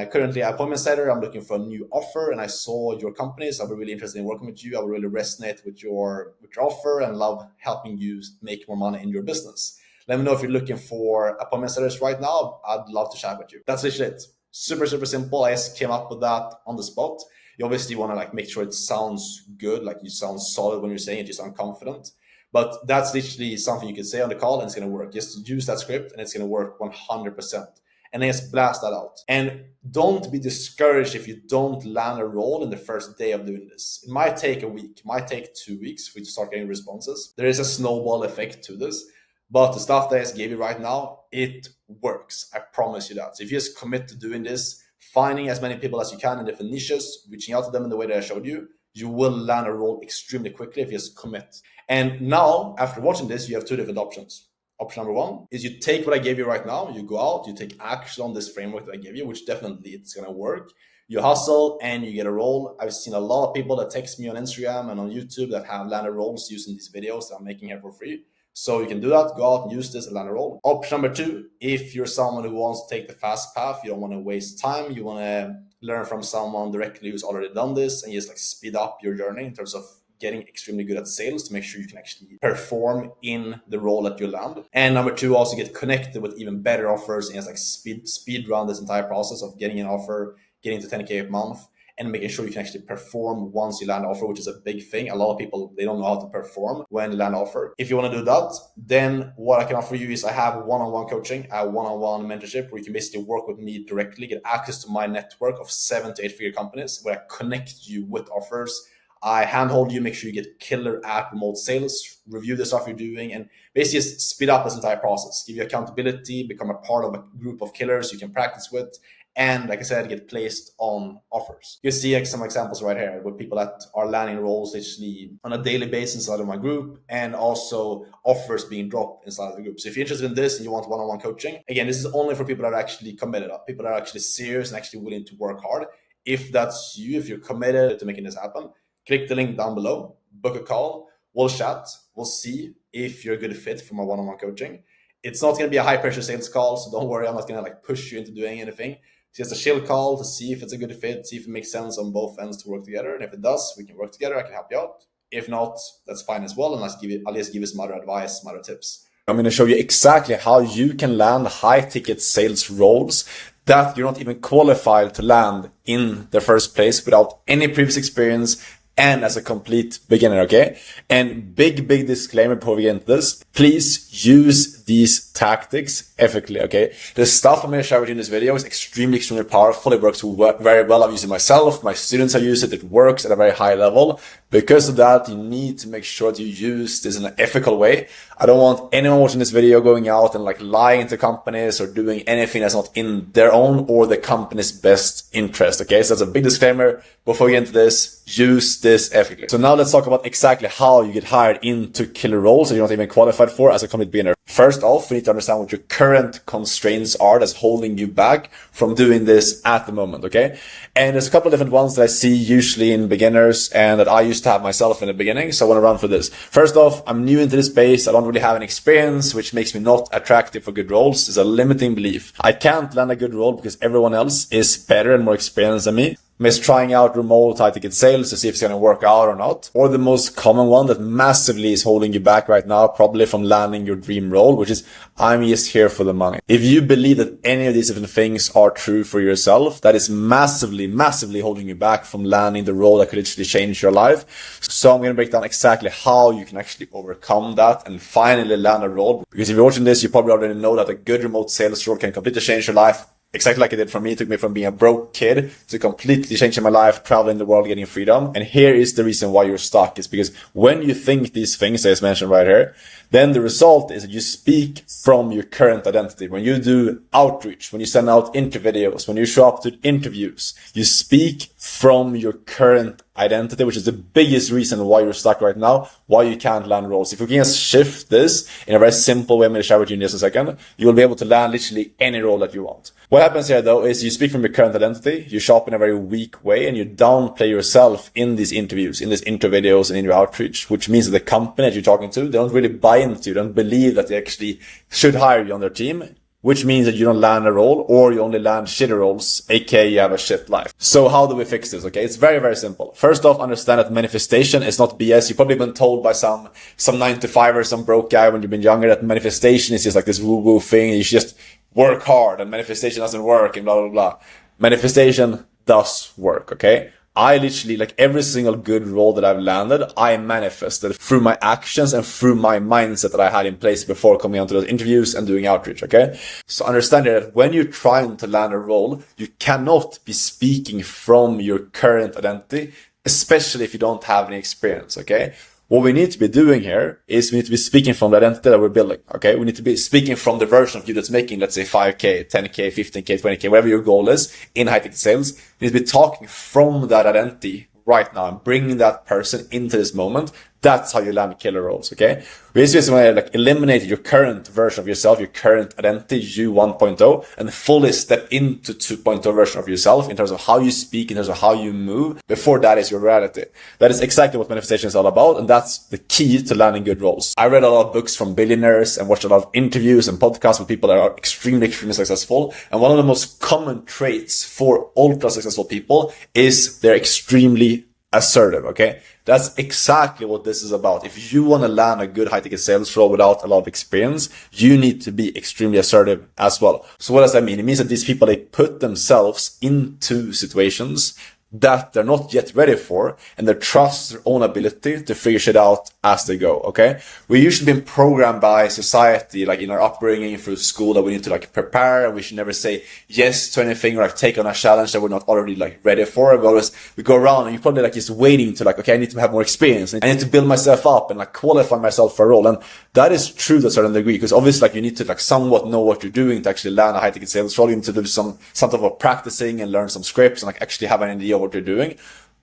currently an appointment setter. I'm looking for a new offer and I saw your company, so I'll be really interested in working with you. I will really resonate with your offer and love helping you make more money in your business. Let me know if you're looking for appointment setters right now. I'd love to chat with you. That's literally it. Super simple. I just came up with that on the spot. You obviously want to make sure it sounds good, like you sound solid when you're saying it, you sound confident. But that's literally something you can say on the call and it's going to work. Just use that script and it's going to work 100%. And then just blast that out. And don't be discouraged if you don't land a role in the first day of doing this. It might take a week, it might take 2 weeks for you to start getting responses. There is a snowball effect to this. But the stuff that I just gave you right now, it works. I promise you that. So if you just commit to doing this, finding as many people as you can in different niches, reaching out to them in the way that I showed you, you will land a role extremely quickly if you just commit. And now, after watching this, you have 2 different options. Option number 1 is you take what I gave you right now, you go out, you take action on this framework that I gave you, which definitely it's going to work. You hustle and you get a role. I've seen a lot of people that text me on Instagram and on YouTube that have landed roles using these videos that I'm making here for free. So you can do that, go out and use this and land a role. Option number 2, if you're someone who wants to take the fast path, you don't want to waste time, you want to learn from someone directly who's already done this and just speed up your journey in terms of getting extremely good at sales to make sure you can actually perform in the role that you land. And number 2, also get connected with even better offers and just speed run this entire process of getting an offer, getting to 10K a month, and making sure you can actually perform once you land an offer, which is a big thing. A lot of people, they don't know how to perform when they land an offer. If you want to do that, then what I can offer you is I have one-on-one coaching, I have one-on-one mentorship where you can basically work with me directly, get access to my network of 7 to 8 figure companies where I connect you with offers. I handhold you, make sure you get killer at remote sales, review the stuff you're doing, and basically just speed up this entire process, give you accountability, become a part of a group of killers you can practice with, and like I said, get placed on offers. You see some examples right here with people that are landing roles literally on a daily basis inside of my group and also offers being dropped inside of the group. So if you're interested in this and you want one-on-one coaching, again, this is only for people that are actually committed, people that are actually serious and actually willing to work hard. If that's you, if you're committed to making this happen, click the link down below, book a call, we'll chat, we'll see if you're a good fit for my one-on-one coaching. It's not going to be a high-pressure sales call, so don't worry, I'm not going to push you into doing anything. It's just a chill call to see if it's a good fit, see if it makes sense on both ends to work together. And if it does, we can work together. I can help you out. If not, that's fine as well. And I'll just give you some other advice, some other tips. I'm going to show you exactly how you can land high-ticket sales roles that you're not even qualified to land in the first place without any previous experience and as a complete beginner, okay? And big disclaimer before we get into this, please use these tactics ethically, okay? The stuff I'm going to share with you in this video is extremely powerful. It works very well. I've used it myself. My students have used it. It works at a very high level. Because of that, you need to make sure that you use this in an ethical way. I don't want anyone watching this video going out and lying to companies or doing anything that's not in their own or the company's best interest, okay? So that's a big disclaimer. Before we get into this, use this ethically. So now let's talk about exactly how you get hired into killer roles that you're not even qualified for as a complete beginner. First off, we need to understand what your current constraints are that's holding you back from doing this at the moment, okay? And there's a couple of different ones that I see usually in beginners and that I used to have myself in the beginning, so I want to run through this. First off, I'm new into this space. I don't really have any experience, which makes me not attractive for good roles. It's a limiting belief. I can't land a good role because everyone else is better and more experienced than me. I'm just trying out remote high-ticket sales to see if it's going to work out or not. Or the most common one that massively is holding you back right now, probably from landing your dream role, which is I'm just here for the money. If you believe that any of these different things are true for yourself, that is massively holding you back from landing the role that could literally change your life. So I'm going to break down exactly how you can actually overcome that and finally land a role. Because if you're watching this, you probably already know that a good remote sales role can completely change your life exactly like it did for me. It took me from being a broke kid to completely changing my life, traveling the world, getting freedom. And here is the reason why you're stuck, is because when you think these things, as mentioned right here, then the result is that you speak from your current identity. When you do outreach, when you send out interview videos, when you show up to interviews, you speak from your current identity, which is the biggest reason why you're stuck right now, why you can't land roles. If you can just shift this in a very simple way, I'm going to share with you in just a second, you will be able to land literally any role that you want. What happens here though is you speak from your current identity, you show up in a very weak way, and you downplay yourself in these interviews, in these intro videos and in your outreach, which means that the company that you're talking to, they don't really buy into you, don't believe that they actually should hire you on their team, which means that you don't land a role, or you only land shitty roles, aka you have a shit life. So how do we fix this? Okay, it's very, very simple. First off, understand that manifestation is not BS. You've probably been told by some 9-to-5 or some broke guy when you've been younger that manifestation is just like this woo-woo thing, and you should just work hard, and manifestation doesn't work, and blah, blah, blah. Manifestation does work, okay? I literally, like every single good role that I've landed, I manifested through my actions and through my mindset that I had in place before coming onto those interviews and doing outreach, okay? So understand that when you're trying to land a role, you cannot be speaking from your current identity, especially if you don't have any experience, okay? What we need to be doing here is we need to be speaking from the identity that we're building, okay? We need to be speaking from the version of you that's making, let's say, 5K, 10K, 15K, 20K, whatever your goal is in high-ticket sales. You need to be talking from that identity right now and bringing that person into this moment. That's how you land killer roles, okay? We just want to like eliminate your current version of yourself, your current identity, you 1.0, and fully step into 2.0 version of yourself in terms of how you speak, in terms of how you move. Before that is your reality. That is exactly what manifestation is all about, and that's the key to landing good roles. I read a lot of books from billionaires and watched a lot of interviews and podcasts with people that are extremely, extremely successful. And one of the most common traits for ultra successful people is they're extremely assertive, okay? That's exactly what this is about. If you want to land a good high-ticket sales role without a lot of experience, you need to be extremely assertive as well. So what does that mean? It means that these people, they put themselves into situations that they're not yet ready for, and they trust their own ability to figure shit out as they go, okay? We've usually been programmed by society, like in our upbringing through school, that we need to like prepare, and we should never say yes to anything or like take on a challenge that we're not already like ready for. We go around and you're probably like just waiting to like, okay, I need to have more experience. I need to build myself up and like qualify myself for a role. And that is true to a certain degree, because obviously like you need to like somewhat know what you're doing to actually land a high ticket sales role. You need to do some type of practicing and learn some scripts and like actually have an idea of what you're doing.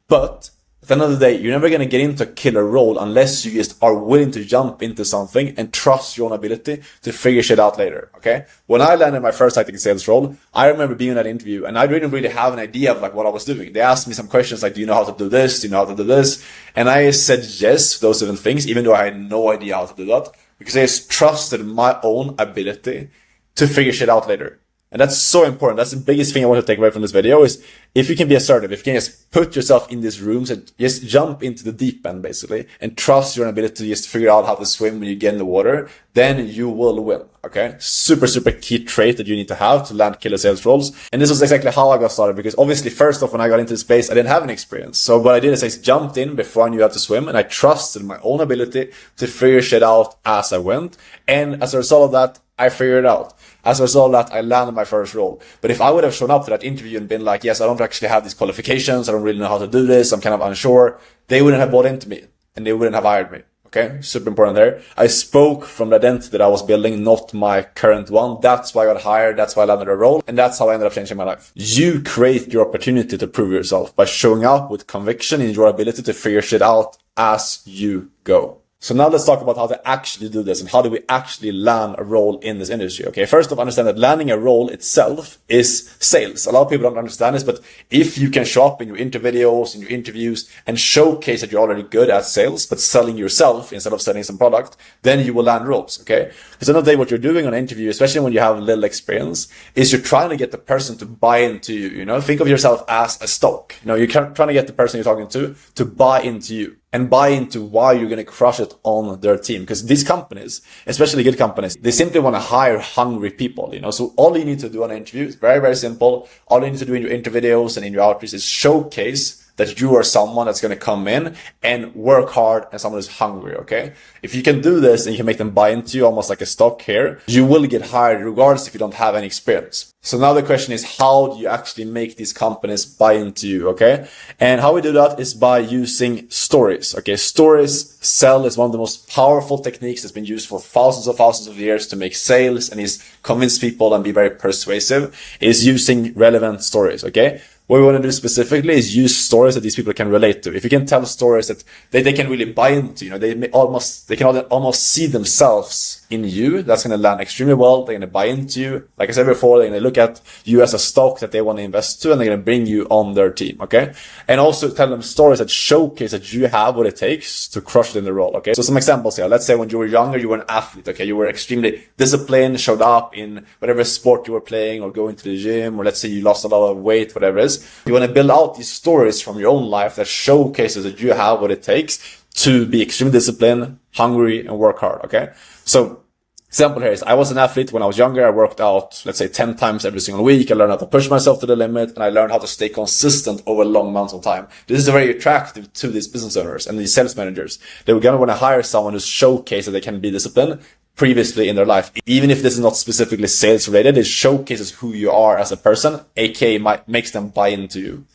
But at the end of the day, you're never going to get into a killer role unless you just are willing to jump into something and trust your own ability to figure shit out later, okay? When I landed my first high ticket sales role, I remember being in that interview and I didn't really have an idea of like what I was doing. They asked me some questions like, do you know how to do this? Do you know how to do this? And I said yes to those different things, even though I had no idea how to do that, because I just trusted my own ability to figure shit out later. And that's so important. That's the biggest thing I want to take away from this video is if you can be assertive, if you can just put yourself in these rooms and just jump into the deep end basically and trust your ability to just figure out how to swim when you get in the water, then you will win. Okay. Super, super key trait that you need to have to land killer sales roles. And this was exactly how I got started, because obviously first off, when I got into the space, I didn't have any experience. So what I did is I jumped in before I knew how to swim, and I trusted my own ability to figure shit out as I went. And as a result of that, I figured it out. As a result of that, I landed my first role. But if I would have shown up to that interview and been like, yes, I don't actually have these qualifications, I don't really know how to do this, I'm kind of unsure, they wouldn't have bought into me and they wouldn't have hired me. Okay, super important there. I spoke from the identity that I was building, not my current one. That's why I got hired, that's why I landed a role, and that's how I ended up changing my life. You create your opportunity to prove yourself by showing up with conviction in your ability to figure shit out as you go. So now let's talk about how to actually do this and how do we actually land a role in this industry. Okay, first off, understand that landing a role itself is sales. A lot of people don't understand this, but if you can show up in your interview videos, in your interviews, and showcase that you're already good at sales, but selling yourself instead of selling some product, then you will land roles, okay? Because another day what you're doing on an interview, especially when you have little experience, is you're trying to get the person to buy into you, you know? Think of yourself as a stock. You know, you're trying to get the person you're talking to buy into you. And buy into why you're going to crush it on their team. Because these companies, especially good companies, they simply want to hire hungry people, you know. So all you need to do on an interview is very, very simple. All you need to do in your interview videos and in your outreach is showcase that you are someone that's going to come in and work hard and someone who's hungry, okay? If you can do this and you can make them buy into you almost like a stock here, you will get hired regardless if you don't have any experience. So now the question is, how do you actually make these companies buy into you, okay? And how we do that is by using stories, okay? Stories sell is one of the most powerful techniques that's been used for thousands of years to make sales and is convince people and be very persuasive, is using relevant stories, okay? What we want to do specifically is use stories that these people can relate to. If you can tell stories that they can really buy into, you know, they can almost see themselves in you, that's going to land extremely well. They're going to buy into you. Like I said before, they're going to look at you as a stock that they want to invest to, and they're going to bring you on their team, okay? And also tell them stories that showcase that you have what it takes to crush it in the role, okay? So some examples here. Let's say when you were younger, you were an athlete, okay? You were extremely disciplined, showed up in whatever sport you were playing or going to the gym, or let's say you lost a lot of weight, whatever it is. You want to build out these stories from your own life that showcases that you have what it takes to be extremely disciplined, hungry, and work hard, okay? So example here is I was an athlete when I was younger. I worked out, let's say 10 times every single week. I learned how to push myself to the limit, and I learned how to stay consistent over long amounts of time. This is very attractive to these business owners and these sales managers. They're going to want to hire someone who's showcased that they can be disciplined previously in their life. Even if this is not specifically sales related, it showcases who you are as a person, aka makes them buy into you.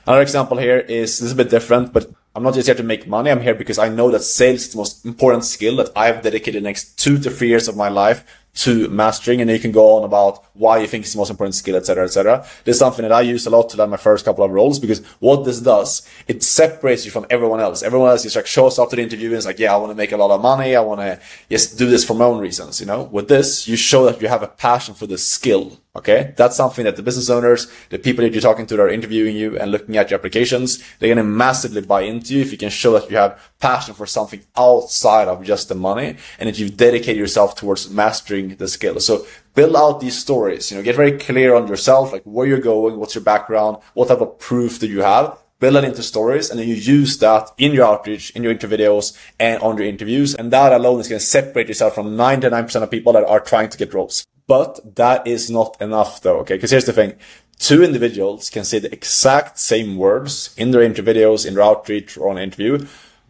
Another example here is, this is a bit different, but I'm not just here to make money. I'm here because I know that sales is the most important skill that I've dedicated the next 2 to 3 years of my life to mastering. And you can go on about why you think it's the most important skill, etc., etc. This is something that I used a lot to learn my first couple of roles, because what this does, it separates you from everyone else. Everyone else is like shows up to the interview and is like, yeah, I want to make a lot of money. I want to just do this for my own reasons. You know, with this, you show that you have a passion for the skill. Okay. That's something that the business owners, the people that you're talking to that are interviewing you and looking at your applications, they're going to massively buy into you if you can show that you have passion for something outside of just the money, and that you've dedicated yourself towards mastering the skill. So build out these stories, you know, get very clear on yourself, like where you're going, what's your background, what type of proof do you have. Build that into stories, and then you use that in your outreach, in your interview videos, and on your interviews. And that alone is going to separate yourself from 99% of people that are trying to get roles. But that is not enough though, okay? Because here's the thing. 2 individuals can say the exact same words in their interview videos, in their outreach, or on an interview,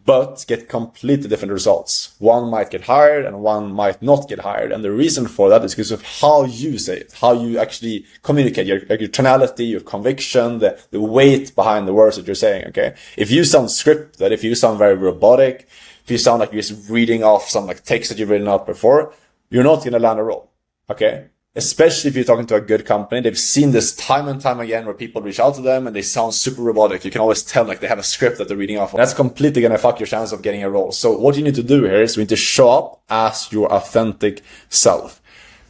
but get completely different results. One might get hired and one might not get hired. And the reason for that is because of how you say it, how you actually communicate, your tonality, your conviction, the weight behind the words that you're saying, okay? If you sound scripted, if you sound very robotic, if you sound like you're just reading off some like text that you've written out before, you're not going to land a role, okay? Especially if you're talking to a good company. They've seen this time and time again where people reach out to them and they sound super robotic. You can always tell like they have a script that they're reading off of. That's completely going to fuck your chance of getting a role. So what you need to do here is you need to show up as your authentic self.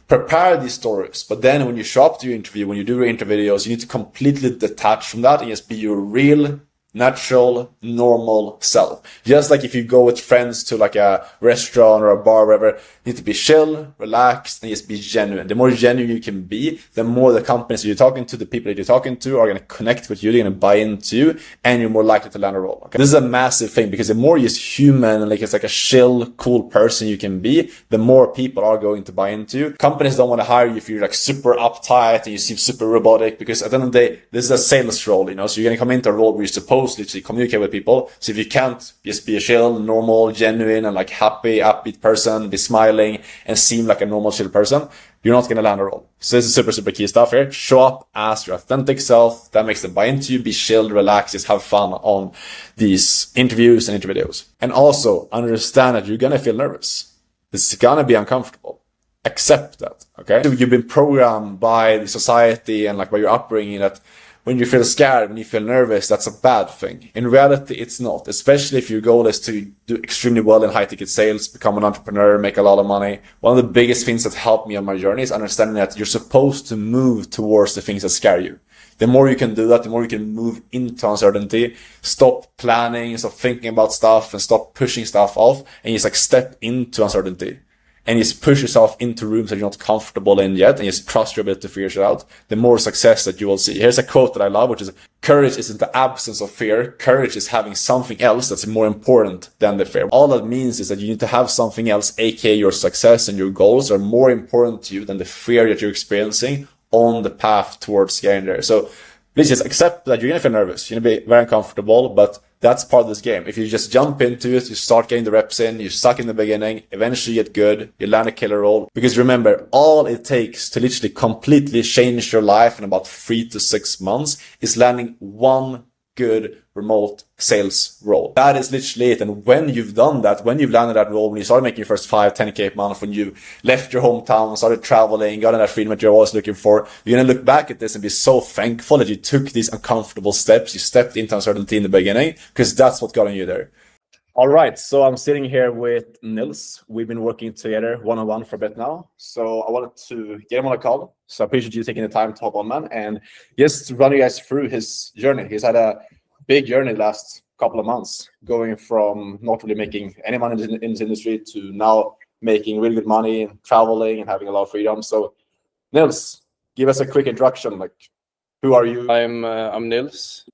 Prepare these stories, but then when you show up to your interview, when you do your interview videos, you need to completely detach from that and just be your real, natural, normal self. Just like if you go with friends to like a restaurant or a bar, wherever, you need to be chill, relaxed, and just be genuine. The more genuine you can be, the more the companies that you're talking to, the people that you're talking to are going to connect with you, they're going to buy into you, and you're more likely to land a role. Okay? This is a massive thing, because the more you're human and like it's like a chill, cool person you can be, the more people are going to buy into you. Companies don't want to hire you if you're like super uptight and you seem super robotic, because at the end of the day, this is a sales role, you know, so you're going to come into a role where you're supposed to literally communicate with people. So if you can't just be a chill, normal, genuine, and like happy, upbeat person, be smiling and seem like a normal, chill person, you're not going to land a role. So this is super, super key stuff here. Show up as your authentic self. That makes them buy into you. Be chill, relax, just have fun on these interviews and interview videos. And also understand that you're going to feel nervous. It's going to be uncomfortable. Accept that. Okay. So you've been programmed by the society and like by your upbringing that when you feel scared, when you feel nervous, that's a bad thing. In reality, it's not, especially if your goal is to do extremely well in high ticket sales, become an entrepreneur, make a lot of money. One of the biggest things that helped me on my journey is understanding that you're supposed to move towards the things that scare you. The more you can do that, the more you can move into uncertainty, stop planning, stop thinking about stuff and stop pushing stuff off, and just like step into uncertainty. And just push yourself into rooms that you're not comfortable in yet, and just trust your ability to figure shit out, the more success that you will see. Here's a quote that I love, which is, courage isn't the absence of fear. Courage is having something else that's more important than the fear. All that means is that you need to have something else, aka your success and your goals, are more important to you than the fear that you're experiencing on the path towards getting there. So please just accept that you're going to feel nervous. You're going to be very uncomfortable, but that's part of this game. If you just jump into it, you start getting the reps in, you suck in the beginning, eventually you get good, you land a killer role. Because remember, all it takes to literally completely change your life in about 3 to 6 months is landing one good remote sales role. That is literally it. And when you've done that, when you've landed that role, when you started making your first 5, 10K a month, when you left your hometown, started traveling, got in that freedom that you're always looking for, you're going to look back at this and be so thankful that you took these uncomfortable steps. You stepped into uncertainty in the beginning, because that's what got you there. All right, so I'm sitting here with Nils. We've been working together one-on-one for a bit now. So I wanted to get him on a call. So I appreciate you taking the time to hop on, man. And just run you guys through his journey. He's had a big journey the last couple of months, going from not really making any money in this industry to now making really good money, traveling and having a lot of freedom. So Nils, give us a quick introduction. Like, who are you? I'm Nils.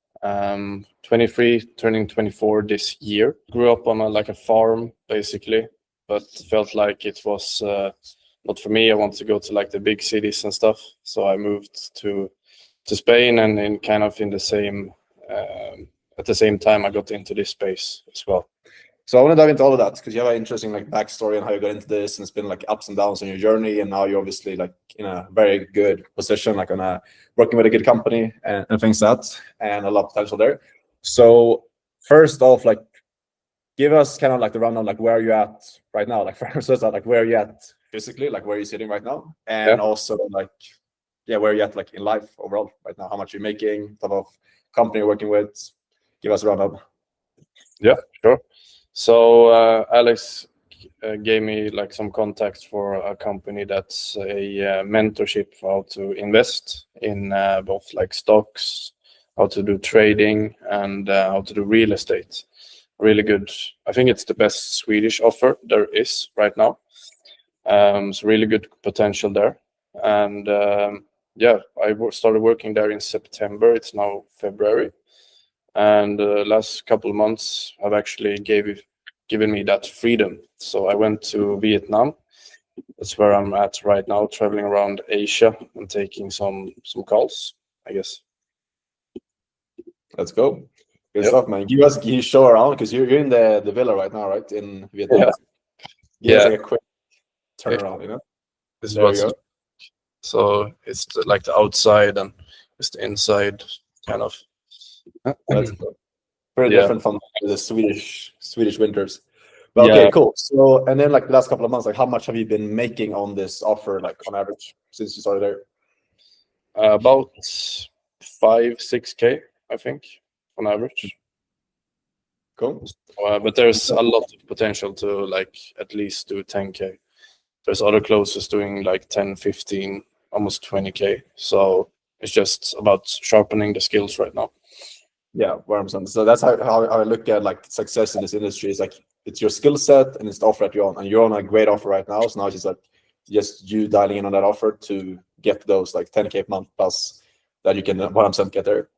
23, turning 24 this year. Grew up on a farm basically, but felt like it was not for me. I wanted to go to like the big cities and stuff, so I moved to Spain, and in kind of in the same at the same time I got into this space as well. So I want to dive into all of that, because you have an interesting like backstory on how you got into this, and it's been like ups and downs on your journey, and now you're obviously like in a very good position, like working with a good company and things like that, and a lot of potential there. So first off, like, give us kind of like the rundown, like where are you at right now? Like first, like where are you at physically, like where are you sitting right now, and also like where are you at like in life overall right now? How much you're making, type of company you're working with? Give us a rundown. Yeah, sure. So Alex gave me like some contacts for a company that's a mentorship for how to invest in both like stocks, how to do trading, and how to do real estate. Really good. I think it's the best Swedish offer there is right now. So really good potential there. And I started working there in September. It's now February. And the last couple of months have actually given me that freedom. So I went to Vietnam. That's where I'm at right now, traveling around Asia and taking some calls, I guess. Let's go. Good stuff, man. Can you show around, because you're in the villa right now, right, in Vietnam? Give us like a quick turnaround, you know. This is what's so it's like the outside and it's the inside, kind of. That's very different from the Swedish winters. But okay, cool. So, and then like the last couple of months, like how much have you been making on this offer, like on average, since you started there? About 5-6K, I think, on average. Cool. But there's a lot of potential to like at least do 10K. There's other closers doing like 10, 15, almost 20K. So it's just about sharpening the skills right now. Yeah, 100%. So that's how I look at like success in this industry. Is like it's your skill set and it's the offer that you're on, and you're on a great offer right now. So now it's just like you dialing in on that offer to get those like 10K a month plus that you can 100% get there.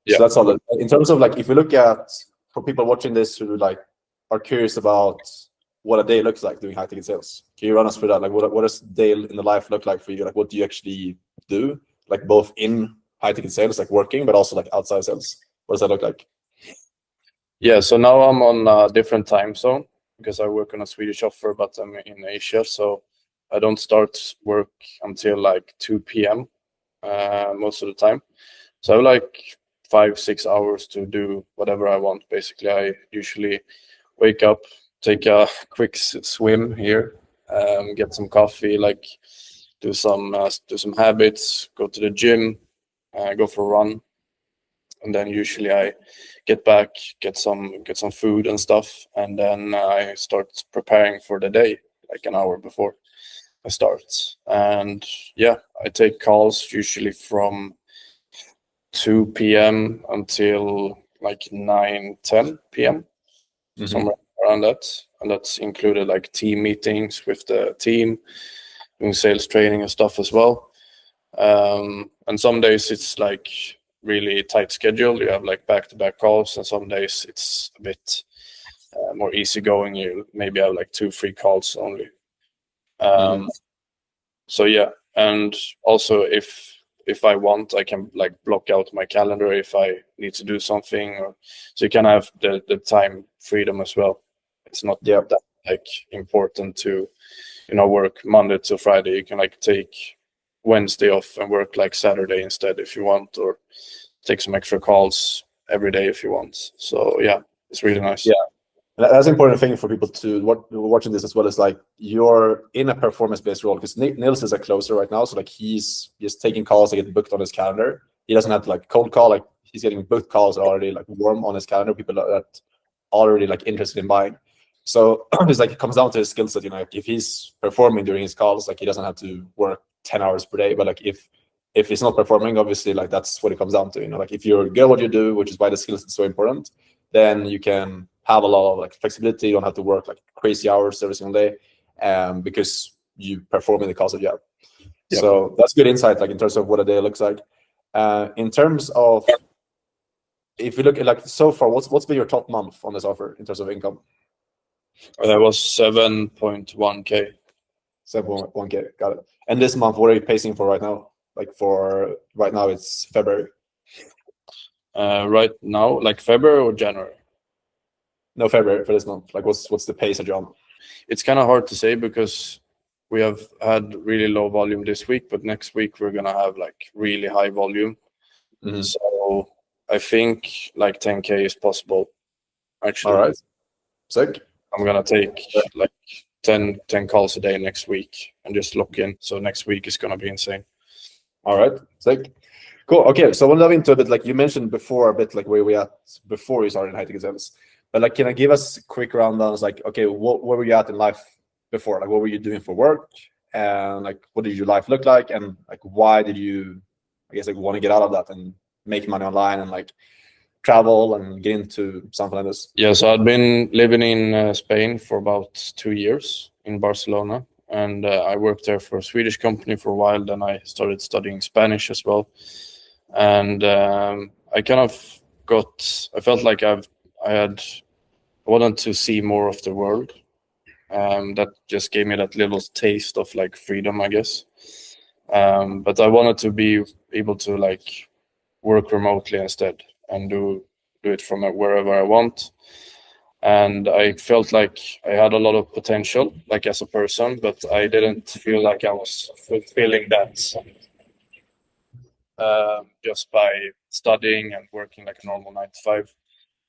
Yeah. So that's all. In terms of like, if we look at, for people watching this who like are curious about what a day looks like doing high ticket sales, can you run us through that? Like what does a day in the life look like for you? Like what do you actually do? Like both in high ticket sales, like working, but also like outside sales. What does that look like? Yeah, so now I'm on a different time zone because I work on a Swedish offer, but I'm in Asia. So I don't start work until like 2 p.m. Most of the time. So I have like 5-6 hours to do whatever I want. Basically, I usually wake up, take a quick swim here, get some coffee, like do some habits, go to the gym, go for a run. And then usually I get back, get some food and stuff, and then I start preparing for the day, like an hour before I start. And yeah, I take calls usually from 2 p.m. until like 9-10 p.m. Somewhere around that. And that's included like team meetings with the team, doing sales training and stuff as well. And some days it's like really tight schedule. You have like back-to-back calls, and some days it's a bit more easygoing. You maybe have like 2-3 calls only. So yeah, and also if if I want, I can like block out my calendar if I need to do something, or so you can have the time freedom as well. It's not that like important to, you know, work Monday to Friday. You can like take Wednesday off and work like Saturday instead if you want, or take some extra calls every day if you want. So yeah, it's really nice. Yeah. That's an important thing for people to watching this as well, is like you're in a performance-based role, because Nils is a closer right now, so like he's just taking calls that get booked on his calendar. He doesn't have to like cold call, like he's getting booked calls already like warm on his calendar, people that already like interested in buying. So it's like it comes down to his skill set, you know, like if he's performing during his calls, like he doesn't have to work 10 hours per day. But like if he's not performing, obviously like that's what it comes down to, you know, like if you're good at what you do, which is why the skill set is so important, then you can have a lot of like flexibility. You don't have to work like crazy hours every single day, because you perform in the calls that you have. Yep. So that's good insight, like in terms of what a day looks like. In terms of, if you look at like so far, what's been your top month on this offer in terms of income? That was 7.1K. 7.1K, got it. And this month, what are you pacing for right now? Like for right now, it's February. Right now, like February or January? No, February for this month. Like what's the pace that you're on? It's kind of hard to say because we have had really low volume this week, but next week we're gonna have like really high volume. Mm-hmm. So I think like 10K is possible. Actually. All right. Sick. I'm gonna take like 10 calls a day next week and just lock in. So next week is gonna be insane. All right. Sick. Cool. Okay. So we'll dive into a bit, like you mentioned before, a bit like where we at before you started in high-ticket sales. But like, can I give us quick rundowns? Like, okay, where were you at in life before? Like, what were you doing for work? And like, what did your life look like? And like, why did you, I guess, like want to get out of that and make money online and like travel and get into something like this? Yeah, so I'd been living in Spain for about 2 years in Barcelona. And I worked there for a Swedish company for a while. Then I started studying Spanish as well. And I kind of I felt like I wanted to see more of the world. That just gave me that little taste of like freedom, I guess. But I wanted to be able to like work remotely instead and do it from wherever I want. And I felt like I had a lot of potential, like as a person, but I didn't feel like I was fulfilling that just by studying and working like a normal 9 to 5.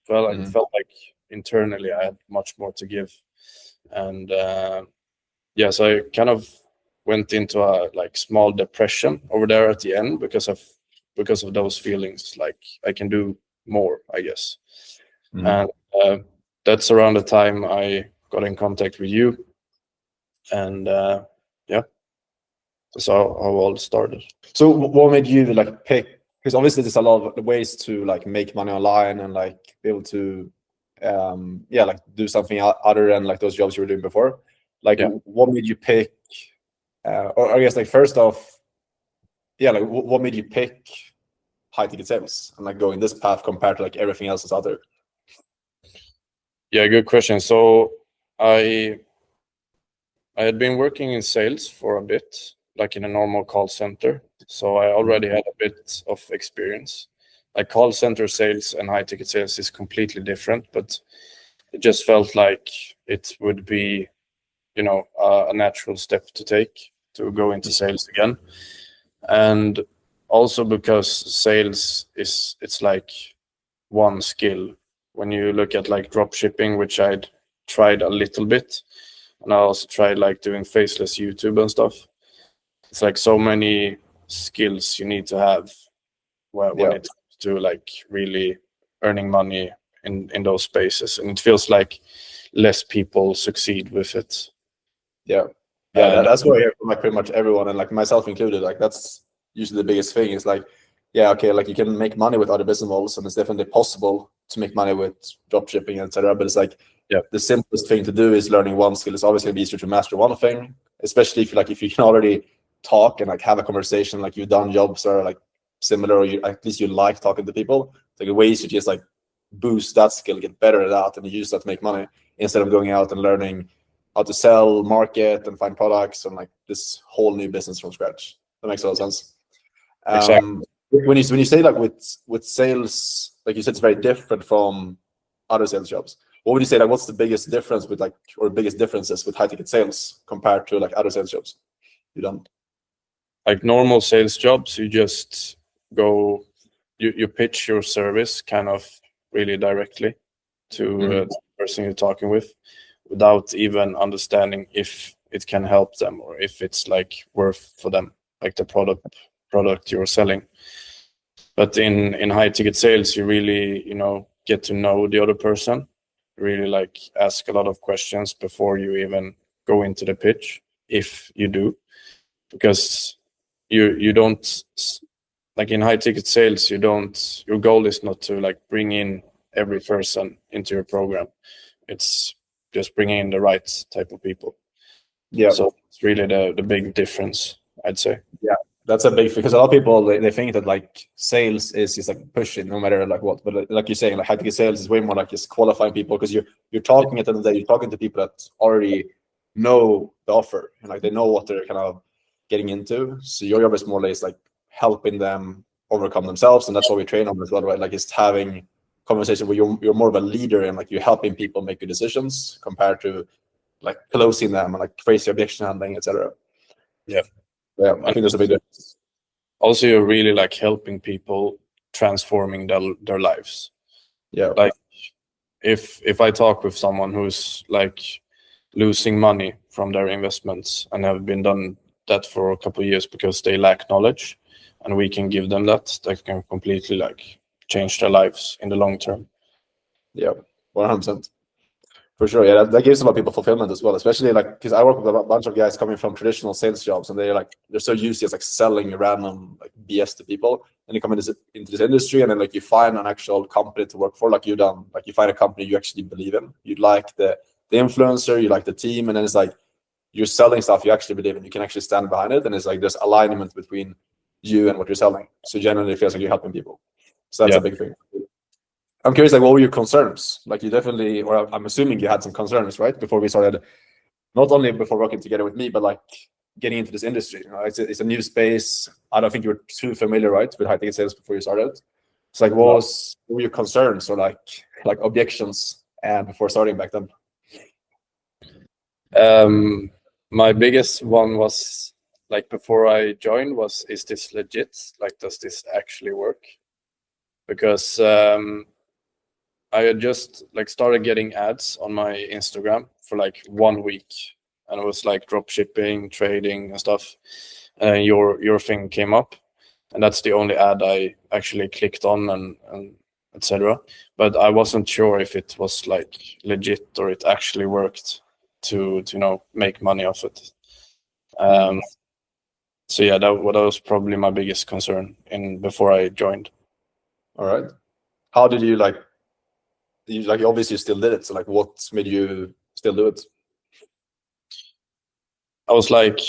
Well, I felt like internally I had much more to give. And so I kind of went into a like small depression over there at the end because of those feelings. Like I can do more, I guess. And that's around the time I got in contact with you. And that's how all started. So what made you like pick? Because obviously there's a lot of ways to like make money online and like be able to like do something other than like those jobs you were doing before. Like what made you pick or I guess like first off, like what made you pick high-ticket sales and like going this path compared to like everything else that's out there? Yeah, good question. So I had been working in sales for a bit, like in a normal call center. So I already had a bit of experience. Like call center sales and high-ticket sales is completely different, but it just felt like it would be, a natural step to take to go into sales again. And also because sales it's like one skill. When you look at like drop shipping, which I'd tried a little bit, and I also tried like doing faceless YouTube and stuff. It's like so many skills you need to have when it comes to like really earning money in those spaces, and it feels like less people succeed with it. That's what I hear from like pretty much everyone, and like myself included. Like that's usually the biggest thing is like, like you can make money with other business models, and it's definitely possible to make money with drop shipping, etc. But it's like the simplest thing to do is learning one skill. It's obviously gonna be easier to master one thing, especially if you can already talk and like have a conversation, like you've done jobs that are like similar, or at least you like talking to people. It's like a way to just like boost that skill, get better at that, and use that to make money instead of going out and learning how to sell, market, and find products and like this whole new business from scratch. That makes a lot of sense. Exactly. When you say like with sales, like you said, it's very different from other sales jobs. What would you say, like, what's the biggest difference with, like, or biggest differences with high ticket sales compared to like other sales jobs you done? Like normal sales jobs, you just go, you pitch your service kind of really directly to the person you're talking with, without even understanding if it can help them or if it's like worth for them, like the product you're selling. But in high ticket sales, you really, get to know the other person, really like ask a lot of questions before you even go into the pitch, if you do, because you don't, like in high ticket sales, your goal is not to like bring in every person into your program. It's just bringing in the right type of people. Yeah. So it's really the big difference, I'd say. Yeah, that's a big thing, because a lot of people they think that like sales is just like pushing no matter like what, but like you're saying, like high ticket sales is way more like just qualifying people, because you're talking at the end of the day, you're talking to people that already know the offer and like they know what they're kind of getting into. So your job is more or less like helping them overcome themselves, and that's what we train on as well, right? Like just having conversation where you're more of a leader and like you're helping people make good decisions compared to like closing them and like crazy objection handling, etc. Yeah. Yeah, I think there's a big difference. Also, you're really like helping people transforming their lives. Yeah. Like if I talk with someone who's like losing money from their investments and have been done that for a couple of years because they lack knowledge, and we can give them that can completely like change their lives in the long term. Yeah, 100%. For sure. Yeah, that gives a lot of people fulfillment as well, especially like because I work with a bunch of guys coming from traditional sales jobs, and they're so used to just like selling random like BS to people, and you come into this industry, and then like you find an actual company to work for, like you've done, like you find a company you actually believe in, you like the influencer, you like the team, and then it's like you're selling stuff you actually believe in, you can actually stand behind it, and it's like there's alignment between you and what you're selling, so generally it feels like you're helping people. So that's a big thing. I'm curious, like, what were your concerns? Like, you definitely, or I'm assuming you had some concerns, right, before we started, not only before working together with me, but like getting into this industry. You know, it's a new space. I don't think you were too familiar, right, with high ticket sales before you started. So, like, what were your concerns or like objections and before starting back then? My biggest one was like before I joined was, is this legit? Like, does this actually work? Because I had just like started getting ads on my Instagram for like 1 week, and it was like drop shipping, trading and stuff. And your thing came up, and that's the only ad I actually clicked on and etc. But I wasn't sure if it was like legit or it actually worked to make money off it. So yeah, that was probably my biggest concern before I joined. All right. How did you like? You obviously still did it. So like, what made you still do it? I was like,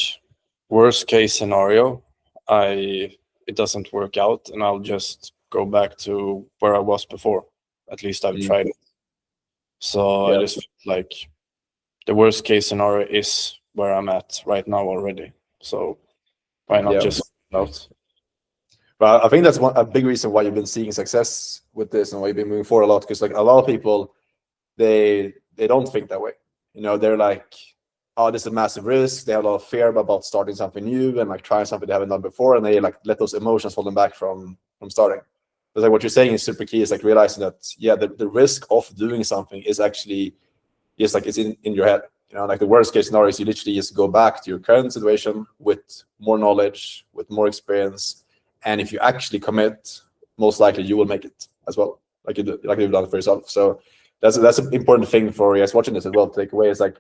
worst case scenario, it doesn't work out, and I'll just go back to where I was before. At least I've tried it. So I just felt like the worst case scenario is where I'm at right now already. So why not just out? But I think that's a big reason why you've been seeing success with this and why you've been moving forward a lot. Because like a lot of people, they don't think that way. You know, they're like, oh, this is a massive risk. They have a lot of fear about starting something new and like trying something they haven't done before, and they like let those emotions hold them back from starting. But like what you're saying is super key. Is like realizing that the risk of doing something is actually just like it's in your head. You know, like the worst case scenario is you literally just go back to your current situation with more knowledge, with more experience. And if you actually commit, most likely you will make it as well, like you've done it for yourself. So that's an important thing for you guys watching this as well to take away. Is like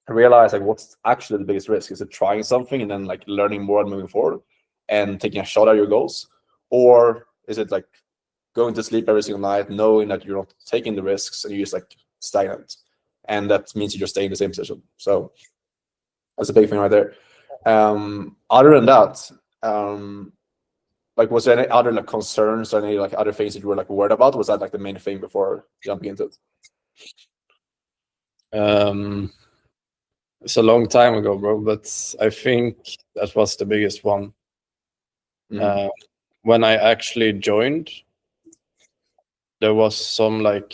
realize like what's actually the biggest risk. Is it trying something and then like learning more and moving forward and taking a shot at your goals, or is it like going to sleep every single night knowing that you're not taking the risks and you're just like stagnant, and that means you just stay in the same position. So that's a big thing right there. Other than that, like, was there any other like concerns or any like other things that you were like worried about? Was that like the main thing before jumping into it? It's a long time ago, bro, but I think that was the biggest one. When I actually joined, there was some like,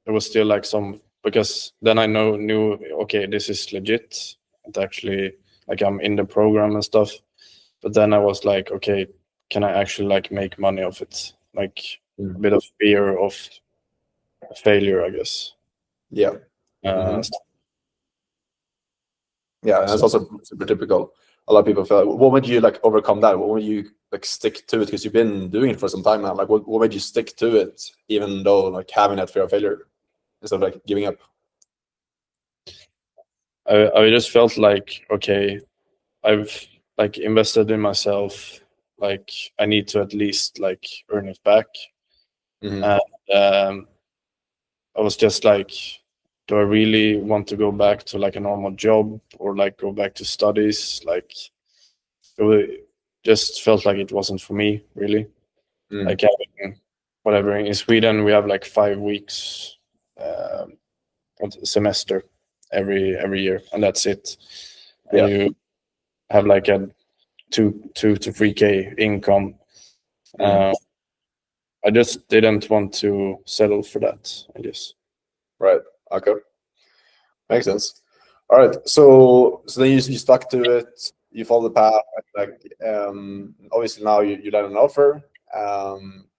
there was still like some, because then I knew okay, this is legit. It actually, like, I'm in the program and stuff. But then I was like, okay, can I actually like make money off it? Like a bit of fear of failure, I guess. Yeah. Uh, Yeah, and that's also super typical. A lot of people feel like, what would you like overcome that? What would you like stick to it? Because you've been doing it for some time now. Like, what made you stick to it, even though like having that fear of failure instead of like giving up? I just felt like, okay, I've like invested in myself. Like I need to at least like earn it back. And I was just like, do I really want to go back to like a normal job or like go back to studies? Like it just felt like it wasn't for me, really. Like having whatever, in Sweden we have like 5 weeks semester every year, and that's it. And you have like a 2 to 3K income. I just didn't want to settle for that, I guess. Right. Okay. Makes sense. All right. So then you stuck to it. You followed the path. Like obviously now you land an offer.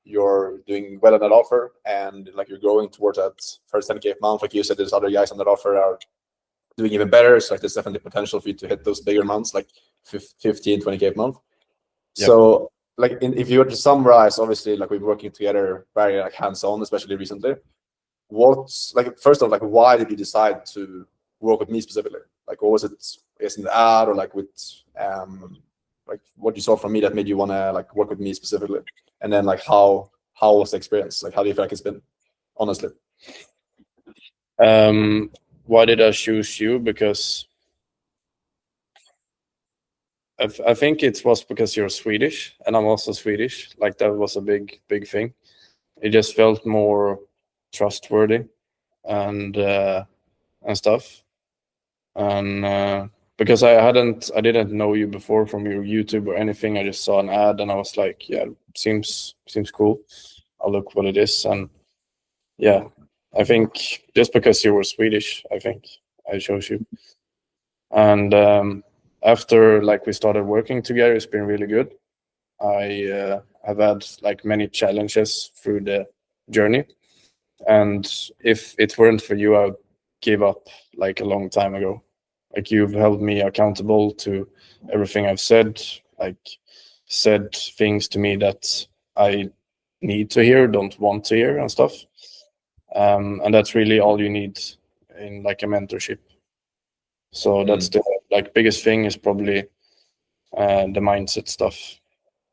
You're doing well on that offer, and like you're growing towards that first 10K a month. Like you said, there's other guys on that offer are doing even better. So like there's definitely potential for you to hit those bigger months, like 15, 20K a month. Yep. So like if you were to summarize, obviously like we're working together very like hands-on, especially recently. What's like, first of all, like why did you decide to work with me specifically? Like what was it? Is in the ad or like with like what you saw from me that made you want to like work with me specifically? And then like how was the experience? Like how do you feel like it's been, honestly? Why did I choose you? Because I think it was because you're Swedish and I'm also Swedish. Like that was a big thing. It just felt more trustworthy and stuff. And because I didn't know you before from your YouTube or anything. I just saw an ad and I was like, yeah, seems cool. I'll look what it is. And yeah, I think just because you were Swedish, I think I chose you. And after like we started working together, it's been really good. I have had like many challenges through the journey, and if it weren't for you, I would give up like a long time ago. Like you've held me accountable to everything I've said, like said things to me that I need to hear, don't want to hear and stuff. And that's really all you need in like a mentorship. So that's the like biggest thing is probably the mindset stuff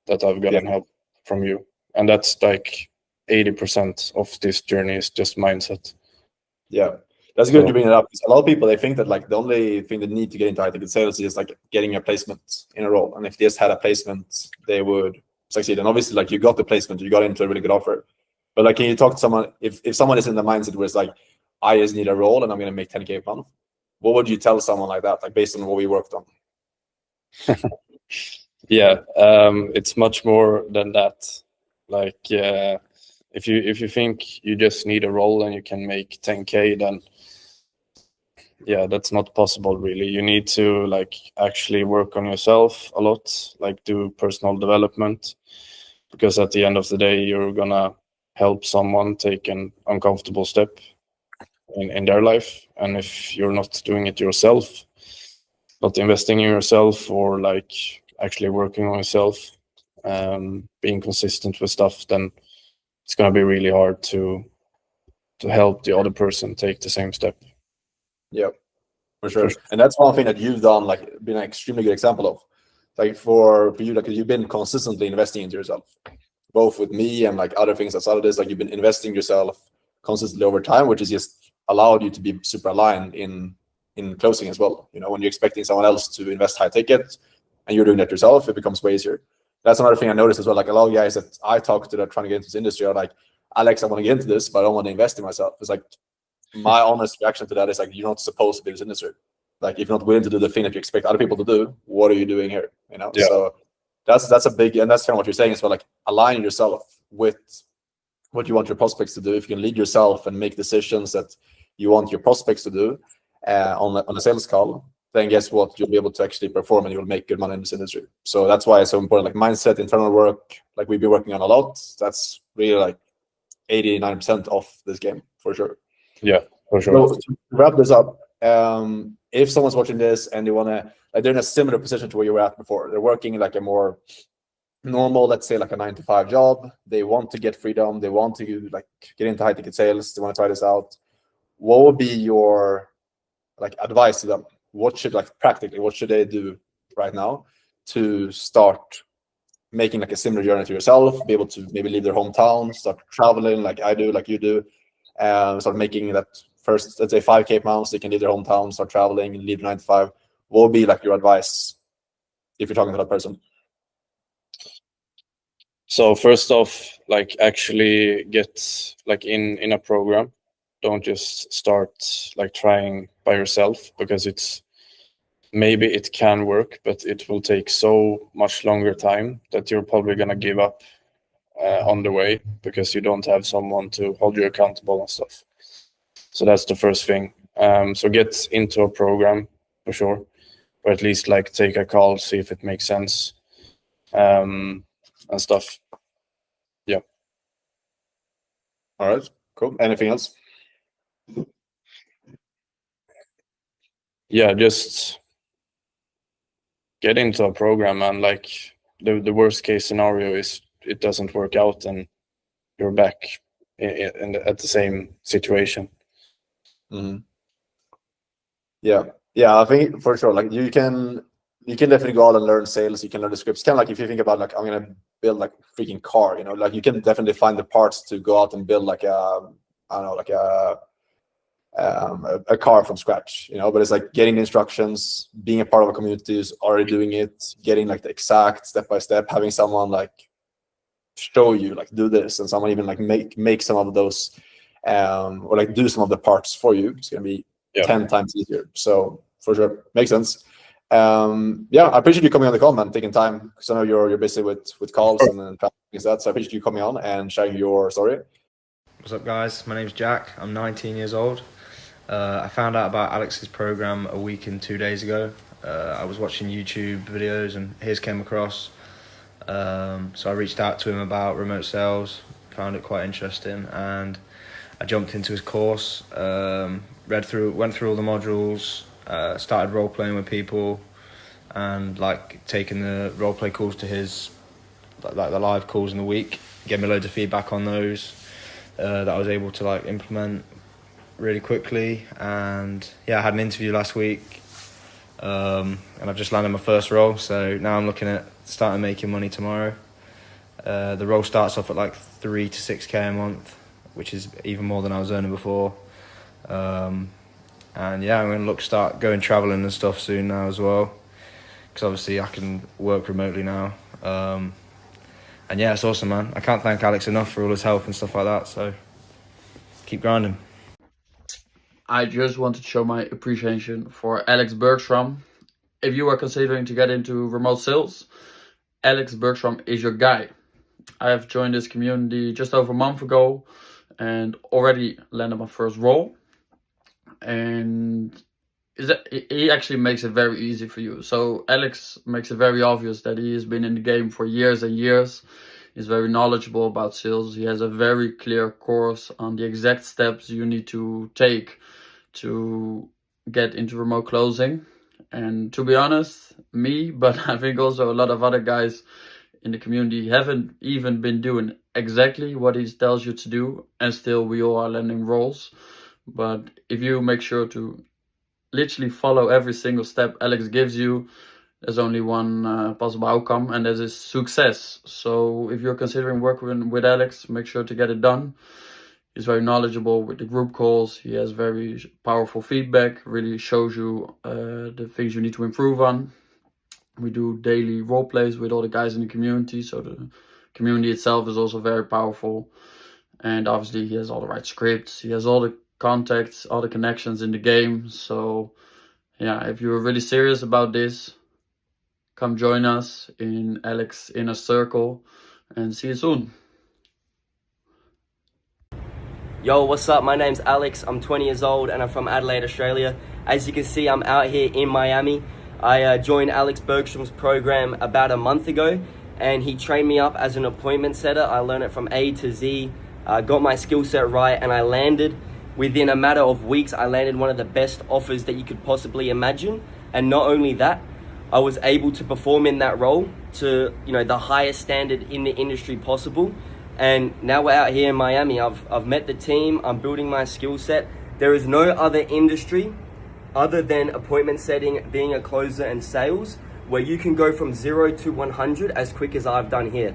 that I've gotten help from you. And that's like 80% of this journey is just mindset. Yeah, that's good to bring it up. A lot of people, they think that like the only thing they need to get into high ticket sales is like getting a placement in a role. And if they just had a placement, they would succeed. And obviously like you got the placement, you got into a really good offer. But like, can you talk to someone, if someone is in the mindset where it's like, I just need a role and I'm going to make 10K a month, what would you tell someone like that, like based on what we worked on? Yeah, it's much more than that. Like, if you think you just need a role and you can make 10K, then yeah, that's not possible really. You need to like actually work on yourself a lot, like do personal development, because at the end of the day, you're gonna help someone take an uncomfortable step in their life. And if you're not doing it yourself, not investing in yourself or like actually working on yourself, being consistent with stuff, then it's going to be really hard to help the other person take the same step. Yeah, for sure. And that's one thing that you've done, like been an extremely good example of. Like for you, like you've been consistently investing into yourself, both with me and like other things outside of this. Like you've been investing yourself consistently over time, which is just allowed you to be super aligned in closing as well. You know, when you're expecting someone else to invest high ticket and you're doing that yourself, it becomes way easier. That's another thing I noticed as well. Like a lot of guys that I talk to that are trying to get into this industry are like, Alex, I want to get into this, but I don't want to invest in myself. It's like my honest reaction to that is like, you're not supposed to be in this industry. Like if you're not willing to do the thing that you expect other people to do, what are you doing here? You know? Yeah. So that's a big, and that's kind of what you're saying as well, like align yourself with what you want your prospects to do. If you can lead yourself and make decisions that you want your prospects to do on a sales call, then guess what? You'll be able to actually perform and you'll make good money in this industry. So that's why it's so important, like mindset, internal work, like we've been working on a lot. That's really like 80-90% of this game for sure. Yeah, for sure. So to wrap this up, if someone's watching this and they want to, like, they're in a similar position to where you were at before, they're working like a more normal, let's say like a 9-to-5 job, they want to get freedom, they want to like get into high ticket sales, they want to try this out, what would be your like advice to them? What should, like, practically, what should they do right now to start making like a similar journey to yourself, be able to maybe leave their hometown, start traveling like I do, like you do, start making that first, let's say 5K pounds, they can leave their hometown, start traveling and leave 9-to-5. What would be like your advice if you're talking to that person? So first off, like actually get like in a program. Don't just start like trying by yourself, because maybe it can work, but it will take so much longer time that you're probably gonna give up on the way, because you don't have someone to hold you accountable and stuff. So that's the first thing. So get into a program for sure, or at least like take a call, see if it makes sense, and stuff. Yeah. All right, cool. Anything else? Yeah, just get into a program, and like the worst case scenario is it doesn't work out and you're back at the same situation. Mm-hmm. Yeah, I think for sure, like you can definitely go out and learn sales, you can learn the scripts. Kind of like if you think about like, I'm gonna build like a freaking car, you know, like you can definitely find the parts to go out and build like a, I don't know, like a car from scratch, you know. But it's like getting the instructions, being a part of a community who's already doing it, getting like the exact step by step, having someone like show you like do this, and someone even like make some of those or like do some of the parts for you. It's gonna be 10 times easier. So for sure, makes sense. Yeah, I appreciate you coming on the call, man, taking time, because I know you're busy with calls and then things like that. So I appreciate you coming on and sharing your story. What's up, guys? My name's Jack. I'm 19 years old. I found out about Alex's program a week and 2 days ago. I was watching YouTube videos and his came across. So I reached out to him about remote sales, found it quite interesting, and I jumped into his course, went through all the modules, started role playing with people, and like taking the role play calls to his, like the live calls in the week, gave me loads of feedback on those that I was able to like implement really quickly. And yeah, I had an interview last week, and I've just landed my first role, so now I'm looking at starting making money tomorrow. The role starts off at like 3 to 6K a month, which is even more than I was earning before. And yeah, I'm going to start going traveling and stuff soon now as well, because obviously I can work remotely now. And yeah, it's awesome, man. I can't thank Alex enough for all his help and stuff like that, so keep grinding. I just wanted to show my appreciation for Alex Bergstrom. If you are considering to get into remote sales, Alex Bergstrom is your guy. I have joined this community just over a month ago and already landed my first role. And he actually makes it very easy for you. So Alex makes it very obvious that he has been in the game for years and years. He's very knowledgeable about sales. He has a very clear course on the exact steps you need to take to get into remote closing. And to be honest, me, but I think also a lot of other guys in the community haven't even been doing exactly what he tells you to do, and still we all are landing roles. But if you make sure to literally follow every single step Alex gives you, there's only one possible outcome, and that is success. So if you're considering working with Alex, make sure to get it done. He's very knowledgeable with the group calls. He has very powerful feedback, really shows you the things you need to improve on. We do daily role plays with all the guys in the community, so the community itself is also very powerful. And obviously he has all the right scripts. He has all the contacts, all the connections in the game. So yeah, if you're really serious about this, come join us in Alex Inner Circle, and see you soon. Yo, what's up? My name's Alex. I'm 20 years old and I'm from Adelaide, Australia. As you can see, I'm out here in Miami. I joined Alex Bergstrom's program about a month ago, and he trained me up as an appointment setter. I learned it from A to Z, got my skill set right, and I landed. Within a matter of weeks, I landed one of the best offers that you could possibly imagine. And not only that, I was able to perform in that role to, the highest standard in the industry possible. And now we're out here in Miami. I've met the team, I'm building my skill set. There is no other industry other than appointment setting, being a closer, and sales, where you can go from 0 to 100 as quick as I've done here.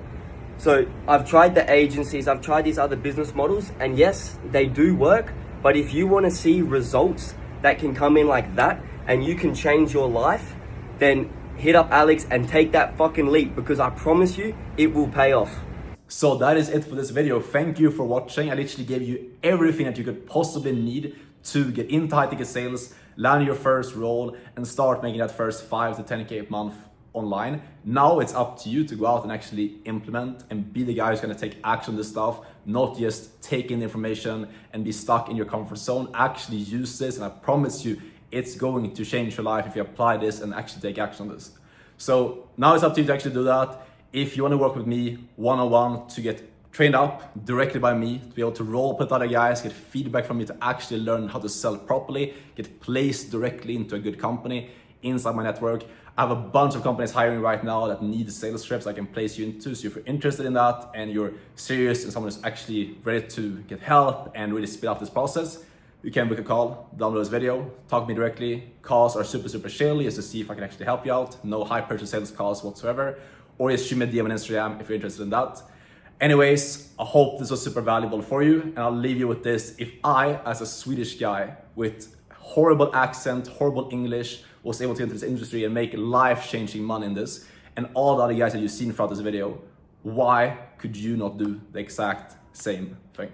So I've tried the agencies, I've tried these other business models, and yes, they do work, but if you want to see results that can come in like that, and you can change your life, then hit up Alex and take that fucking leap, because I promise you, it will pay off. So that is it for this video. Thank you for watching. I literally gave you everything that you could possibly need to get into high ticket sales, land your first role, and start making that first 5 to 10K a month online. Now it's up to you to go out and actually implement and be the guy who's going to take action on this stuff, not just take in the information and be stuck in your comfort zone. Actually use this, and I promise you it's going to change your life if you apply this and actually take action on this. So now it's up to you to actually do that. If you want to work with me one-on-one to get trained up directly by me, to be able to role with other guys, get feedback from me to actually learn how to sell properly, get placed directly into a good company inside my network. I have a bunch of companies hiring right now that need sales reps I can place you into. So if you're interested in that and you're serious and someone who's actually ready to get help and really speed up this process, you can book a call, download this video, talk to me directly. Calls are super chill just to see if I can actually help you out. No high purchase sales calls whatsoever. Or just shoot me a DM on Instagram if you're interested in that. Anyways, I hope this was super valuable for you, and I'll leave you with this. If I, as a Swedish guy with horrible accent, horrible English, was able to enter this industry and make life-changing money in this, and all the other guys that you've seen throughout this video, why could you not do the exact same thing?